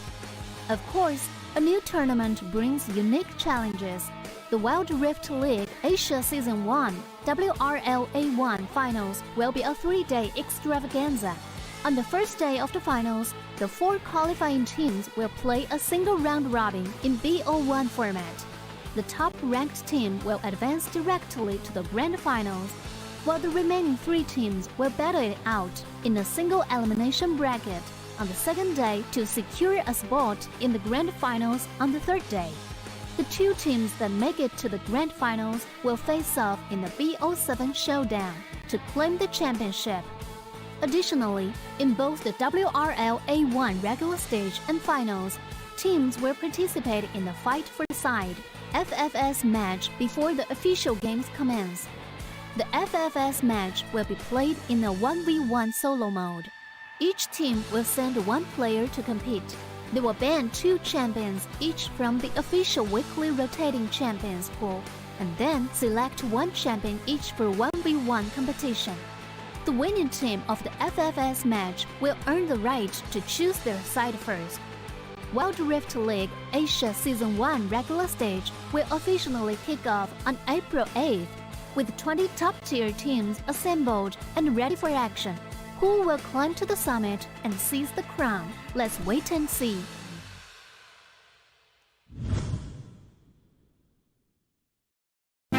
[SPEAKER 6] Of course, a new tournament brings unique challenges. The Wild Rift League Asia Season 1 WRL A1 Finals will be a 3-day extravaganza. On the first day of the finals, the 4 qualifying teams will play a single round robin in BO1 format. The top-ranked team will advance directly to the grand finals, while the remaining 3 teams will battle it out in a single elimination bracket on the second day to secure a spot in the grand finals on the third day. The 2 teams that make it to the grand finals will face off in the BO7 showdown to claim the championship. Additionally, in both the WRL A1 regular stage and finals, teams will participate in the Fight for the Side FFS match before the official games commence. The FFS match will be played in a 1v1 solo mode. Each team will send 1 player to compete. They will ban 2 champions each from the official weekly rotating champions pool, and then select 1 champion each for 1v1 competition. The winning team of the FFS match will earn the right to choose their side first. Wild Rift League Asia Season 1 regular stage will officially kick off on April 8th, with 20 top-tier teams assembled and ready for action. Who will climb to the summit and seize the crown? Let's wait and see.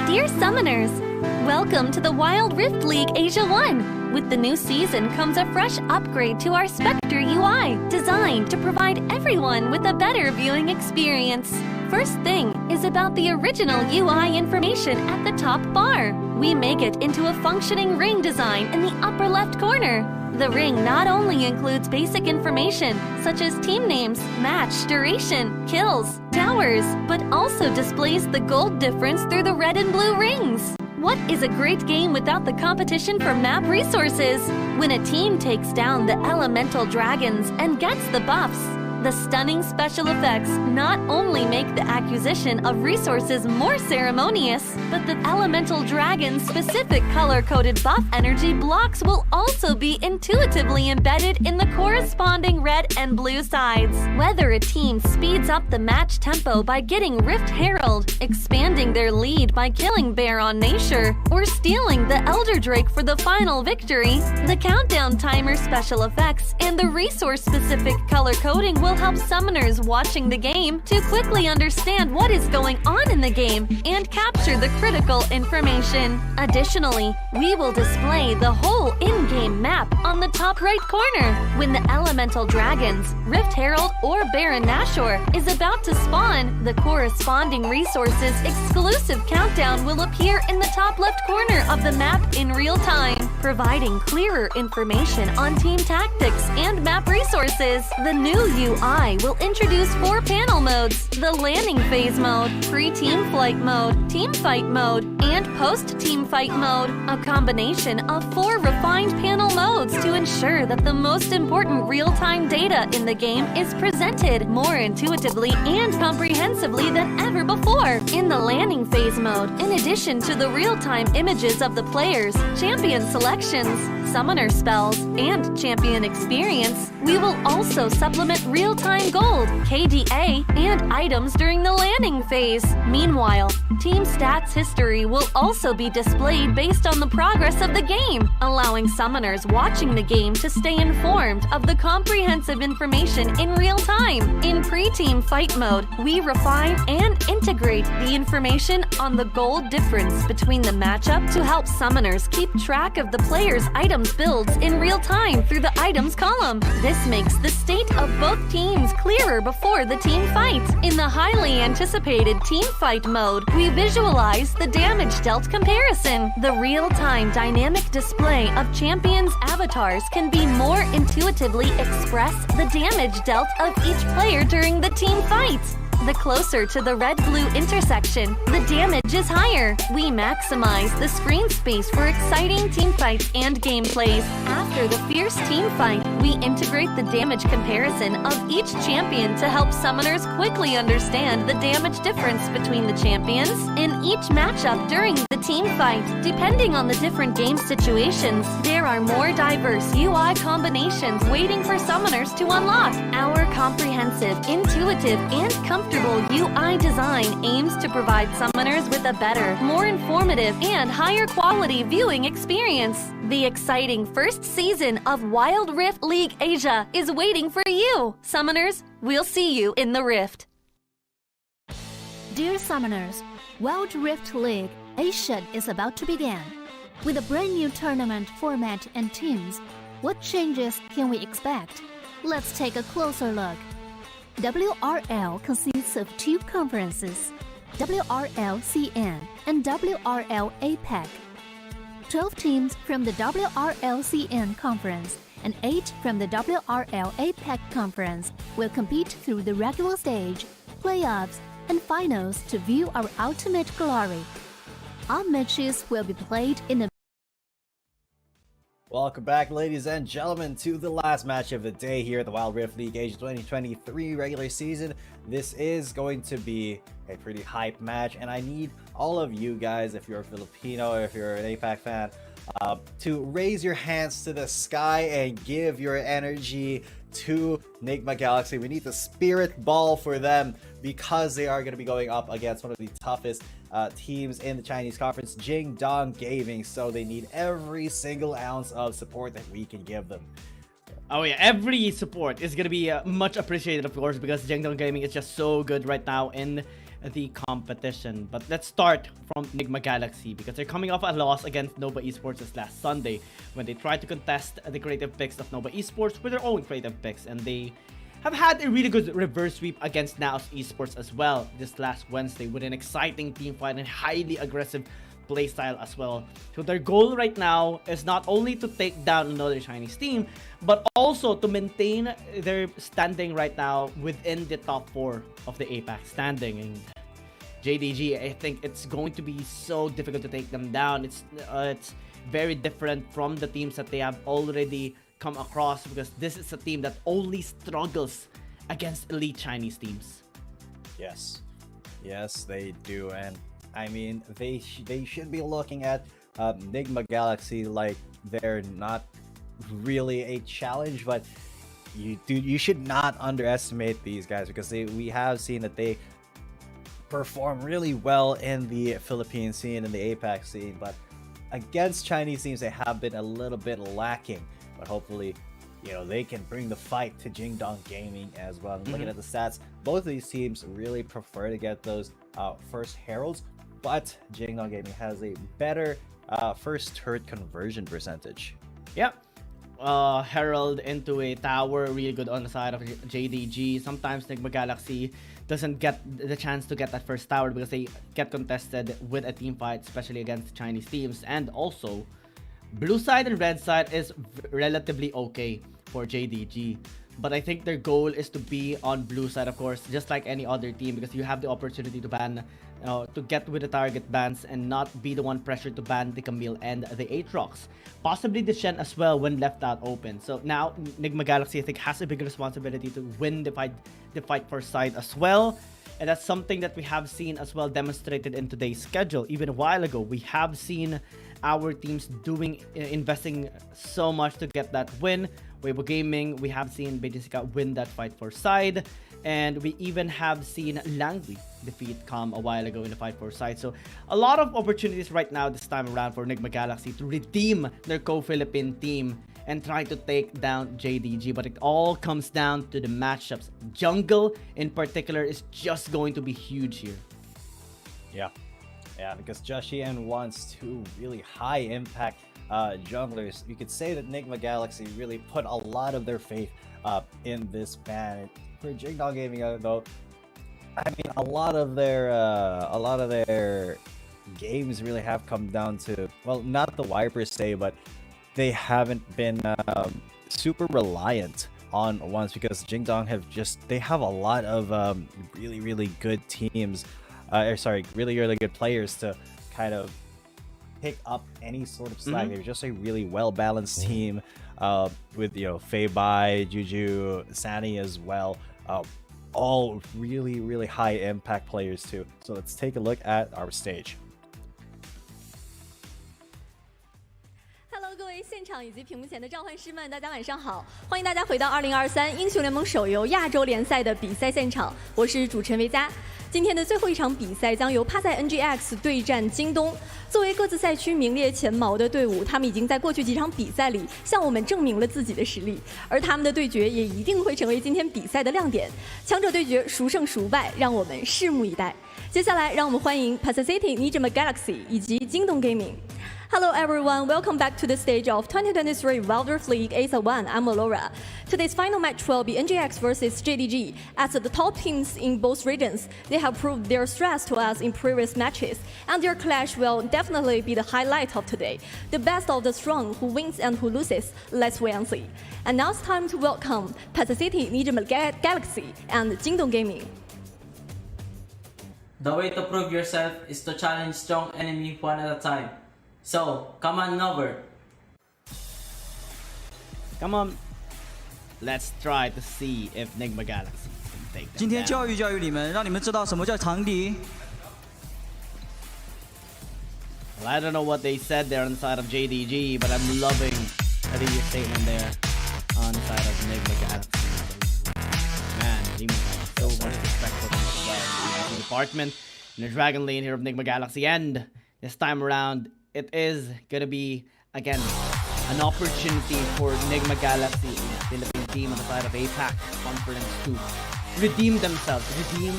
[SPEAKER 7] Dear Summoners, welcome to the Wild Rift League Asia 1. With the new season comes a fresh upgrade to our Spectre UI, designed to provide everyone with a better viewing experience. First thing is about the original UI information at the top bar. We make it into a functioning ring design in the upper left corner. The ring not only includes basic information such as team names, match duration, kills, towers, but also displays the gold difference through the red and blue rings. What is a great game without the competition for map resources? When a team takes down the elemental dragons and gets the buffs, the stunning special effects not only make the acquisition of resources more ceremonious, but the elemental dragon's specific color-coded buff energy blocks will also be intuitively embedded in the corresponding red and blue sides. Whether a team speeds up the match tempo by getting Rift Herald, expanding their lead by killing Baron Nashor, or stealing the Elder Drake for the final victory, the countdown timer special effects and the resource-specific color coding will help summoners watching the game to quickly understand what is going on in the game and capture the critical information. Additionally, we will display the whole in-game map on the top right corner. When the elemental dragons, Rift Herald, or Baron Nashor is about to spawn, the corresponding resources exclusive countdown will appear in the top left corner of the map in real time, providing clearer information on team tactics and map resources. The new UI will introduce 4 panel modes: the landing phase mode, pre-team flight mode, team fight mode, and post-team fight mode, a combination of 4 refined panel modes to ensure that the most important real-time data in the game is presented more intuitively and comprehensively than ever before. In the landing phase mode, in addition to the real-time images of the players, champion selections, summoner spells, and champion experience, we will also supplement real-time gold, KDA, and items during the landing phase. Meanwhile, team stats history will also be displayed based on the progress of the game, allowing summoners watching the game to stay informed of the comprehensive information in real time. In pre-team fight mode, we refine and integrate the information on the gold difference between the matchup to help summoners keep track of the player's item items builds in real time through the items column. This makes the state of both teams clearer before the team fight. In the highly anticipated team fight mode, we visualize the damage dealt comparison. The real-time dynamic display of champions' avatars can be more intuitively express the damage dealt of each player during the team fight. The closer to the red-blue intersection, the damage is higher. We maximize the screen space for exciting team fights and gameplays. After the fierce team fight, we integrate the damage comparison of each champion to help summoners quickly understand the damage difference between the champions in each matchup during the team fight. Depending on the different game situations, there are more diverse UI combinations waiting for summoners to unlock. Our comprehensive, intuitive, and comfortable UI design aims to provide summoners with a better, more informative, and higher quality viewing experience. The exciting first season of Wild Rift League Asia is waiting for you. Summoners, we'll see you in the Rift.
[SPEAKER 6] Dear Summoners, Wild Rift League Asia is about to begin. With a brand new tournament format and teams, what changes can we expect? Let's take a closer look. WRL consists of two conferences, WRL CN and WRL APEC. 12 teams from the WRL CN conference and 8 from the WRL APEC conference will compete through the regular stage, playoffs, and finals to view our ultimate glory. All matches will be played in the
[SPEAKER 14] Welcome back, ladies and gentlemen, to the last match of the day here at the Wild Rift League Asia 2023 regular season. This is going to be a pretty hype match, and I need all of you guys, if you're a Filipino, if you're an APAC fan, to raise your hands to the sky and give your energy to Nigma Galaxy. We need the spirit ball for them because they are going to be going up against one of the toughest teams in the Chinese conference, Jingdong Gaming. So they need every single ounce of support that we can give them.
[SPEAKER 15] Oh yeah, every support is going to be much appreciated, of course, because Jingdong Gaming is just so good right now in the competition. But let's start from Nigma Galaxy, because they're coming off a loss against Nova Esports this last Sunday when they tried to contest the creative picks of Nova Esports with their own creative picks, and they have had a really good reverse sweep against NAOS Esports as well this last Wednesday with an exciting team fight and highly aggressive playstyle as well. So their goal right now is not only to take down another Chinese team, but also to maintain their standing right now within the top 4 of the APAC standing. And JDG, I think it's going to be so difficult to take them down. It's very different from the teams that they have already come across, because this is a team that only struggles against elite Chinese teams.
[SPEAKER 14] Yes, they do, and I mean they should be looking at Nigma Galaxy like they're not really a challenge, but you should not underestimate these guys, because we have seen that they perform really well in the Philippine scene and the APAC scene, but against Chinese teams they have been a little bit lacking. But hopefully, they can bring the fight to Jingdong Gaming as well. And looking at the stats, both of these teams really prefer to get those first heralds, but Jingdong Gaming has a better first turret conversion percentage.
[SPEAKER 15] Yep. Herald into a tower, really good on the side of JDG. Sometimes Nigma Galaxy doesn't get the chance to get that first tower because they get contested with a team fight, especially against Chinese teams. And also, blue side and red side is relatively okay for JDG, but I think their goal is to be on blue side, of course, just like any other team, because you have the opportunity to ban, to get with the target bans and not be the one pressured to ban the Camille and the Aatrox, possibly the Shen as well when left out open. So now Nigma Galaxy, I think, has a big responsibility to win the fight for side as well. And that's something that we have seen as well demonstrated in today's schedule. Even a while ago, we have seen our teams investing so much to get that win. Weibo Gaming, we have seen Bejisika win that fight for side. And we even have seen Langui defeat Calm a while ago in the fight for side. So a lot of opportunities right now this time around for Nigma Galaxy to redeem their co-Philippine team and try to take down JDG, but it all comes down to the matchups. Jungle in particular is just going to be huge here.
[SPEAKER 14] Yeah, because Jushian wants 2 really high impact junglers, you could say that Nigma Galaxy really put a lot of their faith in this ban. For Jingdong Gaming, though, I mean, a lot of their games really have come down to, well, not the wire per se, but they haven't been super reliant on ones, because Jingdong they have a lot of really good teams, really good players to kind of pick up any sort of slack. They're just a really well balanced team with Fei Bai, Juju, Sani as well. All really high impact players too. So let's take a look at our stage.
[SPEAKER 13] Hello， 各位现场以及屏幕前的召唤师们，大家晚上好！欢迎大家回到2023英雄联盟手游亚洲联赛的比赛现场，我是主持人维佳。今天的最后一场比赛将由帕赛 NGX 对战京东。作为各自赛区名列前茅的队伍，他们已经在过去几场比赛里向我们证明了自己的实力，而他们的对决也一定会成为今天比赛的亮点。强者对决，孰胜孰败，让我们拭目以待。接下来，让我们欢迎 Pasay Nigma Galaxy 以及京东 Gaming。Hello everyone, welcome back to the stage of 2023 Wild Rift League Asia 1. I'm Alora. Today's final match will be NGX versus JDG. As the top teams in both regions, they have proved their strengths to us in previous matches, and their clash will definitely be the highlight of today. The best of the strong, who wins and who loses, let's wait and see. And now it's time to welcome Pasay Nigma Galaxy and Jingdong Gaming.
[SPEAKER 16] The way to prove yourself is to challenge strong enemy one at a time. So, come on over.
[SPEAKER 15] Come on. Let's try to see if Nigma Galaxy can take them
[SPEAKER 20] 今天
[SPEAKER 15] down.
[SPEAKER 20] 教育教育你们，让你们知道什么叫长敌。
[SPEAKER 15] Well, I don't know what they said there on the side of JDG, but I'm loving the statement there on the side of Nigma Galaxy. Man, Nigma Galaxy, so much respect for them as well. The department in the Dragon Lane here of Nigma Galaxy, and this time around, it is gonna be, again, an opportunity for Nigma Galaxy, the Philippine team on the side of APAC Conference to redeem themselves, redeem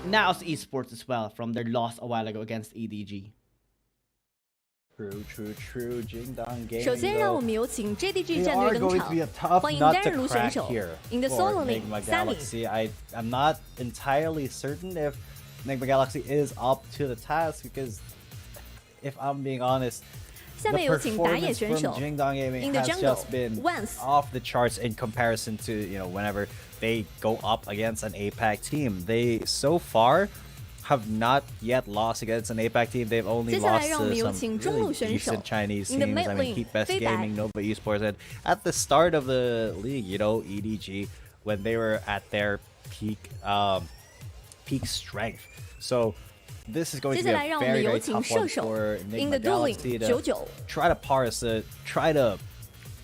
[SPEAKER 15] NAOS Esports as well from their loss a while ago against EDG.
[SPEAKER 14] True. Jingdong Gaming.
[SPEAKER 13] 首先，让我们有请 JDG 战队登场，欢迎单人卢选手 in the solo lane Sammy。
[SPEAKER 14] I'm not entirely certain if Nigma Galaxy is up to the task, because if I'm being honest,
[SPEAKER 13] 下面有请打野
[SPEAKER 14] the
[SPEAKER 13] 选手
[SPEAKER 14] performance from Jingdong Gaming
[SPEAKER 13] in the
[SPEAKER 14] has
[SPEAKER 13] jungle
[SPEAKER 14] just been
[SPEAKER 13] Once
[SPEAKER 14] off the charts in comparison to whenever they go up against an APAC team. They so far have not yet lost against an APAC team. They've only lost to some really decent Chinese teams. I mean, Keep Best Gaming, Nova Esports, and at the start of the league, EDG, when they were at their peak strength. So this is going to be a very tough one for Nigma Galaxy to try to parse it, try to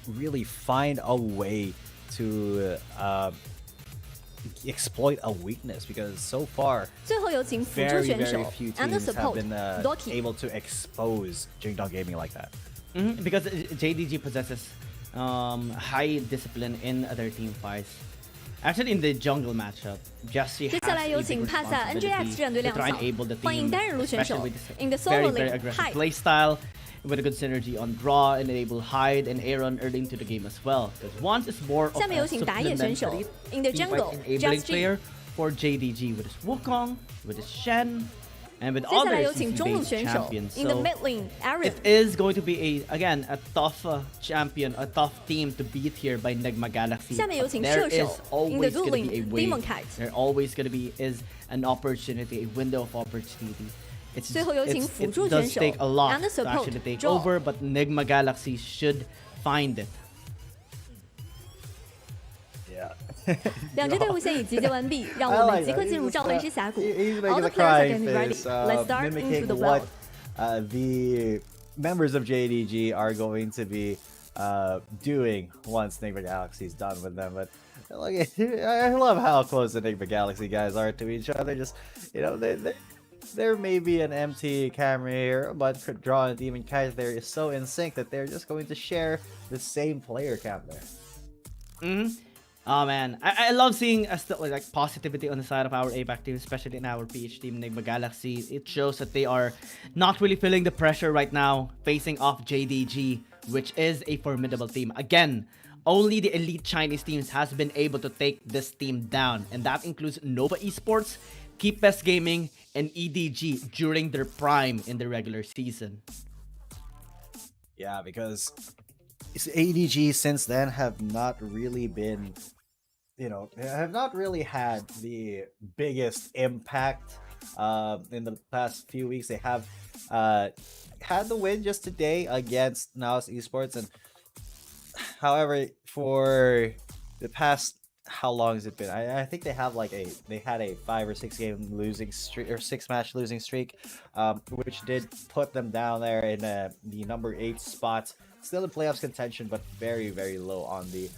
[SPEAKER 14] really find a way to exploit a weakness, because so far very few teams have been able to expose Jingdong Gaming like that.
[SPEAKER 15] Because JDG possesses high discipline in other team fights. Actually, in the jungle matchup, Jessie has a big responsibility to try and enable the team, especially with this very aggressive playstyle, with a good synergy on draw, and enable hide and Aaron early into the game as well. Because once is more of a supplementary enabling player for JDG with his Wukong, with his Shen, and with other CC-based champions. So it is going to be a tough champion, a tough team to beat here by Nigma Galaxy. There is always going to be a way. There always going to be an opportunity, a window of opportunity. It does take a lot to actually take over, but Nigma Galaxy should find it.
[SPEAKER 13] 两支队伍现已集结完毕，让我们即刻进入召唤师峡谷。All the players are getting ready. Let's start into the
[SPEAKER 14] what
[SPEAKER 13] world.
[SPEAKER 14] the members of JDG are going to be doing once Nigma Galaxy is done with them. But look, I love how close the Nigma Galaxy guys are to each other. Just there may be an empty camera here, but Draw and Demon Kaiser there is so in sync that they're just going to share the same player count there.
[SPEAKER 15] Oh man, I love seeing still like positivity on the side of our APAC team, especially in our PH team, Nigma Galaxy. It shows that they are not really feeling the pressure right now, facing off JDG, which is a formidable team. Again, only the elite Chinese teams has been able to take this team down, and that includes Nova Esports, Keep Gaming, and EDG during their prime in the regular season.
[SPEAKER 14] Yeah, because EDG since then have not really been, have not really had the biggest impact in the past few weeks. They have had the win just today against NAOS Esports, and however, for the past, how long has it been? I think they have they had a 5 or 6 game losing streak, or 6 match losing streak, which did put them down there in the number 8 spot. Still in playoffs contention, but very, very low on the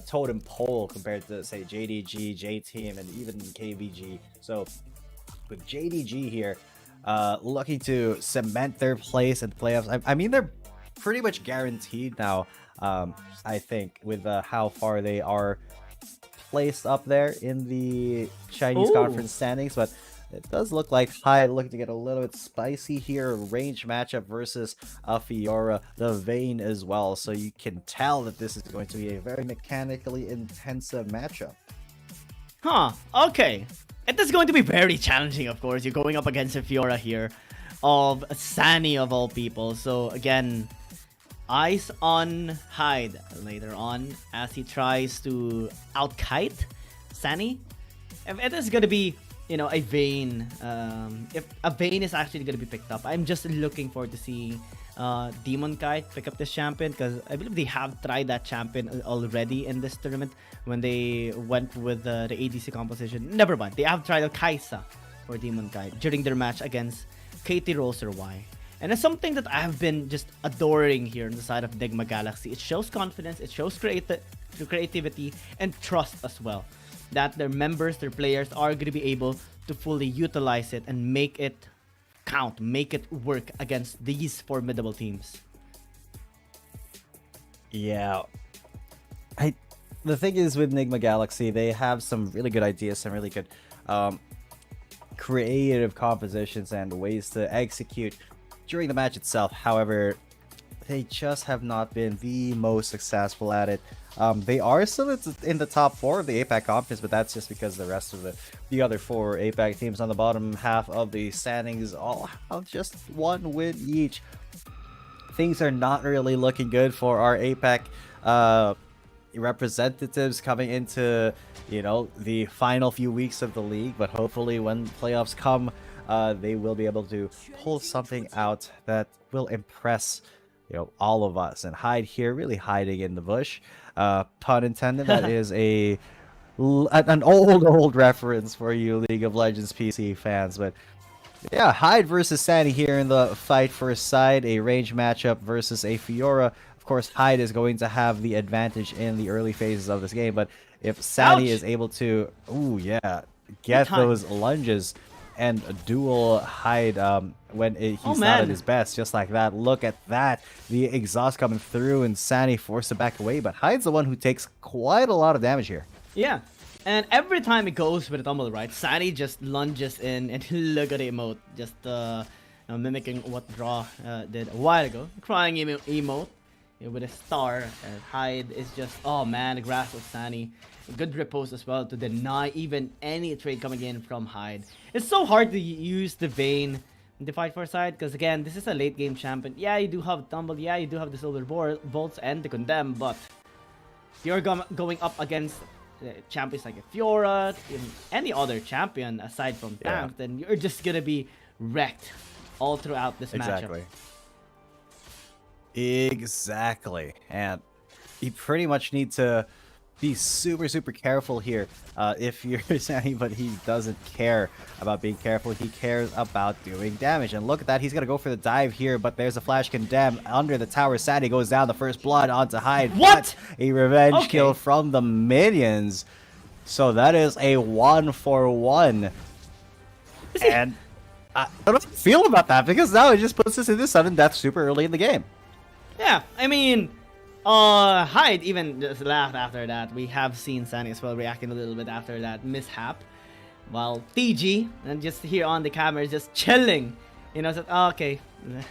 [SPEAKER 14] totem pole compared to, say, JDG, J-Team, and even KVG. So with JDG here, looking to cement their place in the playoffs. I mean, they're pretty much guaranteed now, I think, with how far they are placed up there in the Chinese conference standings. But it does look like Hyde looking to get a little bit spicy here. A range matchup versus Fiora, the Vayne as well. So you can tell that this is going to be a very mechanically intensive matchup.
[SPEAKER 15] Huh, okay. It is going to be very challenging, of course. You're going up against a Fiora here of Sunny of all people. So again, eyes on Hyde later on as he tries to out-kite Sunny. If it is going to be, a Vayne, if a Vayne is actually going to be picked up, I'm just looking forward to seeing Demon Kite pick up this champion, because I believe they have tried that champion already in this tournament when they went with the ADC composition. Never mind, they have tried Kaisa for Demon Kite during their match against KT Roser Y. And it's something that I've been just adoring here on the side of Nigma Galaxy. It shows confidence, it shows creativity, and trust as well. That their members, their players are going to be able to fully utilize it and make it count, make it work against these formidable teams.
[SPEAKER 14] Yeah. The thing is with Nigma Galaxy, they have some really good ideas, some really good creative compositions and ways to execute during the match itself. However, they just have not been the most successful at it. They are still in the top 4 of the APAC conference, but that's just because the rest of the other 4 APAC teams on the bottom half of the standings all have just 1 win each. Things are not really looking good for our APAC representatives coming into, the final few weeks of the league, but hopefully when playoffs come, they will be able to pull something out that will impress all of us. And Hyde here really hiding in the bush, pun intended. That is an old reference for you League of Legends PC fans. But yeah, Hyde versus Sandy here in the fight for side, a range matchup versus a Fiora. Of course, Hyde is going to have the advantage in the early phases of this game, but if Sandy is able to get those lunges and dual Hyde when he's not at his best, just like that. Look at that. The exhaust coming through, and Sandy forced to back away, but Hyde's the one who takes quite a lot of damage here.
[SPEAKER 15] Yeah, and every time it goes with a tumble, right, Sandy just lunges in, and look at the emote, just mimicking what Draw did a while ago. Crying emote with a star, and Hyde is just, oh man, the grasp of Sandy. Good riposte as well to deny even any trade coming in from Hyde. It's so hard to use the Vayne in the fight for side, because again, this is a late game champion. Yeah, you do have Tumble, yeah, you do have the Silver Bolts and the Condemn, but you're going up against champions like a Fiora, any other champion aside from Tank, then you're just gonna be wrecked all throughout this matchup.
[SPEAKER 14] Exactly. And you pretty much need to be super careful here if you're Sandy, but he doesn't care about being careful. He cares about doing damage. And look at that, he's gonna go for the dive here, but there's a flash condemn under the tower. Sandy goes down, the first blood onto Hyde.
[SPEAKER 15] What?
[SPEAKER 14] But a revenge kill from the minions. So that is a 1-for-1. And I don't feel about that, because now it just puts us in the sudden death super early in the game.
[SPEAKER 15] Yeah, I mean, Hyde even just laughed after that. We have seen Sunny as well reacting a little bit after that mishap. While TG, and just here on the camera, is just chilling. You know, said, oh, okay,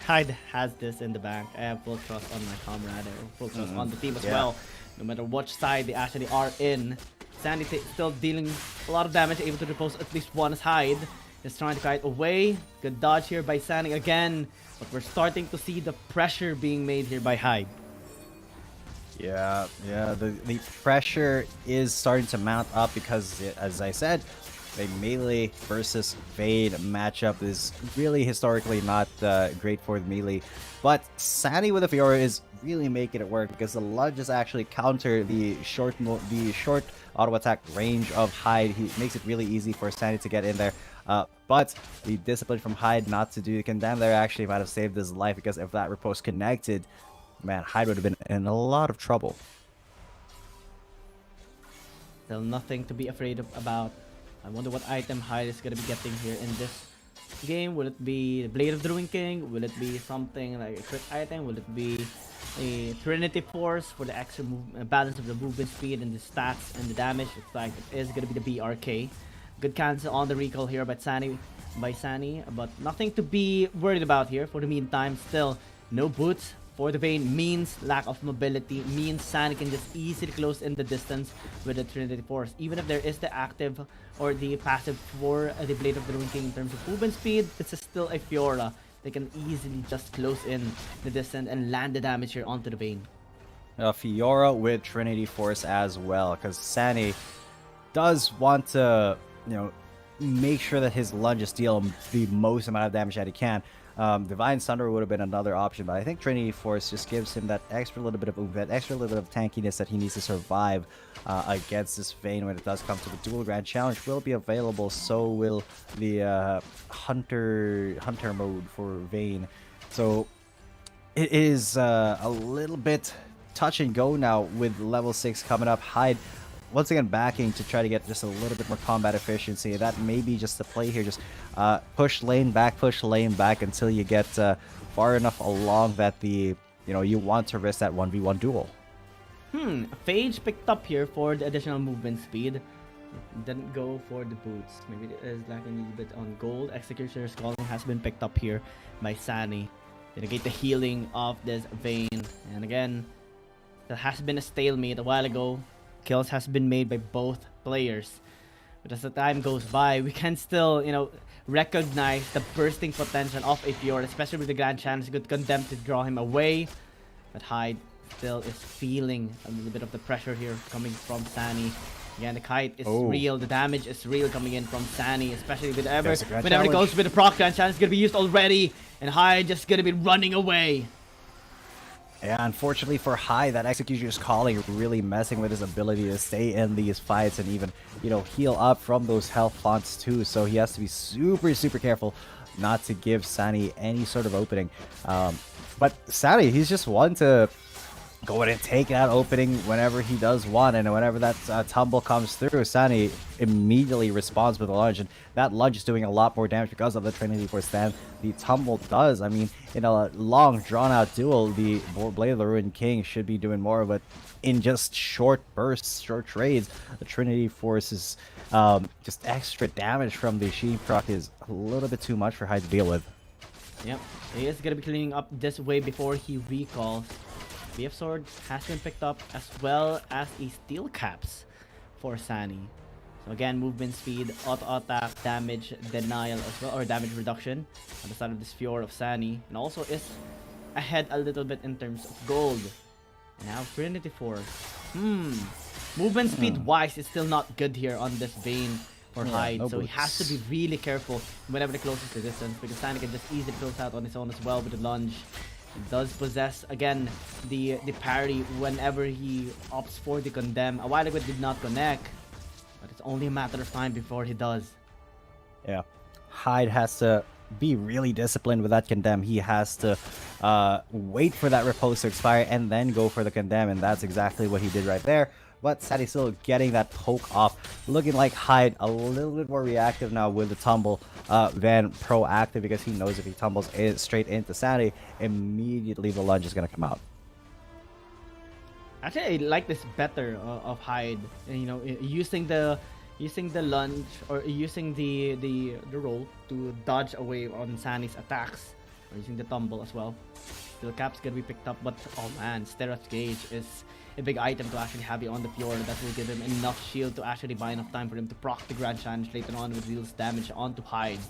[SPEAKER 15] Hyde has this in the bank. I have full trust on my comrade, full trust on the team as well. No matter which side they actually are in. Sandy still dealing a lot of damage, able to repose at least one as Hyde. Just trying to kite away. Good dodge here by Sandy again. But we're starting to see the pressure being made here by Hyde.
[SPEAKER 18] Yeah, the pressure is starting to mount up because, as I said, a melee versus Vayne matchup is really historically not great for the melee. But Sandy with the Fiora is really making it work because the lunges actually counter the short auto attack range of Hyde. He makes it really easy for Sandy to get in there. But the discipline from Hyde not to do the condemn there actually might have saved his life, because if that riposte connected, man, Hyde would have been in a lot of trouble.
[SPEAKER 15] Still nothing to be afraid about. I wonder what item Hyde is going to be getting here in this game. Will it be the Blade of the Ruin King? Will it be something like a crit item? Will it be a Trinity Force for the extra balance of the movement speed and the stats and the damage? Looks like it is going to be the BRK. Good cancel on the recall here by Sani, but nothing to be worried about here for the meantime. Still, no boots for the Vayne means lack of mobility, means Sani can just easily close in the distance with the Trinity Force. Even if there is the active or the passive for the Blade of the Ruin King in terms of movement speed, it's still a Fiora. They can easily just close in the distance and land the damage here onto the Vayne.
[SPEAKER 18] Fiora with Trinity Force as well, because Sani does want to, you know, make sure that his lunges deal the most amount of damage that he can. Divine Thunder would have been another option, but I think Trinity Force just gives him that extra little bit of oomph, that extra little bit of tankiness that he needs to survive against this Vayne when it does come to the Dual Grand Challenge. Will be available, so will the Hunter mode for Vayne. So it is a little bit touch and go now with level 6 coming up. Hyde once again backing to try to get just a little bit more combat efficiency. That may be just the play here. Just push lane back until you get far enough along that you want to risk that 1v1 duel.
[SPEAKER 15] Phage picked up here for the additional movement speed. Didn't go for the boots. Maybe it is lacking a little bit on gold. Executioner's Calling has been picked up here by Sani to negate the healing of this Vayne. And again, there has been a stalemate a while ago. Kills has been made by both players, but as the time goes by, we can still, recognize the bursting potential of a Fiora, especially with the Grand Challenge. Good condemn to draw him away, but Hyde still is feeling a little bit of the pressure here coming from Sani. Again, the kite is real, the damage is real coming in from Sani, especially whenever it goes with the proc. Grand Challenge is gonna be used already, and Hyde just gonna be running away.
[SPEAKER 18] Yeah, unfortunately for Hyde, that Executioner's Calling really messing with his ability to stay in these fights and even, heal up from those health fonts too. So he has to be super, super careful not to give Sani any sort of opening. But Sani, he's just one to go in and take that opening whenever he does want, and whenever that tumble comes through, Sani immediately responds with a lunge, and that lunge is doing a lot more damage because of the Trinity Force than the tumble does. I mean, in a long, drawn-out duel, the Blade of the Ruin King should be doing more, but in just short bursts, short trades, the Trinity Force is just extra damage from the Sheen proc is a little bit too much for Hyde to deal with.
[SPEAKER 15] Yep, he is going to be cleaning up this way before he recalls. BF Sword has been picked up, as well as a Steel Caps for Sani. So again, movement speed, auto attack, damage denial as well, or damage reduction on the side of this Fiora of Sani, and also is ahead a little bit in terms of gold. And now Trinity Force. Movement speed wise is still not good here on this Vayne for Hyde, so he has to be really careful whenever he closes the distance, because Sani can just easily close out on his own as well with the lunge. He does possess again the parry whenever he opts for the condemn. A while ago it did not connect, but it's only a matter of time before he does.
[SPEAKER 18] Yeah, Hyde has to be really disciplined with that condemn. He has to wait for that repose to expire and then go for the condemn, and that's exactly what he did right there. But Sani still getting that poke off, looking like Hyde a little bit more reactive now with the tumble than proactive, because he knows if he tumbles straight into Sani, immediately the lunge is going to come out.
[SPEAKER 15] Actually, I like this better of Hyde. You know, using the lunge or using the roll to dodge away on Sunny's attacks, or using the tumble as well. Still cap's gonna be picked up, but oh man, Steroth Gauge is a big item to actually have it on the Fjord. That will give him enough shield to actually buy enough time for him to proc the Grand Challenge later on, which deals damage onto Hyde.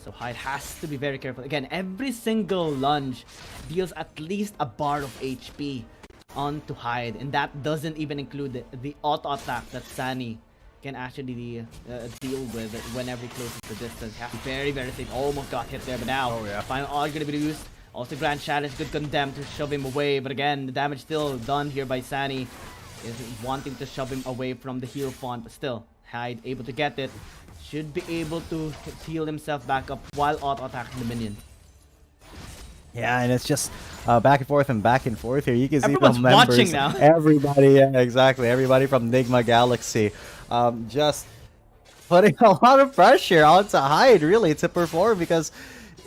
[SPEAKER 15] So Hyde has to be very careful. Again, every single lunge deals at least a bar of HP onto Hyde, and that doesn't even include the auto attack that Sunny can actually deal with whenever he closes the distance. He has to be very, very safe. Almost got hit there, but now final all gonna be used. Also Grand Challenge, good condemn to shove him away, but again, the damage still done here by Sunny. Is wanting to shove him away from the heal font, but still, Hyde able to get it. Should be able to heal himself back up while auto attacking the minion.
[SPEAKER 18] Yeah, and it's just back and forth here. You can see
[SPEAKER 15] Everyone's
[SPEAKER 18] the members.
[SPEAKER 15] watching now.
[SPEAKER 18] Everybody, yeah, exactly. Everybody from Nigma Galaxy, just putting a lot of pressure onto Hyde, really, to perform, because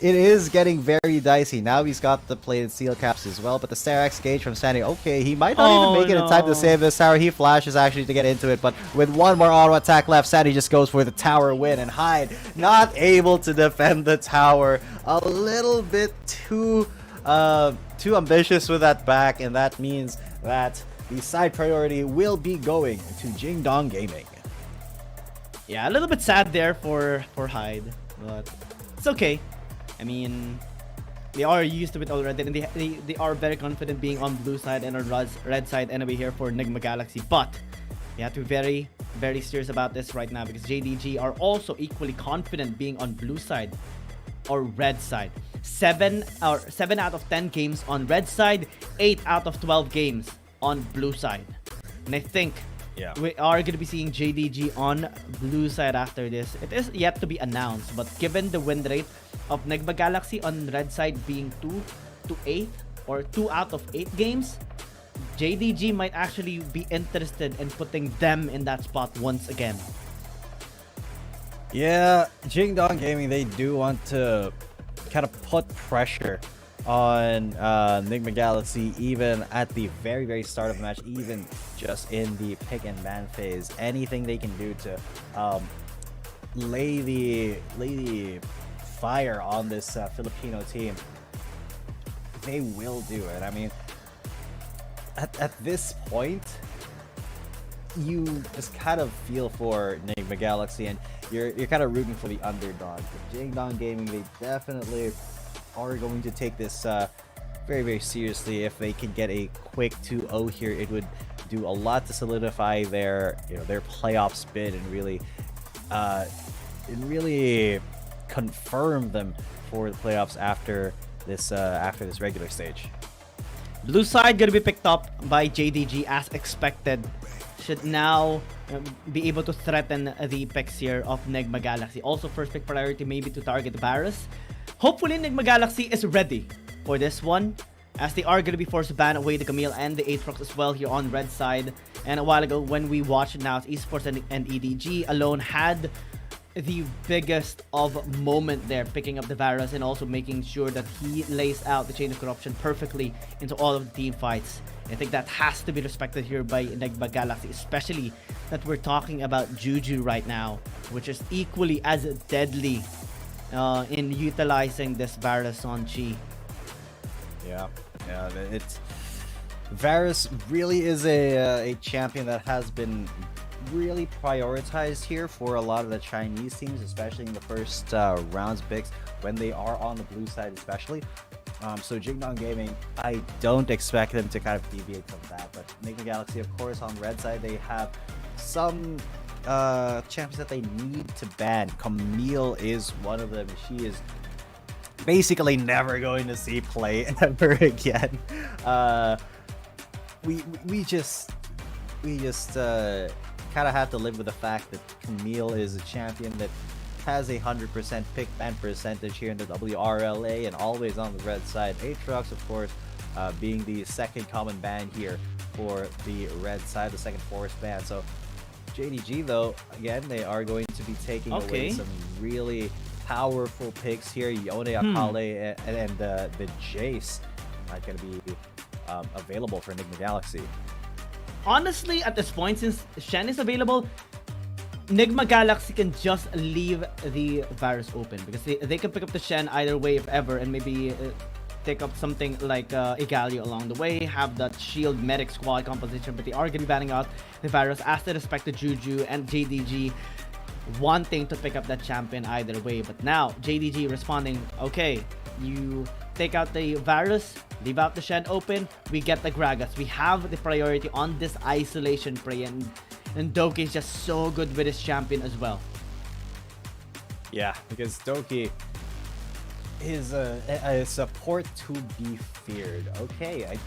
[SPEAKER 18] it is getting very dicey. Now he's got the plated seal caps as well, but the Steroth Gauge from Sandy, okay, he might not even make it in time to save this tower. He flashes actually to get into it, but with one more auto attack left, Sandy just goes for the tower win, and Hyde not able to defend the tower. A little bit too ambitious with that back, and that means that the side priority will be going to Jingdong Gaming.
[SPEAKER 15] Yeah, a little bit sad there for Hyde, but it's okay. I mean, they are used to it already, and they are very confident being on blue side and on red side anyway here for Nigma Galaxy. But you have to be very, very serious about this right now, because JDG are also equally confident being on blue side or red side. 7 out of 10 games on red side, 8 out of 12 games on blue side. And I think we are going to be seeing JDG on blue side after this. It is yet to be announced, but given the win rate of Nigma Galaxy on red side being 2 to 8 or 2 out of 8 games, JDG might actually be interested in putting them in that spot once again.
[SPEAKER 18] Yeah, Jingdong Gaming, they do want to kind of put pressure on Nigma Galaxy, even at the very, very start of the match, even just in the pick and ban phase. Anything they can do to lay the fire on this Filipino team, they will do it. I mean, at this point, you just kind of feel for Nigma Galaxy, and you're kind of rooting for the underdog. But Jingdong Gaming, they definitely are going to take this very, very seriously. If they can get a quick 2-0 here, it would do a lot to solidify their playoffs bid, and really confirm them for the playoffs after this regular stage.
[SPEAKER 15] Blue side gonna be picked up by JDG as expected. Should now be able to threaten the picks here of Nigma Galaxy. Also, first pick priority maybe to target Varus. Hopefully, Nigma Galaxy is ready for this one, as they are going to be forced to ban away the Camille and the Aatrox as well here on red side. And a while ago, when we watched NAOS Esports and EDG alone had the biggest of moment there, picking up the Varus and also making sure that he lays out the chain of corruption perfectly into all of the team fights. I think that has to be respected here by Nigma Galaxy, especially that we're talking about Juju right now, which is equally as deadly in utilizing this Varus on Chi.
[SPEAKER 18] Yeah, it's Varus really is a champion that has been really prioritized here for a lot of the Chinese teams, especially in the first rounds picks when they are on the blue side, especially. So Jingdong Gaming, I don't expect them to kind of deviate from that. But Nigma Galaxy, of course, on red side, they have some champions that they need to ban. Camille is one of them. She is basically never going to see play ever again. We just kind of have to live with the fact that Camille is a champion that has a 100% pick ban percentage here in the WRLA and always on the red side. Aatrox, of course, being the second common ban here for the red side, the second forest ban. So JDG, though, again, they are going to be taking away some really powerful picks here. Yone Akale and the Jace are going to be available for Nigma Galaxy.
[SPEAKER 15] honestly, at this point, since Shen is available, Nigma Galaxy can just leave the Varus open because they can pick up the Shen either way if ever, and maybe take up something like Igalio along the way, have that shield medic squad composition, but they are going to be banning out the Varus as they respect the Juju and JDG wanting to pick up that champion either way. But now JDG responding, okay, you take out the Varus, leave out the Shen open, we get the Gragas. We have the priority on this isolation prey, and Doki is just so good with his champion as well.
[SPEAKER 18] Yeah, because Doki is a support to be feared. Okay,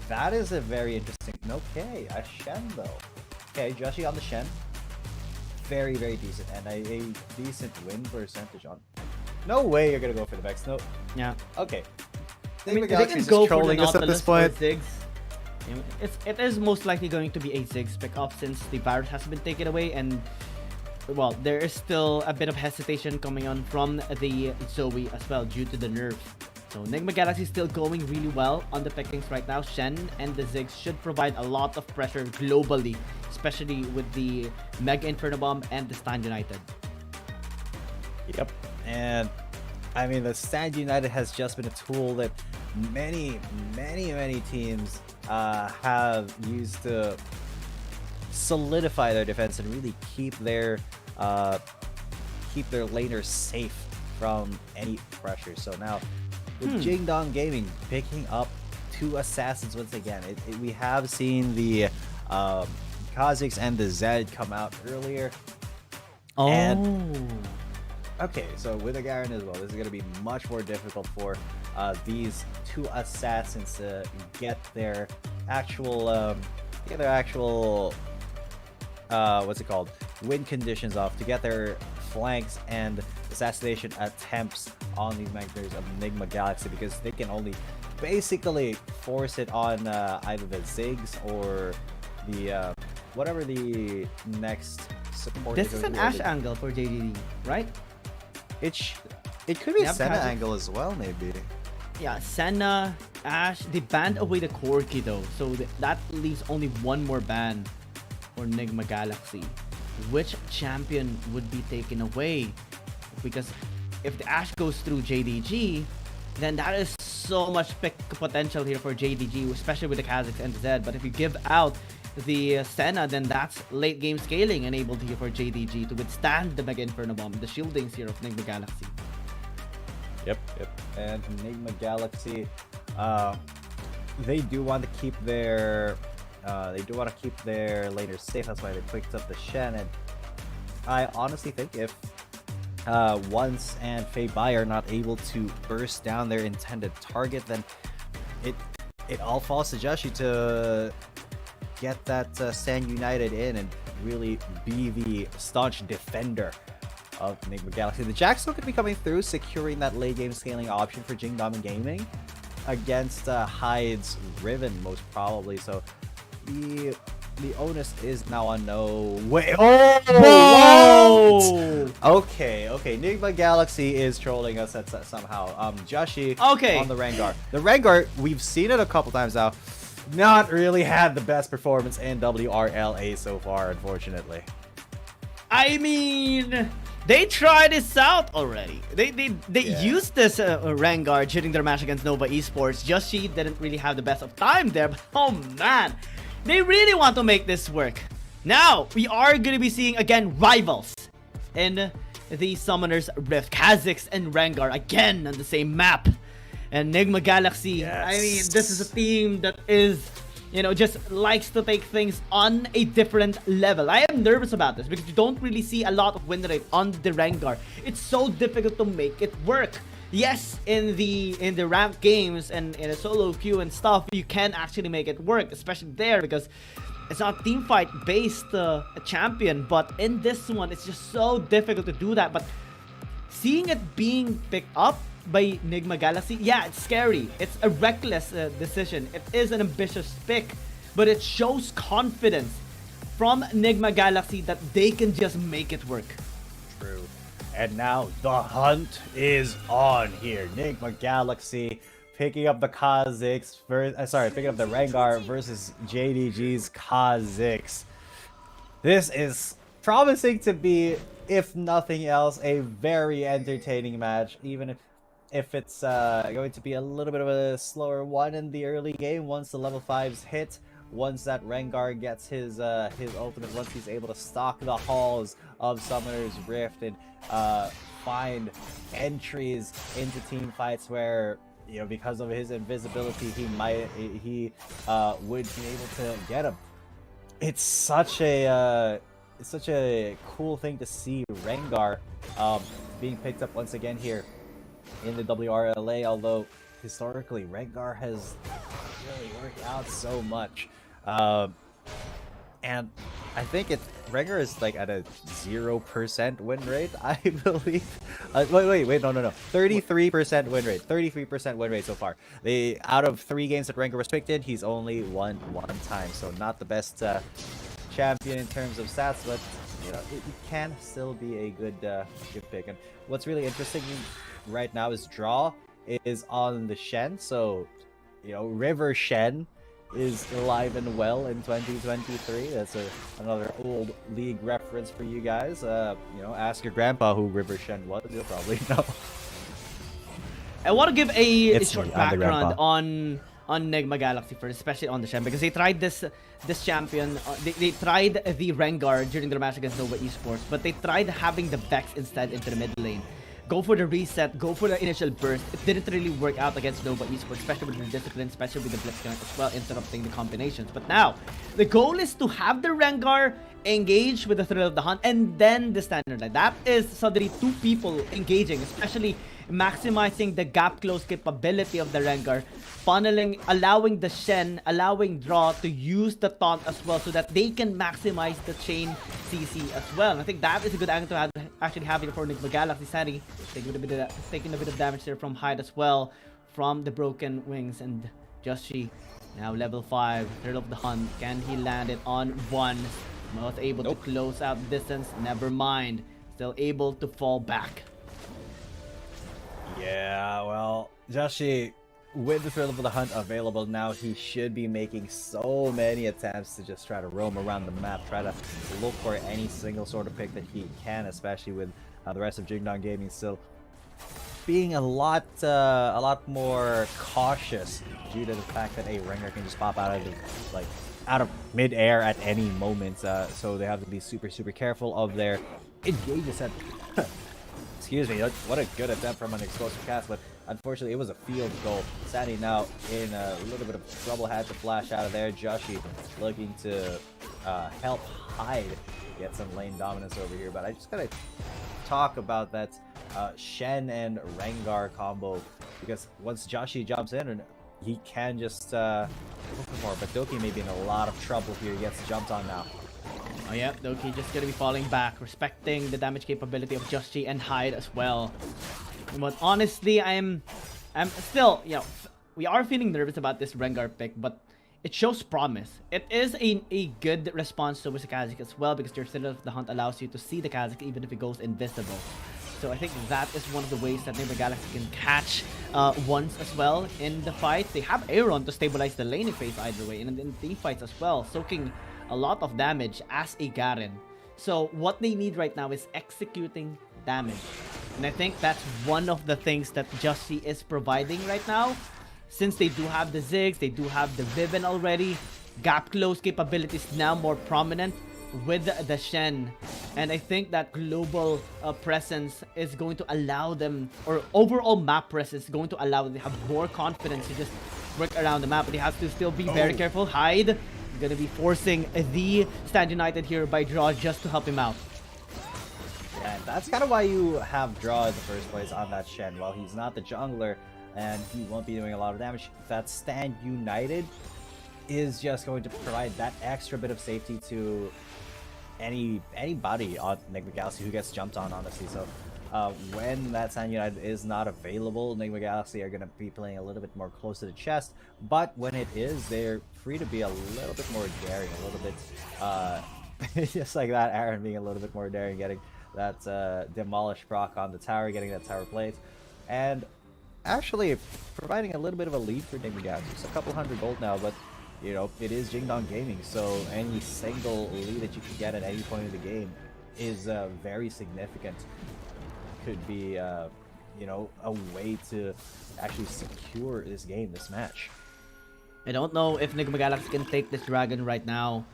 [SPEAKER 18] that is a very interesting. Okay, a Shen though. Okay, Joshi on the Shen. Very, very decent, and a decent win percentage on. No way you're gonna go for the Vex. No.
[SPEAKER 15] Yeah.
[SPEAKER 18] Okay.
[SPEAKER 15] I mean, they can go for the Nautilus or Ziggs. It is most likely going to be a Ziggs pick-up since the Varus has been taken away, and well, there is still a bit of hesitation coming on from the Zoe as well due to the nerf. So Nigma Galaxy is still going really well on the pickings right now. Shen and the Ziggs should provide a lot of pressure globally, especially with the Mega Inferno Bomb and the Stand United.
[SPEAKER 18] Yep, and I mean the Stand United has just been a tool that many teams have used to solidify their defense and really keep their laners safe from any pressure. So now with Jingdong Gaming picking up 2 assassins once again, we have seen the Kha'Zix and the Zed come out earlier.
[SPEAKER 15] Oh.
[SPEAKER 18] And, okay, so with a Garen as well, this is going to be much more difficult for these 2 assassins to get their actual win conditions off, to get their flanks and assassination attempts on these members of Nigma Galaxy, because they can only basically force it on either the Ziggs or the whatever the next support.
[SPEAKER 15] This is an Ashe angle for JDG, right?
[SPEAKER 18] It could be a Senna angle as well, maybe.
[SPEAKER 15] Yeah, Senna, Ashe, they banned away the Corki though, so that leaves only one more ban for Nigma Galaxy. Which champion would be taken away? Because if the Ashe goes through JDG, then that is so much pick potential here for JDG, especially with the Kha'Zix and the Zed. But if you give out the Senna, then that's late game scaling enabled here for JDG to withstand the Mega Inferno Bomb, the shieldings here of Nigma Galaxy.
[SPEAKER 18] Yep. And Nigma Galaxy, they do want to keep their laners safe. That's why they picked up the Shen. And I honestly think if Once and Fei Bai are not able to burst down their intended target, then it all falls to Joshi to get that Stand United in and really be the staunch defender of Nigma Galaxy. The Jack's still going to be coming through, securing that late game scaling option for Jingdong Gaming against Hyde's Riven, most probably. So the onus is now on no way. Oh! Okay. Nigma Galaxy is trolling us somehow. Joshi on the Rengar. The Rengar, we've seen it a couple times now. Not really had the best performance in WRLA so far, unfortunately.
[SPEAKER 15] I mean, they tried this out already. They used this Rengar during their match against Nova Esports. Joshi didn't really have the best of time there, but oh man, they really want to make this work. Now, we are going to be seeing again rivals in the Summoner's Rift. Kha'Zix and Rengar again on the same map. And Nigma Galaxy, yes. I mean, this is a team that is, just likes to take things on a different level. I am nervous about this because you don't really see a lot of win rate on the Rengar. It's so difficult to make it work. Yes, in the ranked games and in a solo queue and stuff, you can actually make it work, especially there because it's not team fight based a champion. But in this one, it's just so difficult to do that. But seeing it being picked up by Nigma Galaxy, yeah, it's scary. It's a reckless decision. It is an ambitious pick, but it shows confidence from Nigma Galaxy that they can just make it work.
[SPEAKER 18] True. And now the hunt is on here. Nigma Galaxy picking up the Kha'Zix picking up the Rengar versus JDG's Kha'Zix. This is promising to be, if nothing else, a very entertaining match, even if it's going to be a little bit of a slower one in the early game once the level 5s hit. Once that Rengar gets his ultimate, once he's able to stalk the halls of Summoner's Rift and find entries into team fights where, you know, because of his invisibility, he would be able to get him. It's such a cool thing to see Rengar being picked up once again here in the WRLA, although historically Rengar has really worked out so much. And I think Rengar is like at a 0% win rate, I believe. Wait, no. 33% win rate. 33% win rate so far. Out of 3 games that Rengar was picked in, he's only won 1 time. So not the best champion in terms of stats, but you know, it can still be a good pick. And what's really interesting right now is Draw is on the Shen. So, you know, River Shen is alive and well in 2023. That's another old league reference for you guys. You know, ask your grandpa who River Shen was. You'll probably know.
[SPEAKER 15] I want to give a short background on Nigma Galaxy first, especially on the Shen, because they tried this champion. They tried the Rengar during their match against Nova Esports, but they tried having the Vex instead into the mid lane. Go for the reset, go for the initial burst. It didn't really work out against Nova Esports, especially with the discipline, especially with the Blitzcrank as well, interrupting the combinations. But now, the goal is to have the Rengar engage with the Thrill of the Hunt and then the standard line. That is suddenly 2 people engaging, especially maximizing the gap close capability of the Rengar, funneling, allowing the Shen, allowing Draw to use the taunt as well so that they can maximize the chain CC as well. And I think that is a good angle to actually have it for Nigma Galaxy. Sani taking a bit of damage there from Hyde as well, from the broken wings, and Joshi now level 5, Thrill of the Hunt. Can he land it on 1? Not able to close out distance. Never mind. Still able to fall back.
[SPEAKER 18] Yeah, well, Joshi, with the Thrill of the Hunt available now, he should be making so many attempts to just try to roam around the map, try to look for any single sort of pick that he can, especially with the rest of Jingdong Gaming still being a lot more cautious due to the fact that a Rengar can just pop out of mid-air at any moment. So they have to be super careful of their engages. And excuse me, what a good attempt from an explosive cast, but unfortunately it was a field goal. Sandy now in a little bit of trouble, had to flash out of there. Joshi looking to help Hyde get some lane dominance over here, but I just gotta talk about that Shen and Rengar combo, because once Joshi jumps in, and he can just look for more, but Doki may be in a lot of trouble here. He gets jumped on now.
[SPEAKER 15] Oh yeah, Doki just gonna be falling back, respecting the damage capability of Joshi and Hyde as well. But honestly, I'm still, you know, we are feeling nervous about this Rengar pick, but it shows promise. It is a good response to the Kha'Zix as well, because your Thrill of the Hunt allows you to see the Kha'Zix even if it goes invisible. So I think that is one of the ways that Nigma Galaxy can catch once as well in the fight. They have Aaron to stabilize the laning phase either way, and in team fights as well, soaking a lot of damage as a Garen. So what they need right now is executing damage. And I think that's one of the things that Joshi is providing right now. Since they do have the Ziggs, they do have the Viven already, gap close capabilities now more prominent with the Shen. And I think that global presence is going to allow them, or overall map presence is going to allow them to have more confidence to just work around the map. But they have to still be very careful. Hyde gonna be forcing the Stand United here by Draw just to help him out.
[SPEAKER 18] Yeah, that's kind of why you have Draw in the first place on that Shen. While he's not the jungler and he won't be doing a lot of damage, that Stand United is just going to provide that extra bit of safety to anybody on Nigma Galaxy who gets jumped on, honestly. So when that Stand United is not available, Nigma Galaxy are going to be playing a little bit more close to the chest, but when it is, they're free to be a little bit more daring, a little bit just like that, Aaron being a little bit more daring, getting that demolish proc on the tower, getting that tower plate. And
[SPEAKER 14] actually providing a little bit of a lead for Nigma Galaxy. It's a couple hundred gold now, but you know, it is Jingdong Gaming, so any single lead that you can get at any point in the game is very significant. Could be, you know, a way to actually secure this game, this match.
[SPEAKER 15] I don't know if Nigma Galaxy can take this dragon right now,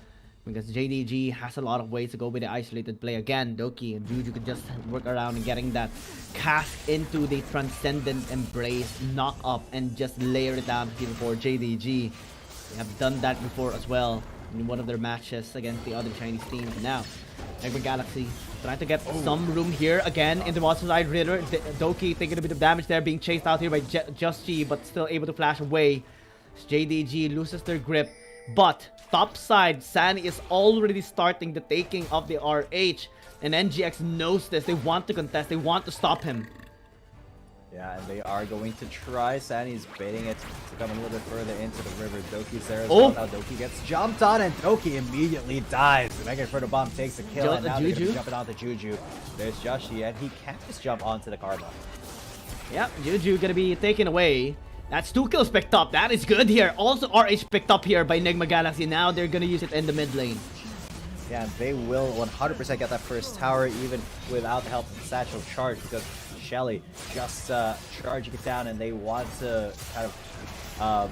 [SPEAKER 15] because JDG has a lot of ways to go with the isolated play. Again, Doki and Juju could just work around and getting that cast into the Transcendent Embrace, knock up, and just layer it down for JDG. They have done that before as well in one of their matches against the other Chinese team. Now, Nigma Galaxy trying to get some room here again in the monster side. Ritter, Doki taking a bit of damage there, being chased out here by Just G, but still able to flash away. JDG loses their grip, but top side, Sunny is already starting the taking of the RH, and NGX knows this. They want to contest, they want to stop him.
[SPEAKER 14] Yeah, and they are going to try. Sunny's baiting it to come a little bit further into the river. Doki's there as well. Now Doki gets jumped on, and Doki immediately dies. The Mega Inferno Bomb takes the kill, and now they're going to be jumping onto Juju. There's Joshi, and he can't just jump onto the Karma.
[SPEAKER 15] Yep, Juju gonna be taken away. That's 2 kills picked up. That is good here. Also RH picked up here by Nigma Galaxy. Now they're gonna use it in the mid lane.
[SPEAKER 14] Yeah, they will 100% get that first tower even without the help of Satchel Charge, because Shelly just charging it down, and they want to kind of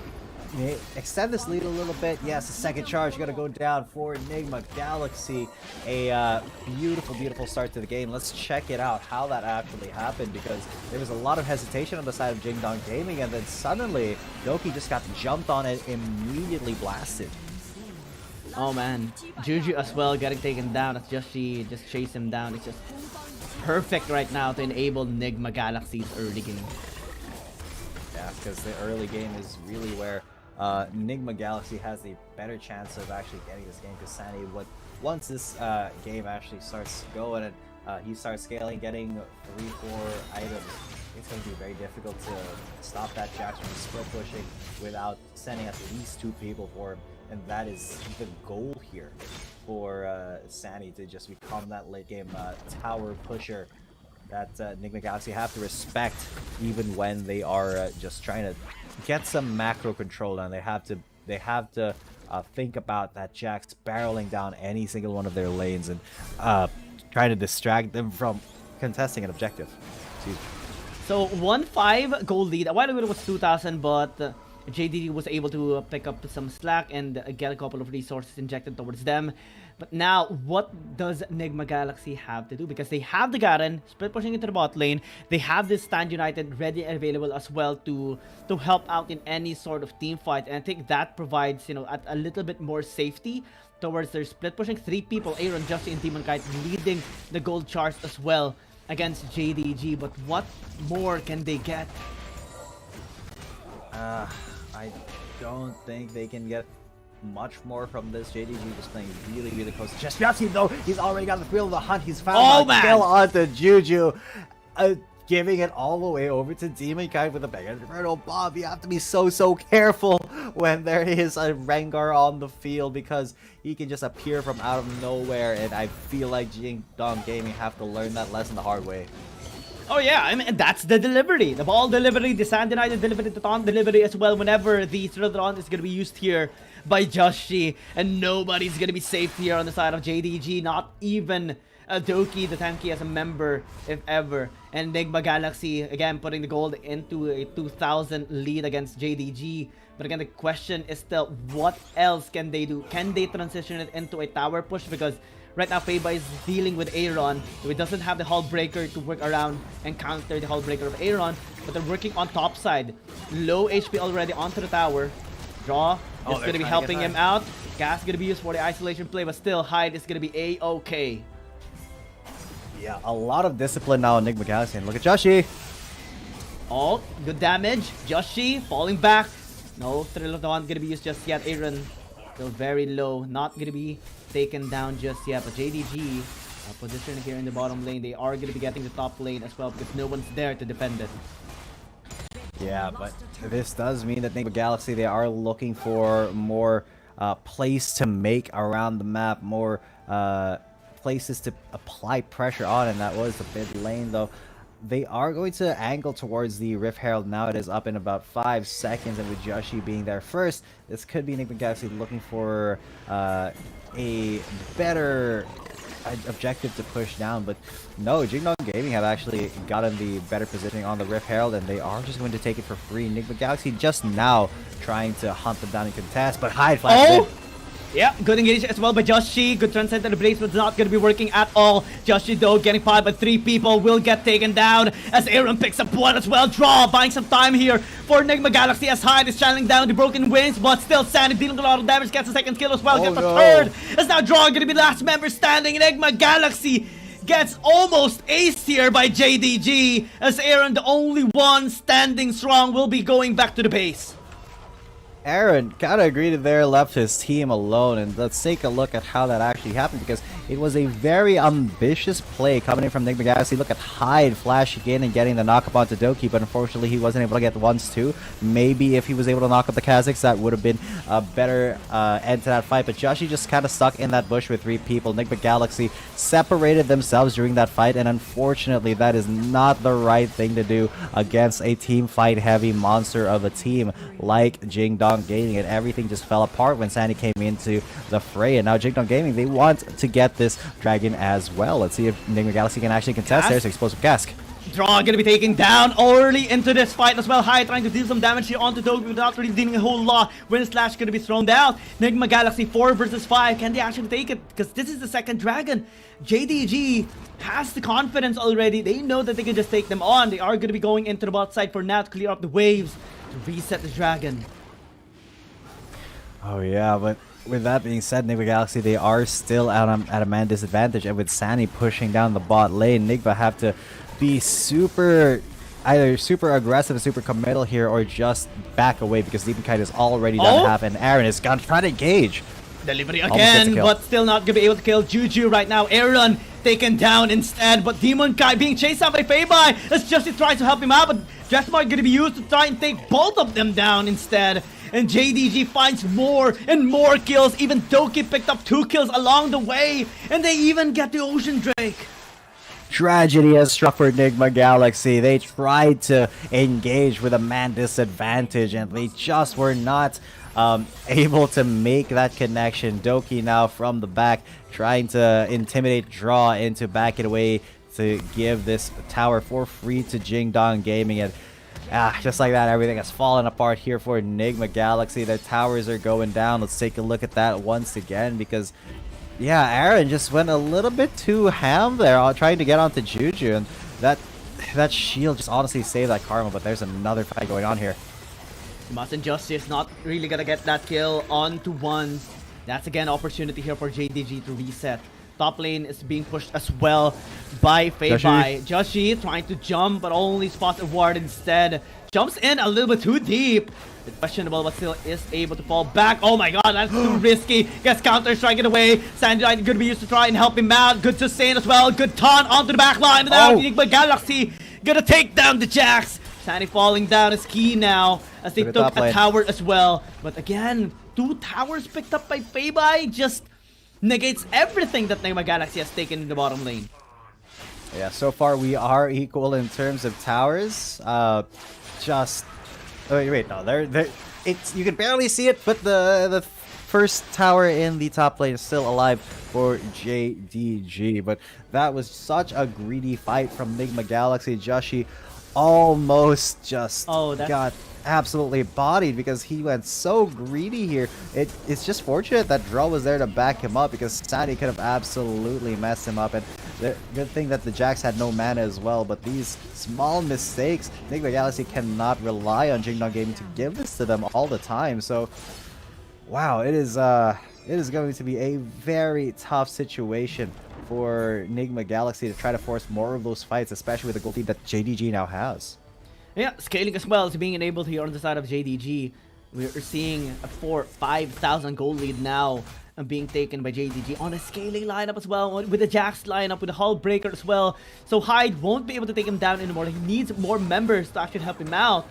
[SPEAKER 14] extend this lead a little bit. Yes, the second charge gonna go down for Nigma Galaxy. A beautiful, beautiful start to the game. Let's check it out, how that actually happened, because there was a lot of hesitation on the side of Jingdong Gaming, and then suddenly Doki just got jumped on and immediately blasted.
[SPEAKER 15] Oh man, Juju as well getting taken down as Joshi just chase him down. It's just perfect right now to enable Nigma Galaxy's early game.
[SPEAKER 14] Yeah, because the early game is really where Nigma Galaxy has the better chance of actually getting this game, because Sunny, once this game actually starts going and he starts scaling, getting 3-4 items, it's going to be very difficult to stop that Jax from split pushing without sending at least 2 people for him. And that is the goal here for Sunny, to just become that late game tower pusher that Nigma Galaxy have to respect, even when they are just trying to get some macro control, and they have to think about that Jax barreling down any single one of their lanes and trying to distract them from contesting an objective. Excuse me.
[SPEAKER 15] So 1-5 gold lead. A while ago it was 2,000, but JDG was able to pick up some slack and get a couple of resources injected towards them. But now, what does Nigma Galaxy have to do? Because they have the Garen split pushing into the bot lane. They have this Stand United ready and available as well to help out in any sort of team fight. And I think that provides, you know, a little bit more safety towards their split pushing. 3 people, Aaron, Justy, and Demon Kite leading the gold charts as well against JDG. But what more can they get?
[SPEAKER 14] I don't think they can get much more from this. JDG just playing really, really close. Just Yassi, though, he's already got the thrill of the hunt. He's found a kill onto Juju, giving it all the way over to Demon Kite with a Mega Inferno Bomb. You have to be so careful when there is a Rengar on the field, because he can just appear from out of nowhere, and I feel like Jingdong Gaming have to learn that lesson the hard way.
[SPEAKER 15] Oh yeah, I mean, that's the delivery. The ball delivery, the Sand United delivery, the taunt delivery as well. Whenever the Tron is going to be used here by Joshi, and nobody's going to be safe here on the side of JDG. Not even Doki, the Tanky, as a member, if ever. And Nigma Galaxy, again, putting the gold into a 2,000 lead against JDG. But again, the question is still, what else can they do? Can they transition it into a tower push? Because right now, Feiba is dealing with Aaron. So he doesn't have the Hull Breaker to work around and counter the Hull Breaker of Aaron. But they're working on top side. Low HP already onto the tower. Draw is going to be helping him out. Gas is going to be used for the isolation play, but still, Hyde is going to be A-okay.
[SPEAKER 14] Yeah, a lot of discipline now on Nigma Galaxy. And look at Joshi.
[SPEAKER 15] Oh, good damage. Joshi falling back. No Thrill of Dawn going to be used just yet. Aaron still very low. Not going to be taken down just yet. But JDG positioned here in the bottom lane. They are going to be getting the top lane as well, because no one's there to defend it.
[SPEAKER 14] Yeah, but this does mean that Nigma Galaxy, they are looking for more place to make around the map, more places to apply pressure on, and that was the mid lane, though. they are going to angle towards the Rift Herald now. It is up in about 5 seconds, and with Joshi being there first, this could be Nigma Galaxy looking for a better objective to push down, but no, Jingdong Gaming have actually gotten the better positioning on the Rift Herald, and they are just going to take it for free. Nigma Galaxy just now trying to hunt them down and contest, but Hyde flashes in.
[SPEAKER 15] Yeah, good engage as well by Joshi. Good transcend to the blaze, but not going to be working at all. Joshi though getting fired by 3 people will get taken down as Aaron picks up 1 as well. Draw, buying some time here for Nigma Galaxy as Hyde is channeling down the broken wings, but still Sandy dealing a lot of damage, gets a second kill as well, gets a third. As now Draw going to be the last member standing. Nigma Galaxy gets almost aced here by JDG as Aaron, the only one standing strong, will be going back to the base.
[SPEAKER 14] Aaron kind of agreed there, left his team alone, and let's take a look at how that actually happened, because it was a very ambitious play coming in from Nigma Galaxy. Look at Hyde flashing in and getting the knock up onto Doki, but unfortunately he wasn't able to get the 1s2. Maybe if he was able to knock up the Kazakhs, that would have been a better end to that fight, but Joshi just kind of stuck in that bush with 3 people. Nigma Galaxy separated themselves during that fight, and unfortunately that is not the right thing to do against a team fight heavy monster of a team like Jingdong Gaming, and everything just fell apart when Sandy came into the fray. And now Jingdong Gaming, they want to get this dragon as well. Let's see if Nigma Galaxy can actually contest. There's Explosive Cask.
[SPEAKER 15] Draw gonna be taken down early into this fight as well. Hyde trying to deal some damage here onto Doki without really dealing a whole lot. Wind Slash gonna be thrown down. Nigma Galaxy 4 versus 5. Can they actually take it? Because this is the second dragon. JDG has the confidence already. They know that they can just take them on. They are gonna be going into the bot side for now to clear up the waves to reset the dragon.
[SPEAKER 14] Oh yeah, but with that being said, Nigma Galaxy, they are still at a man disadvantage, and with Sandy pushing down the bot lane, Nigma have to be either super aggressive and super committal here, or just back away, because Demon Kite is already done half, and Aaron is gonna try to engage.
[SPEAKER 15] Delivery again, but still not gonna be able to kill Juju right now. Aaron taken down instead, but Demon Kai being chased out by Feibai as Justin tries to help him out, but Dressmark gonna be used to try and take both of them down instead. And JDG finds more and more kills. Even Doki picked up 2 kills along the way, and they even get the Ocean Drake.
[SPEAKER 14] Tragedy has struck for Nigma Galaxy. They tried to engage with a man disadvantage, and they just were not able to make that connection. Doki now from the back trying to intimidate Draw into backing away to give this tower for free to Jingdong Gaming, and just like that, everything has fallen apart here for Nigma Galaxy. Their towers are going down. Let's take a look at that once again, because yeah, Aaron just went a little bit too ham there trying to get onto Juju, and that shield just honestly saved that karma. But there's another fight going on here.
[SPEAKER 15] Mustn't Justice not really gonna get that kill onto 1. That's again opportunity here for JDG to reset. Top lane is being pushed as well by Feibai. Joshi trying to jump, but only spots a ward instead. Jumps in a little bit too deep. It's questionable, but still is able to fall back. Oh my god, that's too risky. Gets counter-strike it away. Sandy gonna be used to try and help him out. Good sustain as well. Good taunt onto the back line. Now Nigma Galaxy gonna take down the Jax. Sandy falling down is key now as they took a tower as well. But again, 2 towers picked up by Feibai just negates everything that Nigma Galaxy has taken in the bottom lane.
[SPEAKER 14] Yeah, so far we are equal in terms of towers. Wait, no, it's, you can barely see it, but the first tower in the top lane is still alive for JDG. But that was such a greedy fight from Nigma Galaxy. Joshi almost just got absolutely bodied because he went so greedy here. It's just fortunate that Draw was there to back him up, because Sandy could have absolutely messed him up. And the good thing that the Jax had no mana as well. But these small mistakes, Nigma Galaxy cannot rely on Jingdong Gaming to give this to them all the time. So wow, it is going to be a very tough situation for Nigma Galaxy to try to force more of those fights, especially with the gold lead that JDG now has.
[SPEAKER 15] Yeah, scaling as well is being enabled here on the side of JDG. We're seeing a 4,000-5,000 gold lead now being taken by JDG on a scaling lineup as well, with the Jax lineup, with the Hull Breaker as well. So Hyde won't be able to take him down anymore. He needs more members to actually help him out.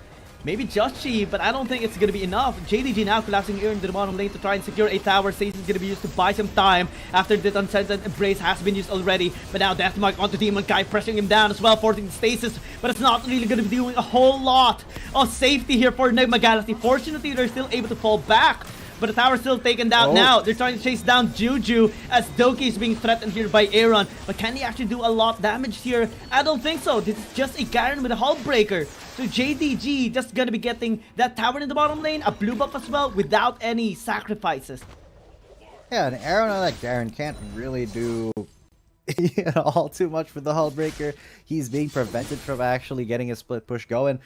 [SPEAKER 15] Maybe Joshi, but I don't think it's going to be enough. JDG now collapsing here into the bottom lane to try and secure a tower. Stasis is going to be used to buy some time after the Transcendent Embrace has been used already. But now Deathmark onto Demon Kai, pressing him down as well, forcing Stasis. But it's not really going to be doing a whole lot of safety here for Nigma Galaxy. Fortunately, they're still able to fall back. But the tower's still taken down now. They're trying to chase down Juju as Doki is being threatened here by Aaron. But can he actually do a lot of damage here? I don't think so. This is just a Garen with a Hull Breaker. So JDG just gonna be getting that tower in the bottom lane, a blue buff as well, without any sacrifices.
[SPEAKER 14] Yeah, and Aaron on that Garen can't really do all too much for the Hull Breaker. He's being prevented from actually getting a split push going,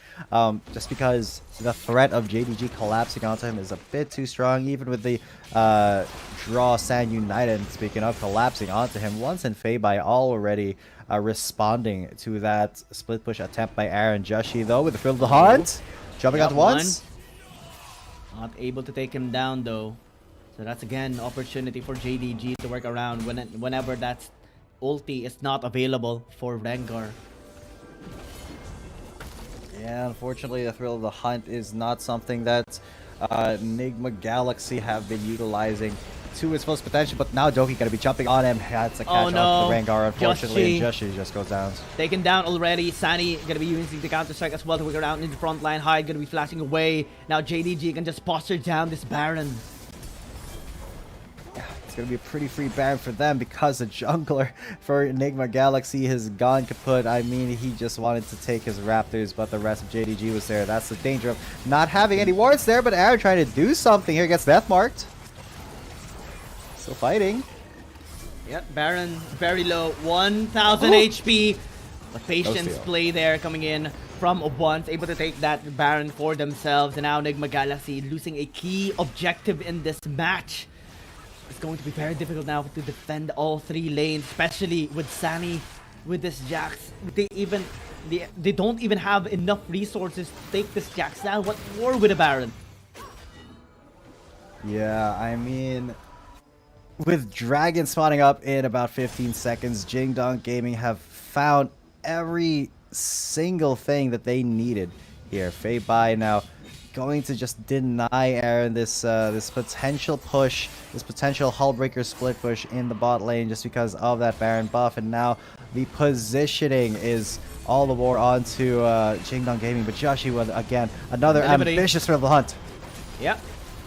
[SPEAKER 14] just because the threat of JDG collapsing onto him is a bit too strong, even with the draw San United, speaking of collapsing onto him. Once and Feibai already responding to that split push attempt by Aaron. Joshi though with the Field of the Hunt, jumping out once.
[SPEAKER 15] Not able to take him down though. So that's again an opportunity for JDG to work around whenever that's ulti is not available for Rengar.
[SPEAKER 14] Yeah, unfortunately the Thrill of the Hunt is not something that Nigma Galaxy have been utilizing to its fullest potential, but now Doki gonna be jumping on him. That's a catch off the Rengar, unfortunately, and Joshi just goes down.
[SPEAKER 15] Taken down already. Sani gonna be using the counter strike as well to work around in the front line. Hyde gonna be flashing away. Now JDG can just posture down this Baron.
[SPEAKER 14] It's going to be a pretty free Baron for them because the jungler for Enigma Galaxy has gone kaput. I mean, he just wanted to take his Raptors, but the rest of JDG was there. That's the danger of not having any wards there, but Aaron trying to do something here, gets death marked. Still fighting.
[SPEAKER 15] Yep, Baron very low, 1000 HP. The patience play there coming in from once, able to take that Baron for themselves. And now Nigma Galaxy losing a key objective in this match. It's going to be very difficult now to defend all three lanes, especially with Sani, with this Jax. They don't even have enough resources to take this Jax down. What more with a Baron?
[SPEAKER 14] Yeah, I mean, with Dragon spawning up in about 15 seconds, Jingdong Gaming have found every single thing that they needed here. Feibai now going to just deny Aaron this potential push, this potential Hullbreaker split push in the bot lane just because of that Baron buff. And now the positioning is all the more onto Jingdong Gaming, but Joshi with again another ambitious Thrill of the Hunt.
[SPEAKER 15] Yep.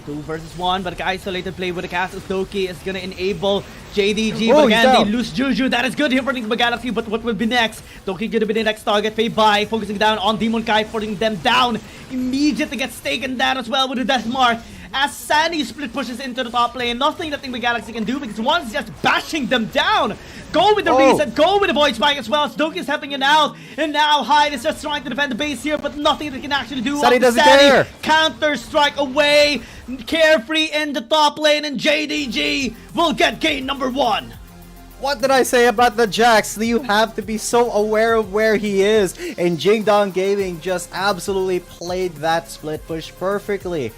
[SPEAKER 15] 2 versus 1, but the isolated play with the cast of Doki is gonna enable JDG, but again they lose Juju. That is good here for Nigma Galaxy, but what will be next? Doki gonna be the next target. Feibai focusing down on Demon Kai, putting them down. Immediately gets taken down as well with the death mark. As Sani split pushes into the top lane, nothing that Nigma Galaxy can do because one's just bashing them down. Go with the reset, go with the Void Spike as well. Doki is helping it out, and now Hyde is just trying to defend the base here, but nothing they can actually do.
[SPEAKER 14] Sani doesn't care.
[SPEAKER 15] Counter strike away, carefree in the top lane, and JDG will get game number 1.
[SPEAKER 14] What did I say about the Jax? You have to be so aware of where he is, and Jingdong Gaming just absolutely played that split push perfectly.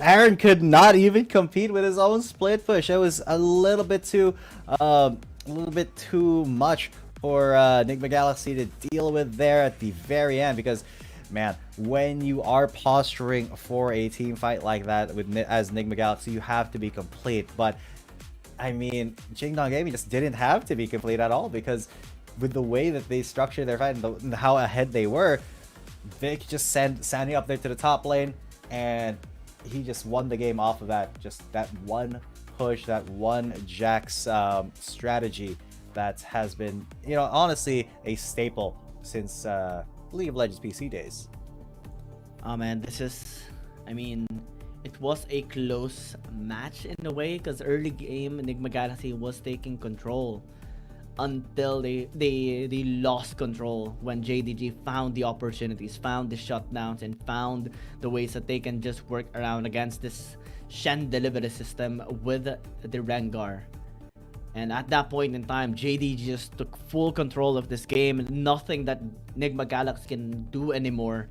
[SPEAKER 14] Aaron could not even compete with his own split push. It was a little bit too much for Nigma Galaxy to deal with there at the very end, because man, when you are posturing for a team fight like that as Nigma Galaxy, you have to be complete. But I mean, Jingdong Gaming just didn't have to be complete at all, because with the way that they structured their fight and how ahead they were, they could just send Sani up there to the top lane, and he just won the game off of that. Just that one push, that one Jax strategy that has been, you know, honestly a staple since League of Legends PC days.
[SPEAKER 15] Oh man, this is, I mean, it was a close match in a way, because early game Nigma Galaxy was taking control until they lost control when JDG found the opportunities, found the shutdowns, and found the ways that they can just work around against this Shen delivery system with the Rengar. And at that point in time, JDG just took full control of this game. Nothing that Nigma Galaxy can do anymore.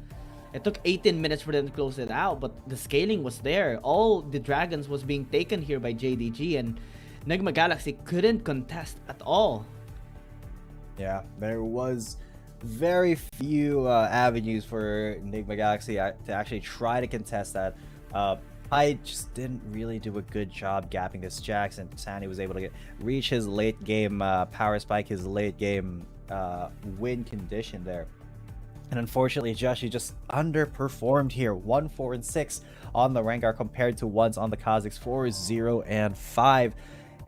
[SPEAKER 15] It took 18 minutes for them to close it out, but the scaling was there. All the dragons was being taken here by JDG, and Nigma Galaxy couldn't contest at all.
[SPEAKER 14] Yeah, there was very few avenues for Nigma Galaxy to actually try to contest that. I just didn't really do a good job gapping this Jax, and Sandy was able to reach his late game power spike, his late game win condition there. And unfortunately, Joshi just underperformed here. 1-4-6 on the Rengar compared to ones on the Kazakhs 4-0-5.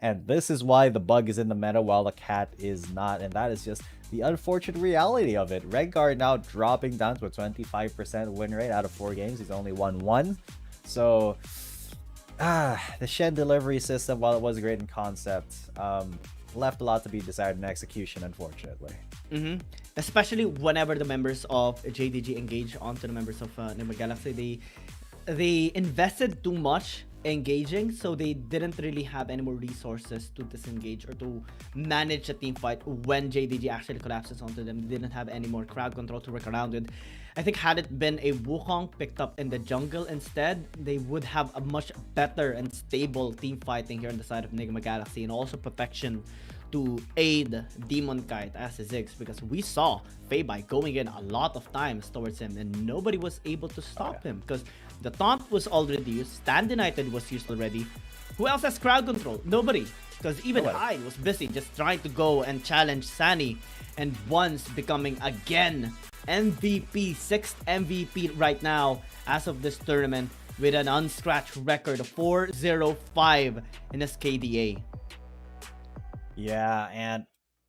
[SPEAKER 14] And this is why the bug is in the meta while the cat is not. And that is just the unfortunate reality of it. Rengar now dropping down to a 25% win rate out of 4 games. He's only won 1. So, the Shen delivery system, while it was great in concept, left a lot to be desired in execution, unfortunately.
[SPEAKER 15] Especially whenever the members of JDG engage onto the members of Nigma Galaxy, they invested too much engaging, so they didn't really have any more resources to disengage or to manage a team fight when JDG actually collapses onto them. They didn't have any more crowd control to work around with. I think had it been a Wukong picked up in the jungle instead, they would have a much better and stable team fighting here on the side of Nigma Galaxy, and also protection to aid Demon Kite as his Ziggs, because we saw Feibai going in a lot of times towards him and nobody was able to stop him because the taunt was already used, Stand United was used already. Who else has crowd control? Nobody, because even I was busy just trying to go and challenge Sunny, and once becoming again MVP, 6th MVP right now as of this tournament with an unscratched record of 4-0-5 in his KDA.
[SPEAKER 14] Yeah, and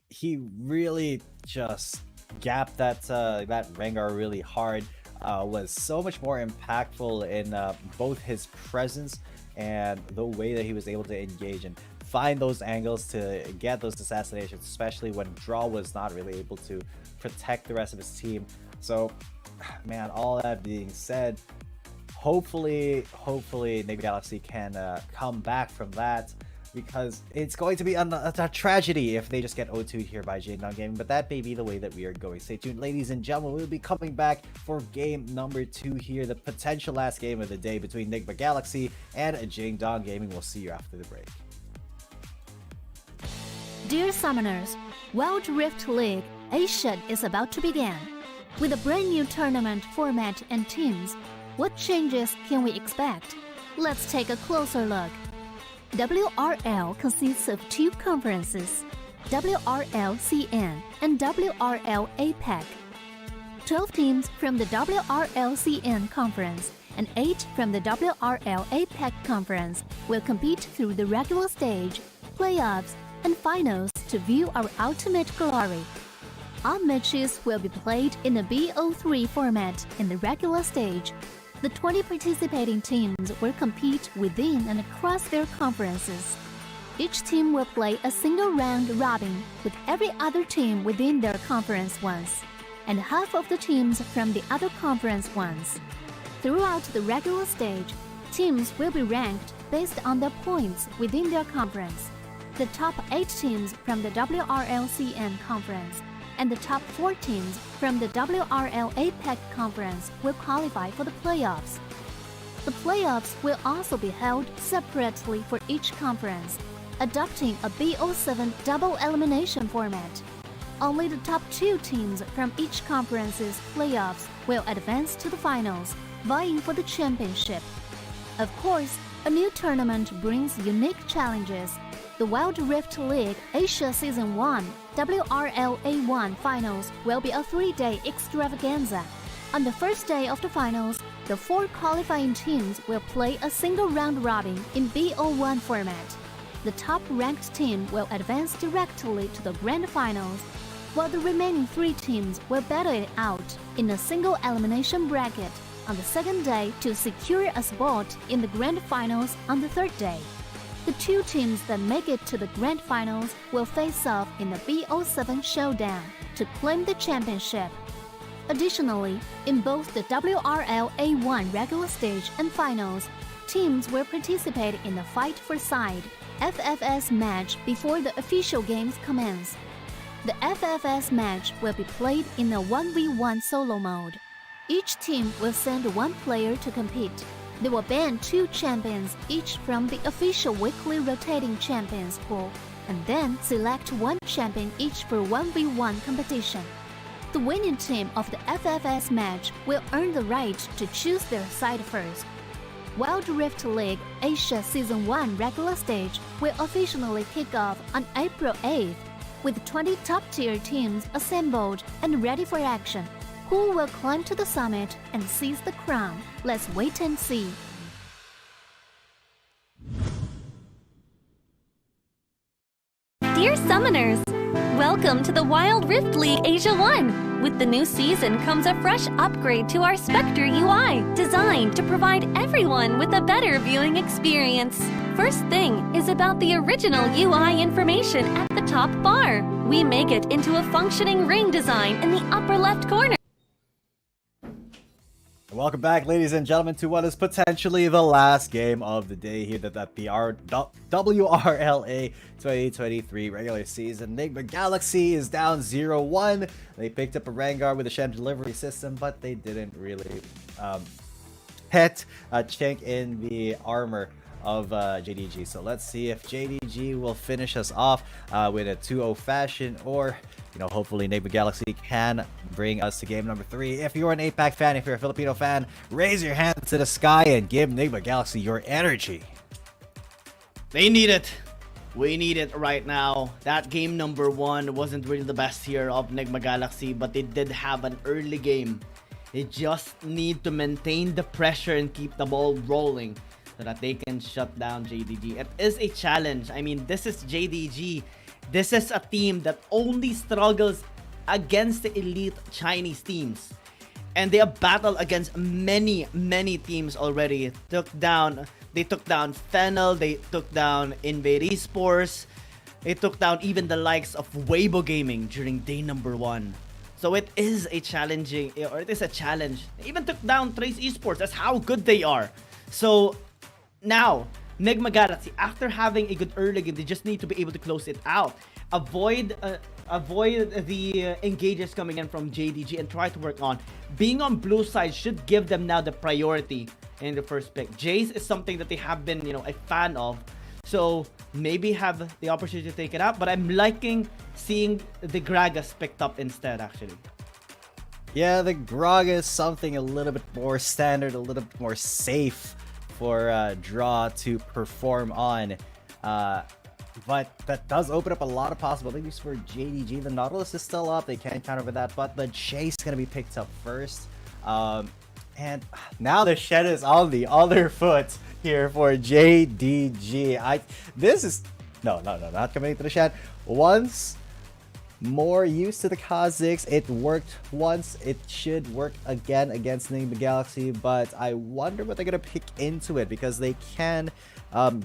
[SPEAKER 14] he really just gapped that Rengar really hard. Was so much more impactful in both his presence and the way that he was able to engage and find those angles to get those assassinations, especially when Draw was not really able to protect the rest of his team. So, man, all that being said, hopefully Nigma Galaxy can come back from that, because it's going to be a tragedy if they just get O2'd here by JDG Gaming, but that may be the way that we are going. Stay tuned, ladies and gentlemen. We'll be coming back for game number 2 here, the potential last game of the day between Nigma Galaxy and JDG Gaming. We'll see you after the break.
[SPEAKER 6] Dear Summoners, Wild Rift League Asia is about to begin. With a brand new tournament format and teams, what changes can we expect? Let's take a closer look. WRL consists of 2 conferences, WRL CN and WRL APEC. 12 teams from the WRL CN conference and 8 from the WRL APEC conference will compete through the regular stage, playoffs, and finals to view our ultimate glory. All matches will be played in the BO3 format in the regular stage. The 20 participating teams will compete within and across their conferences. Each team will play a single round robin with every other team within their conference once, and half of the teams from the other conference once. Throughout the regular stage, teams will be ranked based on their points within their conference. The top 8 teams from the WRL-CN conference and the top 4 teams from the WRL APEC conference will qualify for the playoffs. The playoffs will also be held separately for each conference, adopting a BO7 double elimination format. Only the top 2 teams from each conference's playoffs will advance to the finals, vying for the championship. Of course, a new tournament brings unique challenges. The Wild Rift League Asia Season 1 WRL A1 Finals will be a 3-day extravaganza. On the first day of the finals, the 4 qualifying teams will play a single round robin in BO1 format. The top-ranked team will advance directly to the grand finals, while the remaining 3 teams will battle it out in a single elimination bracket on the second day to secure a spot in the grand finals on the third day. The 2 teams that make it to the grand finals will face off in the BO7 showdown to claim the championship. Additionally, in both the WRL A1 regular stage and finals, teams will participate in the Fight for Side FFS match before the official games commence. The FFS match will be played in a 1v1 solo mode. Each team will send 1 player to compete. They will ban 2 champions each from the official weekly rotating champions pool, and then select 1 champion each for 1v1 competition. The winning team of the FFS match will earn the right to choose their side first. Wild Rift League Asia Season 1 regular stage will officially kick off on April 8th, with 20 top-tier teams assembled and ready for action. Who will climb to the summit and seize the crown? Let's wait and see.
[SPEAKER 7] Dear Summoners, welcome to the Wild Rift League Asia 1. With the new season comes a fresh upgrade to our Spectre UI, designed to provide everyone with a better viewing experience. First thing is about the original UI information at the top bar. We make it into a functioning ring design in the upper left corner.
[SPEAKER 18] Welcome back, ladies and gentlemen, to what is potentially the last game of the day here at the WRLA 2023 regular season. Nigma Galaxy is down 0-1. They picked up a Rengar with a Shen delivery system, but they didn't really hit a chink in the armor of JDG. So let's see if JDG will finish us off with a 2-0 fashion, or hopefully Nigma Galaxy can bring us to game number 3. If you're an APAC fan, if you're a Filipino fan, raise your hand to the sky and give Nigma Galaxy your energy.
[SPEAKER 15] They need it. We need it right now. That game number 1 wasn't really the best here of Nigma Galaxy, but they did have an early game. They just need to maintain the pressure and keep the ball rolling so that they can shut down JDG. It is a challenge. I mean, this is JDG. This is a team that only struggles against the elite Chinese teams. And they have battled against many teams already. They took down Fennel, they took down Invade Esports, they took down even the likes of Weibo Gaming during day number 1. So it is a challenge. They even took down Trace Esports. That's how good they are. So now, Nigma Galaxy, after having a good early game, they just need to be able to close it out. Avoid the engages coming in from JDG and try to work on. Being on blue side should give them now the priority in the first pick. Jace is something that they have been, a fan of. So maybe have the opportunity to take it out. But I'm liking seeing the Gragas picked up instead, actually.
[SPEAKER 18] Yeah, the Gragas, something a little bit more standard, a little bit more safe for Draw to perform on. But that does open up a lot of possibilities for JDG. The Nautilus is still up. They can't counter with that. But the Jace is going to be picked up first. And now the Shen is on the other foot here for JDG. No, not coming to the Shen. Once more used to the Kha'Zix. It worked once. It should work again against Nigma Galaxy. But I wonder what they're going to pick into it, because they can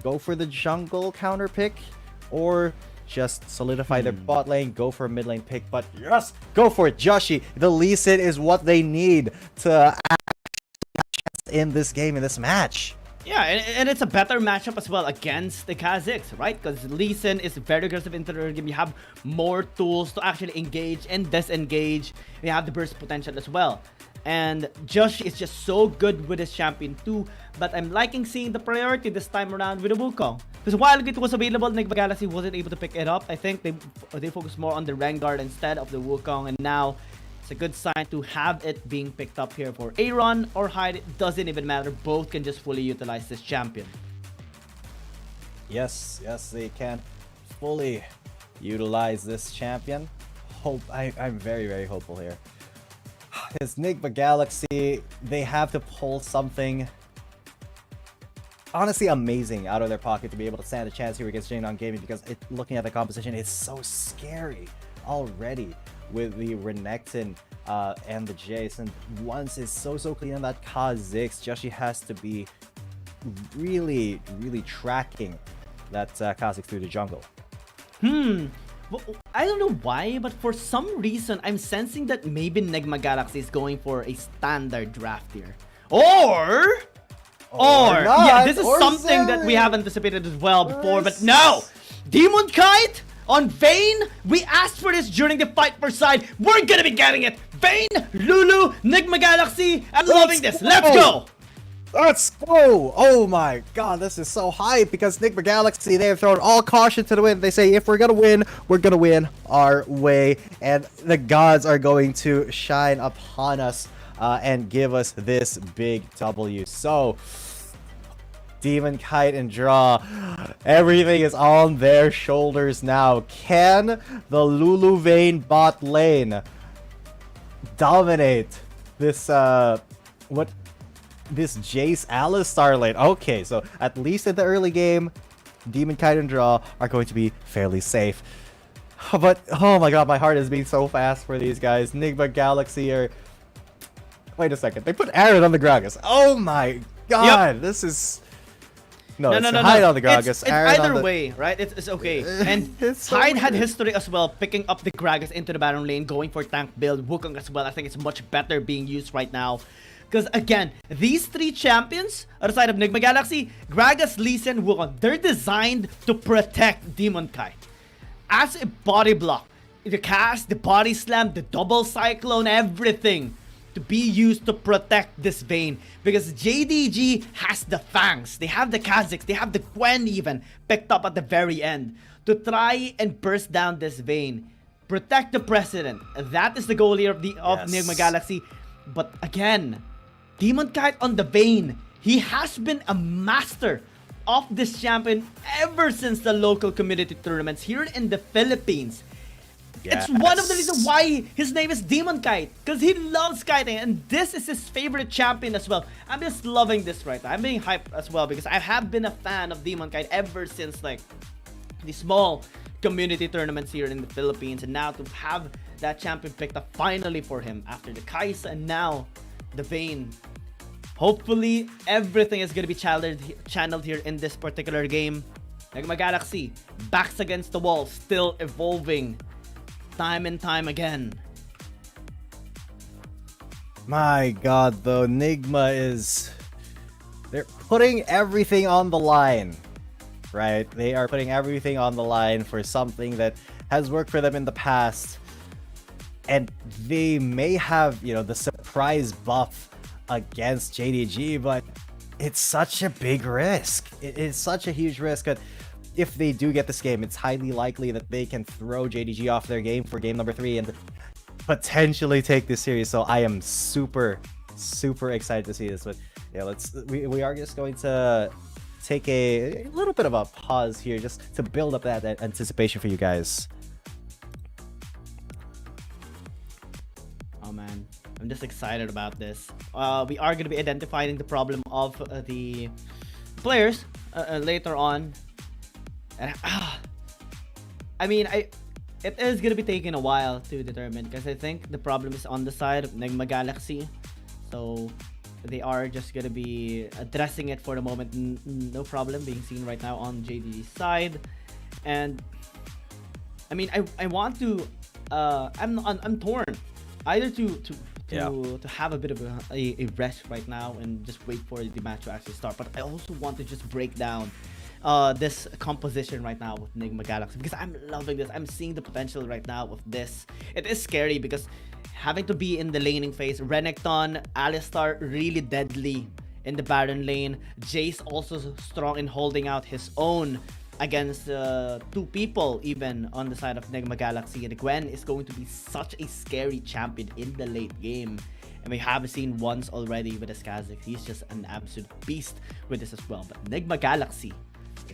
[SPEAKER 18] go for the jungle counter pick, or just solidify their bot lane, go for a mid lane pick. But yes, go for it, Joshi. The Lee Sin is what they need to in this game, in this match.
[SPEAKER 15] Yeah, and it's a better matchup as well against the Kha'Zix, right? Because Lee Sin is very aggressive into the game. You have more tools to actually engage and disengage. You have the burst potential as well. And Josh is just so good with his champion too. But I'm liking seeing the priority this time around with the Wukong. Because while it was available, Nigma Galaxy wasn't able to pick it up. I think they focused more on the Rengar instead of the Wukong. And now it's a good sign to have it being picked up here for Aaron or Hyde. It doesn't even matter. Both can just fully utilize this champion.
[SPEAKER 18] Yes, they can fully utilize this champion. I'm very, very hopeful here. It's Nigma Galaxy. They have to pull something honestly amazing out of their pocket to be able to stand a chance here against Jiangnan Gaming, because looking at the composition, it's so scary already with the Renekton and the Jace. And once it's so clean on that Kha'Zix, Joshi has to be really tracking that Kha'Zix through the jungle.
[SPEAKER 15] Well, I don't know why, but for some reason, I'm sensing that maybe Nigma Galaxy is going for a standard draft here. Or yeah, this is something that we have anticipated as well before, but no! Demon Kite on Vayne? We asked for this during the fight for side. We're gonna be getting it! Vayne, Lulu, Nigma Galaxy, I'm loving this. Let's go!
[SPEAKER 18] Let's go! Oh my god, this is so hype because Nigma Galaxy, they have thrown all caution to the wind. They say if we're gonna win, we're gonna win our way. And the gods are going to shine upon us and give us this big W. So, Demon Kite and Draw, everything is on their shoulders now. Can the Lulu Vayne bot lane dominate this, this Jace Alistar lane? Okay, so at least in the early game, Demon Kite and Draw are going to be fairly safe. But, oh my god, my heart is beating so fast for these guys. Nigma Galaxy are... Wait a second, they put Aaron on the Gragas. Oh my god, this is... No, Hyde on the Gragas.
[SPEAKER 15] It's either way, right? It's okay. And Hyde had history as well, picking up the Gragas into the Baron lane, going for tank build. Wukong as well. I think it's much better being used right now. Because again, these three champions, outside of Nigma Galaxy, Gragas, Lee Sin, Wukong, they're designed to protect Demon Kite. As a body block, the cast, the body slam, the double cyclone, everything to be used to protect this Vayne, because JDG has the Fangs, they have the Kha'Zix, they have the Gwen even picked up at the very end to try and burst down this Vayne, protect the President. That is the goal here of Nigma Galaxy. But again, Demon Kite on the Vayne, he has been a master of this champion ever since the local community tournaments here in the Philippines. It's one of the reasons why his name is Demon Kite, because he loves kiting, and this is his favorite champion as well. I'm just loving this right now. I'm being hyped as well because I have been a fan of Demon Kite ever since like the small community tournaments here in the Philippines, and now to have that champion picked up finally for him after the Kaisa and now the Vayne. Hopefully everything is going to be channeled here in this particular game. Nigma Galaxy, backs against the wall, still evolving time and time again.
[SPEAKER 18] My god, though, Nigma is... They're putting everything on the line, right? They are putting everything on the line for something that has worked for them in the past. And they may have, you know, the surprise buff against JDG, but it's such a big risk. It is such a huge risk that if they do get this game, it's highly likely that they can throw JDG off their game for game number 3 and potentially take this series. So I am super excited to see this. But yeah, we are just going to take a little bit of a pause here just to build up that anticipation for you guys.
[SPEAKER 15] Oh man, I'm just excited about this. We are going to be identifying the problem of the players later on. And I mean, it is gonna be taking a while to determine, because I think the problem is on the side of Nigma Galaxy, so they are just gonna be addressing it for the moment. No problem being seen right now on JDG's side. And I mean, I want to I'm torn either to have a bit of a rest right now and just wait for the match to actually start, but I also want to just break down this composition right now with Nigma Galaxy, because I'm loving this. I'm seeing the potential right now of this. It is scary because having to be in the laning phase, Renekton, Alistar really deadly in the Baron lane. Jace also strong in holding out his own against 2 people even on the side of Nigma Galaxy. And Gwen is going to be such a scary champion in the late game. And we have seen once already with his Kha'Zix. He's just an absolute beast with this as well. But Nigma Galaxy,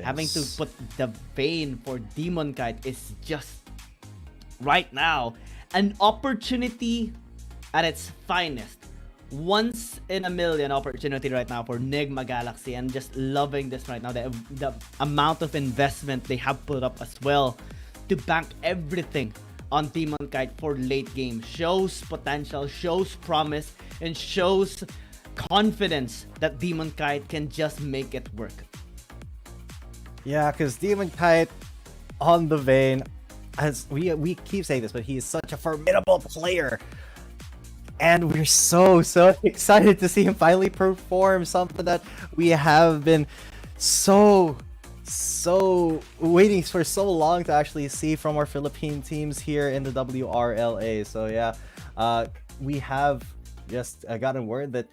[SPEAKER 15] having to put the Vayne for Demon Kite is just right now an opportunity at its finest. Once in a million opportunity right now for Nigma Galaxy, and just loving this right now. The amount of investment they have put up as well to bank everything on Demon Kite for late game shows potential, shows promise, and shows confidence that Demon Kite can just make it work.
[SPEAKER 18] Yeah, because Demon Kite on the Vayne, as we keep saying this, but he is such a formidable player. And we're so excited to see him finally perform something that we have been so waiting for so long to actually see from our Philippine teams here in the WRLA. So yeah, we have just gotten word that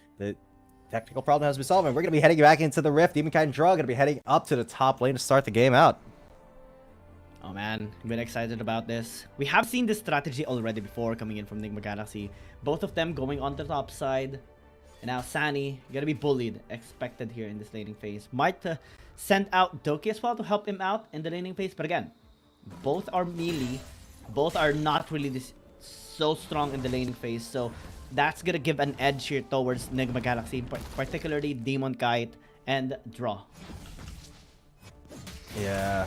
[SPEAKER 18] technical problem has been solved, and we're going to be heading back into the Rift. Demon Kite and Draw going to be heading up to the top lane to start the game out.
[SPEAKER 15] Oh man, I'm really excited about this. We have seen this strategy already before coming in from Nigma Galaxy. Both of them going on the top side. And now Sunny gonna be bullied, expected here in this laning phase. Might send out Doki as well to help him out in the laning phase. But again, both are melee. Both are not really so strong in the laning phase. So that's gonna give an edge here towards Nigma Galaxy, particularly Demon Kite and Draw.
[SPEAKER 18] Yeah.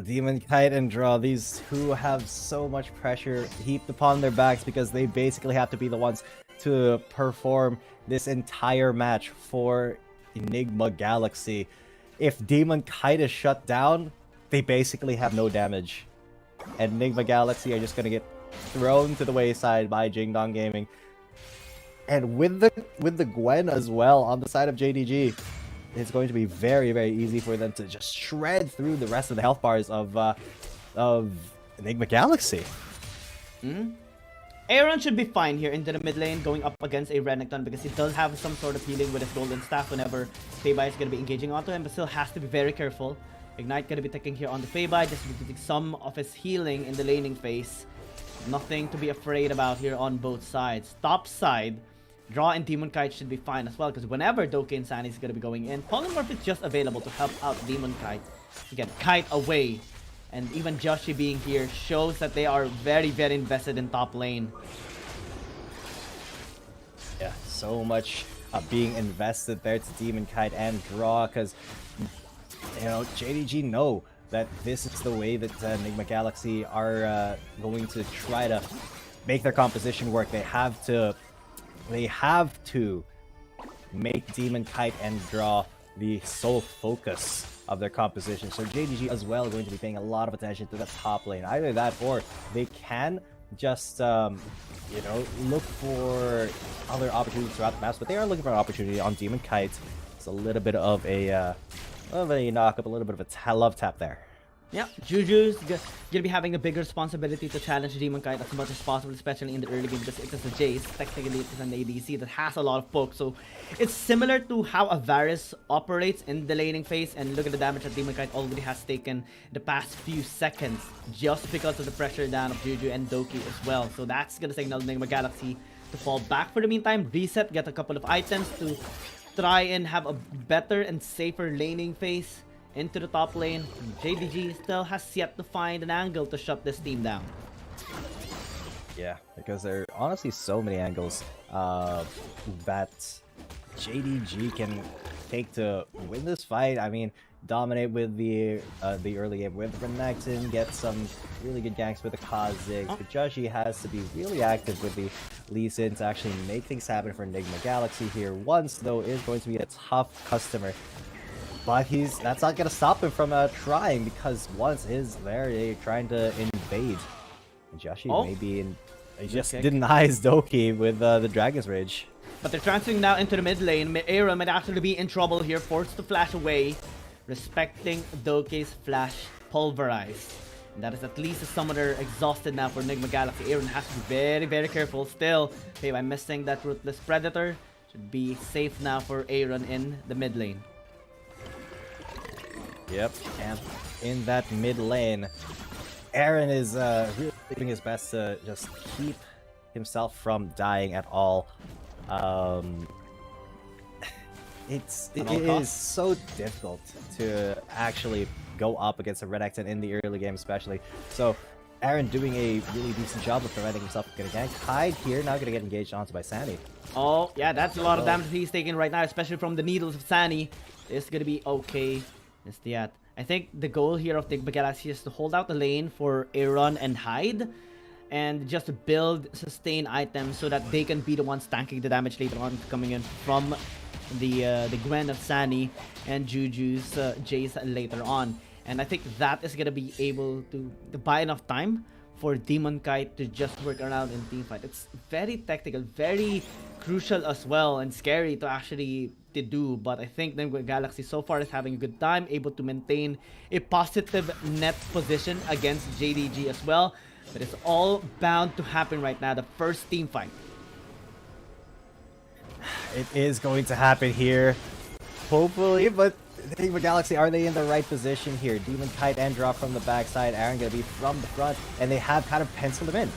[SPEAKER 18] Demon Kite and Draw, these two have so much pressure heaped upon their backs because they basically have to be the ones to perform this entire match for Nigma Galaxy. If Demon Kite is shut down, they basically have no damage. And Nigma Galaxy are just gonna get thrown to the wayside by Jingdong Gaming. And with the Gwen as well on the side of JDG, it's going to be very, very easy for them to just shred through the rest of the health bars of Nigma Galaxy.
[SPEAKER 15] Aaron should be fine here into the mid lane going up against a Renekton because he does have some sort of healing with his golden staff whenever Feibai is going to be engaging onto him, but still has to be very careful. Ignite going to be taking here on the Feibai, just using some of his healing in the laning phase. Nothing to be afraid about here on both sides. Top side, Draw and Demon Kite should be fine as well because whenever Doki and Sunny is going to be going in, Polymorph is just available to help out Demon Kite to get Kite away. And even Joshi being here shows that they are very, very invested in top lane.
[SPEAKER 18] Yeah, so much being invested there to Demon Kite and Draw because, you know, JDG know that this is the way that Nigma Galaxy are going to try to make their composition work. They have to make Demon Kite and Draw the sole focus of their composition. So JDG as well going to be paying a lot of attention to the top lane. Either that or they can just, you know, look for other opportunities throughout the maps. But they are looking for an opportunity on Demon Kite. It's a little bit of a knock-up, a little bit of a love tap there.
[SPEAKER 15] Yeah, Juju's gonna be having a bigger responsibility to challenge Demon Kite as much as possible, especially in the early game because it is a Jace. Technically, it is an ADC that has a lot of poke, so it's similar to how a Varus operates in the laning phase. And look at the damage that Demon Kite already has taken the past few seconds just because of the pressure down of Juju and Doki as well. So that's gonna signal Nigma Galaxy to fall back for the meantime, reset, get a couple of items to try and have a better and safer laning phase into the top lane. JDG still has yet to find an angle to shut this team down.
[SPEAKER 18] Yeah, because there are honestly so many angles that JDG can take to win this fight. I mean, dominate with the early game with Renekton, get some really good ganks with the Kha'Zix, but Joshi has to be really active with the Lee Sin to actually make things happen for Nigma Galaxy here. Once, though, is going to be a tough customer. But that's not going to stop him from trying, because once is there trying to invade. Joshi maybe he just denies Doki with the Dragon's Rage.
[SPEAKER 15] But they're transferring now into the mid lane. Aaron might actually be in trouble here, forced to flash away, respecting Doki's flash pulverized. And that is at least a summoner exhausted now for Nigma Galaxy. Aaron has to be very, very careful still. Okay, by missing that Ruthless Predator, should be safe now for Aaron in the mid lane.
[SPEAKER 18] Yep, and in that mid lane, Aaron is really doing his best to just keep himself from dying at all. It is so difficult to actually go up against a Renekton in the early game, especially. So Aaron doing a really decent job of preventing himself from getting ganked. Hyde here now gonna get engaged onto by Sunny.
[SPEAKER 15] Oh yeah, that's a lot of damage he's taking right now, especially from the needles of Sunny. It's gonna be okay. I think the goal here of Nigma Galaxy is to hold out the lane for Aaron and Hyde, and just build sustain items so that they can be the ones tanking the damage later on coming in from the Gwen of Sunny and Juju's Jace later on. And I think that is gonna be able to buy enough time for Demon Kite to just work around in teamfight. It's very tactical, very crucial as well, and scary to actually do. But I think Nigma Galaxy so far is having a good time, able to maintain a positive net position against JDG as well. But it's all bound to happen right now, the first team fight.
[SPEAKER 18] it is going to happen here. Hopefully, but Nigma Galaxy, are they in the right position here? Demon Kite and drop from the backside. Aaron gonna be from the front, and they have kind of penciled him in.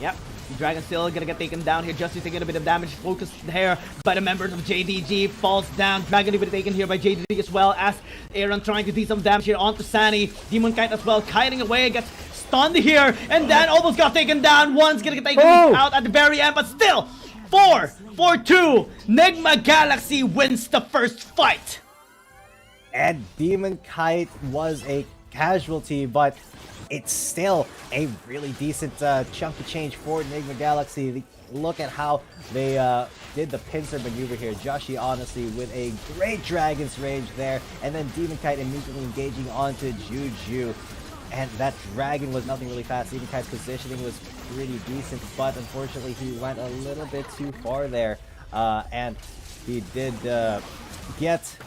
[SPEAKER 15] Yep. Dragon still gonna get taken down here. Just taking a bit of damage. Focused here by the members of JDG. Falls down. Dragon will be taken here by JDG as well as Aaron trying to do some damage here onto Sunny. Demon Kite as well, kiting away. Gets stunned here and then almost got taken down. One's gonna get taken out at the very end, but still 4-4-2. Nigma Galaxy wins the first fight.
[SPEAKER 18] And Demon Kite was a casualty, but it's still a really decent chunk of change for Nigma Galaxy. Look at how they did the pincer maneuver here. Joshi, honestly, with a great Dragon's Rage there. And then Demon Kite immediately engaging onto Juju. And that Dragon was nothing really fast. Demon Kite's positioning was pretty decent, but unfortunately he went a little bit too far there. And he did get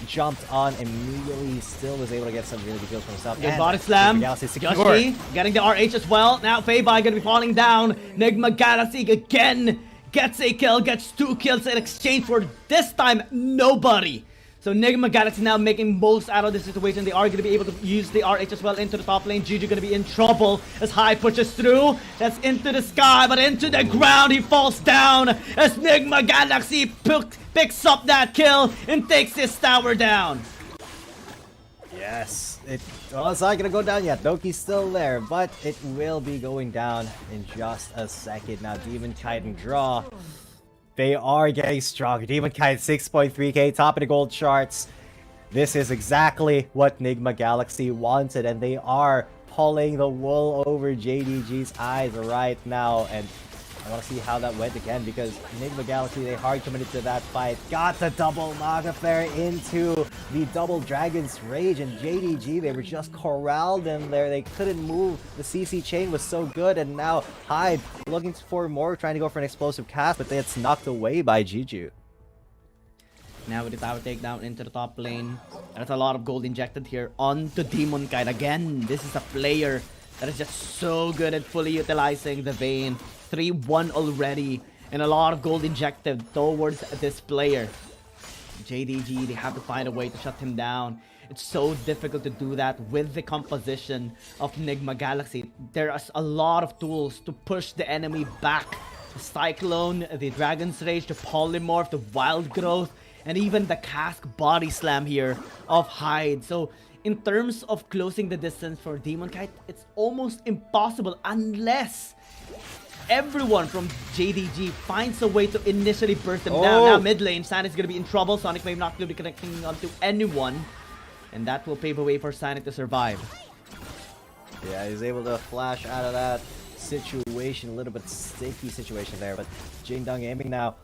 [SPEAKER 18] jumped on immediately. Still was able to get some really good kills for himself.
[SPEAKER 15] Good body slam. Joshi getting the RH as well. Now Feibai gonna be falling down. Nigma Galaxy again gets a kill, gets 2 kills in exchange for this time nobody. So Nigma Galaxy now making most out of the situation. They are going to be able to use the RH as well into the top lane. Juju going to be in trouble as High pushes through. That's into the sky, but into the ground. He falls down as Nigma Galaxy picks up that kill and takes his tower down.
[SPEAKER 18] Yes, well, it's not going to go down yet. Doki's still there, but it will be going down in just a second. Now Demon Kite and Draw, they are getting stronger. Demon Kite 6.3k, top of the gold charts. This is exactly what Nigma Galaxy wanted, and they are pulling the wool over JDG's eyes right now. And I want to see how that went again, because Nigma Galaxy, they hard committed to that fight. Got the double knock affair into the double Dragon's Rage, and JDG, they were just corralled in there. They couldn't move. The CC chain was so good, and now Hyde looking for more, trying to go for an explosive cast, but it's knocked away by Juju.
[SPEAKER 15] Now with the tower takedown into the top lane, there's a lot of gold injected here onto Demon Kite. Again, this is a player that is just so good at fully utilizing the Vayne. 3-1 already, and a lot of gold injected towards this player. JDG, they have to find a way to shut him down. It's so difficult to do that with the composition of Nigma Galaxy. There are a lot of tools to push the enemy back. The Cyclone, the Dragon's Rage, the Polymorph, the Wild Growth, and even the Cask Body Slam here of Hyde. So in terms of closing the distance for Demon Kite, it's almost impossible unless everyone from JDG finds a way to initially burst them down. Now mid lane, Sonic going to be in trouble. Sonic may not be able to be connecting onto anyone, and that will pave the way for Sonic to survive.
[SPEAKER 18] Yeah, he's able to flash out of that situation, a little bit sticky situation there, but Jingdong Gaming now,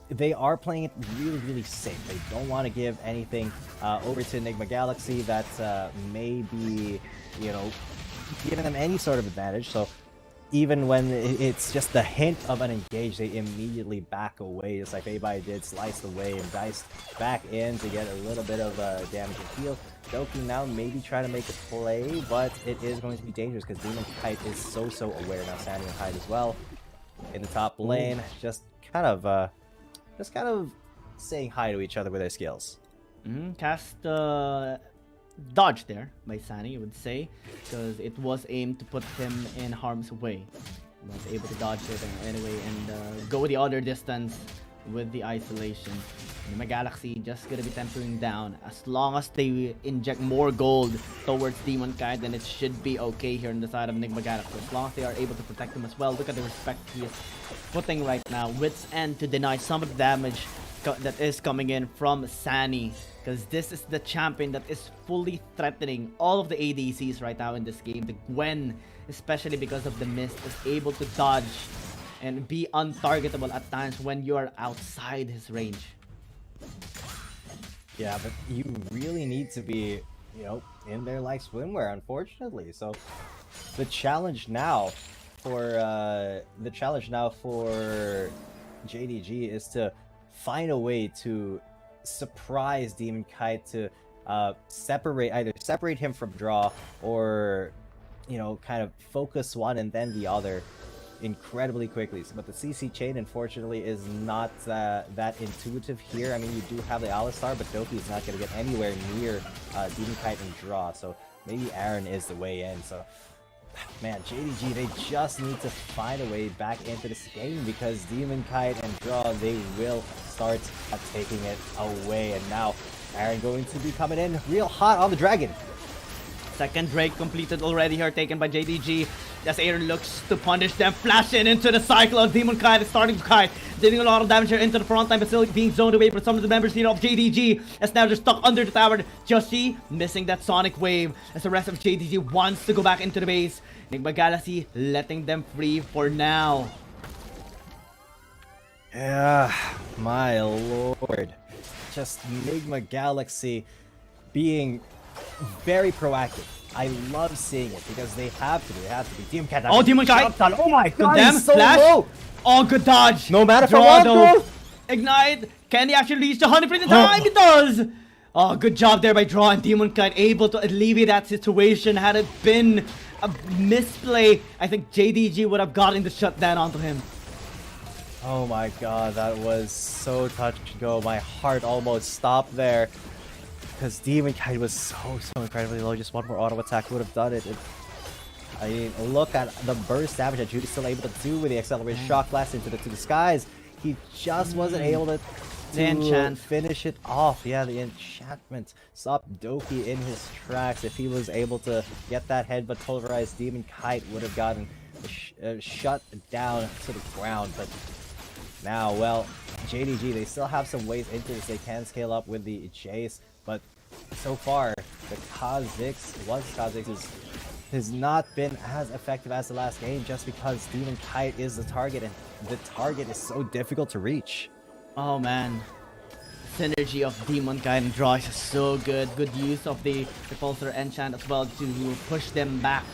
[SPEAKER 18] they are playing it really, really safe. They don't want to give anything over to Nigma Galaxy that may be, you know, giving them any sort of advantage. So even when it's just the hint of an engage, they immediately back away, just like Feibai did, sliced away and diced back in to get a little bit of damage and heal. Doki now maybe try to make a play, but it is going to be dangerous because Demon Kite is so aware now. Sandy and Hyde as well in the top lane, just kind of saying hi to each other with their skills.
[SPEAKER 15] Cast dodge there by Sani, I would say, because it was aimed to put him in harm's way. He was able to dodge it anyway and go the other distance with the isolation. Nigma Galaxy just gonna be tempering down. As long as they inject more gold towards Demon Kite, then it should be okay here on the side of Nigma Galaxy. As long as they are able to protect him as well. Look at the respect he is putting right now. Wit's End to deny some of the damage that is coming in from Sani, because this is the champion that is fully threatening all of the ADCs right now in this game. The Gwen, especially because of the mist, is able to dodge and be untargetable at times when you are outside his range.
[SPEAKER 18] Yeah, but you really need to be, you know, in there like swimwear, unfortunately. So the challenge now for JDG is to find a way to surprise Demon Kite, to either separate him from draw, or, you know, kind of focus one and then the other. incredibly quickly. But the CC chain, unfortunately, is not that intuitive here. I mean, you do have the Alistar, but Doki is not going to get anywhere near Demon Kite and Draw. So maybe Aaron is the way in. So, man, JDG, they just need to find a way back into this game because Demon Kite and Draw, they will start taking it away. And now Aaron going to be coming in real hot on the Dragon.
[SPEAKER 15] Second Drake completed already here, taken by JDG. As Aaron looks to punish them, flash into the cycle of Demon Kite, starting to kite, dealing a lot of damage here into the front line, but still being zoned away from some of the members here of JDG. As now they're stuck under the tower. Justy missing that Sonic Wave as the rest of JDG wants to go back into the base. Nigma Galaxy letting them free for now.
[SPEAKER 18] Yeah, my lord. Just Nigma Galaxy being very proactive. I love seeing it because they have to be. They have to be. Demon Kite.
[SPEAKER 15] Oh, Demon Kite!
[SPEAKER 18] Oh my god,
[SPEAKER 15] Condemn,
[SPEAKER 18] he's so
[SPEAKER 15] flash.
[SPEAKER 18] low.
[SPEAKER 15] Oh, good dodge.
[SPEAKER 18] No matter for
[SPEAKER 15] Draw
[SPEAKER 18] what,
[SPEAKER 15] though.
[SPEAKER 18] bro.
[SPEAKER 15] Ignite. Can he actually reach the 100% time? He does. Oh, good job there by Draw and Demon Kite, able to alleviate that situation. Had it been a misplay, I think JDG would have gotten the shutdown onto him.
[SPEAKER 18] Oh my god, that was so touch and go. My heart almost stopped there. Because Demon Kite was so incredibly low. Just one more auto attack would have done it. I mean, look at the burst damage that Judy's still able to do with the accelerated shock blast into the skies. He just wasn't able to finish it off. Yeah, the enchantment stopped Doki in his tracks. If he was able to get that head, but pulverized Demon Kite would have gotten shut down to the ground. But now, well, JDG, they still have some ways into this. They can scale up with the Chase, but so far, the Kha'Zix has not been as effective as the last game just because Demon Kite is the target, and the target is so difficult to reach.
[SPEAKER 15] Oh man, synergy of Demon Kite and Draw is so good. Good use of the Repulsor Enchant as well to push them back.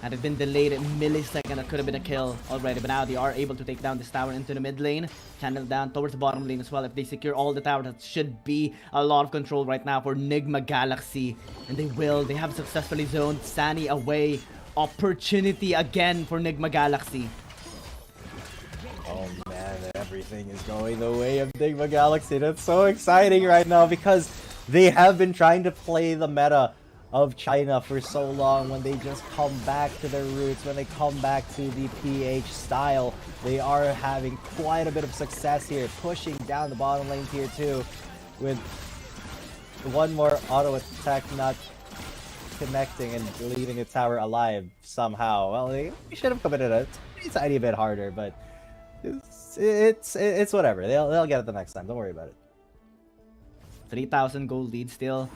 [SPEAKER 15] Had it been delayed a millisecond, that could have been a kill already. But now they are able to take down this tower into the mid lane, channel down towards the bottom lane as well. If they secure all the towers, that should be a lot of control right now for Nigma Galaxy. And they will. They have successfully zoned Sunny away. Opportunity again for Nigma Galaxy.
[SPEAKER 18] Oh man, everything is going the way of Nigma Galaxy. That's so exciting right now because they have been trying to play the meta of China for so long. When they just come back to their roots, when they come back to the PH style, they are having quite a bit of success here, pushing down the bottom lane tier 2 with one more auto attack not connecting and leaving the tower alive somehow. Well, they should have committed a tiny bit harder, but it's whatever. They'll get it the next time. Don't worry about it.
[SPEAKER 15] 3,000 gold lead still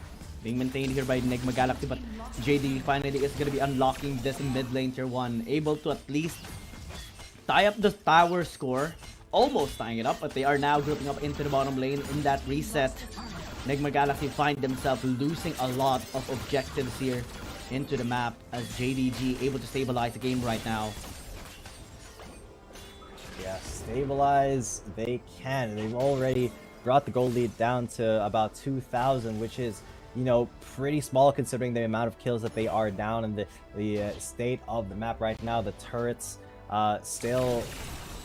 [SPEAKER 15] being maintained here by Nigma Galaxy, but JD finally is going to be unlocking this in mid lane tier 1, able to at least tie up the tower score, almost tying it up, but they are now grouping up into the bottom lane in that reset. Nigma Galaxy find themselves losing a lot of objectives here into the map as JDG able to stabilize the game right now.
[SPEAKER 18] Yeah, stabilize they can. They've already brought the gold lead down to about 2,000, which is, you know, pretty small considering the amount of kills that they are down and the state of the map right now. The turrets still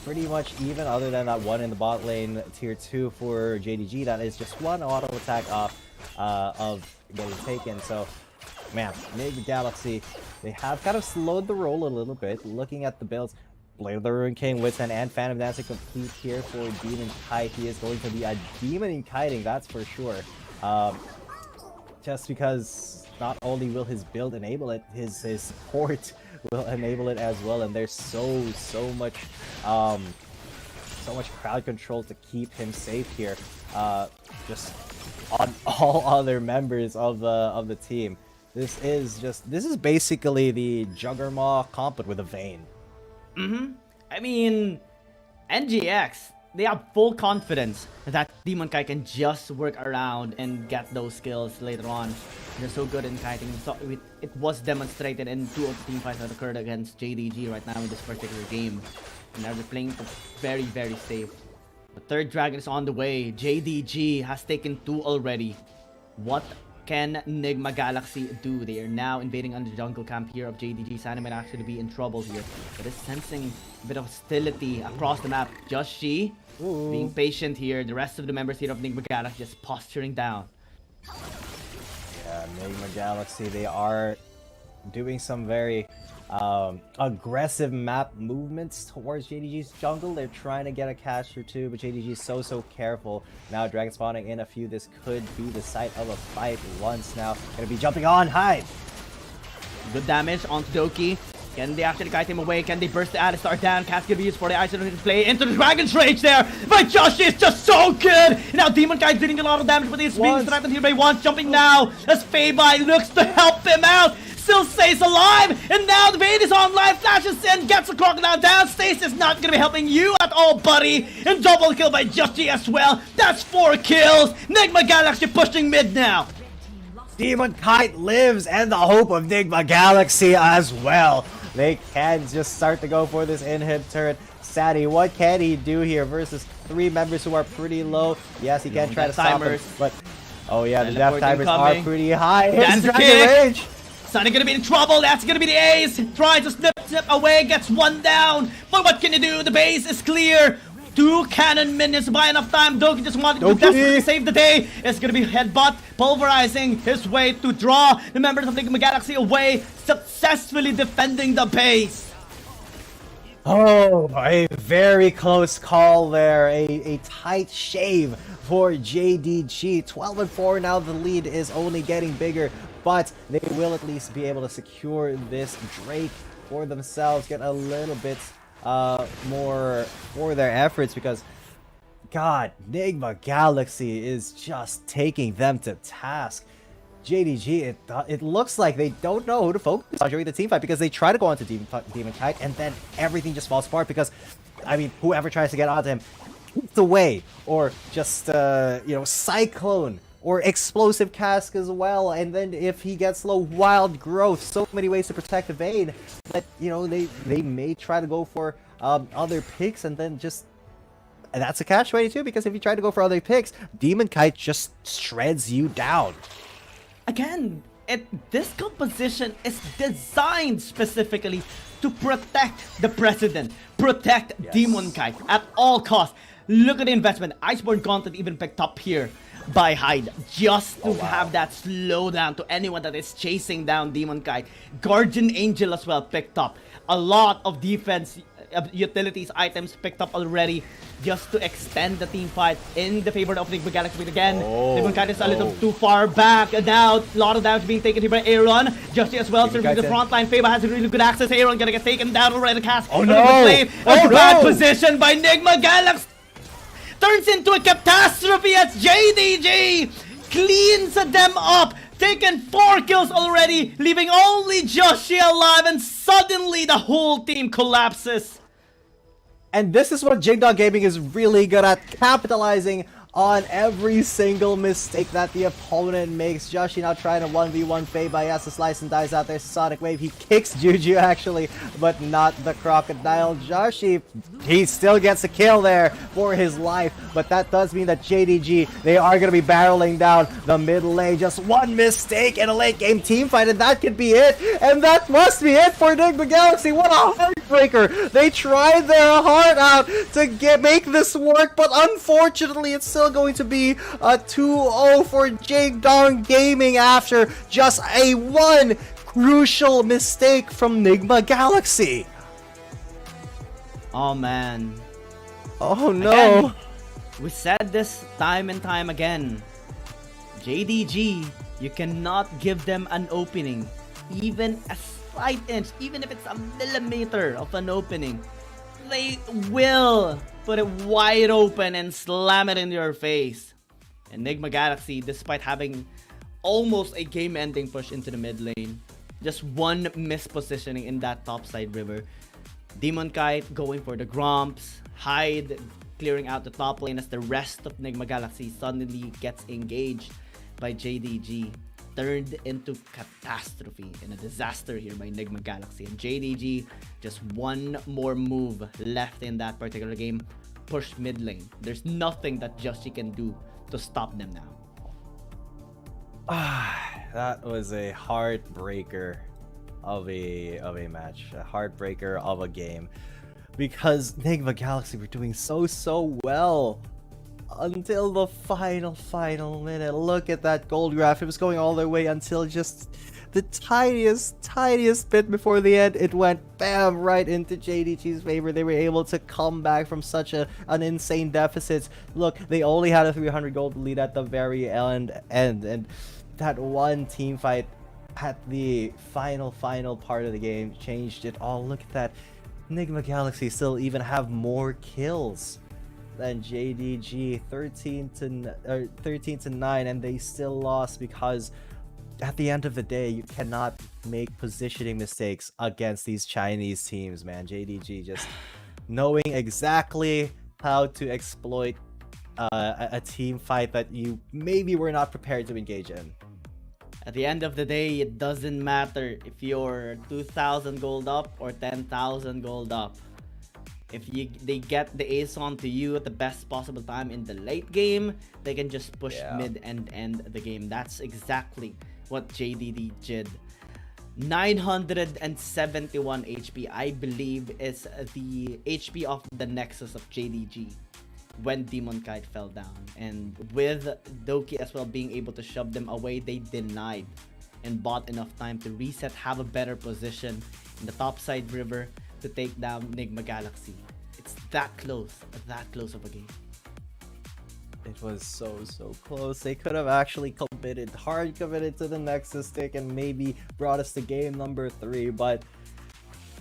[SPEAKER 18] pretty much even, other than that one in the bot lane tier 2 for JDG. That is just one auto attack off of getting taken. So, man, Nigma Galaxy, they have kind of slowed the roll a little bit. Looking at the builds, Blade of the Ruined King, Witsend, and Phantom Dancer complete here for Demon Kite. He is going to be a demon in kiting, that's for sure. Just because not only will his build enable it, his support will enable it as well, and there's so much crowd control to keep him safe here. Just on all other members of the team. This is basically the Juggernaut comp with a Vayne.
[SPEAKER 15] I mean, NGX, they have full confidence that Demon Kite can just work around and get those skills later on. They're so good in kiting. So it was demonstrated in 2 of the team fights that occurred against JDG right now in this particular game. And now they're playing very, very safe. The third dragon is on the way. JDG has taken 2 already. What can Nigma Galaxy do? They are now invading on the jungle camp here of JDG. Sani might actually be in trouble here, but is sensing a bit of hostility across the map. Just she being patient here. The rest of the members here of Nigma Galaxy just posturing down.
[SPEAKER 18] Yeah, Nigma Galaxy, they are doing some very aggressive map movements towards JDG's jungle. They're trying to get a catch or two, but JDG is so careful. Now Dragon spawning in a few. This could be the site of a fight once now. Gonna be jumping on hide.
[SPEAKER 15] Good damage on Doki. Can they actually kite him away? Can they burst the Alistar down? Cat's gonna be used for the isolated play into the Dragon's Rage there. But Josh is just so good. Now Demon Kite doing a lot of damage, but he's being threatened here by once. Jumping now as Feibai looks to help him out. Still stays alive, and now the Vayne is online, flashes in, gets the Crocodile down. Stasis not gonna be helping you at all, buddy. And double kill by Justy as well. That's 4 kills. Nigma Galaxy pushing mid now.
[SPEAKER 18] Demon Kite lives, and the hope of Nigma Galaxy as well. They can just start to go for this inhib turret. Sadie, what can he do here versus 3 members who are pretty low? Yes, he can try to stop him, but oh yeah, the death timers are pretty high. Here's the Dragon Rage.
[SPEAKER 15] Sunny gonna be in trouble. That's gonna be the ace. Tries to snip away, gets 1 down. But what can you do? The base is clear. 2 cannon minions by enough time. Doki just wanted to desperately save the day. It's gonna be headbutt, pulverizing his way to draw the members of Nigma Galaxy away, successfully defending the base.
[SPEAKER 18] Oh, a very close call there. A tight shave for JDG. 12-4 now. The lead is only getting bigger, but they will at least be able to secure this Drake for themselves, get a little bit more for their efforts, because God, Nigma Galaxy is just taking them to task. JDG, it looks like they don't know who to focus on during the team fight, because they try to go onto Demon Kite and then everything just falls apart, because I mean, whoever tries to get onto him gets away, or just you know, Cyclone or Explosive Cask as well, and then if he gets low, Wild Growth. So many ways to protect the Vayne, but you know, they may try to go for other picks, and then just that's a catch-22, because if you try to go for other picks, Demon Kite just shreds you down.
[SPEAKER 15] Again, this composition is designed specifically to protect the President, protect Demon Kite at all costs. Look at the investment. Iceborne Gauntlet even picked up here by Hyde, just to have that slowdown to anyone that is chasing down Demon Kite. Guardian Angel as well picked up. A lot of defense utilities items picked up already, just to extend the team fight in the favor of Nigma Galaxy. But again, Demon Kite is a little too far back. And now, a lot of damage being taken here by Aaron. Justy as well, serving the front line. Feiba has really good access. Aaron gonna get taken down already. Cast.
[SPEAKER 18] Oh no!
[SPEAKER 15] Bad position by Nigma Galaxy. Turns into a catastrophe as JDG cleans them up, taking 4 kills already, leaving only Joshi alive, and suddenly the whole team collapses.
[SPEAKER 18] And this is what Jigdog Gaming is really good at, capitalizing on every single mistake that the opponent makes. Joshi now trying to 1v1 Feiba. He has to slice and dice out there. Sonic Wave. He kicks Juju actually, but not the Crocodile. Joshi, he still gets a kill there for his life, but that does mean that JDG, they are going to be barreling down the mid lane. Just one mistake in a late game team fight, and that could be it. And that must be it for Nigma Galaxy. What a heartbreaker. They tried their heart out to make this work, but unfortunately it's still going to be a 2-0 for Jigdong Gaming after just a 1 crucial mistake from Nigma Galaxy.
[SPEAKER 15] Oh man.
[SPEAKER 18] Oh no.
[SPEAKER 15] Again, we said this time and time again. JDG, you cannot give them an opening. Even a slight inch, even if it's a millimeter of an opening. They will put it wide open and slam it in your face. And Nigma Galaxy, despite having almost a game-ending push into the mid lane, just one mispositioning in that topside river. Demon Kite going for the Gromps, Hyde clearing out the top lane as the rest of Nigma Galaxy suddenly gets engaged by JDG. Turned into catastrophe and a disaster here by Nigma Galaxy. And JDG, just one more move left in that particular game. Push mid lane. There's nothing that Justy can do to stop them now.
[SPEAKER 18] That was a heartbreaker of a match, a heartbreaker of a game, because Nigma Galaxy were doing so well until the final minute. Look at that gold graph. It was going all the way until just the tiniest bit before the end. It went bam right into JDG's favor. They were able to come back from such an insane deficit. Look, they only had a 300 gold lead at the very end, and that one team fight at the final part of the game changed it all. Look at that. Nigma Galaxy still even have more kills than JDG, 13 to 9, and they still lost because at the end of the day, you cannot make positioning mistakes against these Chinese teams, man. JDG just knowing exactly how to exploit a team fight that you maybe were not prepared to engage in.
[SPEAKER 15] At the end of the day, it doesn't matter if you're 2,000 gold up or 10,000 gold up. If they get the ace on to you at the best possible time in the late game, they can just push mid and end the game. That's exactly what JDG did. 971 HP, I believe, is the HP of the Nexus of JDG when Demon Kite fell down. And with Doki as well being able to shove them away, they denied and bought enough time to reset, have a better position in the topside river to take down Nigma Galaxy. It's that close of a game.
[SPEAKER 18] It was so close. They could have actually hard committed to the Nexus stick and maybe brought us to game number 3, but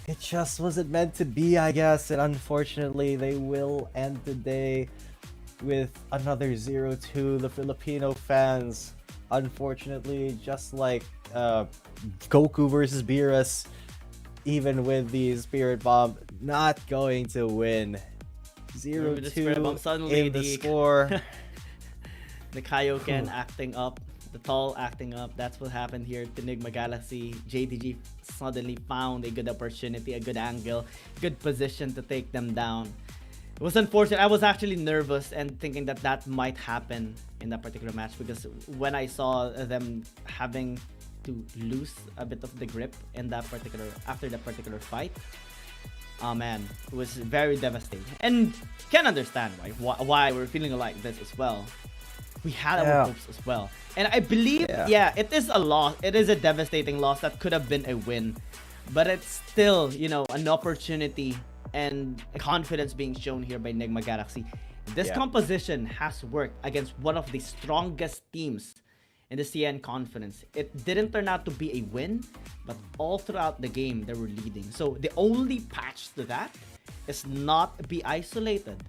[SPEAKER 18] it just wasn't meant to be, I guess. And unfortunately, they will end the day with another 0-2. The Filipino fans, unfortunately, just like Goku versus Beerus, even with the Spirit Bomb, not going to win. 0-2 in the score.
[SPEAKER 15] The Kaioken acting up, the Tall acting up. That's what happened here to Nigma Galaxy. JDG suddenly found a good opportunity, a good angle, good position to take them down. It was unfortunate. I was actually nervous and thinking that might happen in that particular match, because when I saw them having to lose a bit of the grip in after that particular fight, oh man, it was very devastating. And can understand why we're feeling like this as well. We had our hopes as well. And I believe, it is a loss. It is a devastating loss that could have been a win. But it's still, an opportunity and confidence being shown here by Nigma Galaxy. This composition has worked against one of the strongest teams in the CN Conference. It didn't turn out to be a win, but all throughout the game, they were leading. So the only patch to that is not be isolated.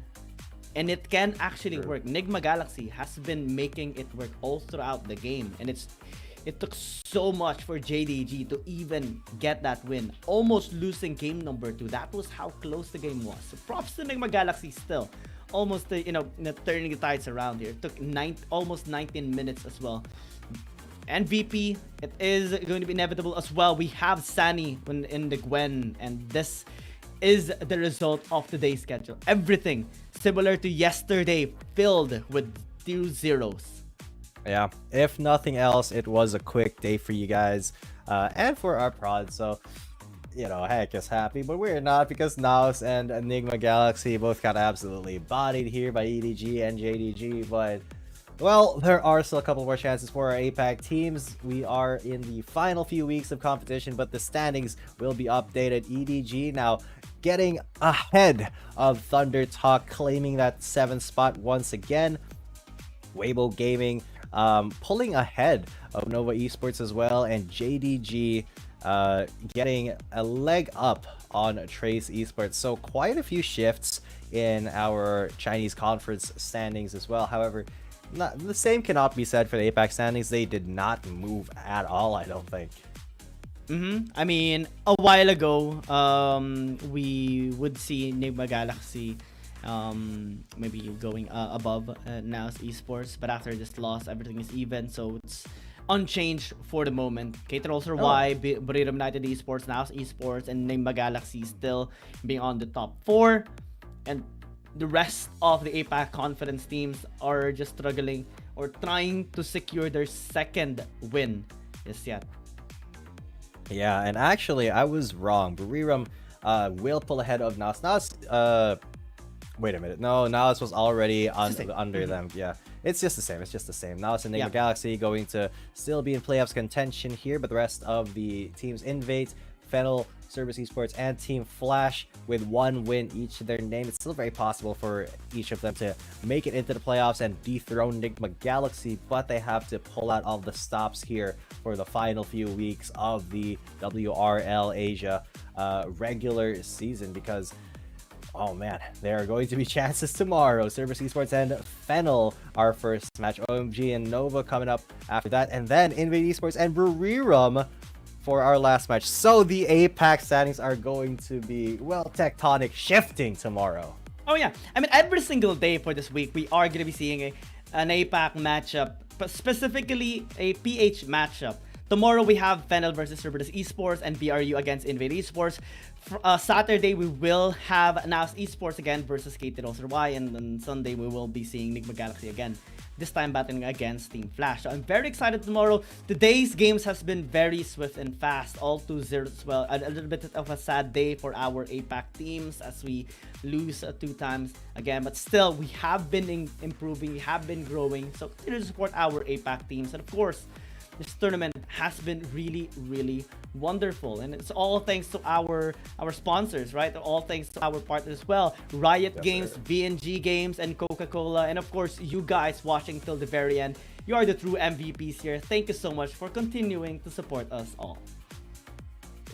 [SPEAKER 15] And it can actually work. Nigma Galaxy has been making it work all throughout the game. And it took so much for JDG to even get that win. Almost losing game number 2. That was how close the game was. So props to Nigma Galaxy still. Almost, turning the tides around here. It took almost 19 minutes as well. And VP, it is going to be inevitable as well. We have Sunny in the Gwen, and this is the result of today's schedule. Everything similar to yesterday, filled with 2 zeros.
[SPEAKER 18] Yeah, if nothing else, it was a quick day for you guys and for our prod. So, heck is happy, but we're not, because NAOS and Nigma Galaxy both got absolutely bodied here by EDG and JDG. But, well, there are still a couple more chances for our APAC teams. We are in the final few weeks of competition, but the standings will be updated. EDG now getting ahead of Thunder Talk, claiming that 7th spot once again. Weibo Gaming pulling ahead of Nova Esports as well, and JDG getting a leg up on Trace Esports. So quite a few shifts in our Chinese conference standings as well. However, the same cannot be said for the APAC standings. They did not move at all, I don't think.
[SPEAKER 15] I mean, a while ago, we would see Nigma Galaxy maybe going above NAOS Esports, but after this loss, everything is even, so it's unchanged for the moment. Cater also why Burrito United Esports, NAOS Esports, and Nigma Galaxy still being on the top 4, and the rest of the APAC conference teams are just struggling or trying to secure their second win is yet.
[SPEAKER 18] Yeah, and actually, I was wrong. Buriram will pull ahead of NAOS. NAOS, wait a minute. No, NAOS was already under them. Yeah, it's just the same. It's just the same. NAOS and Nigma Galaxy going to still be in playoffs contention here, but the rest of the teams, Invade, Fennel, Cerberus Esports, and Team Flash, with 1 win each to their name. It's still very possible for each of them to make it into the playoffs and dethrone Nigma Galaxy, but they have to pull out all the stops here for the final few weeks of the WRL Asia regular season, because oh man, there are going to be chances tomorrow. Cerberus Esports and Fennel, our first match. OMG and Nova coming up after that, and then Invade Esports and Buriram for our last match. So the APAC standings are going to be, well, tectonic shifting tomorrow.
[SPEAKER 15] Oh yeah, I mean, every single day for this week, we are going to be seeing an APAC matchup, but specifically a PH matchup. Tomorrow we have Fennel versus Cerberus Esports and BRU against Invade Esports. Saturday we will have NAOS Esports again versus KT Roser Y, and on Sunday we will be seeing Nigma Galaxy again, this time battling against Team Flash. So I'm very excited tomorrow. Today's games has been very swift and fast, all 2-0 as well. A little bit of a sad day for our APAC teams as we lose 2 times again, but still we have been improving, we have been growing, so continue to support our APAC teams. And of course, this tournament has been really, really wonderful, and it's all thanks to our sponsors, right? All thanks to our partners as well. Riot Games, VNG Games, and Coca-Cola, and of course you guys watching till the very end. You are the true MVPs here. Thank you so much for continuing to support us all.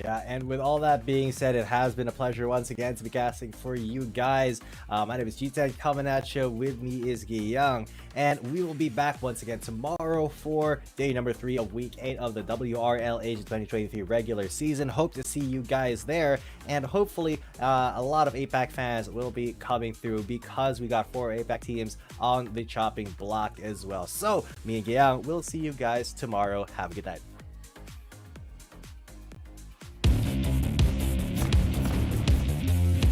[SPEAKER 18] Yeah, and with all that being said, it has been a pleasure once again to be casting for you guys. My name is G10 coming at you. With me is Giyang, and we will be back once again tomorrow for day number 3 of week 8 of the WRL Asia 2023 regular season. Hope to see you guys there, and hopefully a lot of APAC fans will be coming through, because we got 4 APAC teams on the chopping block as well. So me and Giyang will see you guys tomorrow. Have a good night.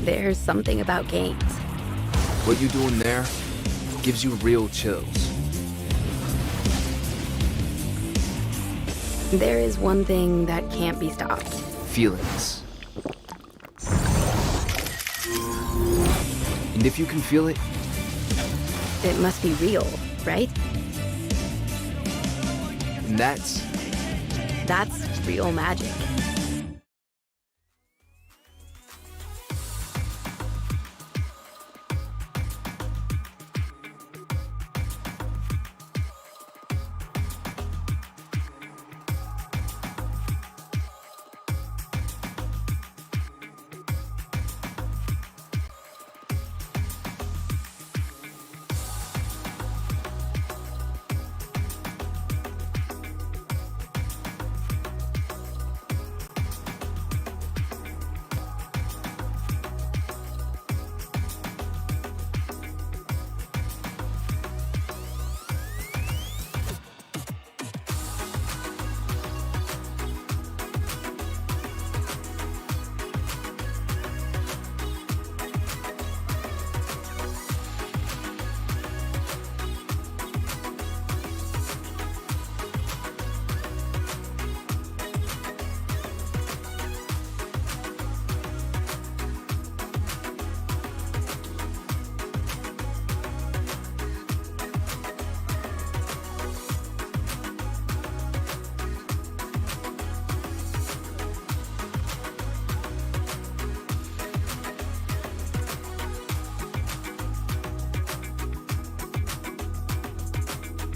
[SPEAKER 8] There's something about games.
[SPEAKER 9] What you doing there gives you real chills.
[SPEAKER 8] There is one thing that can't be stopped.
[SPEAKER 9] Feelings. And if you can feel it,
[SPEAKER 8] it must be real, right?
[SPEAKER 9] And that's
[SPEAKER 8] real magic.